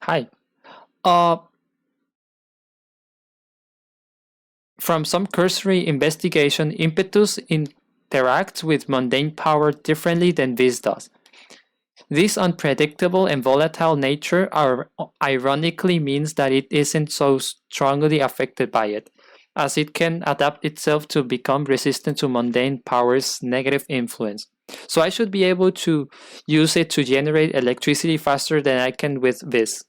[SPEAKER 1] Hi. Uh, From some cursory investigation, impetus interacts with mundane power differently than this does. This unpredictable and volatile nature ironically means that it isn't so strongly affected by it, as it can adapt itself to become resistant to mundane power's negative influence. So I should be able to use it to generate electricity faster than I can with this.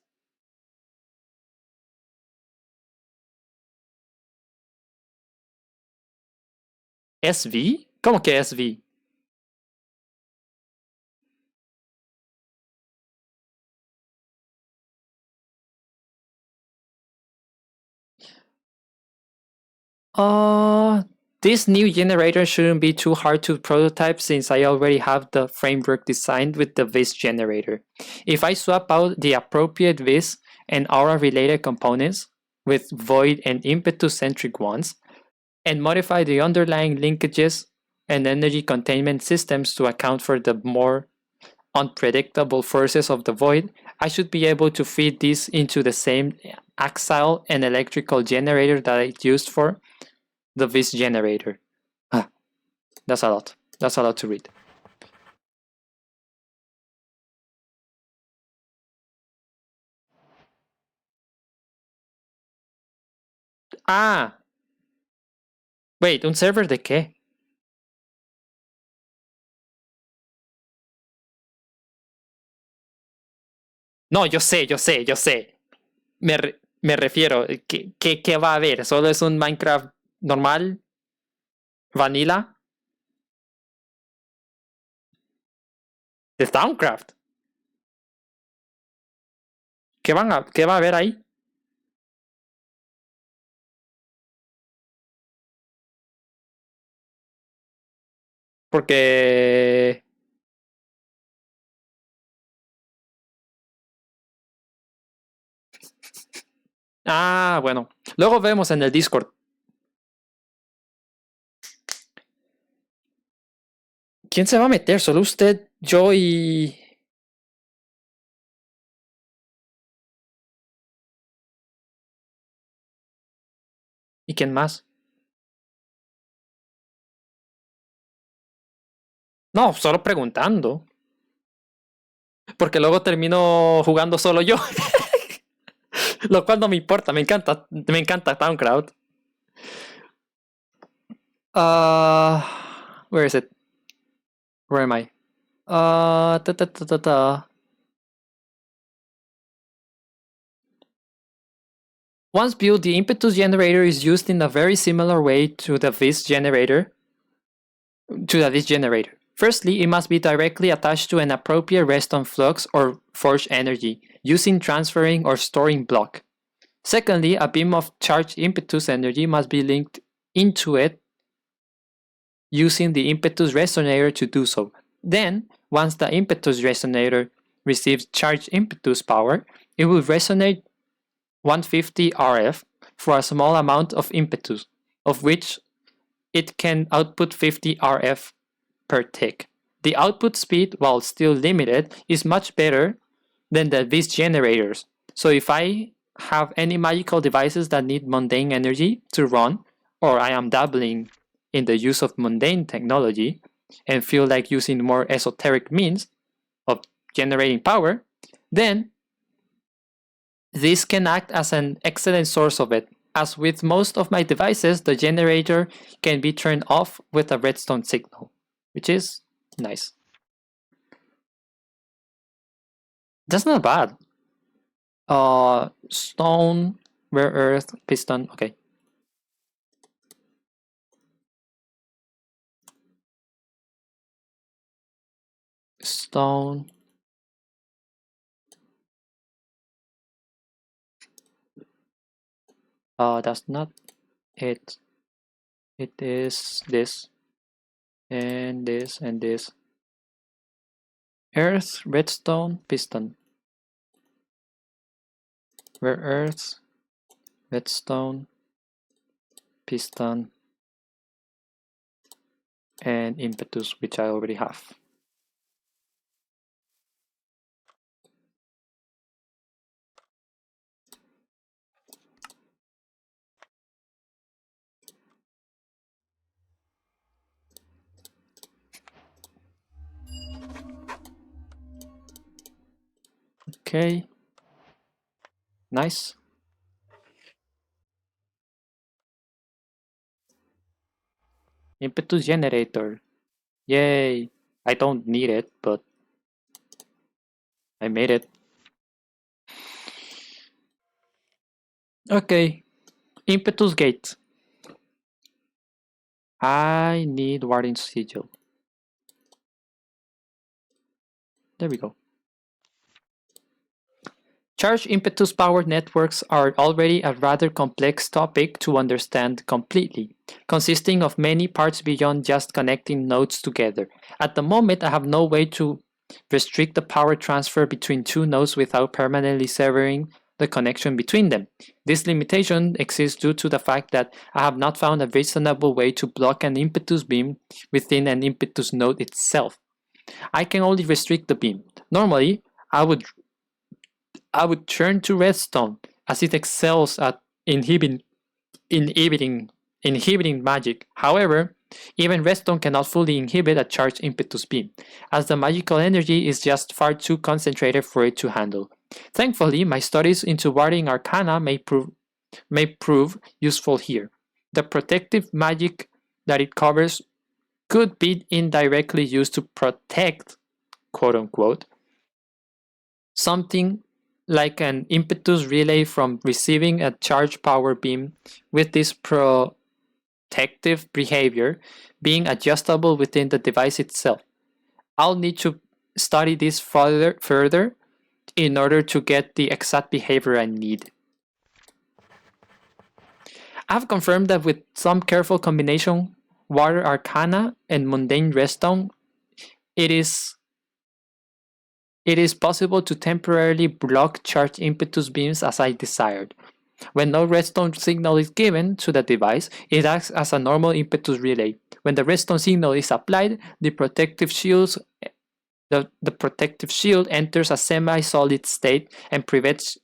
[SPEAKER 1] ¿SV? ¿Cómo que SV? Uh, this new generator shouldn't be too hard to prototype since I already have the framework designed with the Vis generator. If I swap out the appropriate Vis and Aura related components with void and impetus centric ones, and modify the underlying linkages and energy containment systems to account for the more unpredictable forces of the void, I should be able to feed these into the same axial and electrical generator that I used for the Vis generator. Ah, that's a lot. That's a lot to read. Ah, wait, ¿un server de qué? No, yo sé. Me refiero, ¿qué va a haber? ¿Solo es un Minecraft normal? ¿Vanilla? ¿De Thaumcraft? ¿Qué va a haber ahí? Porque... Ah, bueno. Luego vemos en el Discord. ¿Quién se va a meter? Solo usted, yo y... ¿Y quién más? No, solo preguntando. Porque luego termino jugando solo yo. Lo cual no me importa, me encanta Thaumcraft. Where is it? Where am I? Ta, ta, ta, ta, ta. Once built, the impetus generator is used in a very similar way to the Vis generator. to this generator. Firstly, it must be directly attached to an appropriate redstone flux or forge energy, using transferring or storing block. Secondly, a beam of charged impetus energy must be linked into it using the impetus resonator to do so. Then, once the impetus resonator receives charged impetus power, it will resonate 150 RF for a small amount of impetus, of which it can output 50 RF per tick. The output speed, while still limited, is much better than these generators. So if I have any magical devices that need mundane energy to run, or I am dabbling in the use of mundane technology and feel like using more esoteric means of generating power, then this can act as an excellent source of it. As with most of my devices, the generator can be turned off with a redstone signal, which is nice. That's not bad. Stone, rare earth, piston. Okay. Stone. That's not it. It is this and this and this. Earth, redstone, piston. Rare earth, redstone, piston, and impetus, which I already have. Okay. Nice. Impetus generator. Yay. I don't need it, but I made it. Okay. Impetus gate. I need warning sigil. There we go. Charge impetus powered networks are already a rather complex topic to understand completely, consisting of many parts beyond just connecting nodes together. At the moment, I have no way to restrict the power transfer between two nodes without permanently severing the connection between them. This limitation exists due to the fact that I have not found a reasonable way to block an impetus beam within an impetus node itself. I can only restrict the beam. Normally, I would turn to redstone as it excels at inhibiting magic. However, even redstone cannot fully inhibit a charged impetus beam, as the magical energy is just far too concentrated for it to handle. Thankfully, my studies into warding arcana may prove useful here. The protective magic that it covers could be indirectly used to protect, quote unquote, something like an impetus relay from receiving a charge power beam, with this protective behavior being adjustable within the device itself. I'll need to study this further in order to get the exact behavior I need. I've confirmed that with some careful combination, water arcana and mundane redstone, it is possible to temporarily block charge impetus beams as I desired. When no redstone signal is given to the device, it acts as a normal impetus relay. When the redstone signal is applied, the protective shield enters a semi-solid state and prevents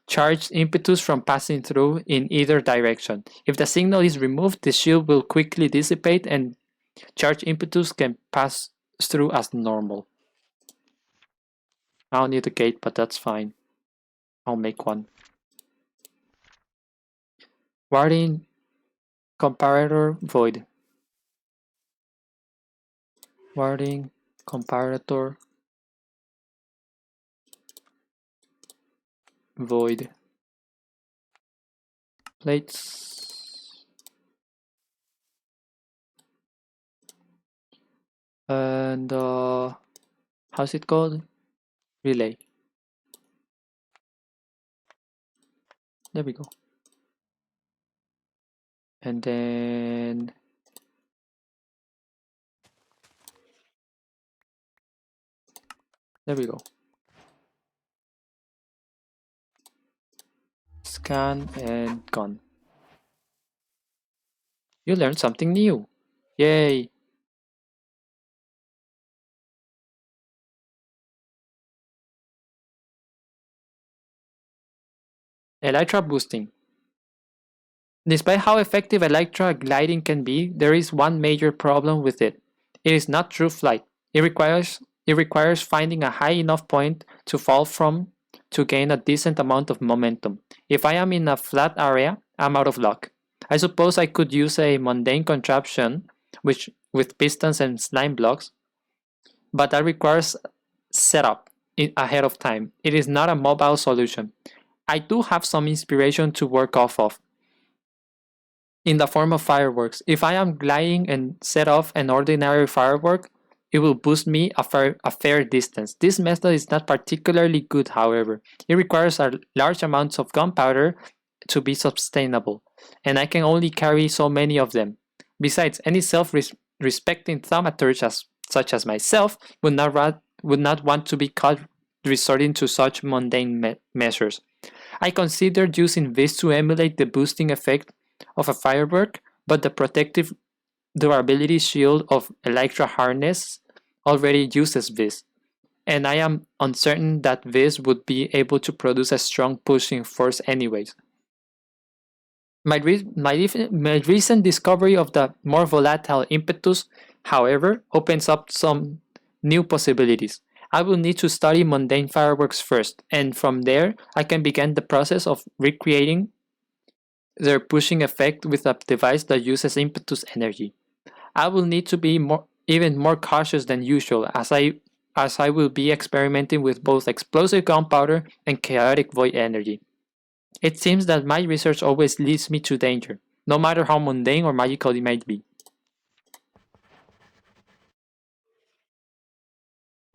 [SPEAKER 1] charged impetus from passing through in either direction. If the signal is removed, the shield will quickly dissipate and charged impetus can pass through as normal. I don't need a gate, but that's fine. I'll make one. Warding comparator void. Warding comparator void. Plates. And how's it called? Relay. There we go. And then there we go. Scan and gone. You learned something new. Yay! Elytra boosting. Despite how effective elytra gliding can be, there is one major problem with it. It is not true flight. It requires finding a high enough point to fall from to gain a decent amount of momentum. If I am in a flat area, I'm out of luck. I suppose I could use a mundane contraption which with pistons and slime blocks, but that requires setup ahead of time. It is not a mobile solution. I do have some inspiration to work off of in the form of fireworks. If I am gliding and set off an ordinary firework, it will boost me a fair distance. This method is not particularly good, however. It requires a large amounts of gunpowder to be sustainable, and I can only carry so many of them. Besides, any self-respecting thaumaturge such as myself would not want to be caught resorting to such mundane measures. I considered using this to emulate the boosting effect of a firework, but the protective durability shield of Elytra harness already uses this, and I am uncertain that this would be able to produce a strong pushing force anyways. My recent discovery of the more volatile impetus, however, opens up some new possibilities. I will need to study mundane fireworks first, and from there I can begin the process of recreating their pushing effect with a device that uses impetus energy. I will need to be even more cautious than usual as I will be experimenting with both explosive gunpowder and chaotic void energy. It seems that my research always leads me to danger, no matter how mundane or magical it might be.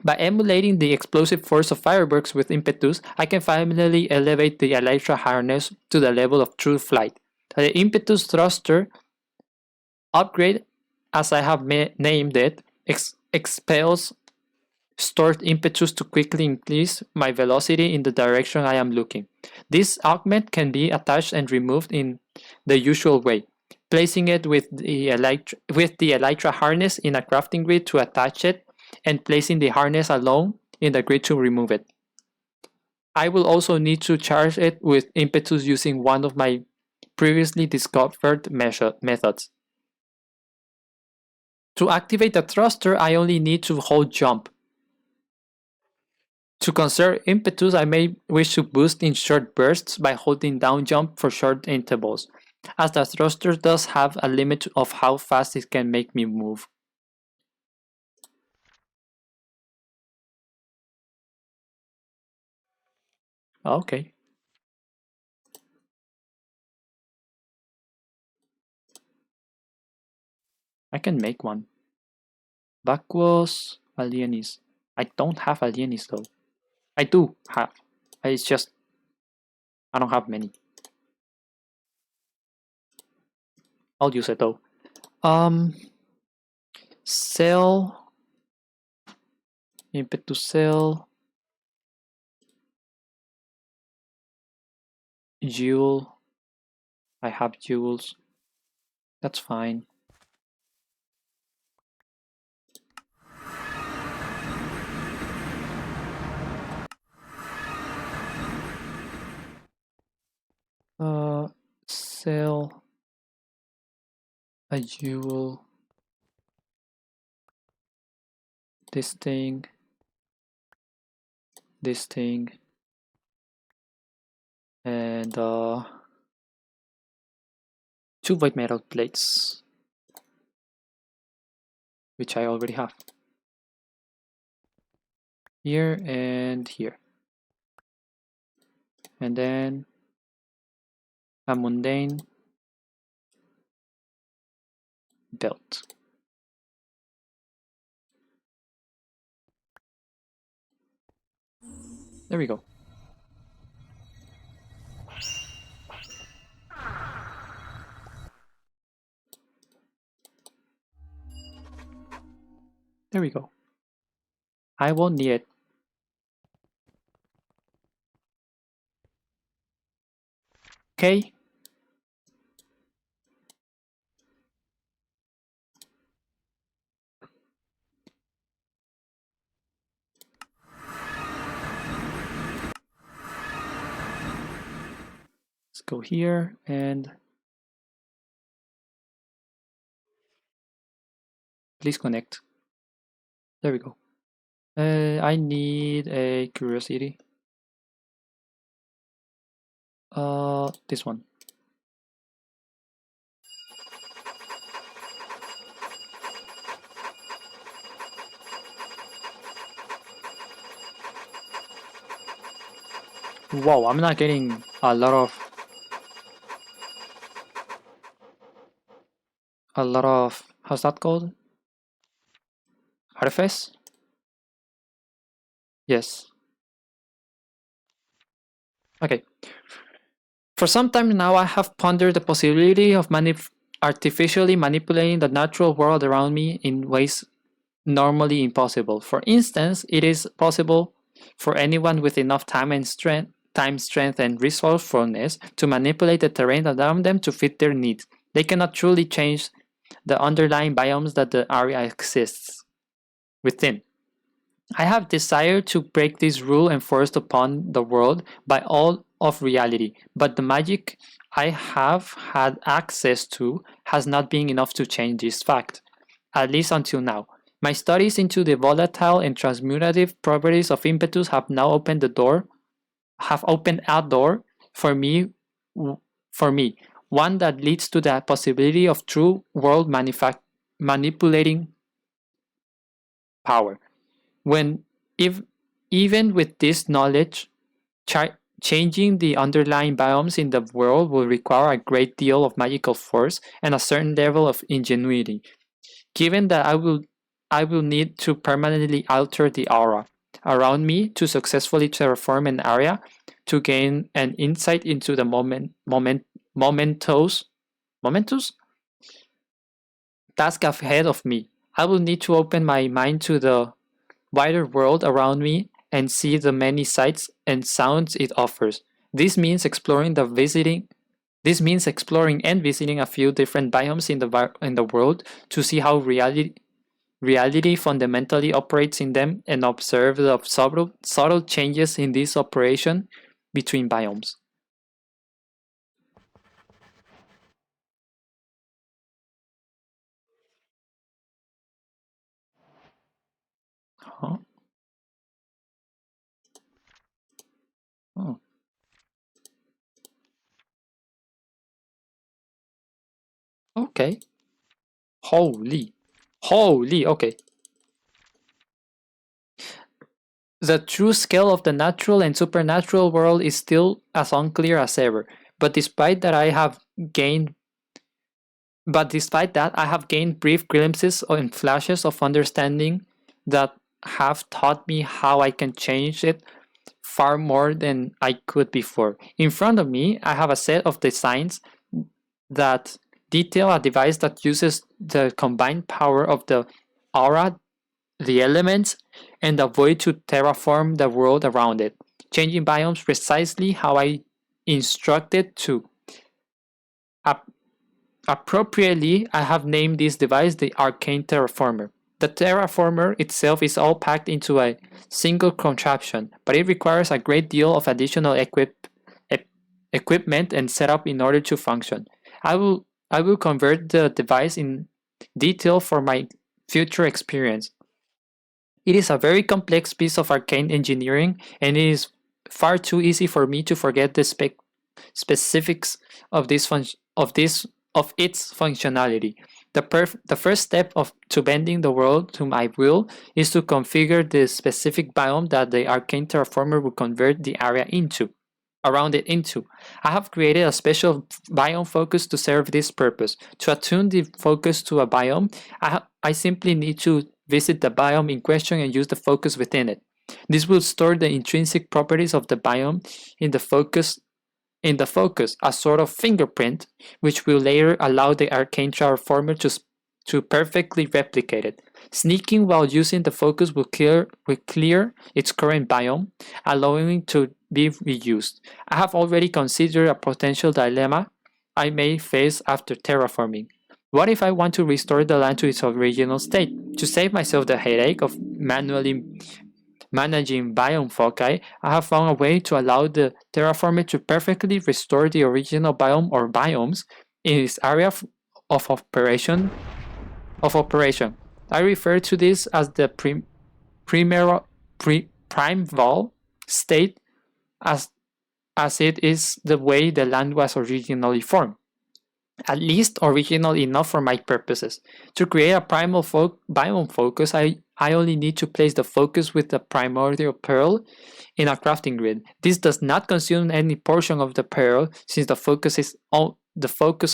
[SPEAKER 1] By emulating the explosive force of fireworks with impetus, I can finally elevate the elytra harness to the level of true flight. The impetus thruster upgrade, as I have named it, expels stored impetus to quickly increase my velocity in the direction I am looking. This augment can be attached and removed in the usual way, placing it with the elytra harness in a crafting grid to attach it, and placing the harness alone in the grid to remove it. I will also need to charge it with impetus using one of my previously discovered methods. To activate the thruster, I only need to hold jump. To conserve impetus, I may wish to boost in short bursts by holding down jump for short intervals, as the thruster does have a limit of how fast it can make me move. Okay, I can make one. Vacuos alienis. I don't have alienis though. I do have. It's just I don't have many. I'll use it though. Um, cell, impetus cell, jewel. I have jewels. That's fine. Sell a jewel. This thing. This thing. And two white metal plates, which I already have. Here and here. And then a mundane belt. There we go. There we go. I won't need it. Okay. Let's go here and please connect. There we go. I need a curiosity. This one. Wow, I'm not getting a lot of how's that called? Artifice? Yes. Okay. For some time now, I have pondered the possibility of artificially manipulating the natural world around me in ways normally impossible. For instance, it is possible for anyone with enough time, strength, and resourcefulness to manipulate the terrain around them to fit their needs. They cannot truly change the underlying biomes that the area exists within. I have desired to break this rule enforced upon the world by all of reality, but the magic I have had access to has not been enough to change this fact, at least until now. My studies into the volatile and transmutative properties of impetus have opened a door for me, one that leads to the possibility of true world manipulating power. When if even with this knowledge, changing the underlying biomes in the world will require a great deal of magical force and a certain level of ingenuity. Given that I will need to permanently alter the aura around me to successfully terraform an area to gain an insight into the momentous task ahead of me. I will need to open my mind to the wider world around me and see the many sights and sounds it offers. This means exploring and visiting a few different biomes in the world to see how reality fundamentally operates in them and observe the subtle changes in this operation between biomes. Huh? Oh, okay. Holy, okay. The true scale of the natural and supernatural world is still as unclear as ever, but gained despite that, I have gained brief glimpses and flashes of understanding that have taught me how I can change it far more than I could before. In front of me, I have a set of designs that detail a device that uses the combined power of the aura, the elements, and the void to terraform the world around it, changing biomes precisely how I instructed to. Appropriately, I have named this device the Arcane Terraformer. The Terraformer itself is all packed into a single contraption, but it requires a great deal of additional equipment and setup in order to function. I will convert the device in detail for my future experience. It is a very complex piece of arcane engineering, and it is far too easy for me to forget the specifics of of its functionality. The first step to bending the world to my will is to configure the specific biome that the arcane terraformer will convert the area around it into. I have created a special biome focus to serve this purpose. To attune the focus to a biome, I simply need to visit the biome in question and use the focus within it. This will store the intrinsic properties of the biome in the focus, a sort of fingerprint, which will later allow the arcane transformer to perfectly replicate it. Sneaking while using the focus will clear its current biome, allowing it to be reused. I have already considered a potential dilemma I may face after terraforming. What if I want to restore the land to its original state? To save myself the headache of manually managing biome foci, I have found a way to allow the terraformer to perfectly restore the original biome or biomes in its area of operation. I refer to this as the primeval state, as it is the way the land was originally formed. At least original enough for my purposes. To create a primal biome focus, I only need to place the focus with the primordial pearl in a crafting grid. This does not consume any portion of the pearl, since the focus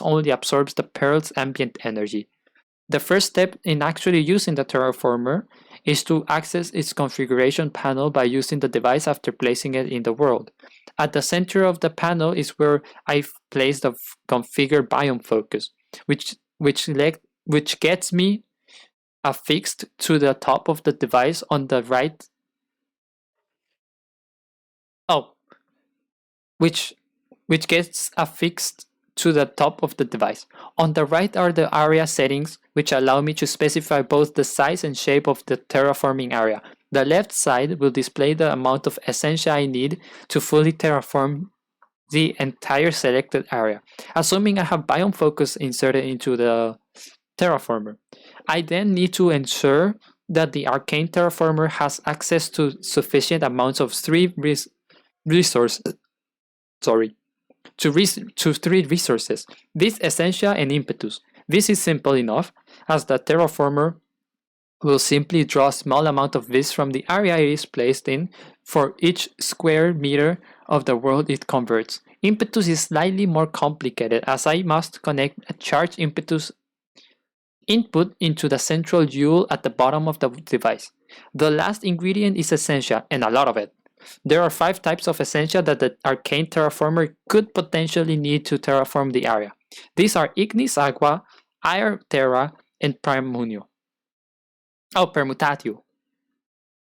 [SPEAKER 1] only absorbs the pearl's ambient energy. The first step in actually using the terraformer is to access its configuration panel by using the device after placing it in the world. At the center of the panel is where I've placed the configure biome focus, which gets me affixed to the top of the device on the right. Oh, which gets affixed to the top of the device. On the right are the area settings, which allow me to specify both the size and shape of the terraforming area. The left side will display the amount of essentia I need to fully terraform the entire selected area, assuming I have biome focus inserted into the terraformer. I then need to ensure that the arcane terraformer has access to sufficient amounts of three resources. To three resources: vis, essentia, and impetus. Vis is simple enough, as the terraformer will simply draw a small amount of vis from the area it is placed in for each square meter of the world it converts. Impetus is slightly more complicated, as I must connect a charge impetus input into the central joule at the bottom of the device. The last ingredient is essentia, and a lot of it. There are 5 types of essentia that the arcane terraformer could potentially need to terraform the area. These are ignis, agua, air, terra, and permutatio.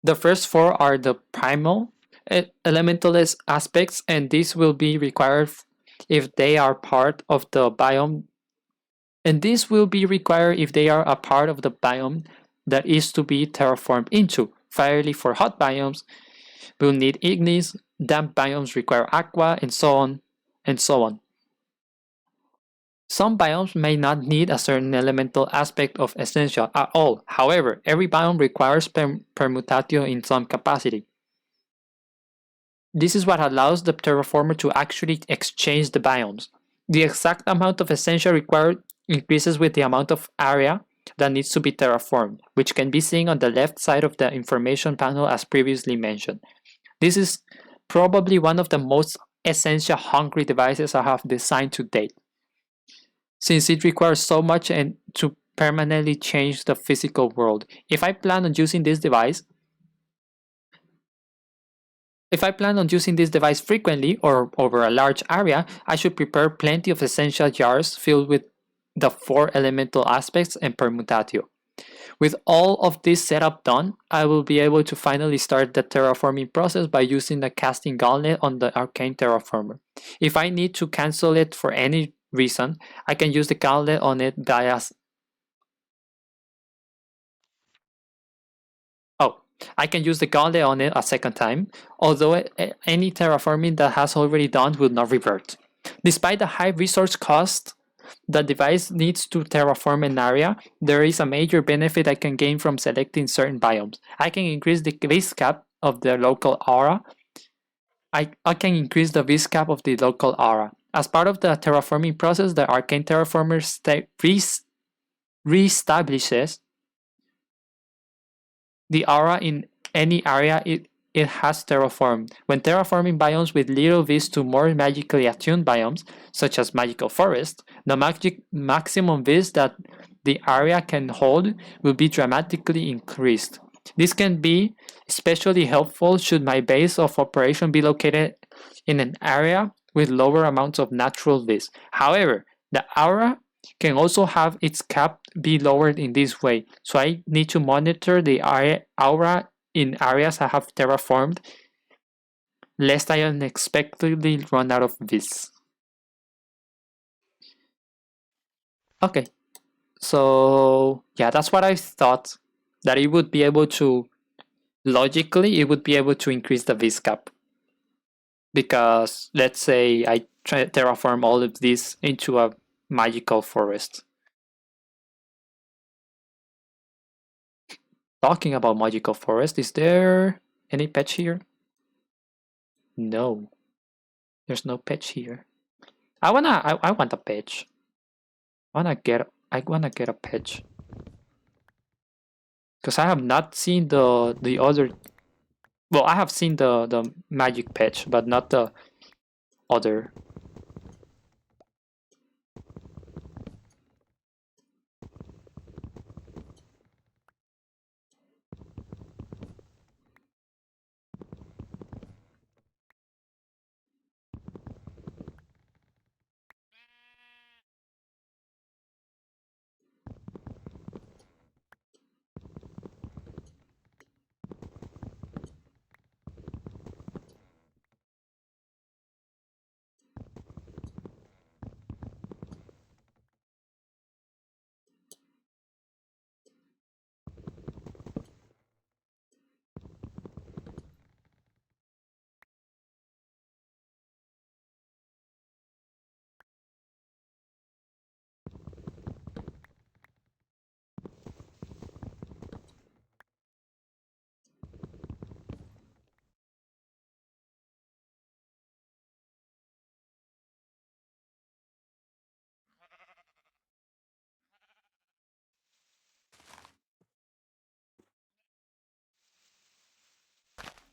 [SPEAKER 1] The first 4 are the primal elementalist aspects, and these will be required if they are part of the biome. And this will be required if they are a part of the biome that is to be terraformed into. Fiery for hot biomes will need ignis, damp biomes require aqua, and so on and so on. Some biomes may not need a certain elemental aspect of essentia at all. However, every biome requires permutatio in some capacity. This is what allows the terraformer to actually exchange the biomes. The exact amount of essentia required increases with the amount of area that needs to be terraformed, which can be seen on the left side of the information panel as previously mentioned. This is probably one of the most essentia-hungry devices I have designed to date, since it requires so much and to permanently change the physical world. If I plan on using this device frequently or over a large area, I should prepare plenty of essential jars filled with the 4 elemental aspects and permutatio. With all of this setup done, I will be able to finally start the terraforming process by using the casting gauntlet on the arcane terraformer. If I need to cancel it for any reason, I can use the gauntlet on it a second time, although any terraforming that has already done will not revert. Despite the high resource cost the device needs to terraform an area, there is a major benefit I can gain from selecting certain biomes. I can increase the vis cap of the local aura. I can increase the vis cap of the local aura. As part of the terraforming process, the arcane terraformer reestablishes the aura in any area it has terraformed. When terraforming biomes with little vis to more magically attuned biomes, such as magical forest, the maximum vis that the area can hold will be dramatically increased. This can be especially helpful should my base of operation be located in an area with lower amounts of natural vis. However, the aura can also have its cap be lowered in this way, so I need to monitor the aura in areas I have terraformed, lest I unexpectedly run out of vis. Okay, so yeah, that's what I thought, that it would be able to, logically, it would be able to increase the vis cap. Because let's say I try to terraform all of this into a magical forest. Talking about magical forest, is there any patch here? No, there's no patch here. I want a patch. I wanna get a patch. Because I have not seen the other. Well, I have seen the magic patch, but not the other.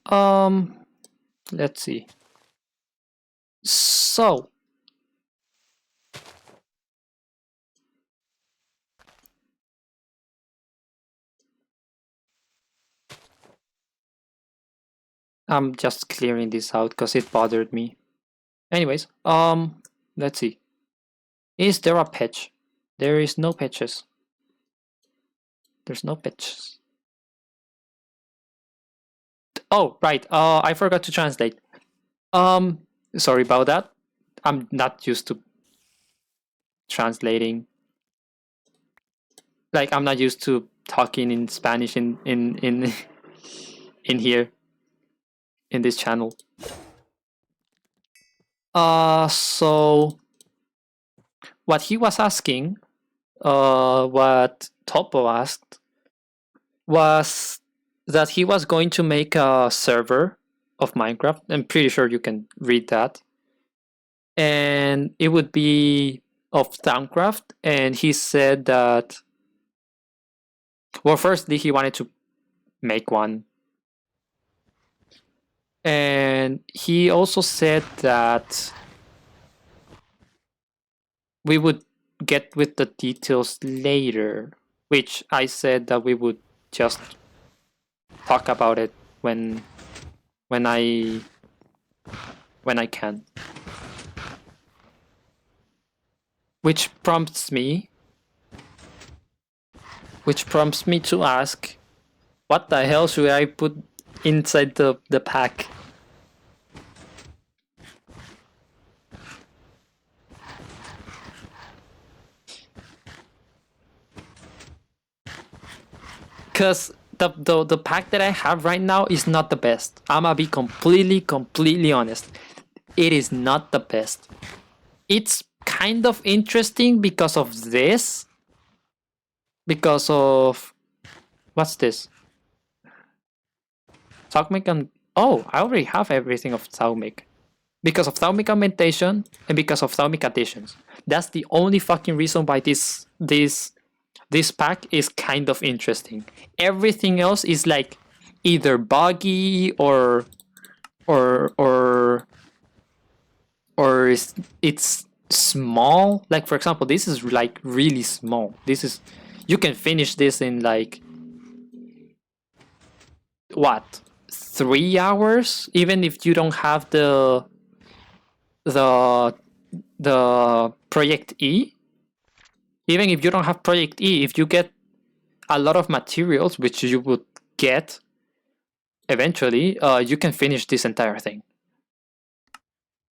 [SPEAKER 1] Um, let's see. So I'm just clearing this out because it bothered me. Anyways, let's see. Is there a patch? There is no patches. There's no patches. Oh, right. I forgot to translate. Um, Sorry about that. I'm not used to translating. Like, I'm not used to talking in Spanish in in here in this channel. So what he was asking, what Topo asked, was that he was going to make a server of Minecraft. I'm pretty sure you can read that. And it would be of Thaumcraft. And he said that, well, firstly, he wanted to make one. And he also said that we would get with the details later, which I said that we would just talk about it when when I when I can. Which prompts me to ask, what the hell should I put inside the pack? Cause the pack that I have right now is not the best. I'ma be completely honest. It is not the best. It's kind of interesting because of this. Because of what's this? Thaumcraft and oh, I already have everything of Thaumcraft. Because of Thaumcraft augmentation and because of Thaumcraft additions. That's the only fucking reason why this pack is kind of interesting. Everything else is like either buggy or it's small. Like for example, this is like really small. This is, you can finish this in like what, 3 hours, even if you don't have the project E. Even if you don't have project E, if you get a lot of materials, which you would get eventually, you can finish this entire thing.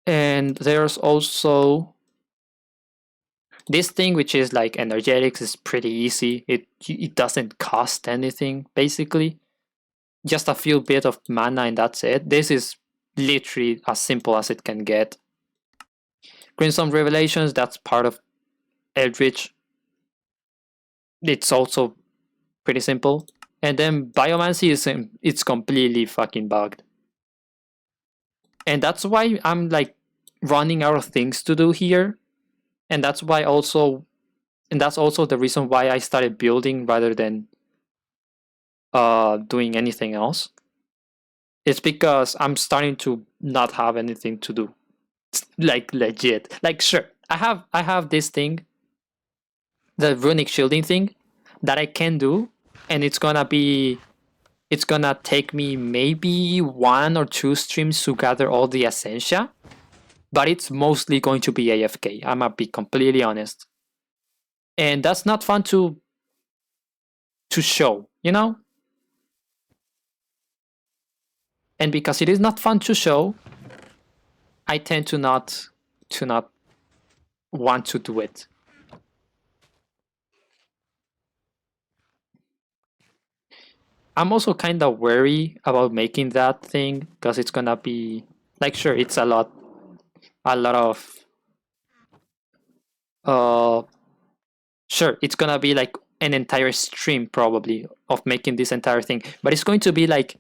[SPEAKER 1] And there's also this thing, which is like energetics, is pretty easy. It doesn't cost anything, basically. Just a few bit of mana and that's it. This is literally as simple as it can get. Crimson Revelations, that's part of Eldritch. It's also pretty simple. And then Biomancy it's completely fucking bugged. And that's why I'm like running out of things to do here. And that's also the reason why I started building rather than doing anything else. It's because I'm starting to not have anything to do. Like legit. Like sure, I have this thing, the runic shielding thing, that I can do, and it's gonna take me maybe 1 or 2 streams to gather all the essentia, but it's mostly going to be AFK. I'm gonna be completely honest. And that's not fun to show, you know? And because it is not fun to show, I tend to not want to do it. I'm also kind of wary about making that thing because it's gonna be like, sure, it's a lot of sure, it's gonna be like an entire stream probably of making this entire thing, but it's going to be like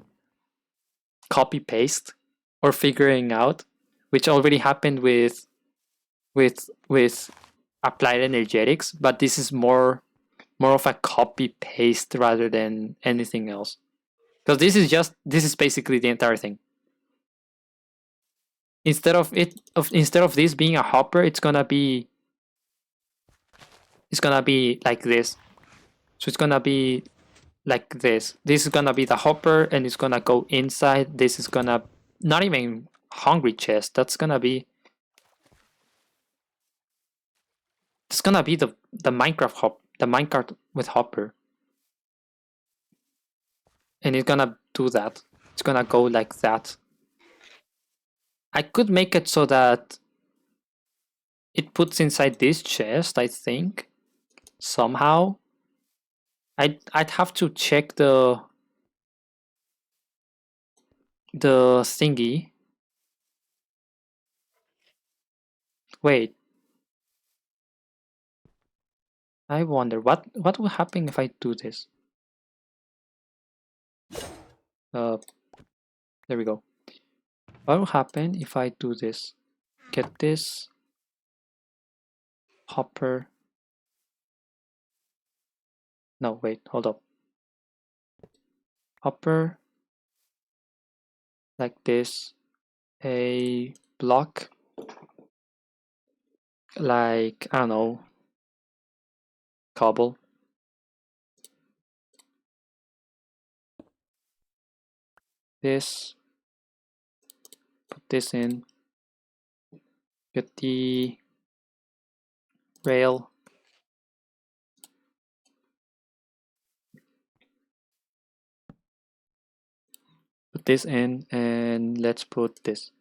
[SPEAKER 1] copy paste or figuring out, which already happened with applied energetics, but this is more of a copy paste rather than anything else, because this is basically the entire thing. Instead of this being a hopper, it's gonna be like this. So it's gonna be like this. This is gonna be the hopper, and it's gonna go inside. This is gonna not even hungry chest. That's gonna be the Minecraft with hopper, and it's gonna do that. It's gonna go like that. I could make it so that it puts inside this chest, I think, somehow. I'd have to check the thingy. Wait. I wonder what will happen if I do this. There we go. What will happen if I do this? Get this hopper. No, wait, hold up. Hopper like this. A block like, I don't know, cobble. This. Put this in. Get the rail. Put this in, and let's put this.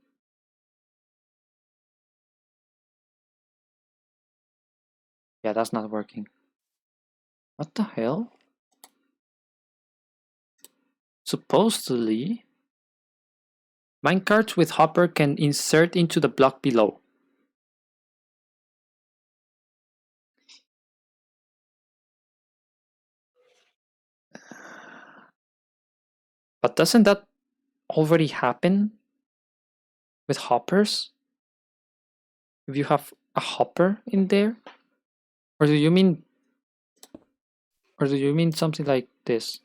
[SPEAKER 1] Yeah, that's not working. What the hell? Supposedly, minecarts with hopper can insert into the block below. But doesn't that already happen with hoppers? If you have a hopper in there? Or do you mean something like this?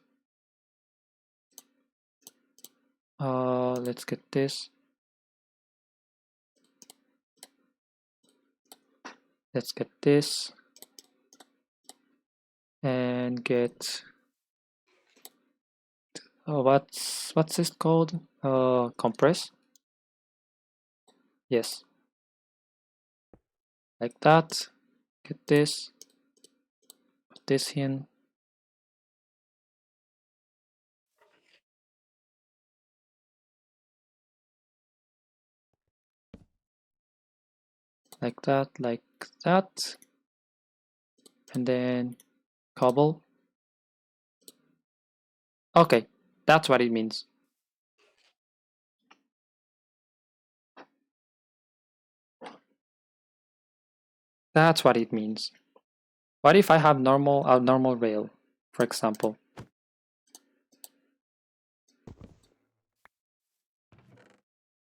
[SPEAKER 1] Let's get this. Let's get this. And get Oh, what's this called? Compress? Yes. Like that. Get this. Put this in. Like that, like that. And then cobble. Okay, that's what it means. That's what it means. What if I have a normal rail, for example?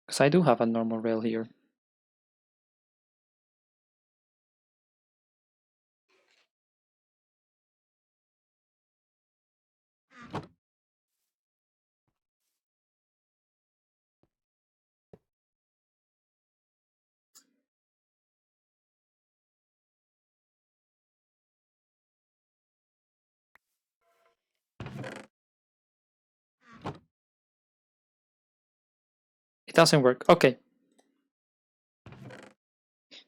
[SPEAKER 1] Because I do have a normal rail here. It doesn't work. Okay.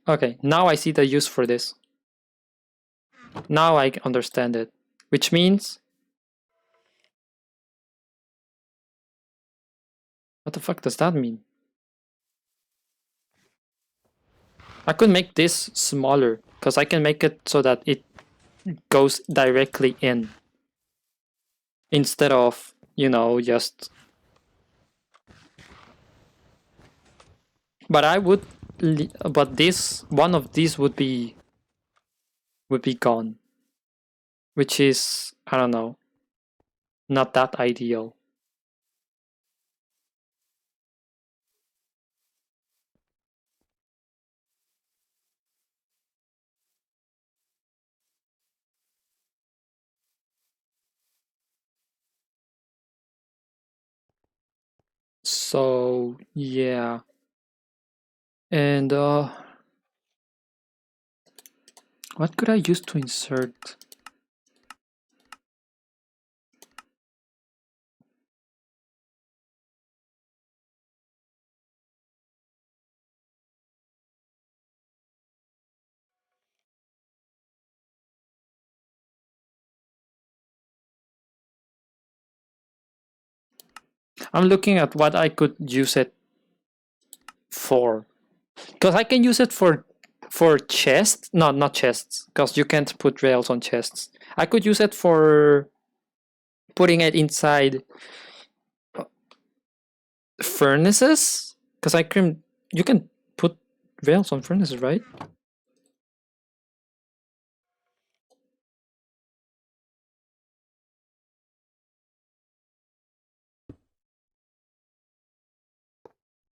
[SPEAKER 1] Okay, now I see the use for this. Now I understand it. Which means... What the fuck does that mean? I could make this smaller, because I can make it so that it goes directly in. Instead of, you know, just... But I would... But this... One of these would be gone. Which is... I don't know. Not that ideal. So, yeah. And, what could I use to insert? I'm looking at what I could use it for. Because I can use it for chests. No, not chests. Because you can't put rails on chests. I could use it for putting it inside furnaces. Because you can put rails on furnaces, right?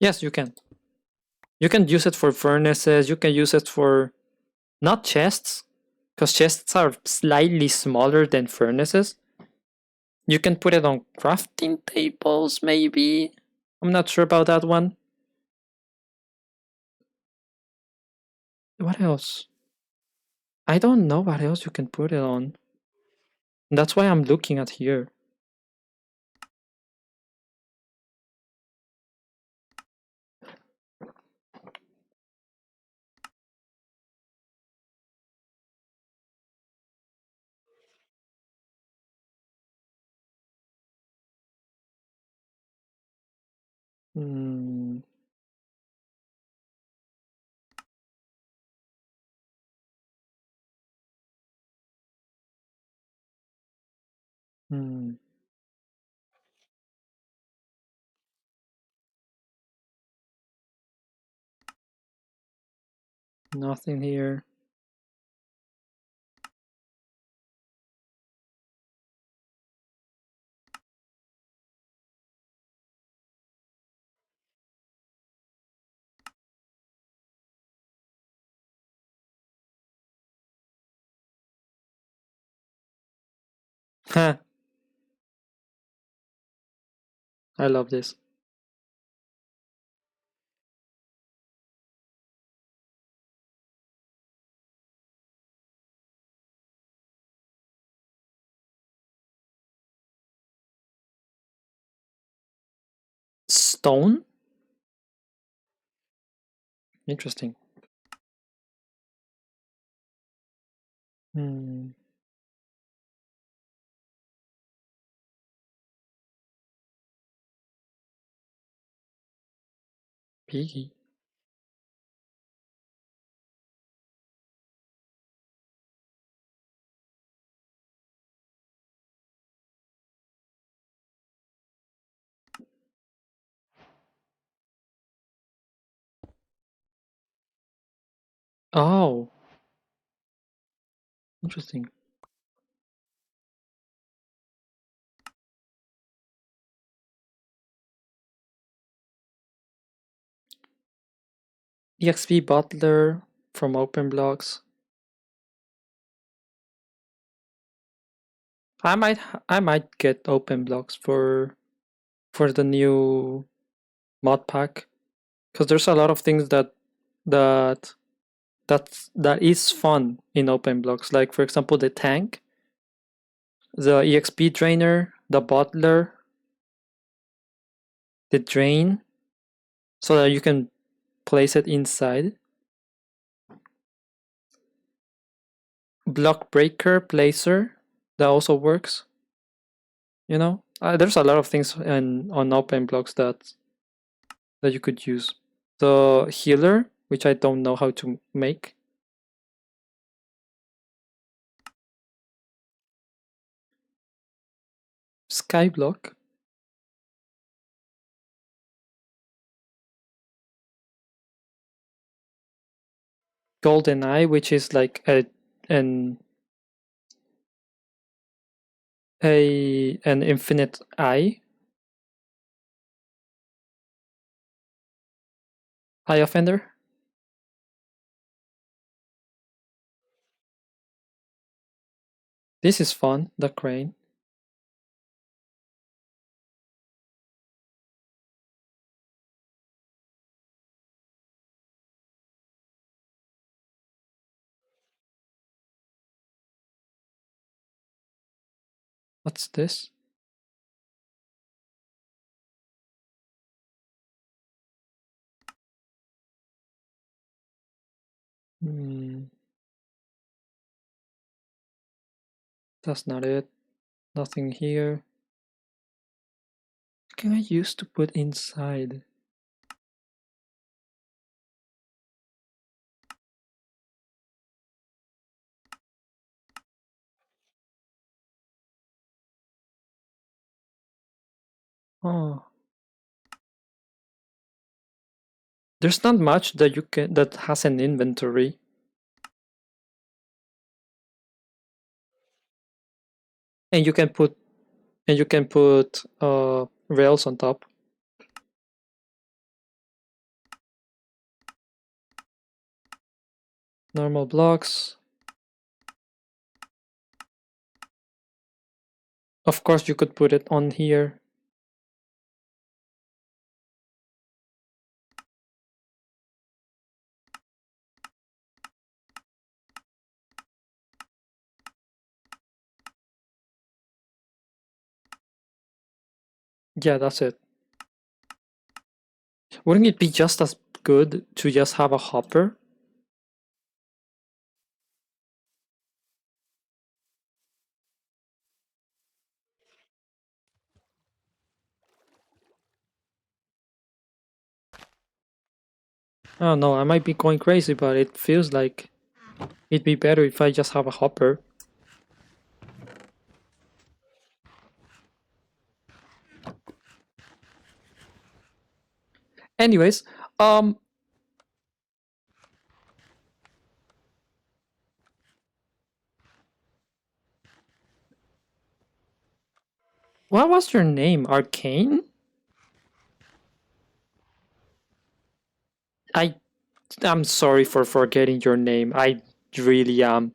[SPEAKER 1] Yes, you can. You can use it for furnaces. You can use it for not chests, because chests are slightly smaller than furnaces. You can put it on crafting tables, maybe. I'm not sure about that one. What else? I don't know what else you can put it on. That's why I'm looking at here. Hmm. Hmm. Nothing here. Ha! I love this. stone? Interesting. Piggy. Oh, interesting. EXP Butler from OpenBlocks. I might get OpenBlocks for the new mod pack, because there's a lot of things that that is fun in OpenBlocks. Like for example, the tank, the EXP drainer, the butler, the drain, so that you can place it inside. Block breaker placer, that also works. You know, there's a lot of things on OpenBlocks that you could use. The healer, which I don't know how to make. Skyblock. Golden Eye, which is like an an infinite eye. Eye offender. This is fun, the crane. What's this? That's not it. Nothing here. What can I use to put inside? Oh. There's not much that you can that has an inventory. And you can put rails on top. Normal blocks. Of course you could put it on here. Yeah, that's it. Wouldn't it be just as good to just have a hopper? Oh no, I might be going crazy, but it feels like it'd be better if I just have a hopper. Anyways, what was your name? Arcane? I'm sorry for forgetting your name. I really am.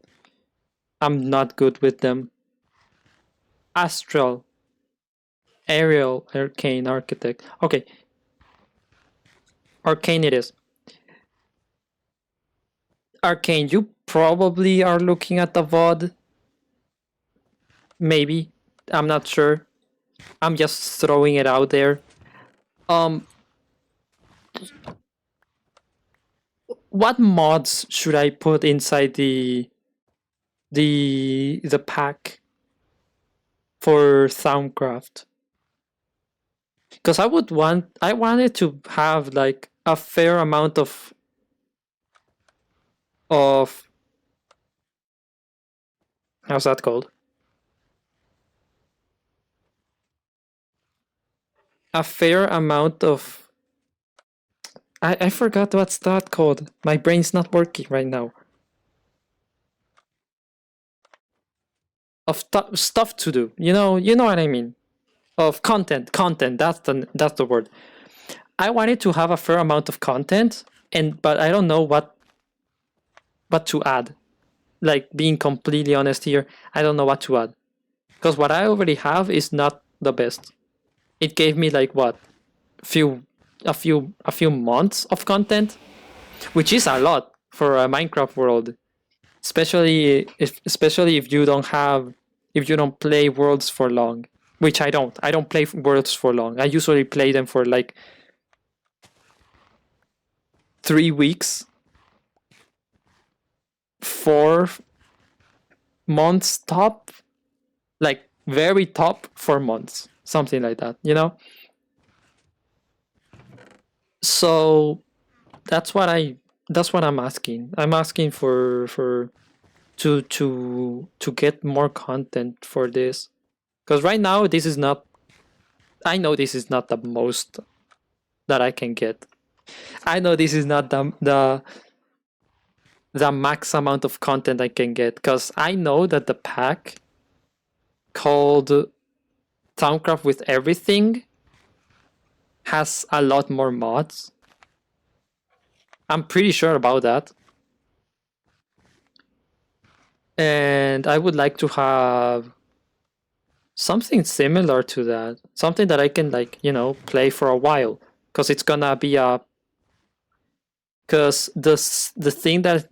[SPEAKER 1] I'm not good with them. Astral. Ariel. Arcane. Architect. Okay. Arcane it is. Arcane, you probably are looking at the VOD. Maybe. I'm not sure. I'm just throwing it out there. what mods should I put inside the pack for Thaumcraft? Because I wanted to have like a fair amount of how's that called? A fair amount of I forgot what's that called. My brain's not working right now. Of stuff to do. You know what I mean. Of content. That's the word. I wanted to have a fair amount of content, but I don't know what to add. Like being completely honest here, I don't know what to add because what I already have is not the best. It gave me like what few a few months of content, which is a lot for a Minecraft world, especially if you don't play worlds for long, which I don't. I don't play worlds for long. I usually play them for like 3 weeks, 4 months top, like very top 4 months, something like that. So that's what I'm asking. I'm asking for to get more content for this because right now this is not. I know this is not the most that I can get. I know this is not the max amount of content I can get because I know that the pack called Thaumcraft with everything has a lot more mods. I'm pretty sure about that. And I would like to have something similar to that. Something that I can play for a while. Because it's gonna be a because the thing that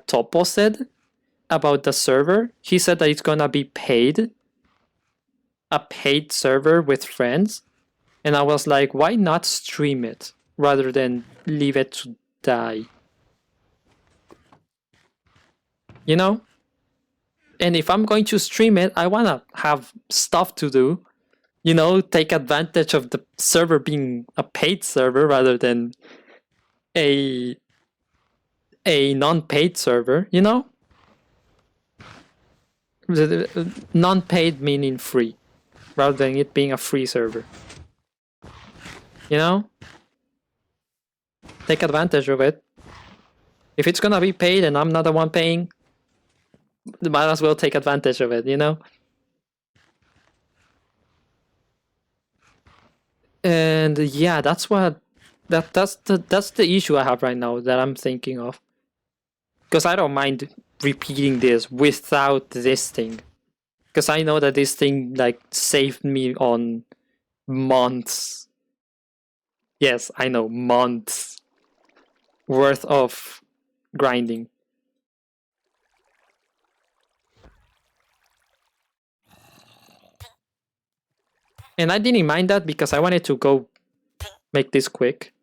[SPEAKER 1] Topo said about the server, he said that it's gonna be a paid server with friends. And I was like, why not stream it rather than leave it to die? You know? And if I'm going to stream it, I want to have stuff to do. Take advantage of the server being a paid server rather than a non-paid server, Non-paid meaning free, rather than it being a free server. You know? Take advantage of it. If it's gonna be paid and I'm not the one paying, might as well take advantage of it, And yeah, that's the issue I have right now that I'm thinking of. Because I don't mind repeating this without this thing. Because I know that this thing like saved me on months. Yes, I know, months worth of grinding. And I didn't mind that because I wanted to go make this quick.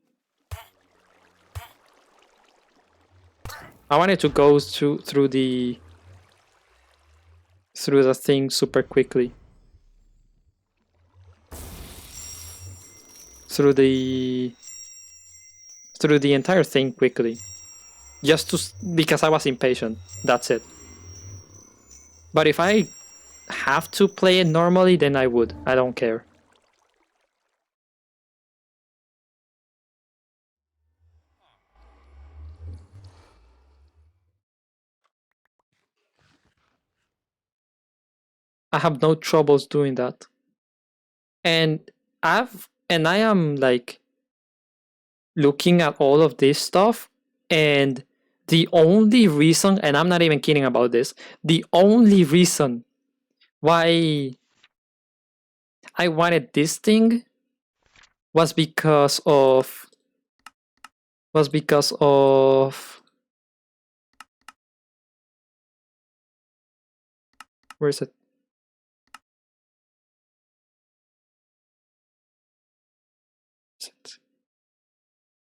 [SPEAKER 1] I wanted to go through the thing super quickly. Through the entire thing quickly. Because I was impatient. That's it. But if I have to play it normally, then I would. I don't care. I have no troubles doing that. And I am like looking at all of this stuff, and the only reason, and I'm not even kidding about this, the only reason why I wanted this thing was because of where is it?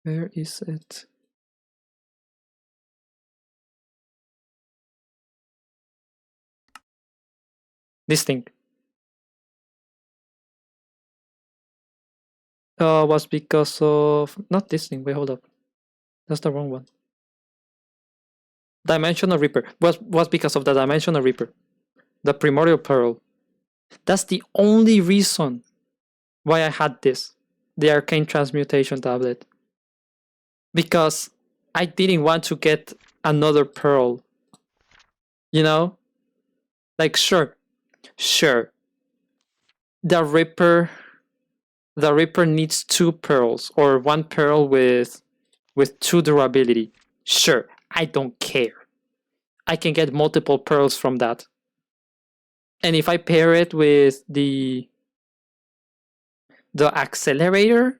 [SPEAKER 1] Where is it? This thing. Was because of not this thing. Wait, hold up. That's the wrong one. Dimensional Reaper was because of the Dimensional Reaper, the Primordial Pearl. That's the only reason why I had this, the Arcane Transmutation tablet, because I didn't want to get another pearl. You know, like sure, the Reaper needs 2 pearls or 1 pearl with 2 durability. Sure, I don't care. I can get multiple pearls from that. And if I pair it with the accelerator,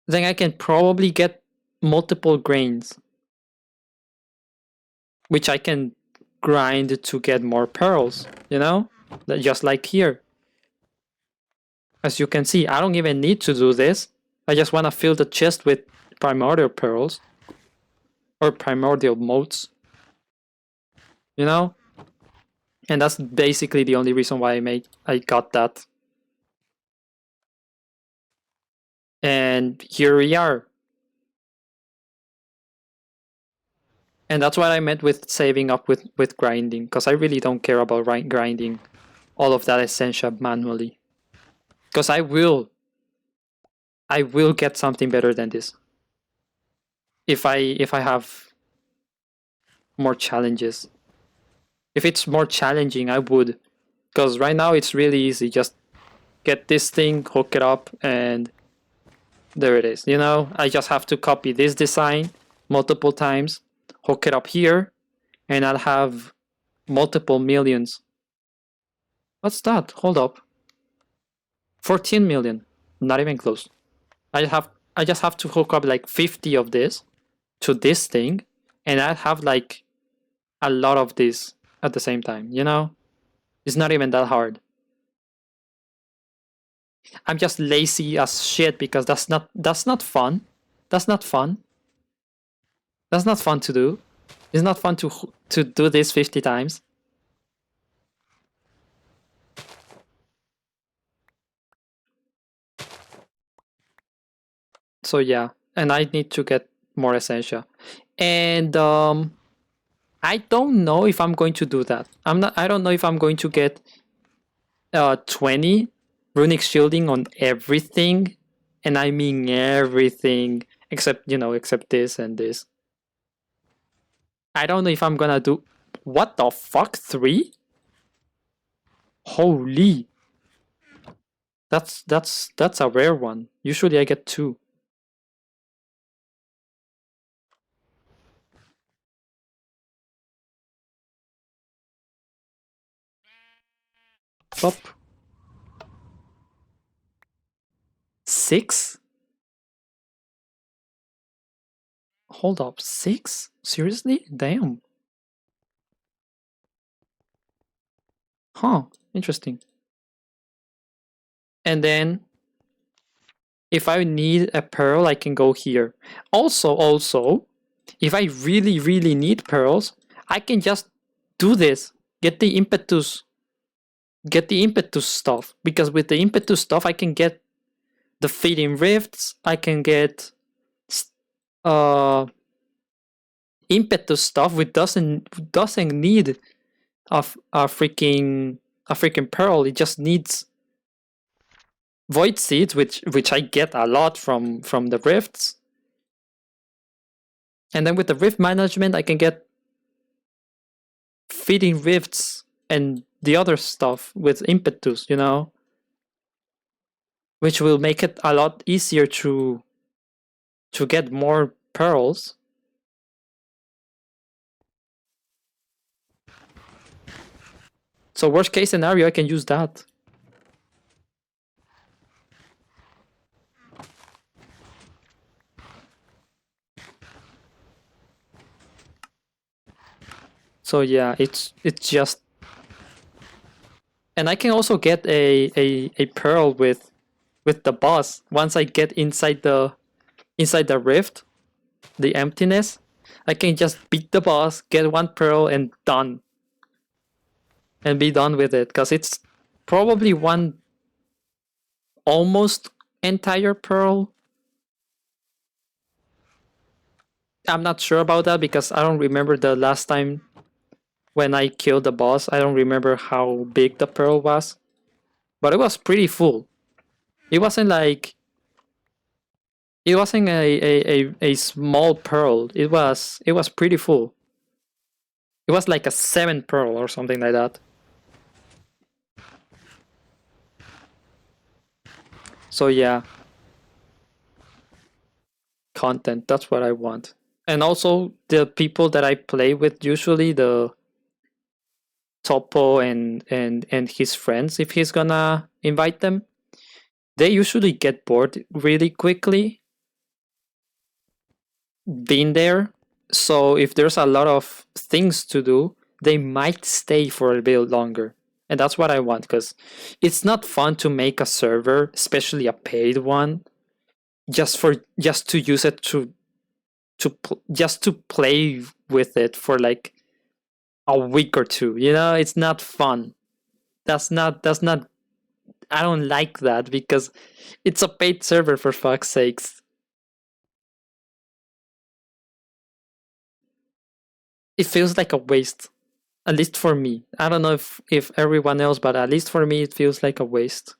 [SPEAKER 1] then I can probably get multiple grains, which I can grind to get more pearls, you know? Just like here. As you can see, I don't even need to do this. I just want to fill the chest with primordial pearls or primordial motes, you know? And that's basically the only reason why I got that. And here we are. And that's what I meant with saving up with grinding, because I really don't care about grinding all of that essentia manually. Because I will get something better than this. If I have more challenges. If it's more challenging, I would. Because right now it's really easy. Just get this thing, hook it up, and there it is. You know, I just have to copy this design multiple times, hook it up here, and I'll have multiple millions. What's that? Hold up. 14 million. Not even close. I just have to hook up like 50 of this to this thing, and I have like a lot of this at the same time, you know? It's not even that hard. I'm just lazy as shit because that's not fun. That's not fun. That's not fun to do. It's not fun to do this 50 times. So yeah, and I need to get more essentia. And I don't know if I'm going to do that. I don't know if I'm going to get 20 runic shielding on everything, and I mean everything except this and this. I don't know if I'm gonna do. What the fuck? 3? Holy! That's a rare one. Usually I get 2. Up. 6? Hold up, 6? Seriously? Damn. Huh, interesting. And then if I need a pearl, I can go here. Also, if I really need pearls, I can just do this. Get the impetus stuff. Because with the impetus stuff, I can get the feeding rifts. I can get impetus stuff which doesn't need a freaking pearl. It just needs void seeds, which I get a lot from the rifts. And then with the rift management, I can get feeding rifts and the other stuff with impetus, you know, which will make it a lot easier to get more pearls. So worst case scenario, I can use that. So yeah, it's just, and I can also get a pearl with the boss once I get inside the inside the rift, the emptiness, I can just beat the boss, get one pearl, and done. And be done with it. Because it's probably one almost entire pearl. I'm not sure about that because I don't remember the last time when I killed the boss. I don't remember how big the pearl was. But it was pretty full. It wasn't like it wasn't a small pearl. It was pretty full. It was like a 7 pearl or something like that. So yeah, content, that's what I want. And also the people that I play with, usually the Topo and his friends, if he's gonna invite them, they usually get bored really quickly being there. So if there's a lot of things to do, they might stay for a bit longer. And that's what I want, because it's not fun to make a server, especially a paid one, just to use it just to play with it for like a week or two. It's not fun. That's not I don't like that because it's a paid server, for fuck's sakes. It feels like a waste. At least for me. I don't know if everyone else, but at least for me it feels like a waste.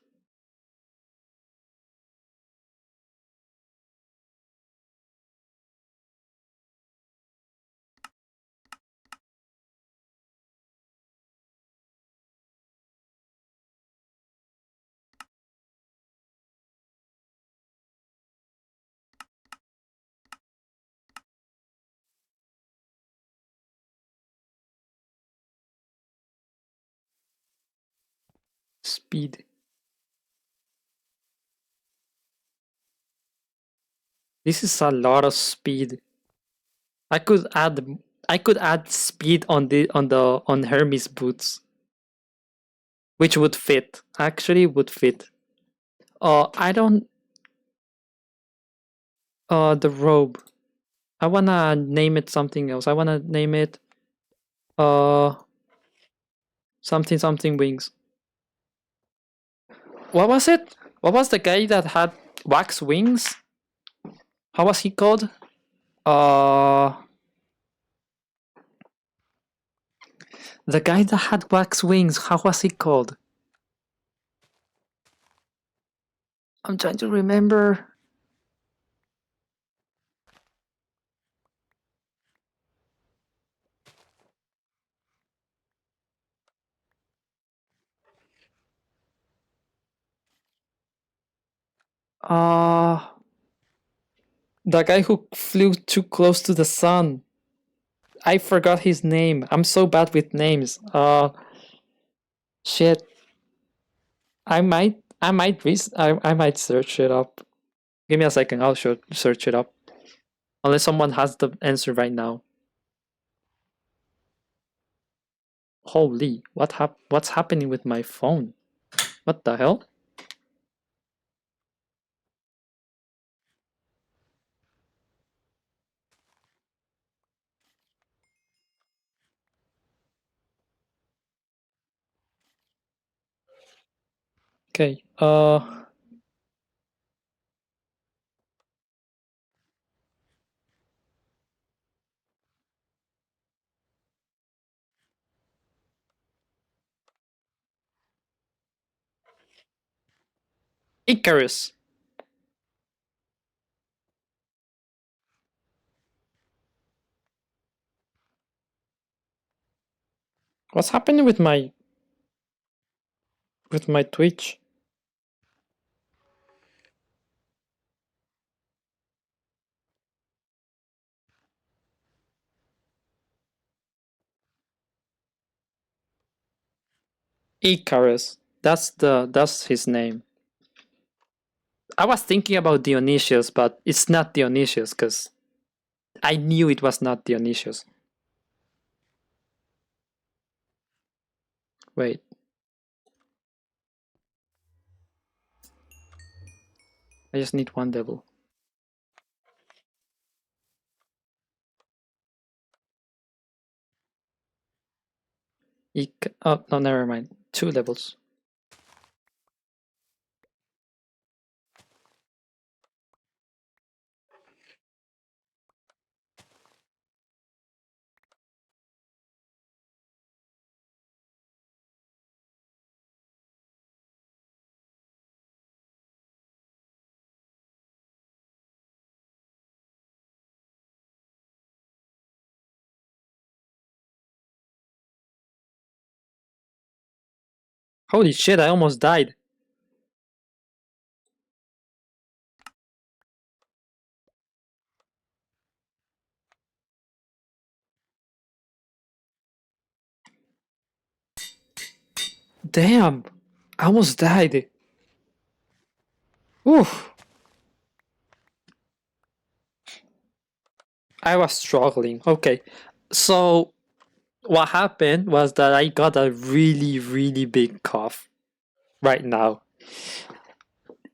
[SPEAKER 1] Speed. This is a lot of speed. I could add I could add speed on Hermes boots, which would fit. Actually would fit. I don't the robe. I wanna name it something else. I wanna name it uh something something wings. What was it? What was the guy that had wax wings? How was he called? Uh the guy that had wax wings, how was he called? I'm trying to remember. Uh the guy who flew too close to the sun. I forgot his name. I'm so bad with names. Shit. I might search it up. Give me a second. I'll search it up. Unless someone has the answer right now. Holy, what's happening with my phone? What the hell? Okay. Icarus. What's happening with my Twitch? Icarus. That's his name. I was thinking about Dionysius, but it's not Dionysius because I knew it was not Dionysius. Wait. I just need one devil. Oh, no, never mind. 2 levels. Holy shit, I almost died. Damn! I almost died. Oof! I was struggling. Okay, so what happened was that I got a really, really big cough right now.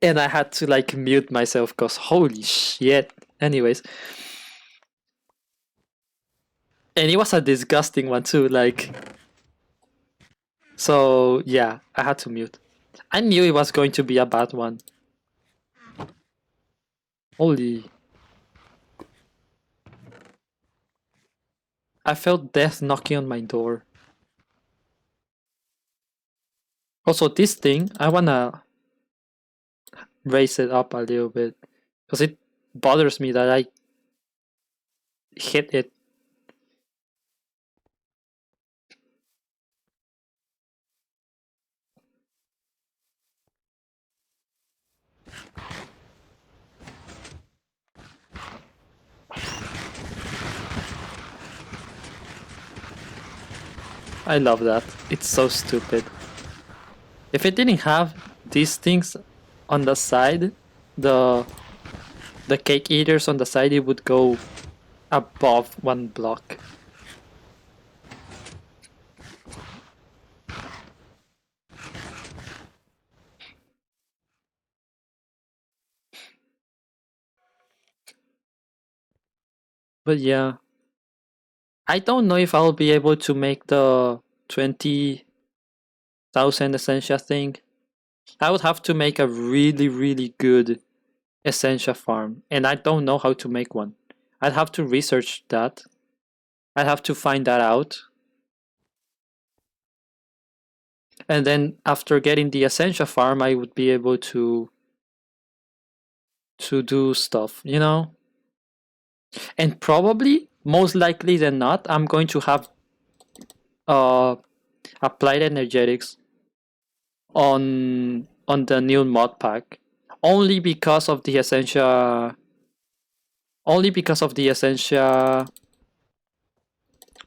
[SPEAKER 1] And I had to like mute myself because holy shit. Anyways, and it was a disgusting one too. Like, so yeah, I had to mute. I knew it was going to be a bad one. Holy. I felt death knocking on my door. Also, this thing, I wanna raise it up a little bit because it bothers me that I hit it. I love that. It's so stupid. If it didn't have these things on the side, the the cake eaters on the side, it would go above 1 block. But yeah, I don't know if I'll be able to make the 20,000 essentia thing. I would have to make a really, really good essentia farm, and I don't know how to make one. I'd have to research that. I'd have to find that out. And then after getting the essentia farm, I would be able to do stuff, you know? And probably, most likely than not, I'm going to have uh applied energetics on the new mod pack. Only because of the essentia only because of the essentia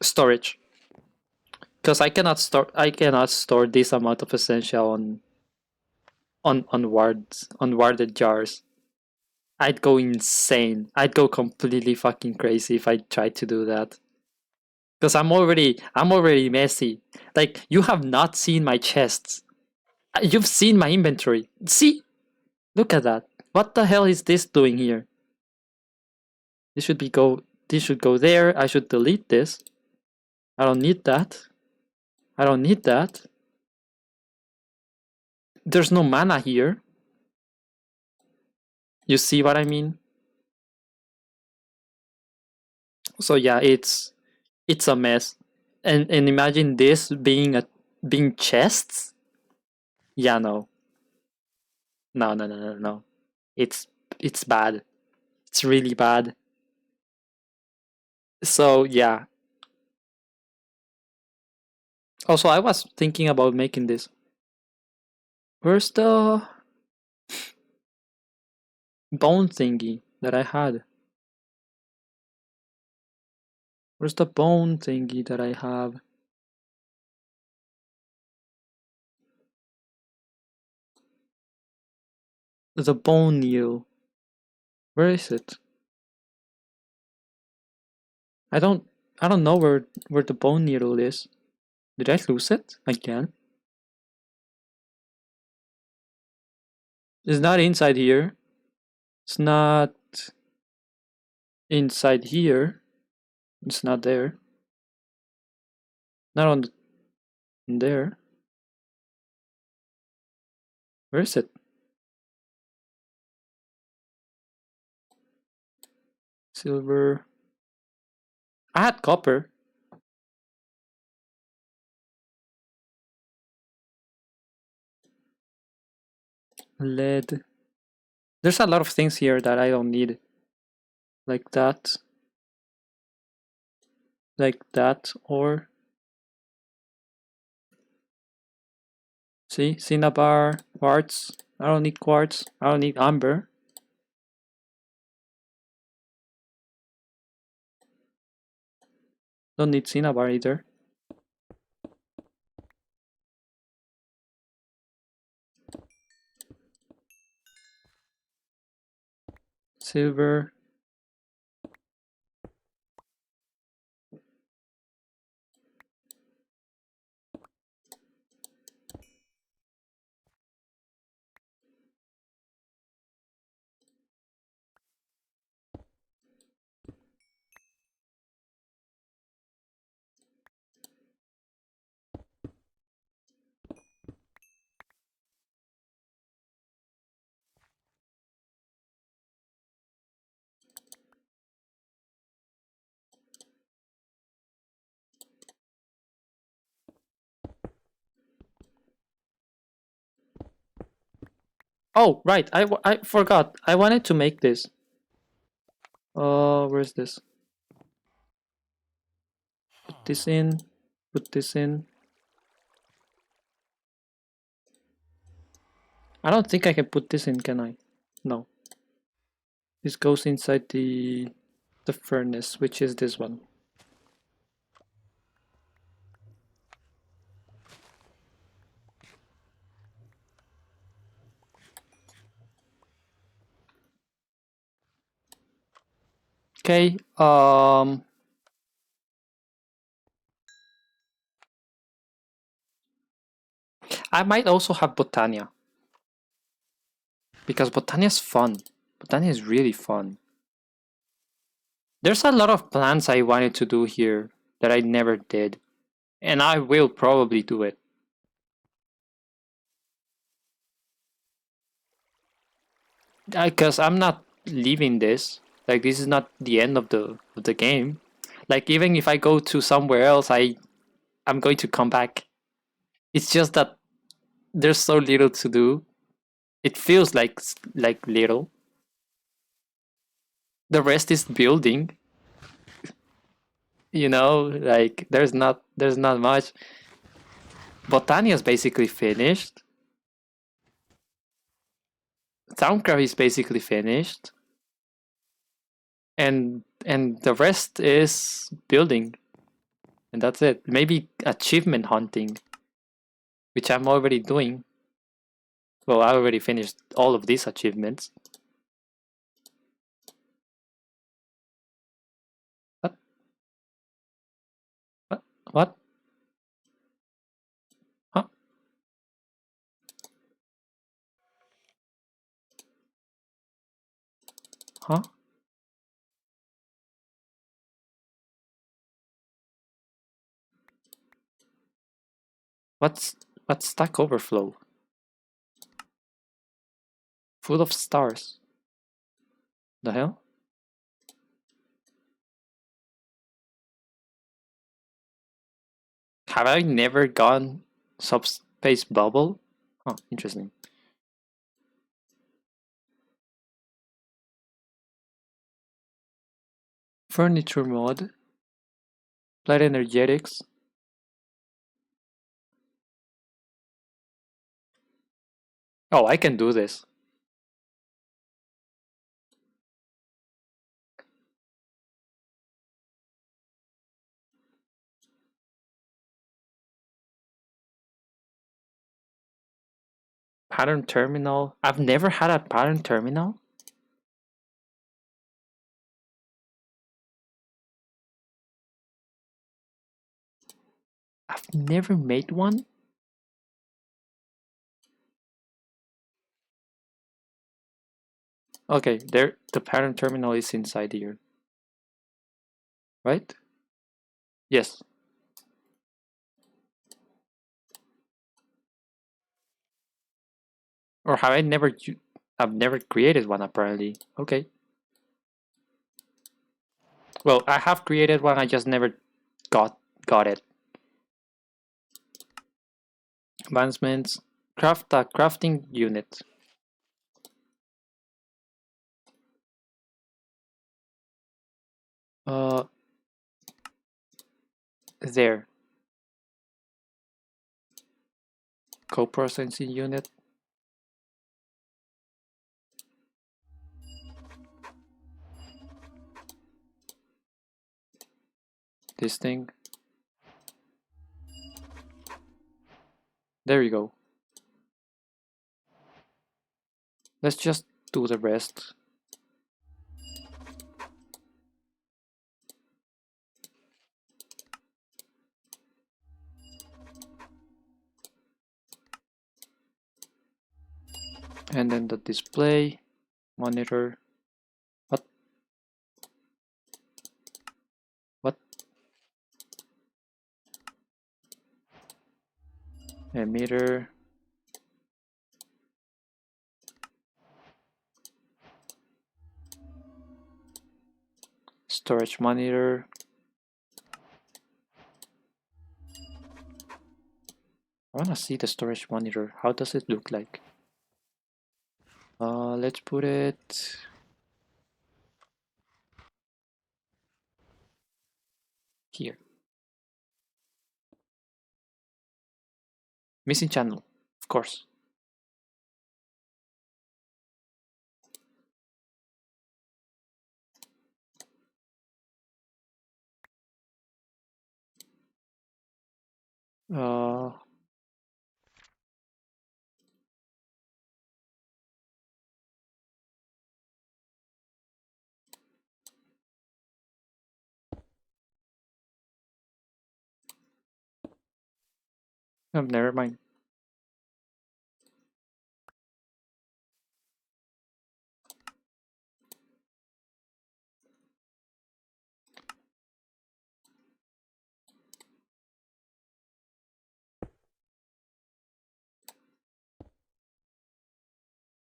[SPEAKER 1] storage. Because I cannot store this amount of essentia on warded jars. I'd go insane. I'd go completely fucking crazy if I tried to do that. Because I'm already messy. Like, you have not seen my chests. You've seen my inventory. See? Look at that. What the hell is this doing here? This should go there. I should delete this. I don't need that. I don't need that. There's no mana here. You see what I mean? So yeah, it's a mess. And imagine this being chests? Yeah, no. No, no, no, no, no. It's bad. It's really bad. So yeah. Also, I was thinking about making this. Where's the bone thingy that I had? Where's the bone thingy that I have? The bone needle. Where is it? I don't I don't know where the bone needle is. Did I lose it again? It's not inside here. It's not inside here. It's not there. Not on the there. Where is it? Silver. I had copper. Lead. There's a lot of things here that I don't need. Like that. Like that, or... See? Cinnabar, quartz. I don't need quartz. I don't need amber. Don't need cinnabar either. Silver. Oh, right. I forgot. I wanted to make this. Where's this? Put this in. Put this in. I don't think I can put this in, can I? No. This goes inside the furnace, which is this one. Okay, I might also have Botania. Because Botania is fun. Botania is really fun. There's a lot of plans I wanted to do here that I never did. And I will probably do it. Because I'm not leaving this. Like, this is not the end of the game. Like, even if I go to somewhere else, I'm going to come back. It's just that there's so little to do. It feels like little. The rest is building. You know, like there's not much. Botania is basically finished. Thaumcraft is basically finished. And the rest is building. And that's it. Maybe achievement hunting, which I'm already doing. Well, I already finished all of these achievements. What? What? What? Huh? Huh? What's Stack Overflow? Full of stars. The hell? Have I never gone subspace bubble? Oh, interesting. Furniture mod. Light energetics. Oh, I can do this. Pattern terminal. I've never had a pattern terminal. I've never made one. Okay, there. The pattern terminal is inside here. Right? Yes. Or have I never... I've never created one, apparently. Okay. Well, I have created one, I just never got it. Advancements. Craft a crafting unit. Uh, there. Co-processing unit. This thing. There you go. Let's just do the rest. And then the display, monitor. What? What? Emitter. Storage monitor. I wanna see the storage monitor. How does it look like? Let's put it here. Missing channel, of course. Uh, Never mind.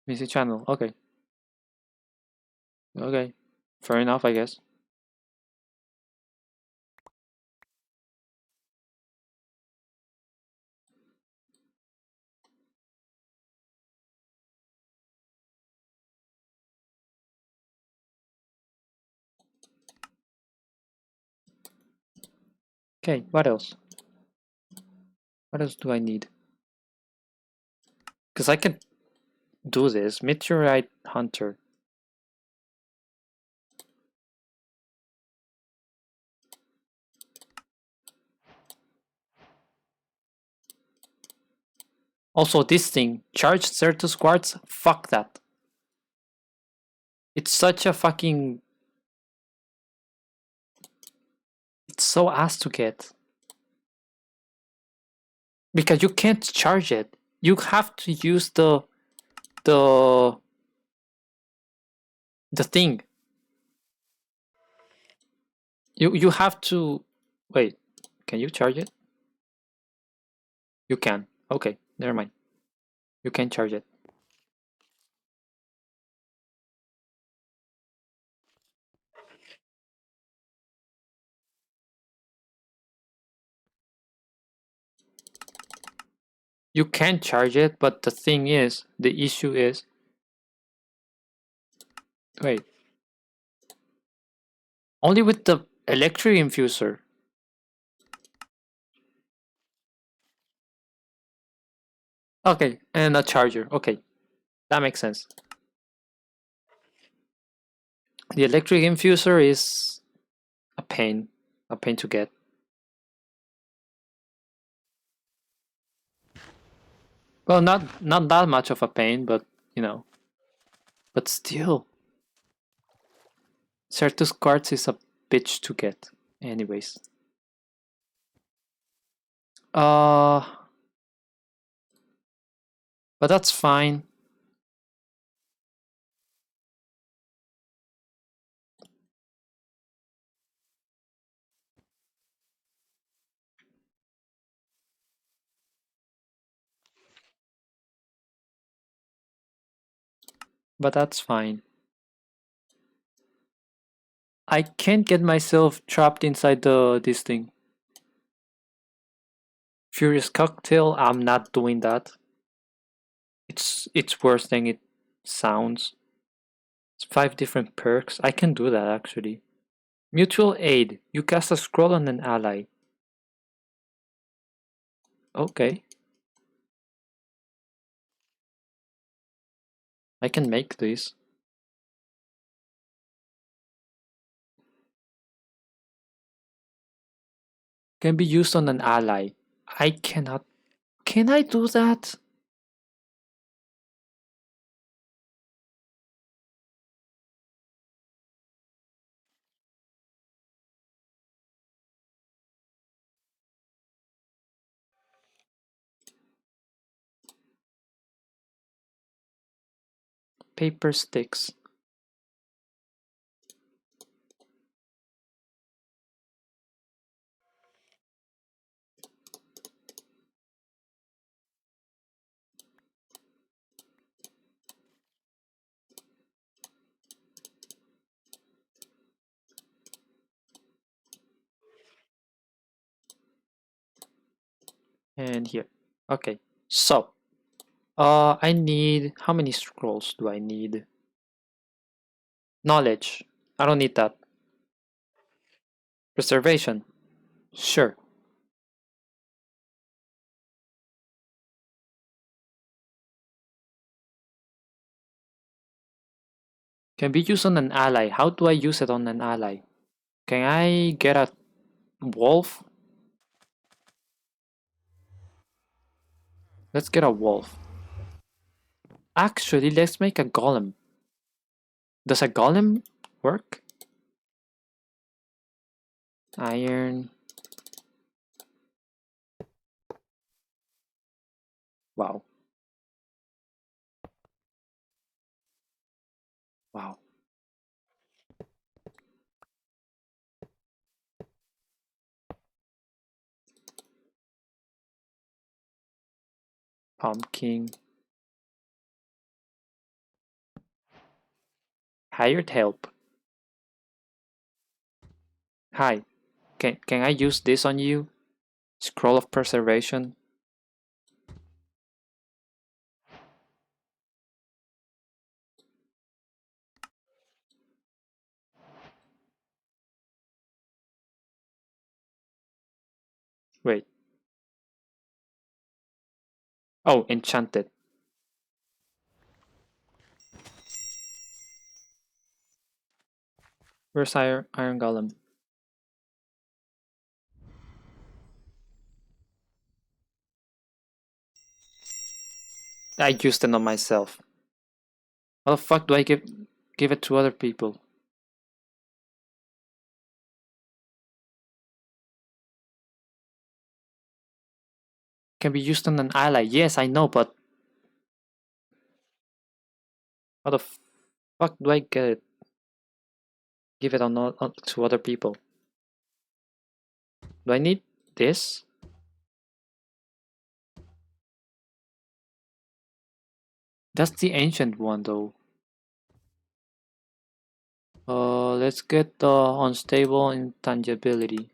[SPEAKER 1] Missing channel. Okay. Okay. Fair enough, I guess. Okay, what else? What else do I need? Because I can do this. Meteorite Hunter. Also, this thing, charged Certus Quartz, fuck that. It's such a fucking... It's so ass to get. Because you can't charge it. You have to use the thing. You have to... Wait, can you charge it? You can. Okay, never mind. You can charge it. You can charge it, but the thing is, the issue is... Wait. Only with the electric infuser. Okay, and a charger. Okay, that makes sense. The electric infuser is a pain to get. Well, not that much of a pain, but you know. But still, Certus Quartz is a bitch to get. Anyways. Uh, but that's fine. but that's fine. I can't get myself trapped inside this thing. Furious cocktail, I'm not doing that. It's worse than it sounds. It's 5 different perks. I can do that actually. Mutual aid. You cast a scroll on an ally. Okay. I can make this. Can be used on an ally. I cannot. Can I do that? Paper sticks. And here. Okay. So, I need. How many scrolls do I need? Knowledge. I don't need that. Preservation. Sure. Can be used on an ally. How do I use it on an ally? Can I get a wolf? Let's get a wolf. Actually, let's make a golem. Does a golem work? Iron. Wow. Wow. Pumpkin. Hired help. Hi. Can I use this on you? Scroll of preservation. Wait. Oh, enchanted. Where's Iron Golem? I used it on myself. How the fuck do I give it to other people? Can be used on an ally. Yes, I know, but how the fuck do I get it? Give it on to other people. Do I need this? That's the ancient one though. Let's get the unstable intangibility.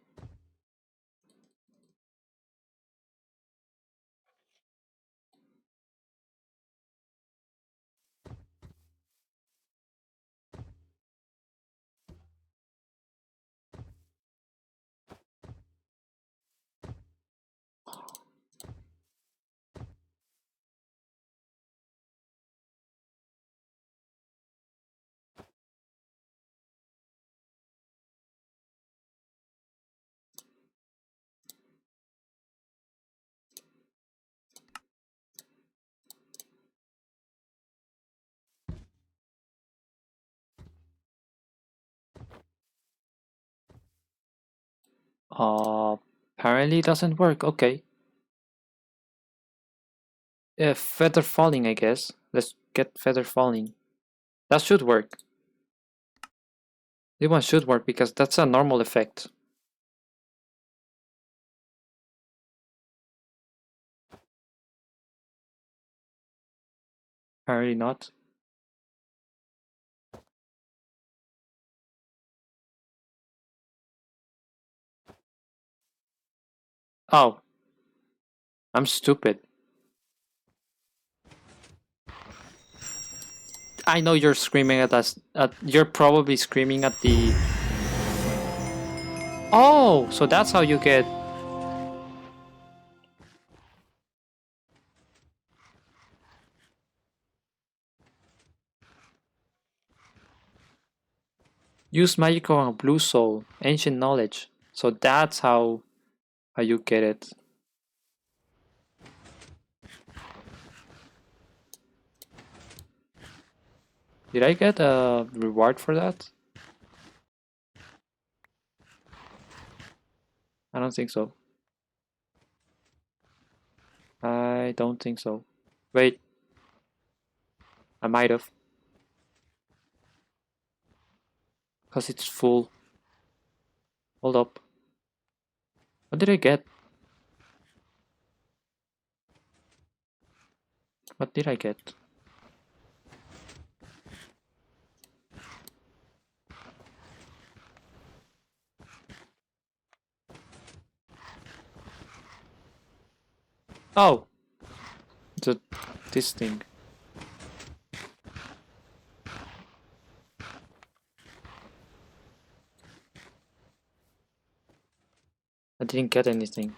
[SPEAKER 1] Uh, Apparently it doesn't work. Okay. Feather falling, I guess. Let's get feather falling. That should work. This one should work because that's a normal effect. Apparently not. Oh, I'm stupid. I know you're screaming at us. You're probably screaming at the... Oh, so that's how you get... Use magic on a blue soul. Ancient knowledge. So that's how you get it. Did I get a reward for that? I don't think so. I don't think so. Wait, I might have. Because it's full. Hold up. What did I get? What did I get? Oh! This thing. I didn't get anything.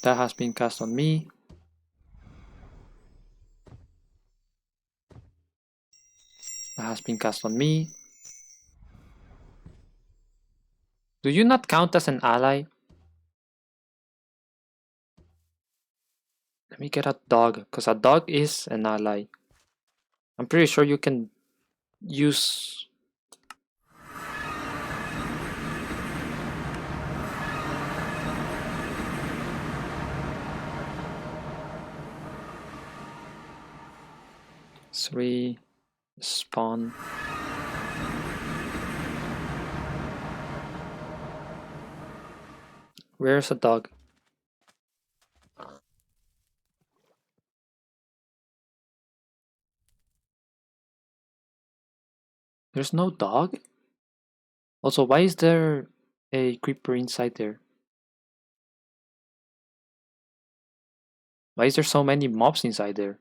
[SPEAKER 1] That has been cast on me. That has been cast on me. Do you not count as an ally? Let me get a dog, because a dog is an ally. I'm pretty sure you can use... Three... Spawn... Where's a dog? There's no dog? Also, why is there a creeper inside there? Why is there so many mobs inside there?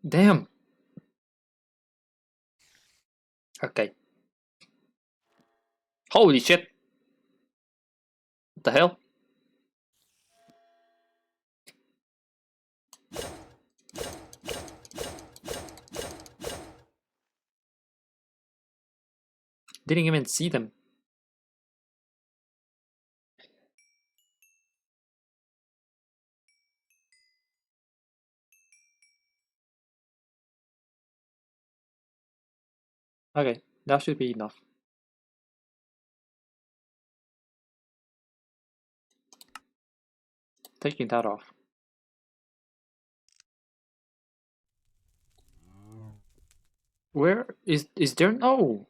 [SPEAKER 1] Damn! Okay. Holy shit! What the hell? Didn't even see them. Okay, that should be enough. Taking that off. Where is there no?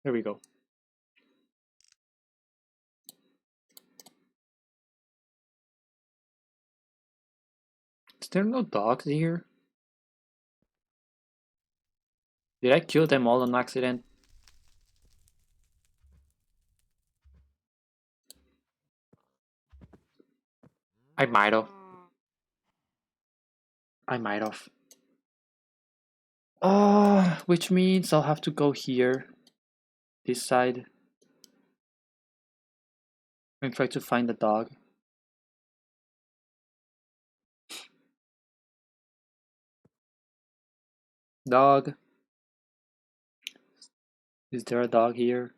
[SPEAKER 1] There we go. Is there no dogs here? Did I kill them all on accident? I might have. I might have. Which means I'll have to go here. This side. And try to find the dog. Dog. Is there a dog here?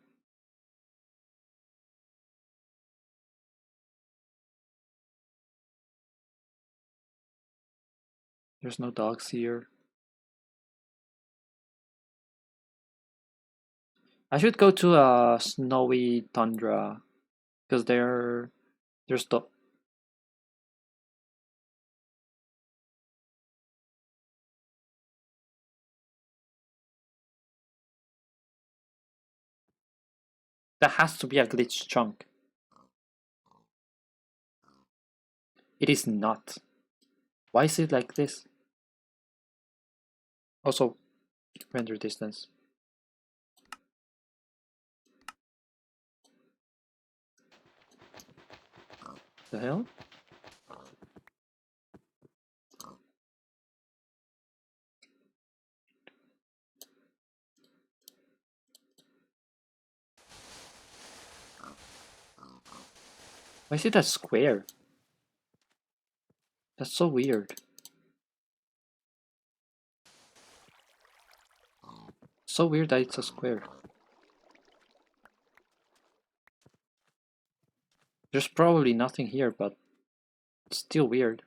[SPEAKER 1] There's no dogs here. I should go to a snowy tundra. Because there's dog. That has to be a glitch chunk. It is not. Why is it like this? Also, render distance. The hell? Why is it a square? That's so weird. So weird that it's a square. There's probably nothing here, but it's still weird.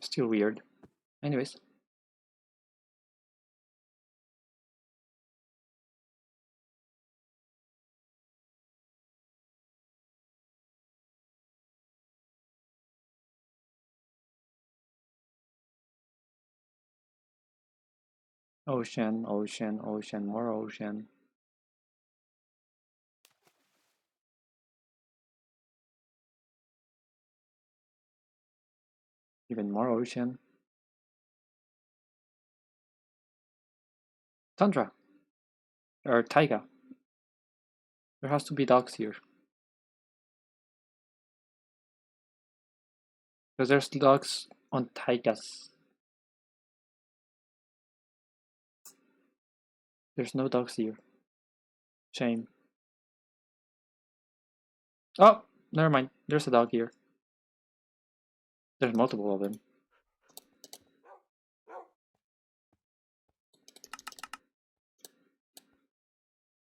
[SPEAKER 1] Still weird. Anyways. Ocean, ocean, ocean, more ocean. Even more ocean. Tundra. Or taiga. There has to be dogs here. Because there's dogs on taigas. There's no dogs here. Shame. Oh, never mind. There's a dog here. There's multiple of them.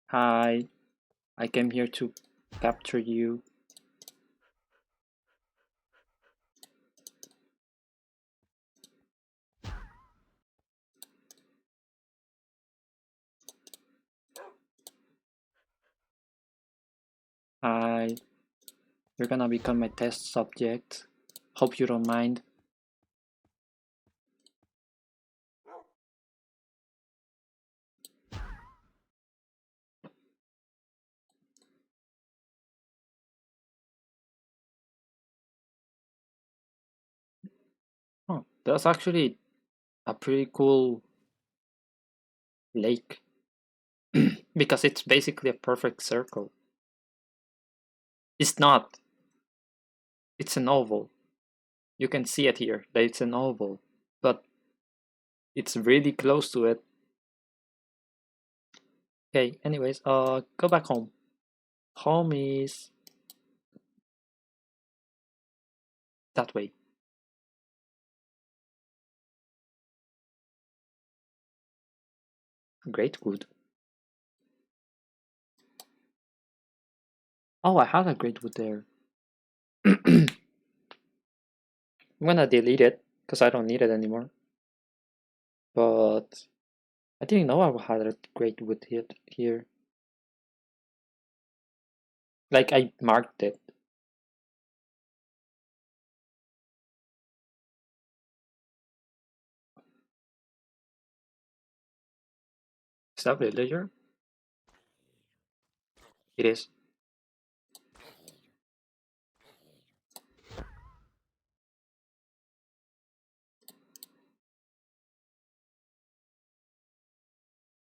[SPEAKER 1] Hi. I came here to capture you. Hi. You're gonna become my test subject. Hope you don't mind. Oh, that's actually a pretty cool lake. Because it's basically a perfect circle. It's not. It's an oval. You can see it here, that it's an oval. But it's really close to it. Okay, anyways, go back home. Home is that way. Great wood. Oh, I had a great wood there. I'm gonna delete it because I don't need it anymore. But I didn't know I had a great wood here. Like I marked it. Is that villager? It is.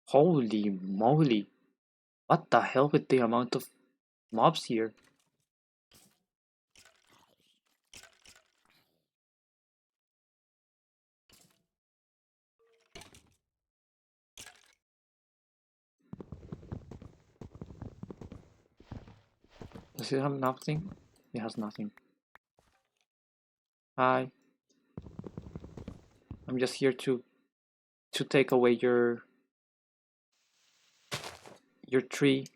[SPEAKER 1] Holy moly. What the hell with the amount of mobs here? Does it have nothing? It has nothing. Hi. I'm just here to take away your tree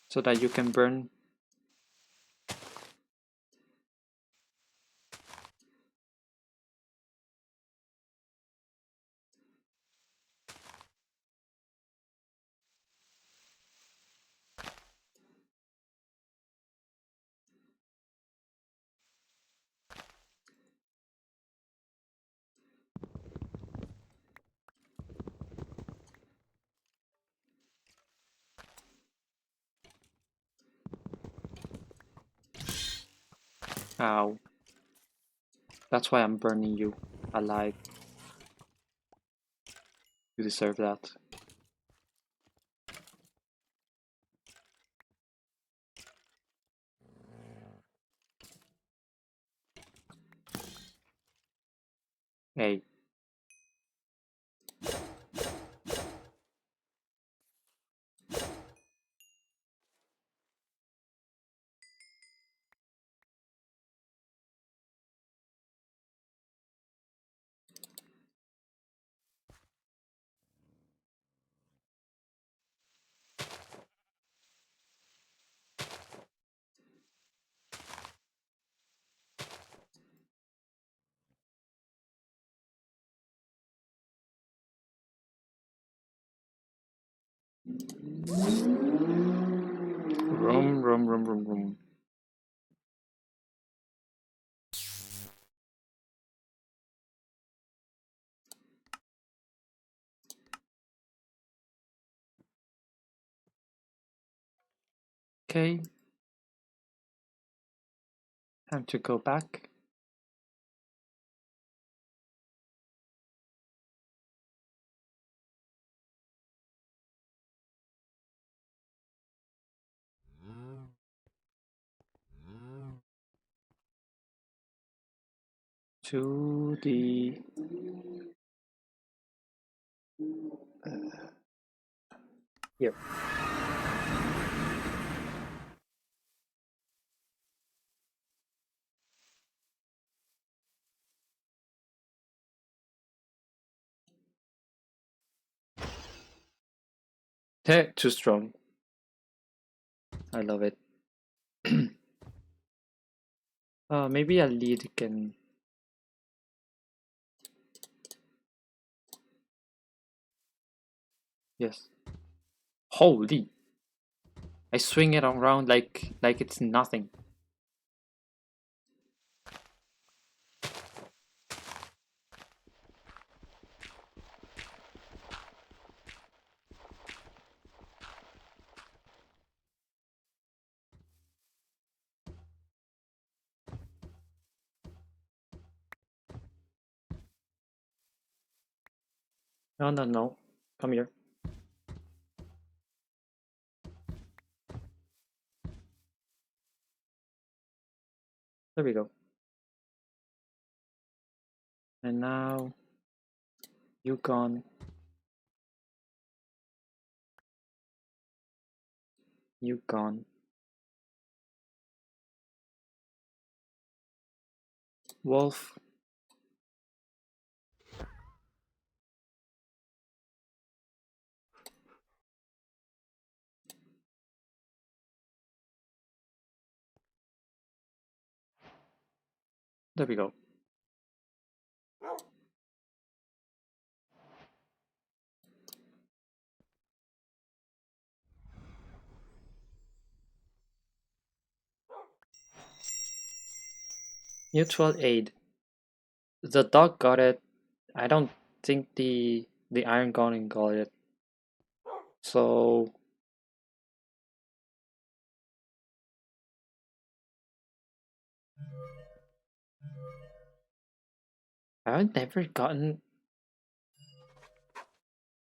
[SPEAKER 1] so that you can burn. Ow. That's why I'm burning you alive. You deserve that. Hey. Room. Okay. Time to go back. To the here. Too strong. I love it. Maybe a lead can. Yes. Holy! I swing it around like it's nothing. No. Come here. There we go. And now you gone. You gone. Wolf. There we go. Mutual aid. The dog got it. I don't think the iron golem got it. So I've never gotten.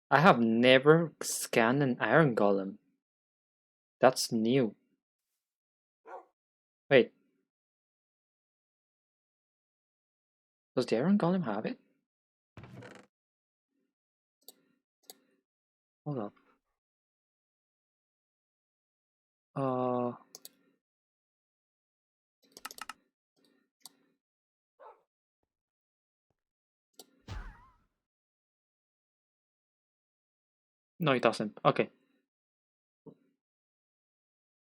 [SPEAKER 1] I have never scanned an iron golem. That's new. Wait, does the iron golem have it? Hold up. Uh, no, it doesn't. Okay.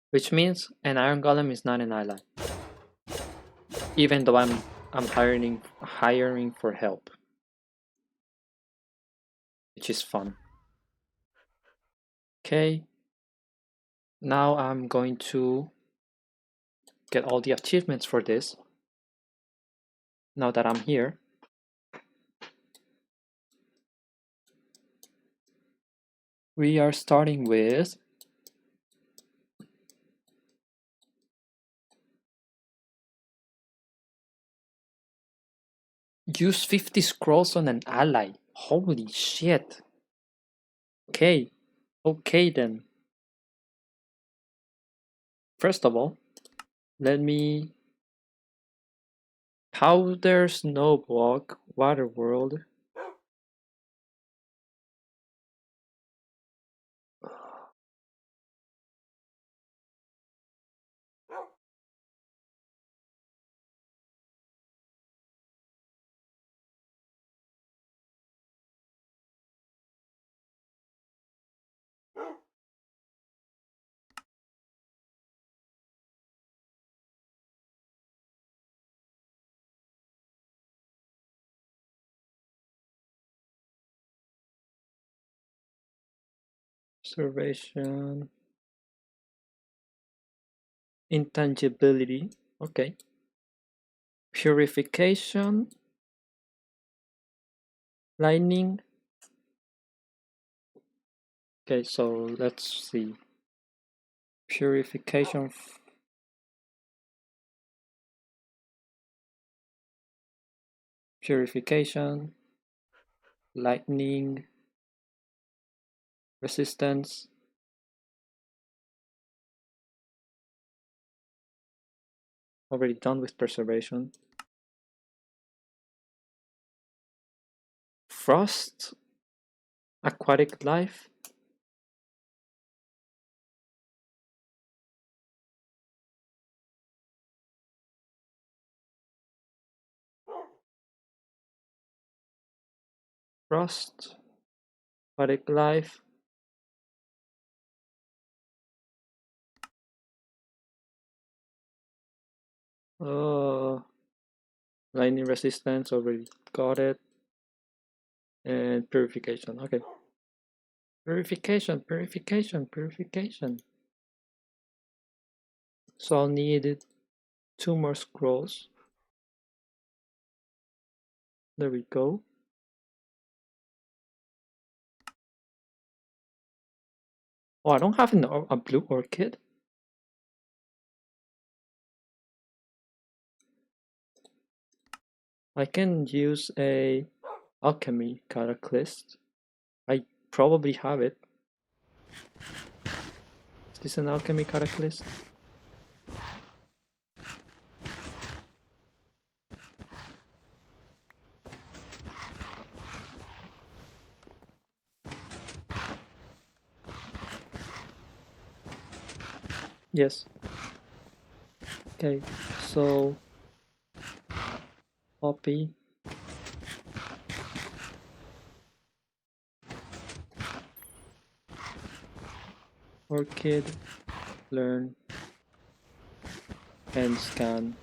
[SPEAKER 1] Which means an iron golem is not an ally. Even though I'm hiring for help. Which is fun. Okay. Now I'm going to get all the achievements for this. Now that I'm here. We are starting with use 50 scrolls on an ally. Holy shit. Okay. Okay then. First of all, let me powder snowblock water world. Observation. Intangibility. Okay. Purification. Lightning. Okay, so let's see. Purification. Purification. Lightning. Resistance. Already done with preservation. Frost. Aquatic life. Frost. Aquatic life. Lightning resistance, already got it. And purification, okay. Purification. So I'll need 2 more scrolls. There we go. Oh, I don't have a blue orchid. I can use a alchemy catalyst. I probably have it. Is this an alchemy catalyst? Yes. Okay, so copy. Orchid, learn, and scan.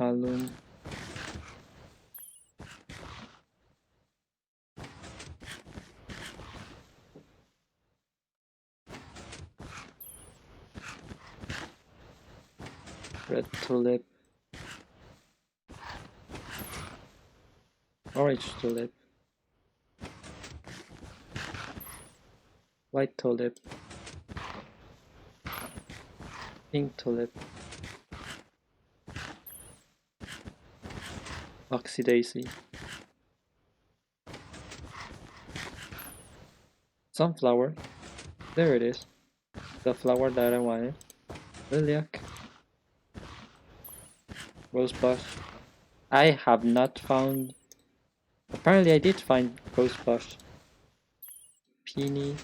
[SPEAKER 1] alum, red tulip, orange tulip, white tulip, pink tulip, oxydaisy, sunflower, there it is, the flower that I wanted, lilac, rosebush. I have not found, apparently I did find rosebush, peony,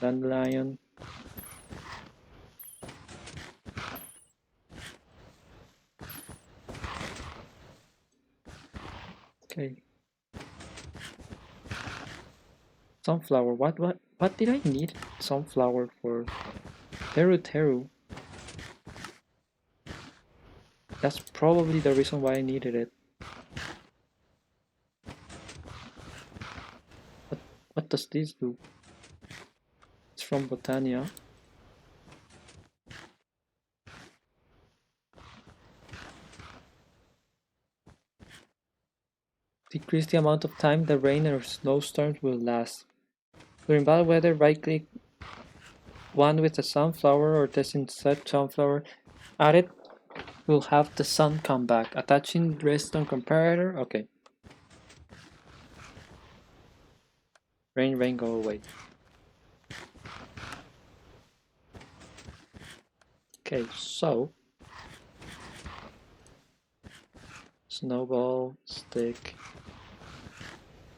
[SPEAKER 1] dandelion, okay, sunflower, what did I need sunflower for? Teru teru, that's probably the reason why I needed it. What does this do? It's from Botania. Decrease the amount of time the rain or snowstorms will last. During bad weather, right-click one with a sunflower or disinset sunflower. Add it will have the sun come back. Attaching redstone comparator. Okay. Rain, rain, go away. Okay, so snowball, stick,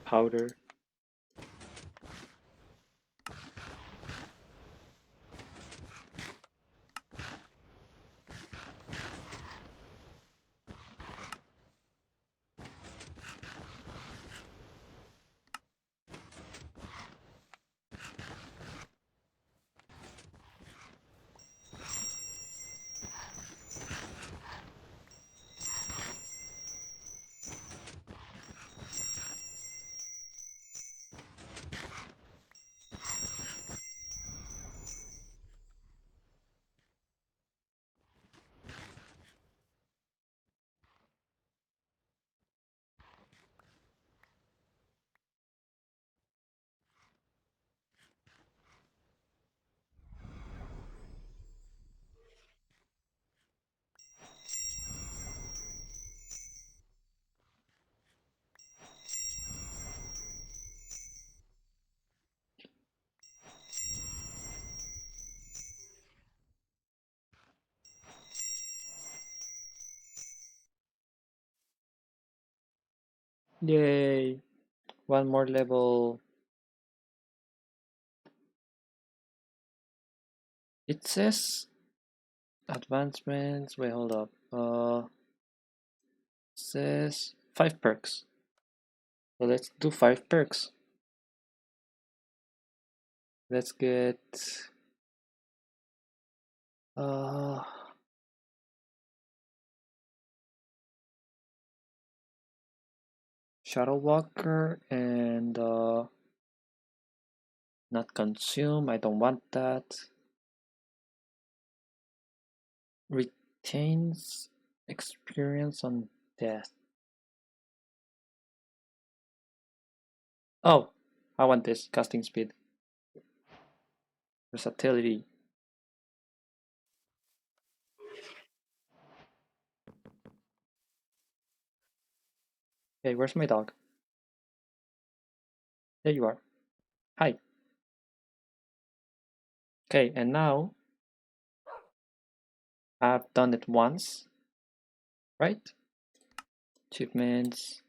[SPEAKER 1] powder. Yay! One more level. It says advancements. Wait, hold up. Says 5 perks. So let's do 5 perks. Let's get uh Shuttle Walker and not consume. I don't want that. Retains experience on death. Oh, I want this. Casting speed. Versatility. Hey, where's my dog? There you are. Hi. Okay, and now I've done it once, right? Achievements.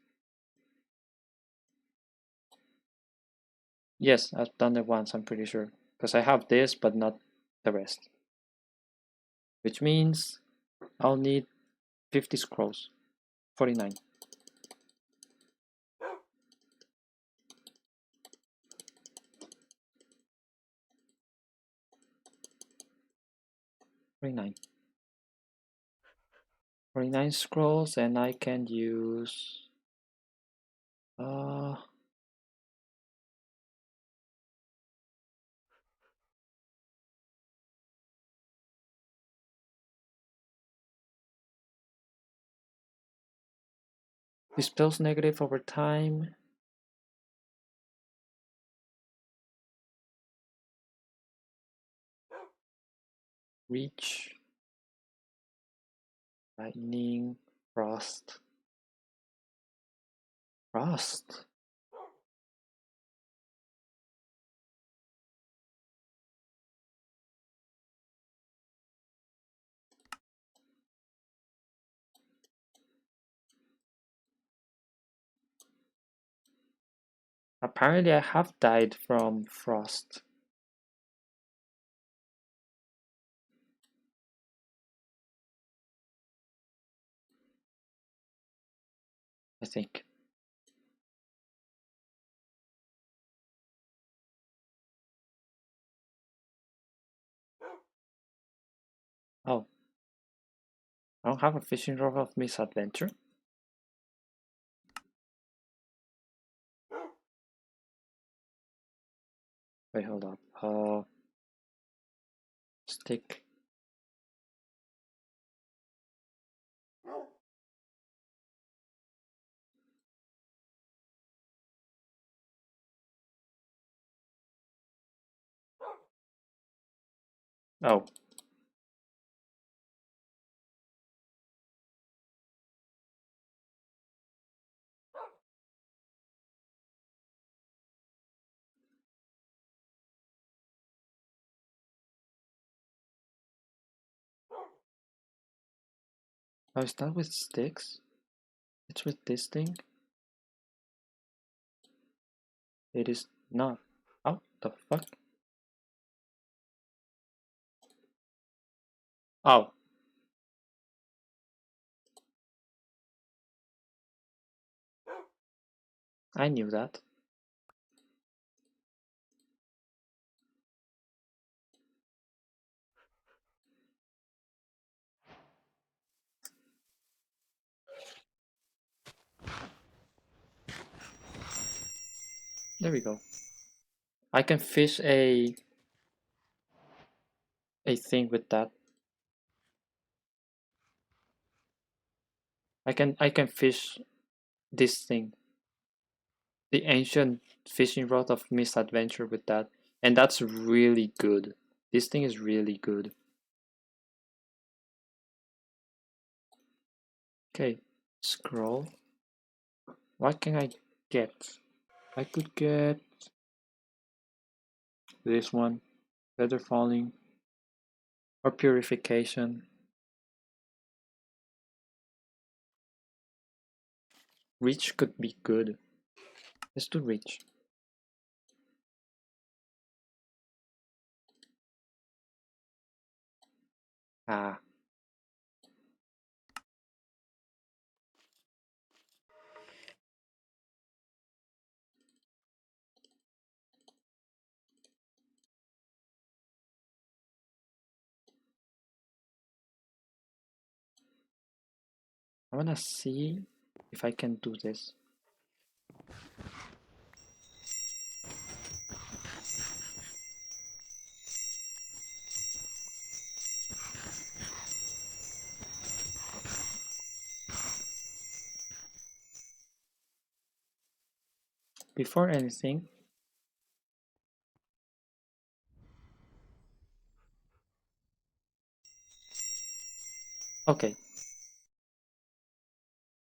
[SPEAKER 1] Yes, I've done it once, I'm pretty sure. Because I have this, but not the rest. Which means I'll need 50 scrolls. 49. 49 scrolls, and I can use dispels negative over time. Reach, lightning, frost. Frost. Apparently I have died from frost. I think. Oh. I don't have a fishing rod of misadventure. Wait, hold up. Stick. Oh. Oh, is that with sticks? It's with this thing? It is not. Oh, the fuck? Oh. I knew that. There we go. I can fish a thing with that. I can fish this thing. The ancient fishing rod of misadventure with that. And that's really good. This thing is really good. Okay, scroll. What can I get? I could get this one, feather falling, or purification. Reach could be good. Let's do reach. Ah. I wanna see if I can do this. Before anything, okay.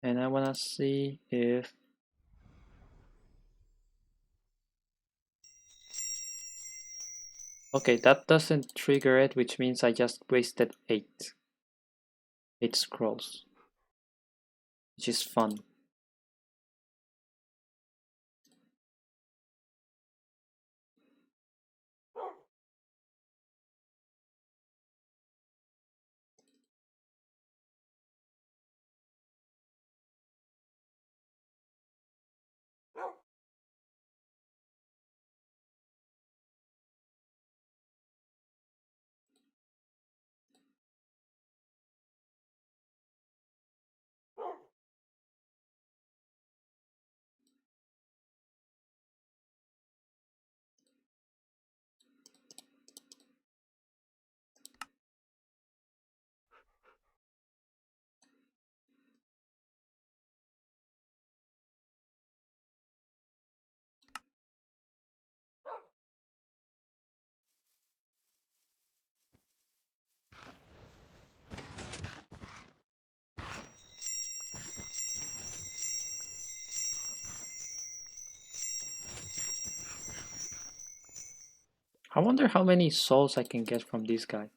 [SPEAKER 1] And I wanna see if okay, that doesn't trigger it, which means I just wasted 8 scrolls, which is fun. I wonder how many souls I can get from this guy.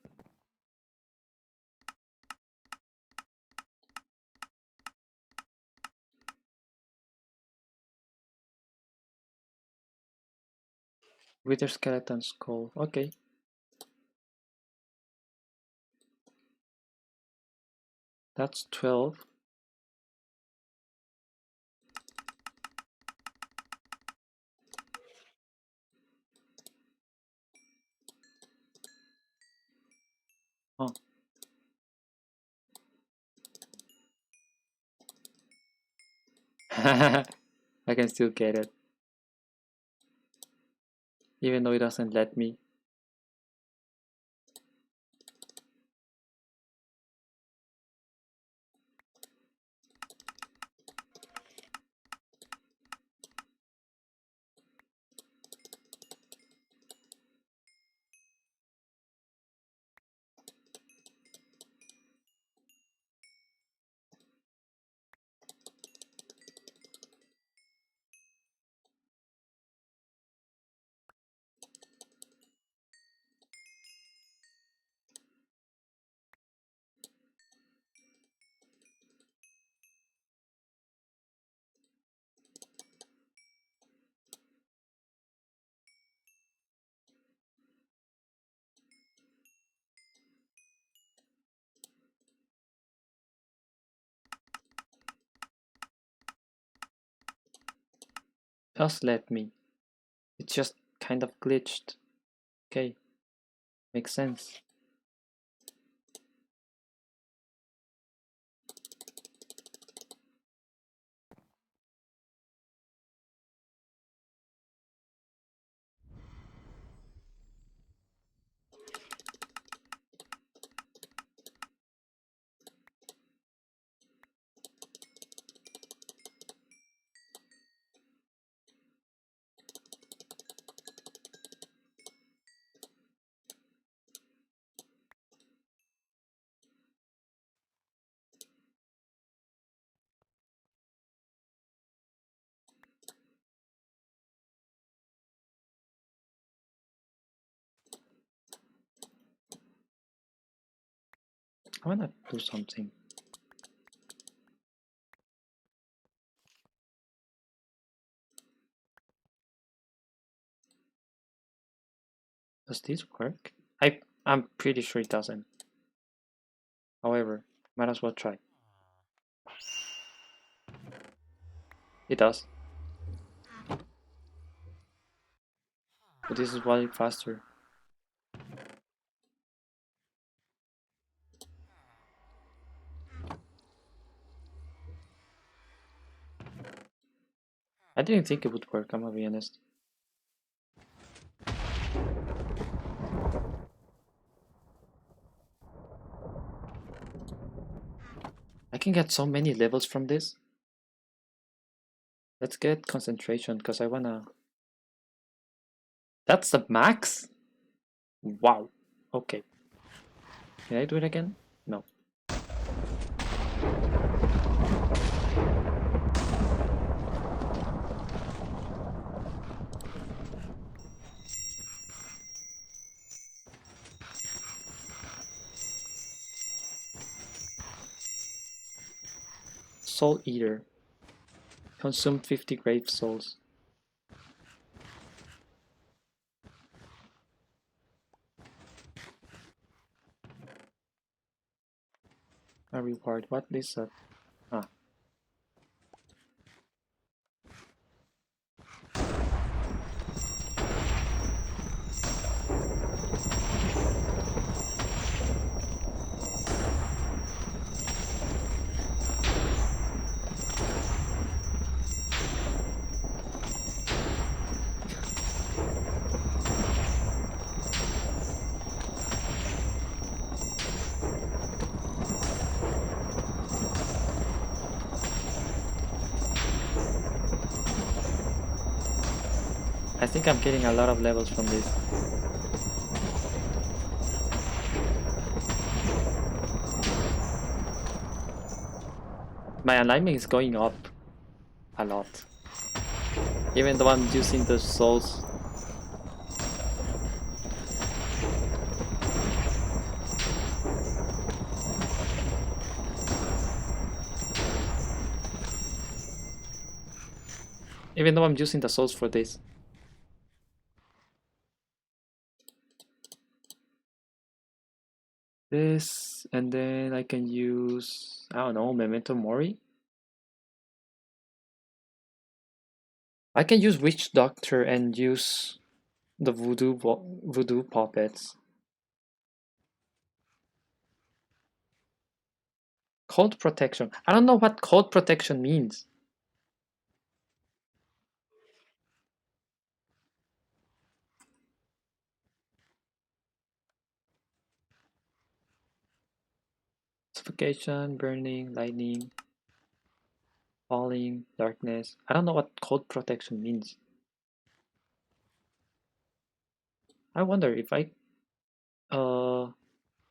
[SPEAKER 1] Wither skeleton skull. Okay. That's 12. Oh. I can still get it. Even though it doesn't let me. Just let me. It's just kind of glitched. Okay. Makes sense. I wanna do something. Does this work? I'm pretty sure it doesn't. However, might as well try. It does. But this is way faster. I didn't think it would work, I'm gonna be honest. I can get so many levels from this. Let's get concentration, because I wanna... That's the max? Wow. Okay. Can I do it again? No. Soul Eater. Consume 50 grave souls. A reward. What is that? Ah. I think I'm getting a lot of levels from this. My alignment is going up a lot. Even though I'm using the souls. even though I'm using the souls for this. This, and then I can use, I don't know, Memento Mori. I can use Witch Doctor and use the voodoo puppets. Cold protection. I don't know what cold protection means. Suffocation, burning, lightning, falling, darkness. I don't know what cold protection means. I wonder if I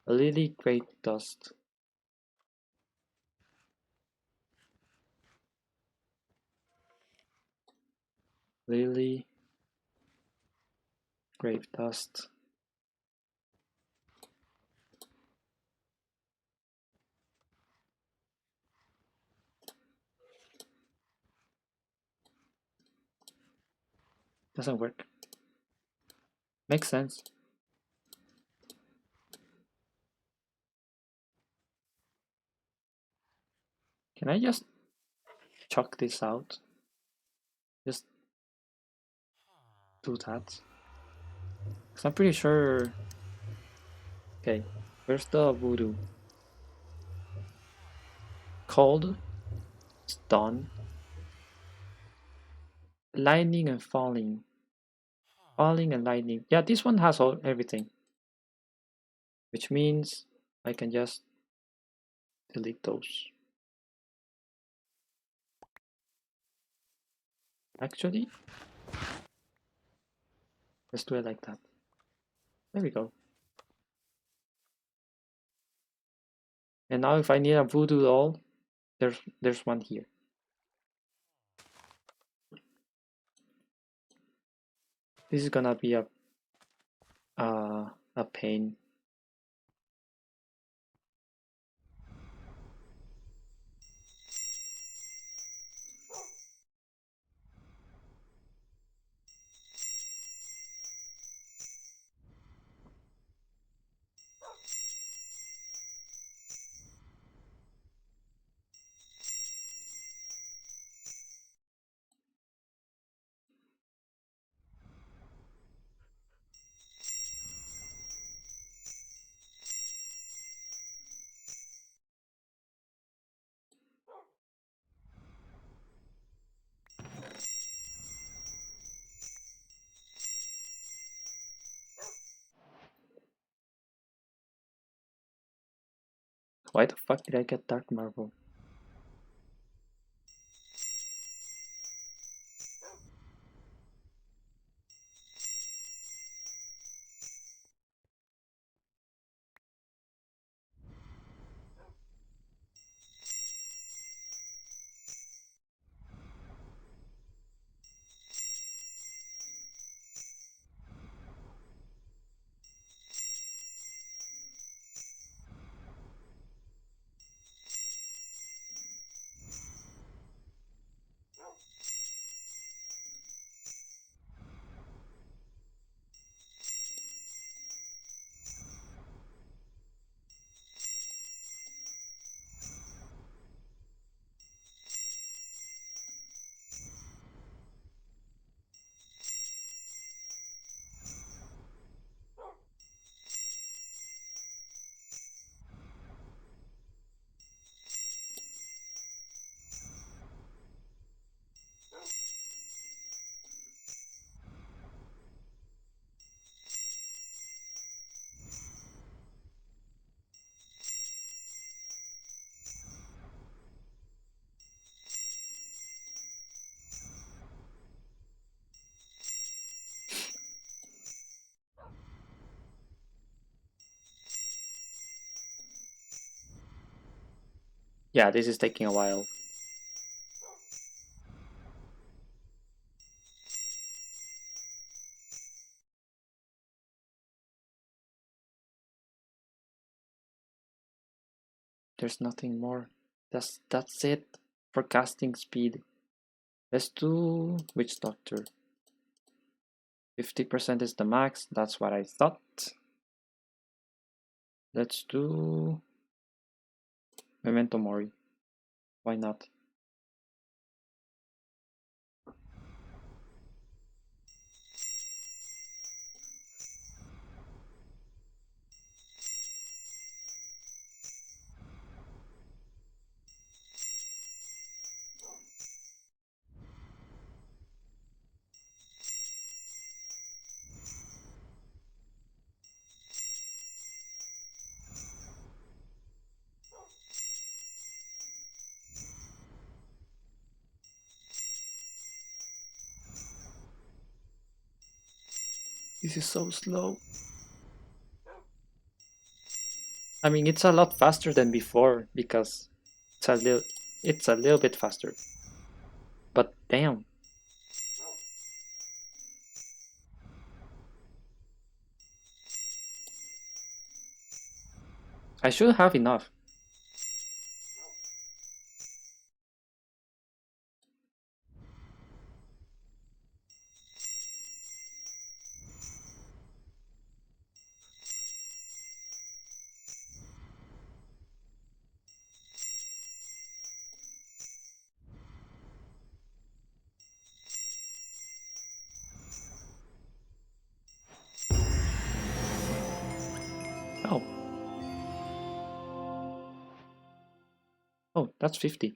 [SPEAKER 1] Lily Great Dust. Lily Grave Dust. Doesn't work. Makes sense. Can I just chuck this out? Just do that. Because I'm pretty sure. Okay, where's the voodoo? Cold, stun, lightning and falling. Falling and lightning. Yeah, this one has everything. Which means I can just delete those. Actually, let's do it like that. There we go. And now if I need a voodoo doll, there's one here. This is gonna be a pain. Why the fuck did I get dark marble? Yeah, this is taking a while. There's nothing more. That's it for casting speed. Let's do Witch Doctor. 50% is the max, that's what I thought. Let's do Memento Mori. Why not? This is so slow. I mean, it's a lot faster than before because it's a little bit faster. But damn. I should have enough. Oh. Oh, that's 50.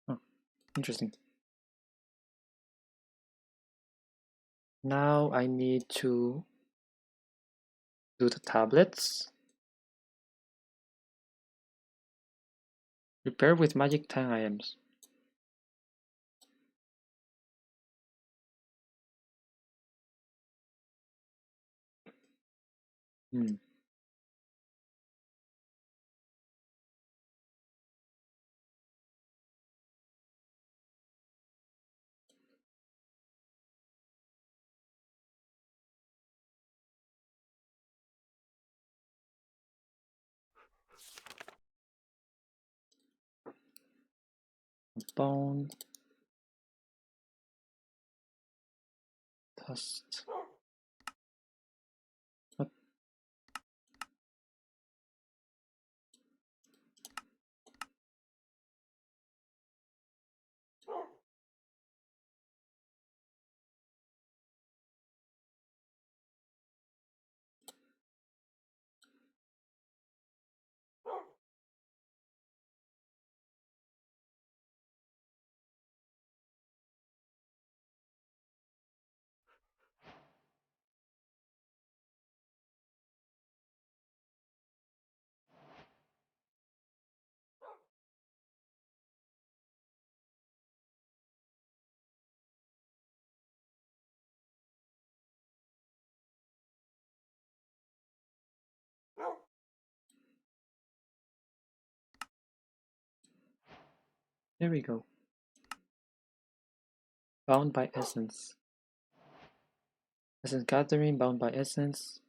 [SPEAKER 1] Oh, interesting. Now I need to do the tablets. Repair with magic 10 items. Hmm. Bone. Dust. What? There we go. Bound by essence. Essence gathering, bound by essence.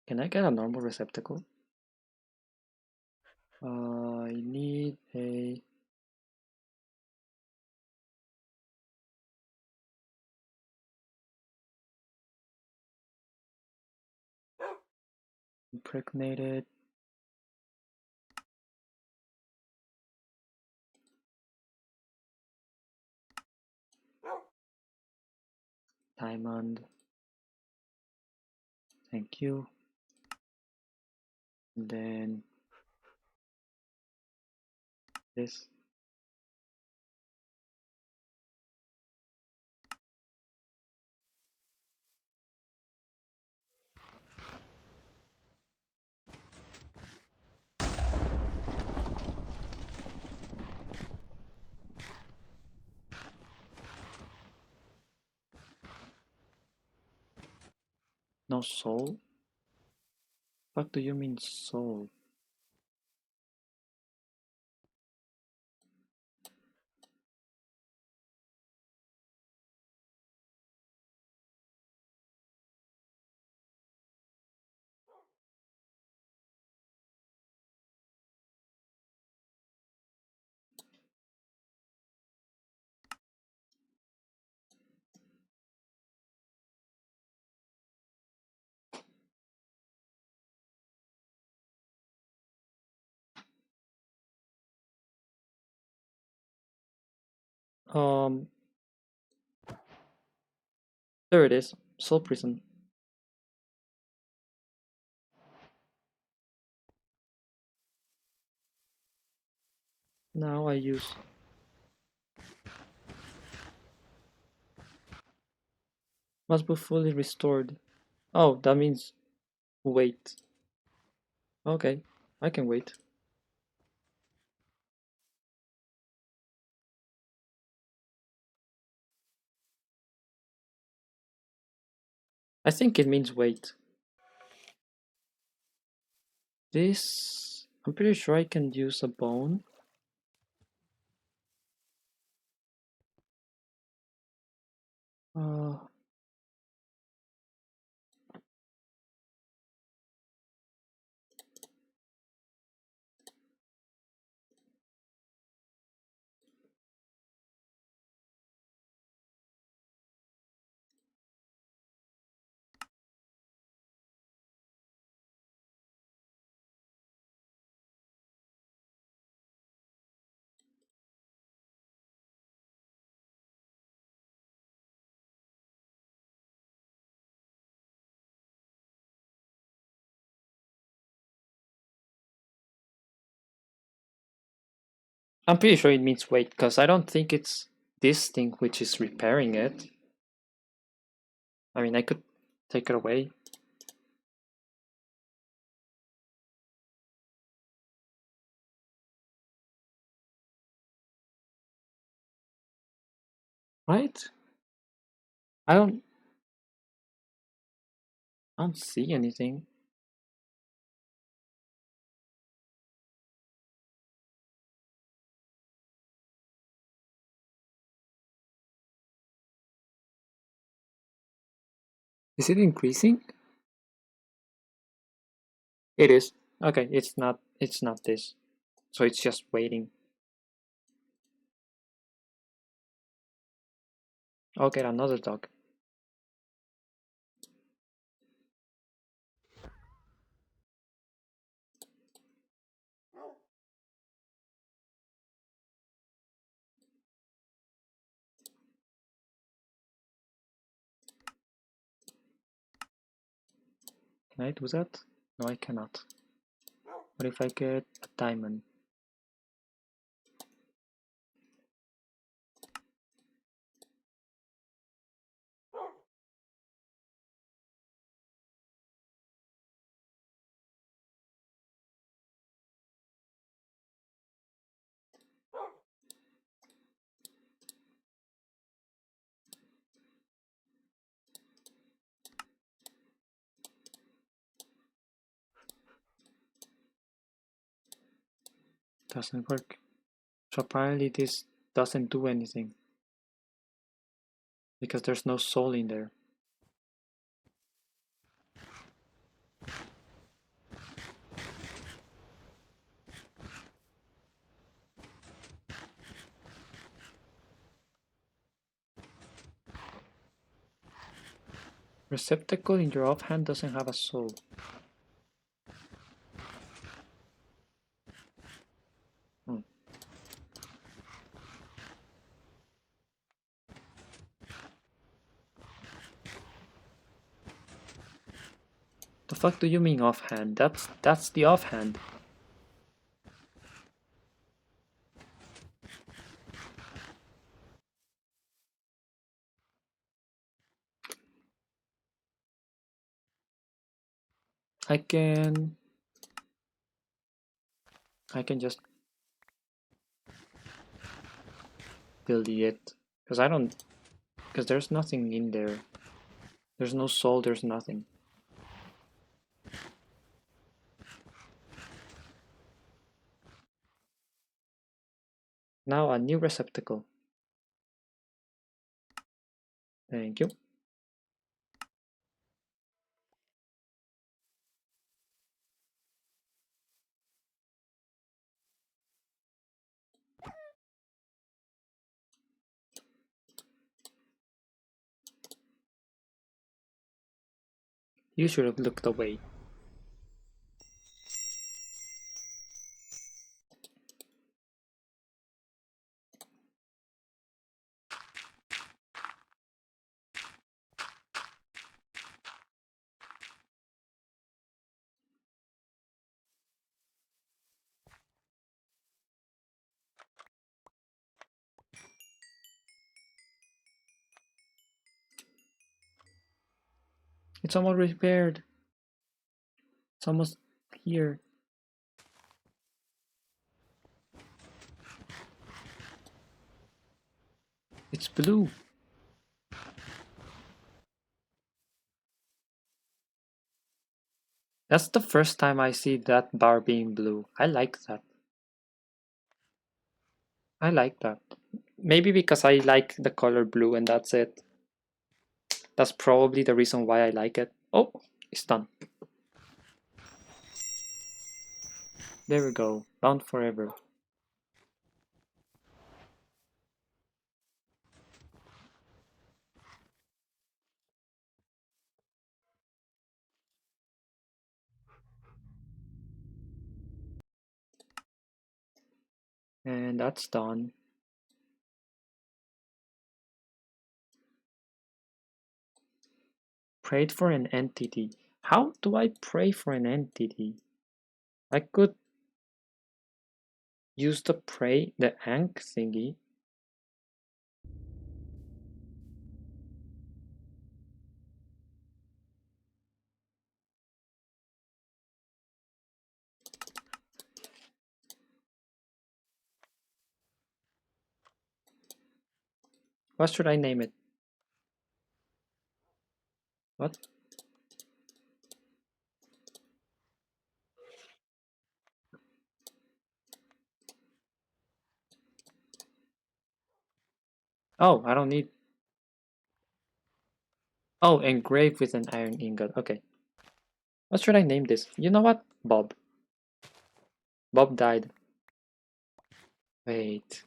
[SPEAKER 1] Can I get a normal receptacle? I need a... impregnated. Diamond. Thank you. And then this. No soul? What do you mean soul? Um, there it is. Soul Prison. Now I use... Must be fully restored. Oh, that means wait. Okay, I can wait. I think it means wait. This... I'm pretty sure I can use a bone. Uh, I'm pretty sure it means wait, because I don't think it's this thing which is repairing it. I mean, I could take it away. Right? I don't see anything. Is it increasing? It is. Okay, it's not this. So it's just waiting. I'll get another dog. Can I do that? No, I cannot. What if I get a diamond? Doesn't work. So apparently this doesn't do anything. Because there's no soul in there. Receptacle in your offhand doesn't have a soul. Hmm. The fuck do you mean offhand? That's the offhand. I can just delete it. Because there's nothing in there. There's no soul, there's nothing. Now a new receptacle. Thank you. You should have looked away. It's almost repaired. It's almost here. It's blue. That's the first time I see that bar being blue. I like that. I like that. Maybe because I like the color blue and that's it. That's probably the reason why I like it. Oh, it's done. There we go. Bound forever. And that's done. Prayed for an entity. How do I pray for an entity? I could use the Ankh thingy. What should I name it? What? Oh, I don't need. Oh, engraved with an iron ingot. Okay. What should I name this? You know what? Bob. Bob died. Wait.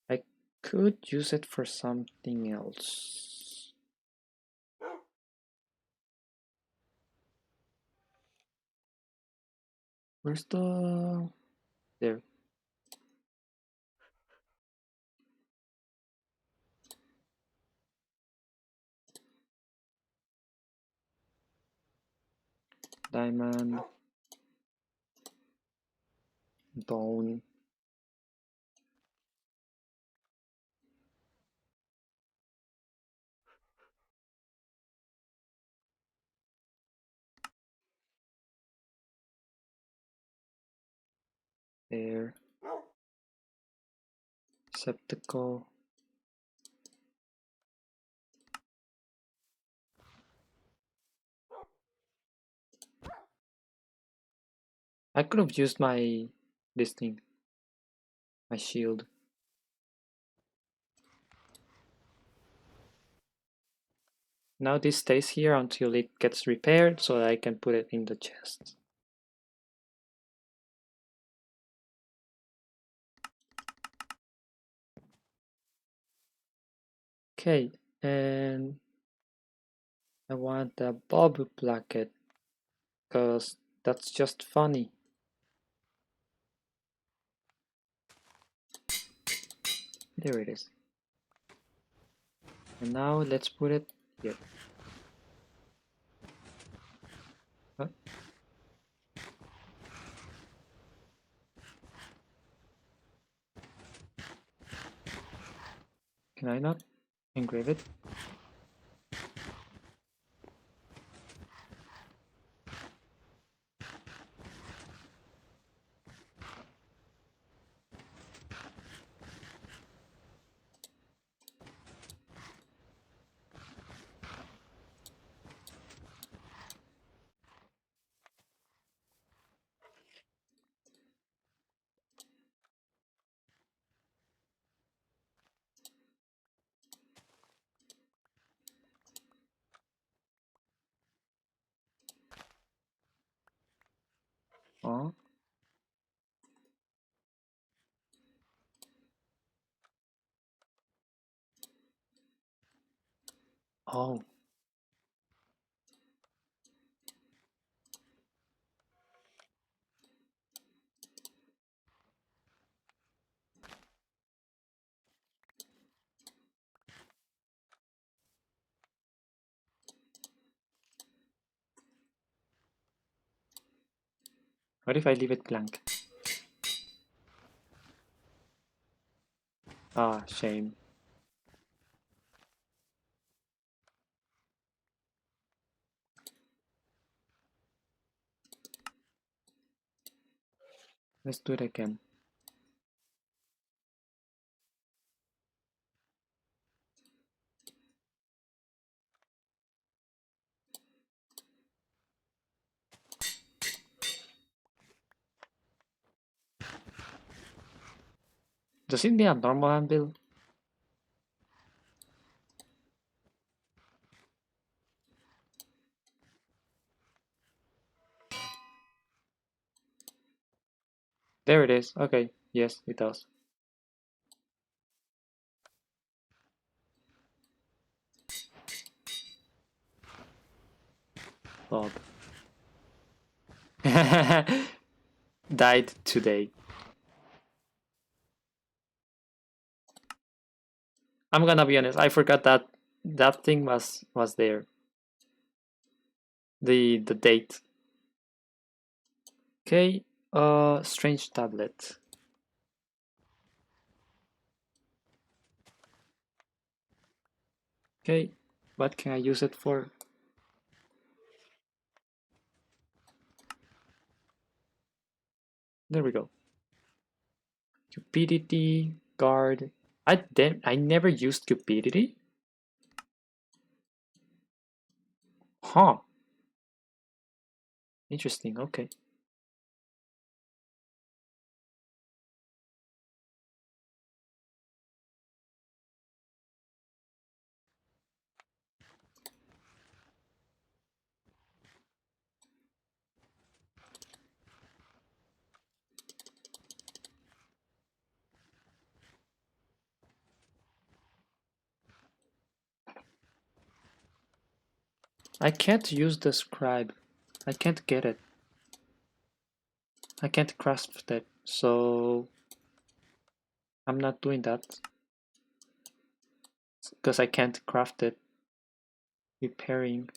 [SPEAKER 1] I could use it for something else. Where's the... There. Diamond. Bone. There. Receptacle. I could have used this thing. My shield. Now this stays here until it gets repaired so that I can put it in the chest. Okay, and I want a bob placket because that's just funny. There it is. And now let's put it here. Huh? Can I not engrave it? Oh. Oh. What if I leave it blank? Ah, shame. Let's do it again. Does it need a normal anvil? There it is. Okay, yes, it does. Bob. Died today. I'm gonna be honest, I forgot that that thing was there. The date. Okay, strange tablet. Okay, what can I use it for? There we go. Cupidity, guard. I never used cupidity. Huh. Interesting, okay. I can't use the scribe. I can't get it. I can't grasp it, so I'm not doing that. Because I can't craft it. Repairing.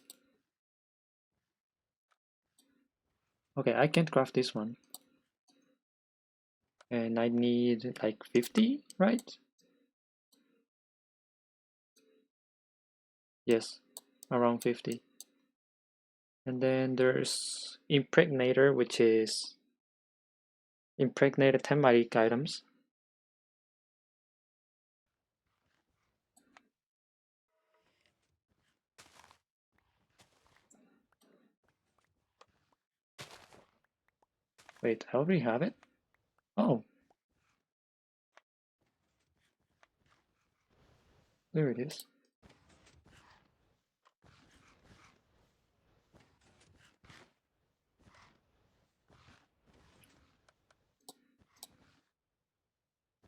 [SPEAKER 1] Okay, I can't craft this one. And I need like 50, right? Yes, around 50. And then there's Impregnator, which is impregnated thematic items. Wait, I already have it? Oh, there it is.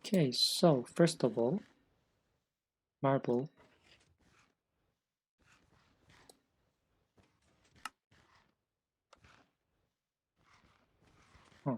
[SPEAKER 1] Okay, so first of all, marble. Huh.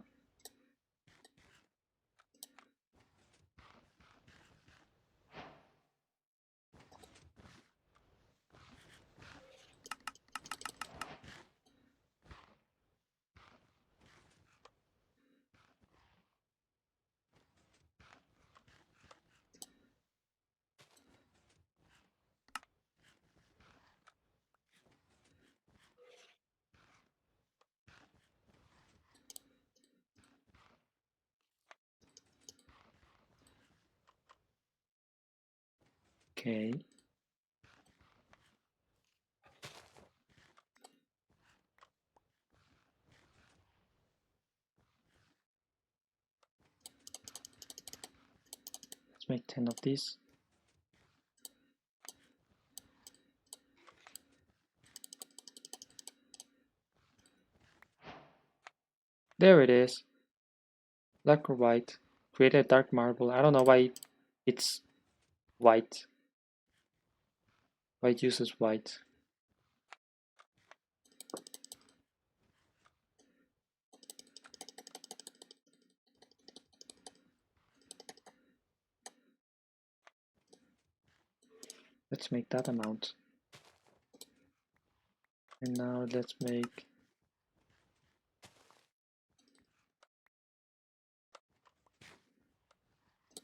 [SPEAKER 1] Okay. Let's make 10 of these. There it is. Black or white. Create a dark marble. I don't know why it's white. Why it uses white. Let's make that amount. And now let's make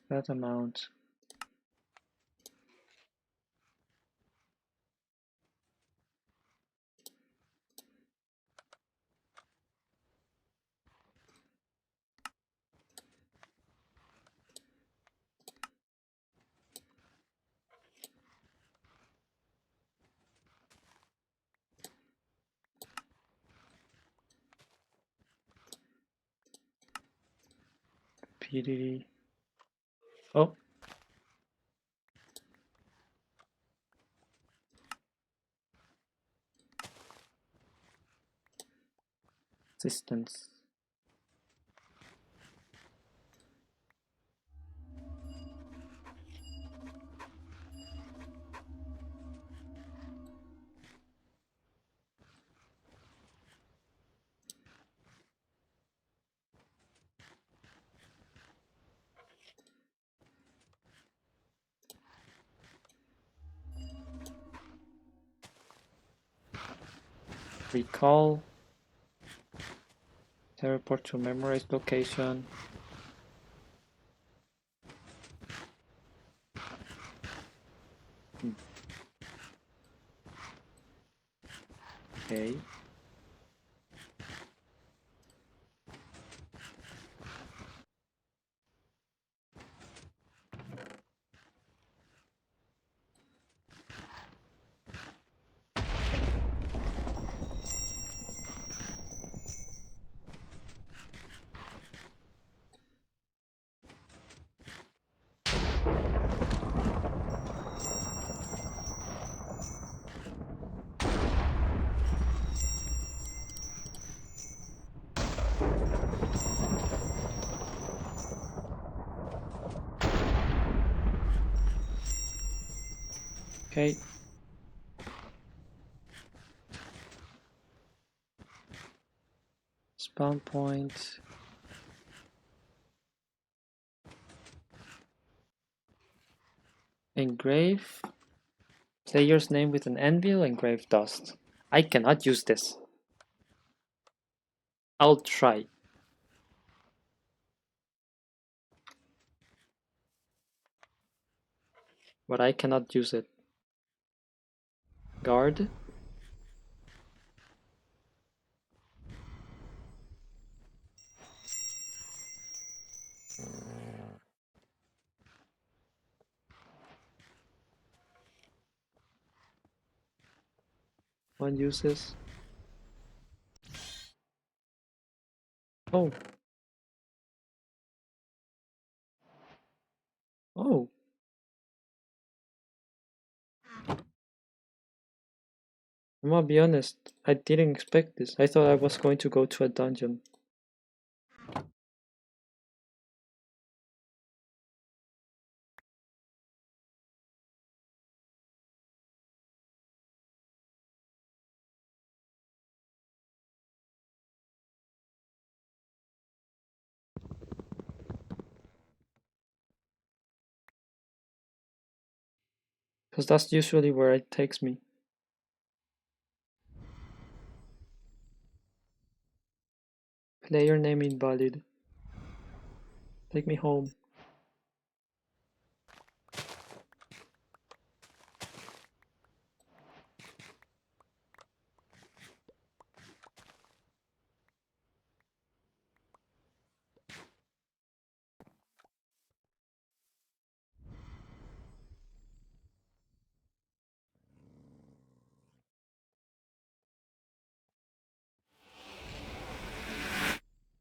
[SPEAKER 1] that amount. Rapidity. Oh. Distance. Recall. Teleport to memorized location. Okay. Okay. Spawn point. Engrave. Player's name with an anvil, engrave dust. I cannot use this. I'll try. But I cannot use it. Guard. One uses. Oh. Oh. I'm gonna be honest. I didn't expect this. I thought I was going to go to a dungeon. Because that's usually where it takes me. Player name invalid. Take me home.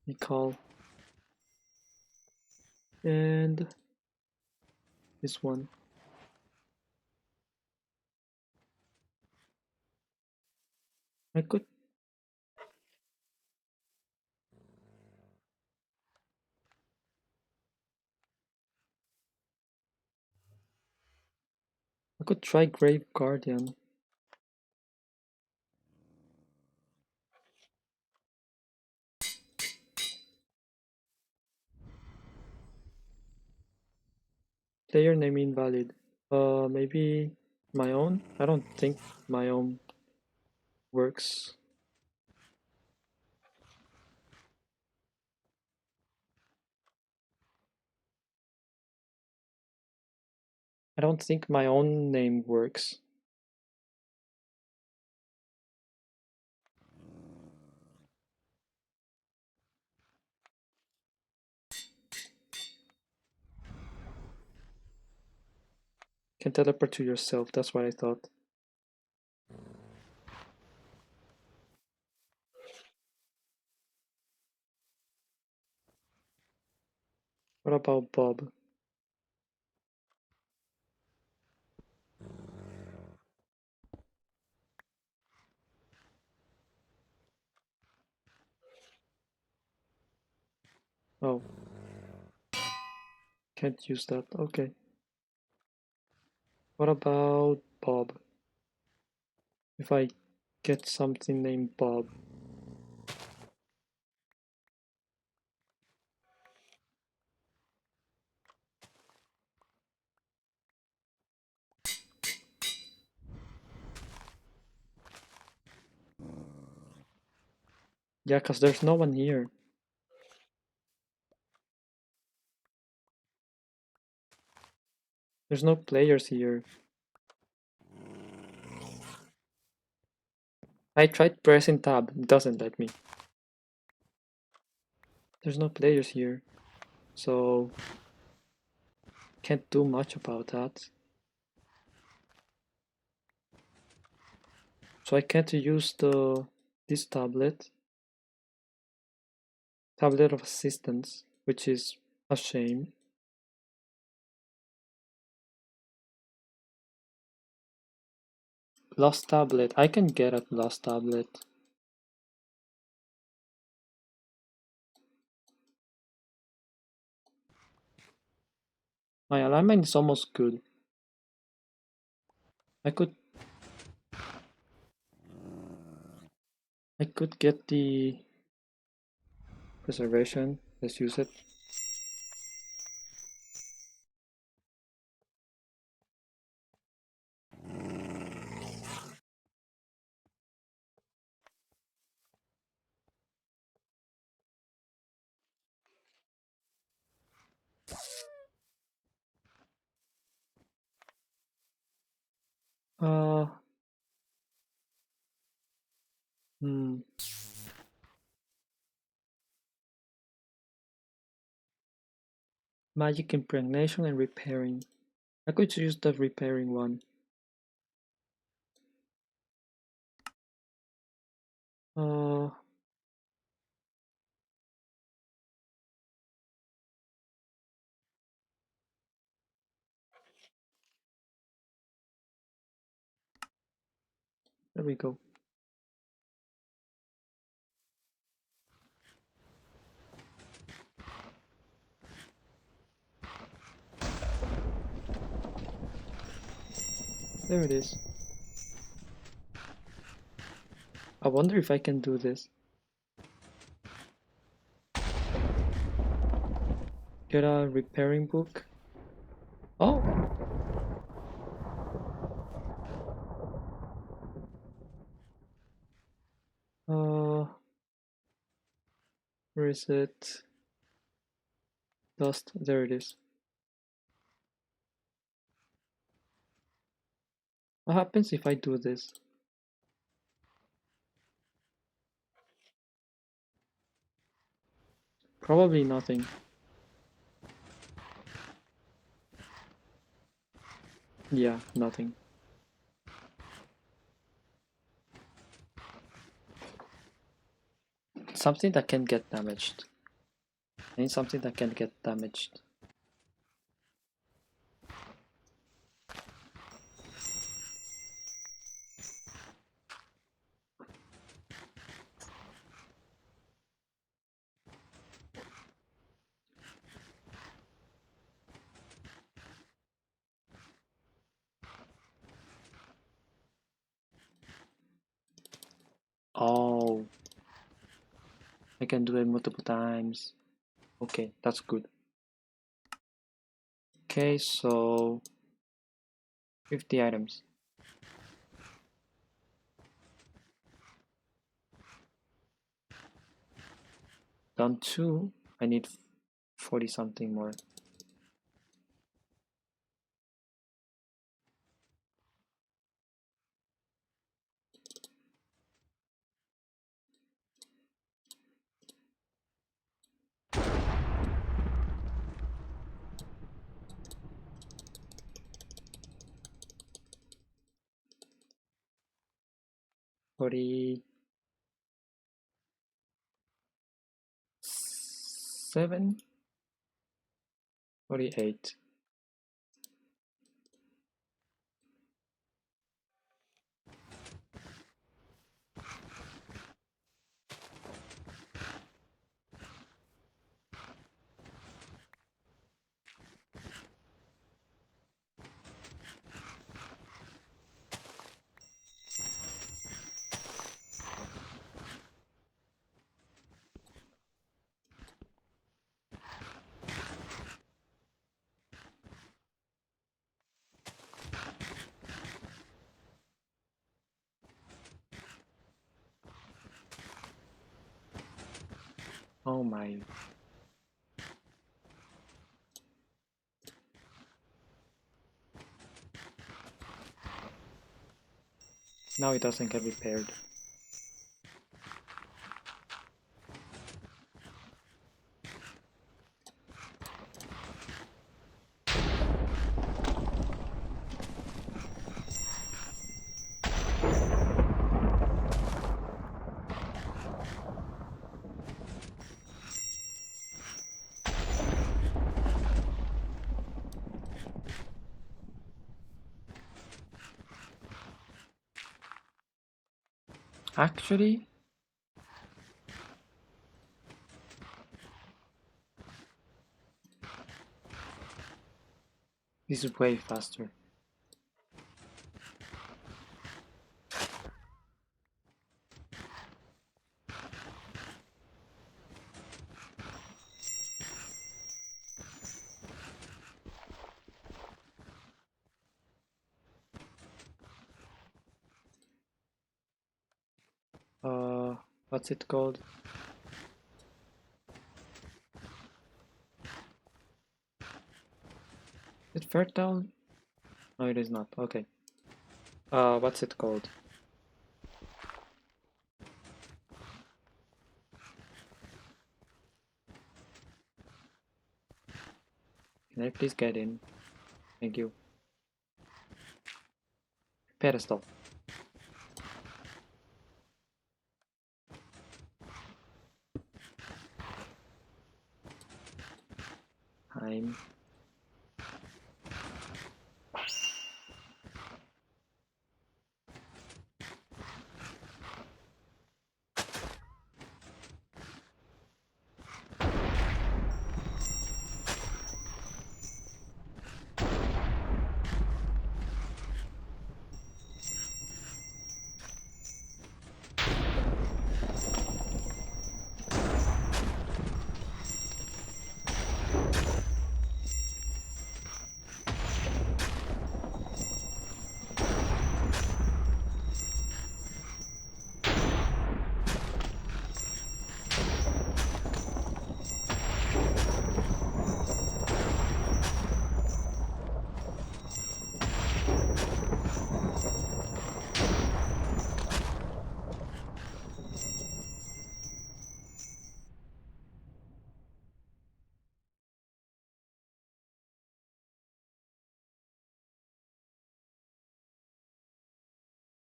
[SPEAKER 1] Recall. And this one. I could try Grave Guardian. Player name invalid. Maybe my own? I don't think my own works. I don't think my own name works. Can teleport to yourself, that's what I thought. What about Bob? Oh, can't use that. Okay. What about Bob? If I get something named Bob. Yeah, because there's no one here. There's no players here. I tried pressing tab, it doesn't let me. There's no players here, so can't do much about that. So I can't use this tablet of assistance, which is a shame. Lost tablet. I can get a lost tablet. My alignment is almost good. I could get the preservation. Let's use it. Uh, hmm. Magic impregnation and repairing. I could use the repairing one. Uh, there we go. There it is. I wonder if I can do this. Get a repairing book. Oh! Where is it? Dust. There it is. What happens if I do this? Probably nothing. Yeah, nothing. Something that can get damaged. I need something that can get damaged. Oh, I can do it multiple times. Okay, that's good. Okay, so 50 items. Done 2. I need 40 something more. $47. 48. Oh my. Now it doesn't get repaired. Actually, this is way faster. What's it called? Is it fertile? No, it is not. Okay. What's it called? Can I please get in? Thank you. Pedestal. I'm...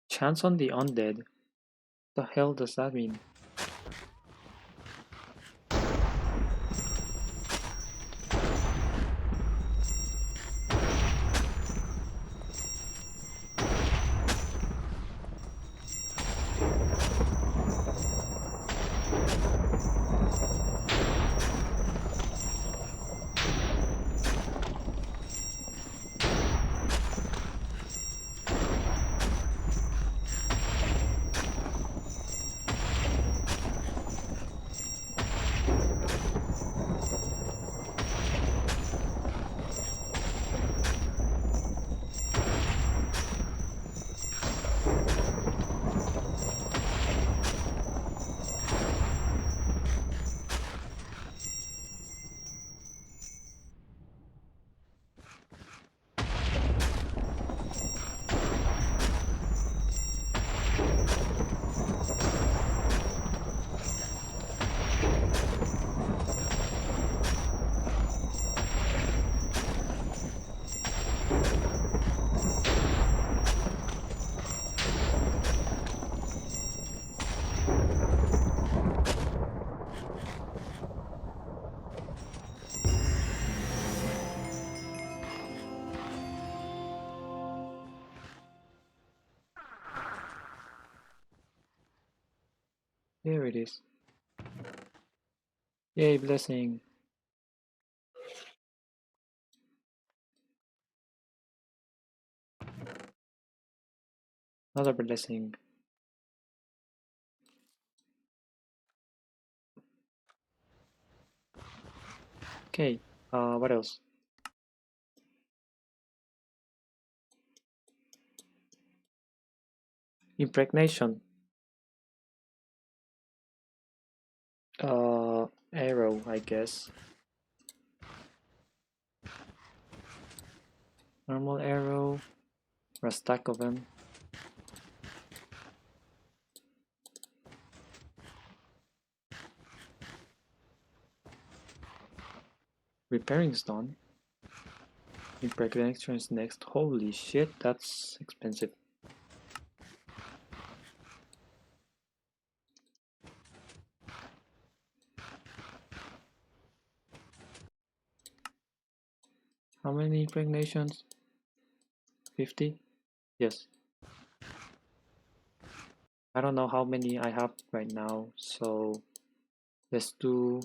[SPEAKER 1] Chance on the undead? The hell does that mean? There it is. Yay, blessing. Another blessing. Okay, what else? Impregnation. Arrow, I guess. Normal arrow, or a stack of them. Repairing is done. Impregnation is next. Holy shit, that's expensive. How many impregnations? 50? Yes. I don't know how many I have right now, so let's do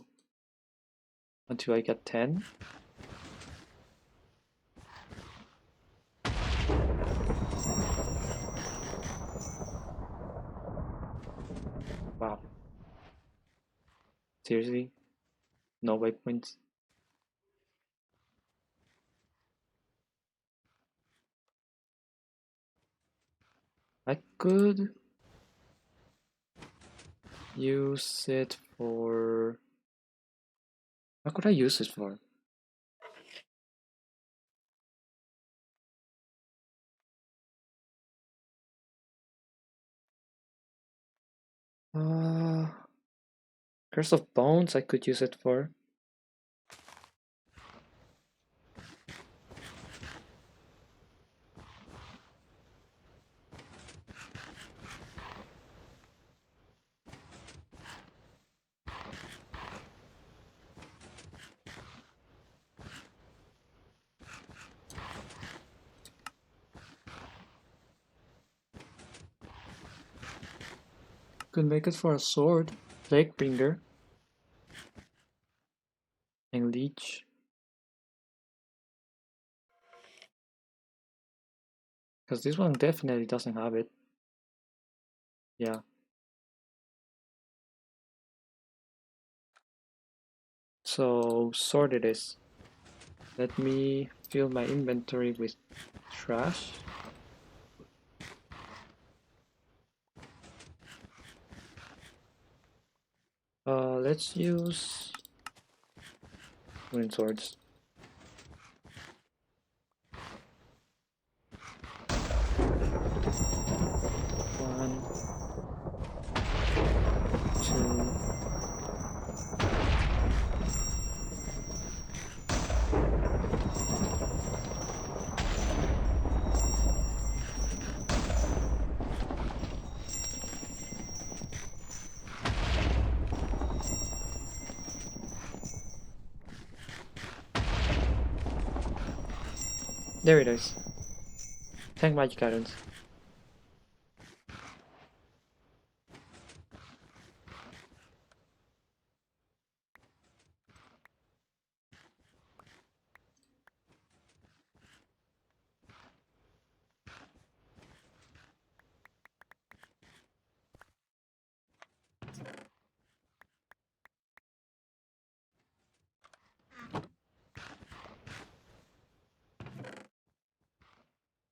[SPEAKER 1] until I get 10. Wow. Seriously? No waypoints? I could use it for... What could I use it for? Curse of Bones I could use it for. Could make it for a sword. Plaguebringer. And Leech. Because this one definitely doesn't have it. Yeah. So, sword it is. Let me fill my inventory with trash. Let's use wooden swords. One, two. There it is. 10 magic items.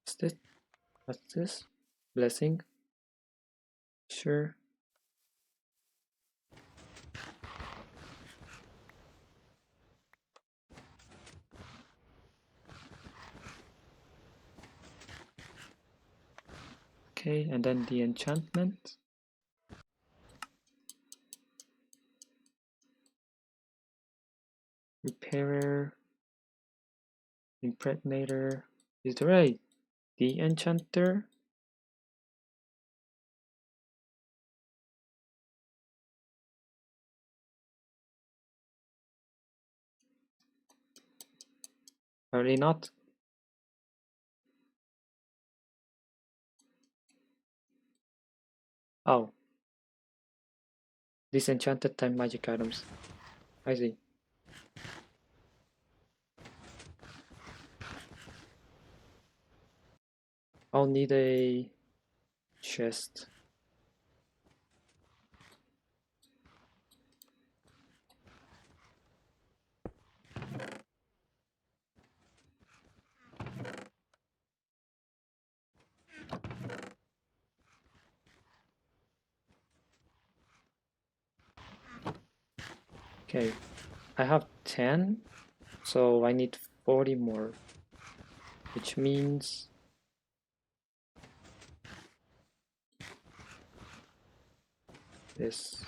[SPEAKER 1] What's this? What's this? Blessing? Sure. Okay, and then the enchantment. Repairer. Impregnator. Is there a de-enchanter? Apparently not. Oh. Disenchanted time magic items. I see. I'll need a chest. Okay, I have 10, so I need 40 more, which means this.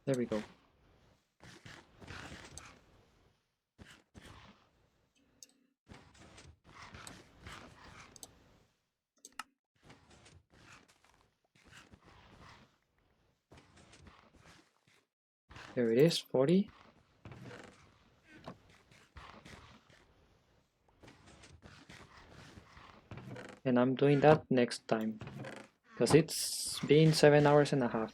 [SPEAKER 1] There we go. There it is, 40. And I'm doing that next time, because it's been 7 hours and a half.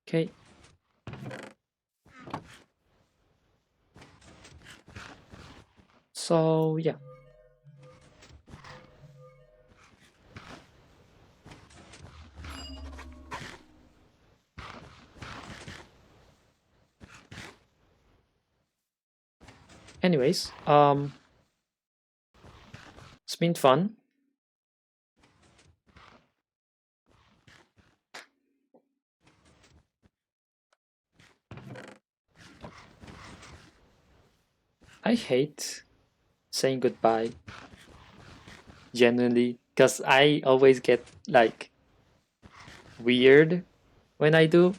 [SPEAKER 1] Okay. So yeah. Anyways, it's been fun. I hate saying goodbye, genuinely, because I always get like weird when I do,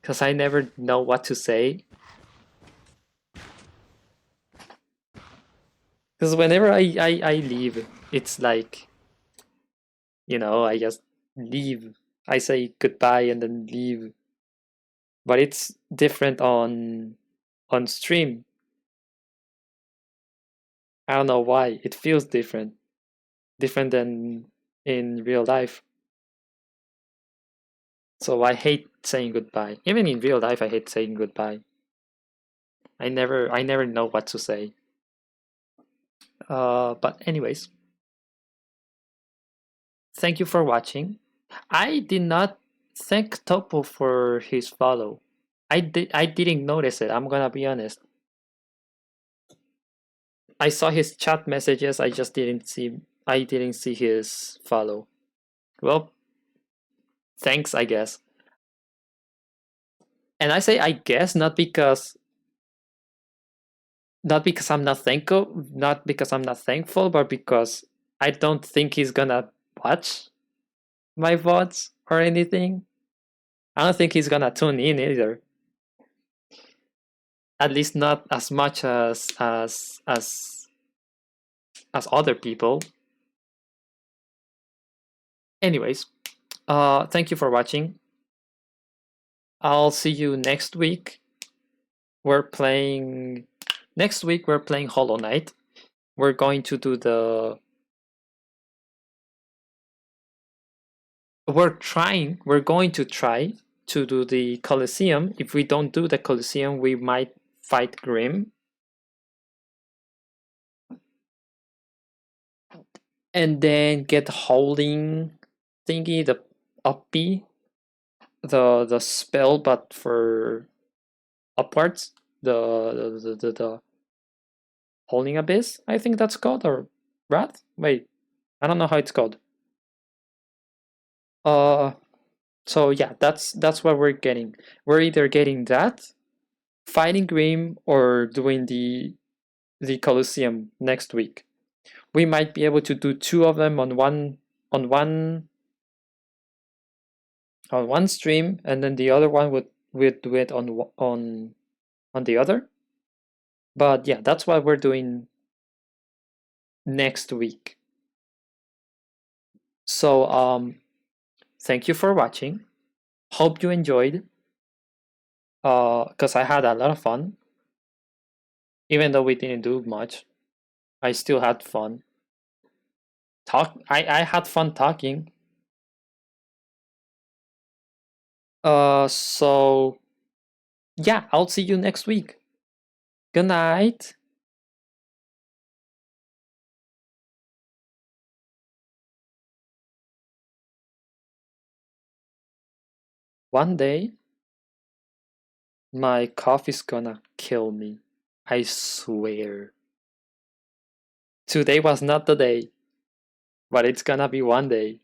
[SPEAKER 1] because I never know what to say. Because whenever I leave, it's like, I just leave. I say goodbye and then leave. But it's different on stream. I don't know why. It feels different. Different than in real life. So I hate saying goodbye. Even in real life I hate saying goodbye. I never know what to say. But anyways, thank you for watching. I did not thank Topo for his follow. I didn't notice it, I'm gonna be honest. I saw his chat messages, I didn't see his follow. Well, thanks, I guess. And I say I guess not because I'm not thankful, but because I don't think he's gonna watch my VODs or anything. I don't think he's gonna tune in either. At least not as much as other people. Anyways, thank you for watching. I'll see you next week. Next week we're playing Hollow Knight. We're going to do we're going to try to do the Colosseum. If we don't do the Colosseum, we might fight Grim. and then get holding thingy, the uppy, the spell, but for upwards, the holding abyss, I think that's called, or wrath. Wait, I don't know how it's called. Uh, so yeah, that's what we're getting. We're either getting that, fighting Grim, or doing the Colosseum next week. We might be able to do two of them on one on one stream, and then the other one would do it on the other. But yeah, that's what we're doing next week. So thank you for watching. Hope you enjoyed. Because I had a lot of fun. Even though we didn't do much, I still had fun. I had fun talking. So yeah, I'll see you next week. Good night. One day, my cough is gonna kill me. I swear. Today was not the day, but it's gonna be one day.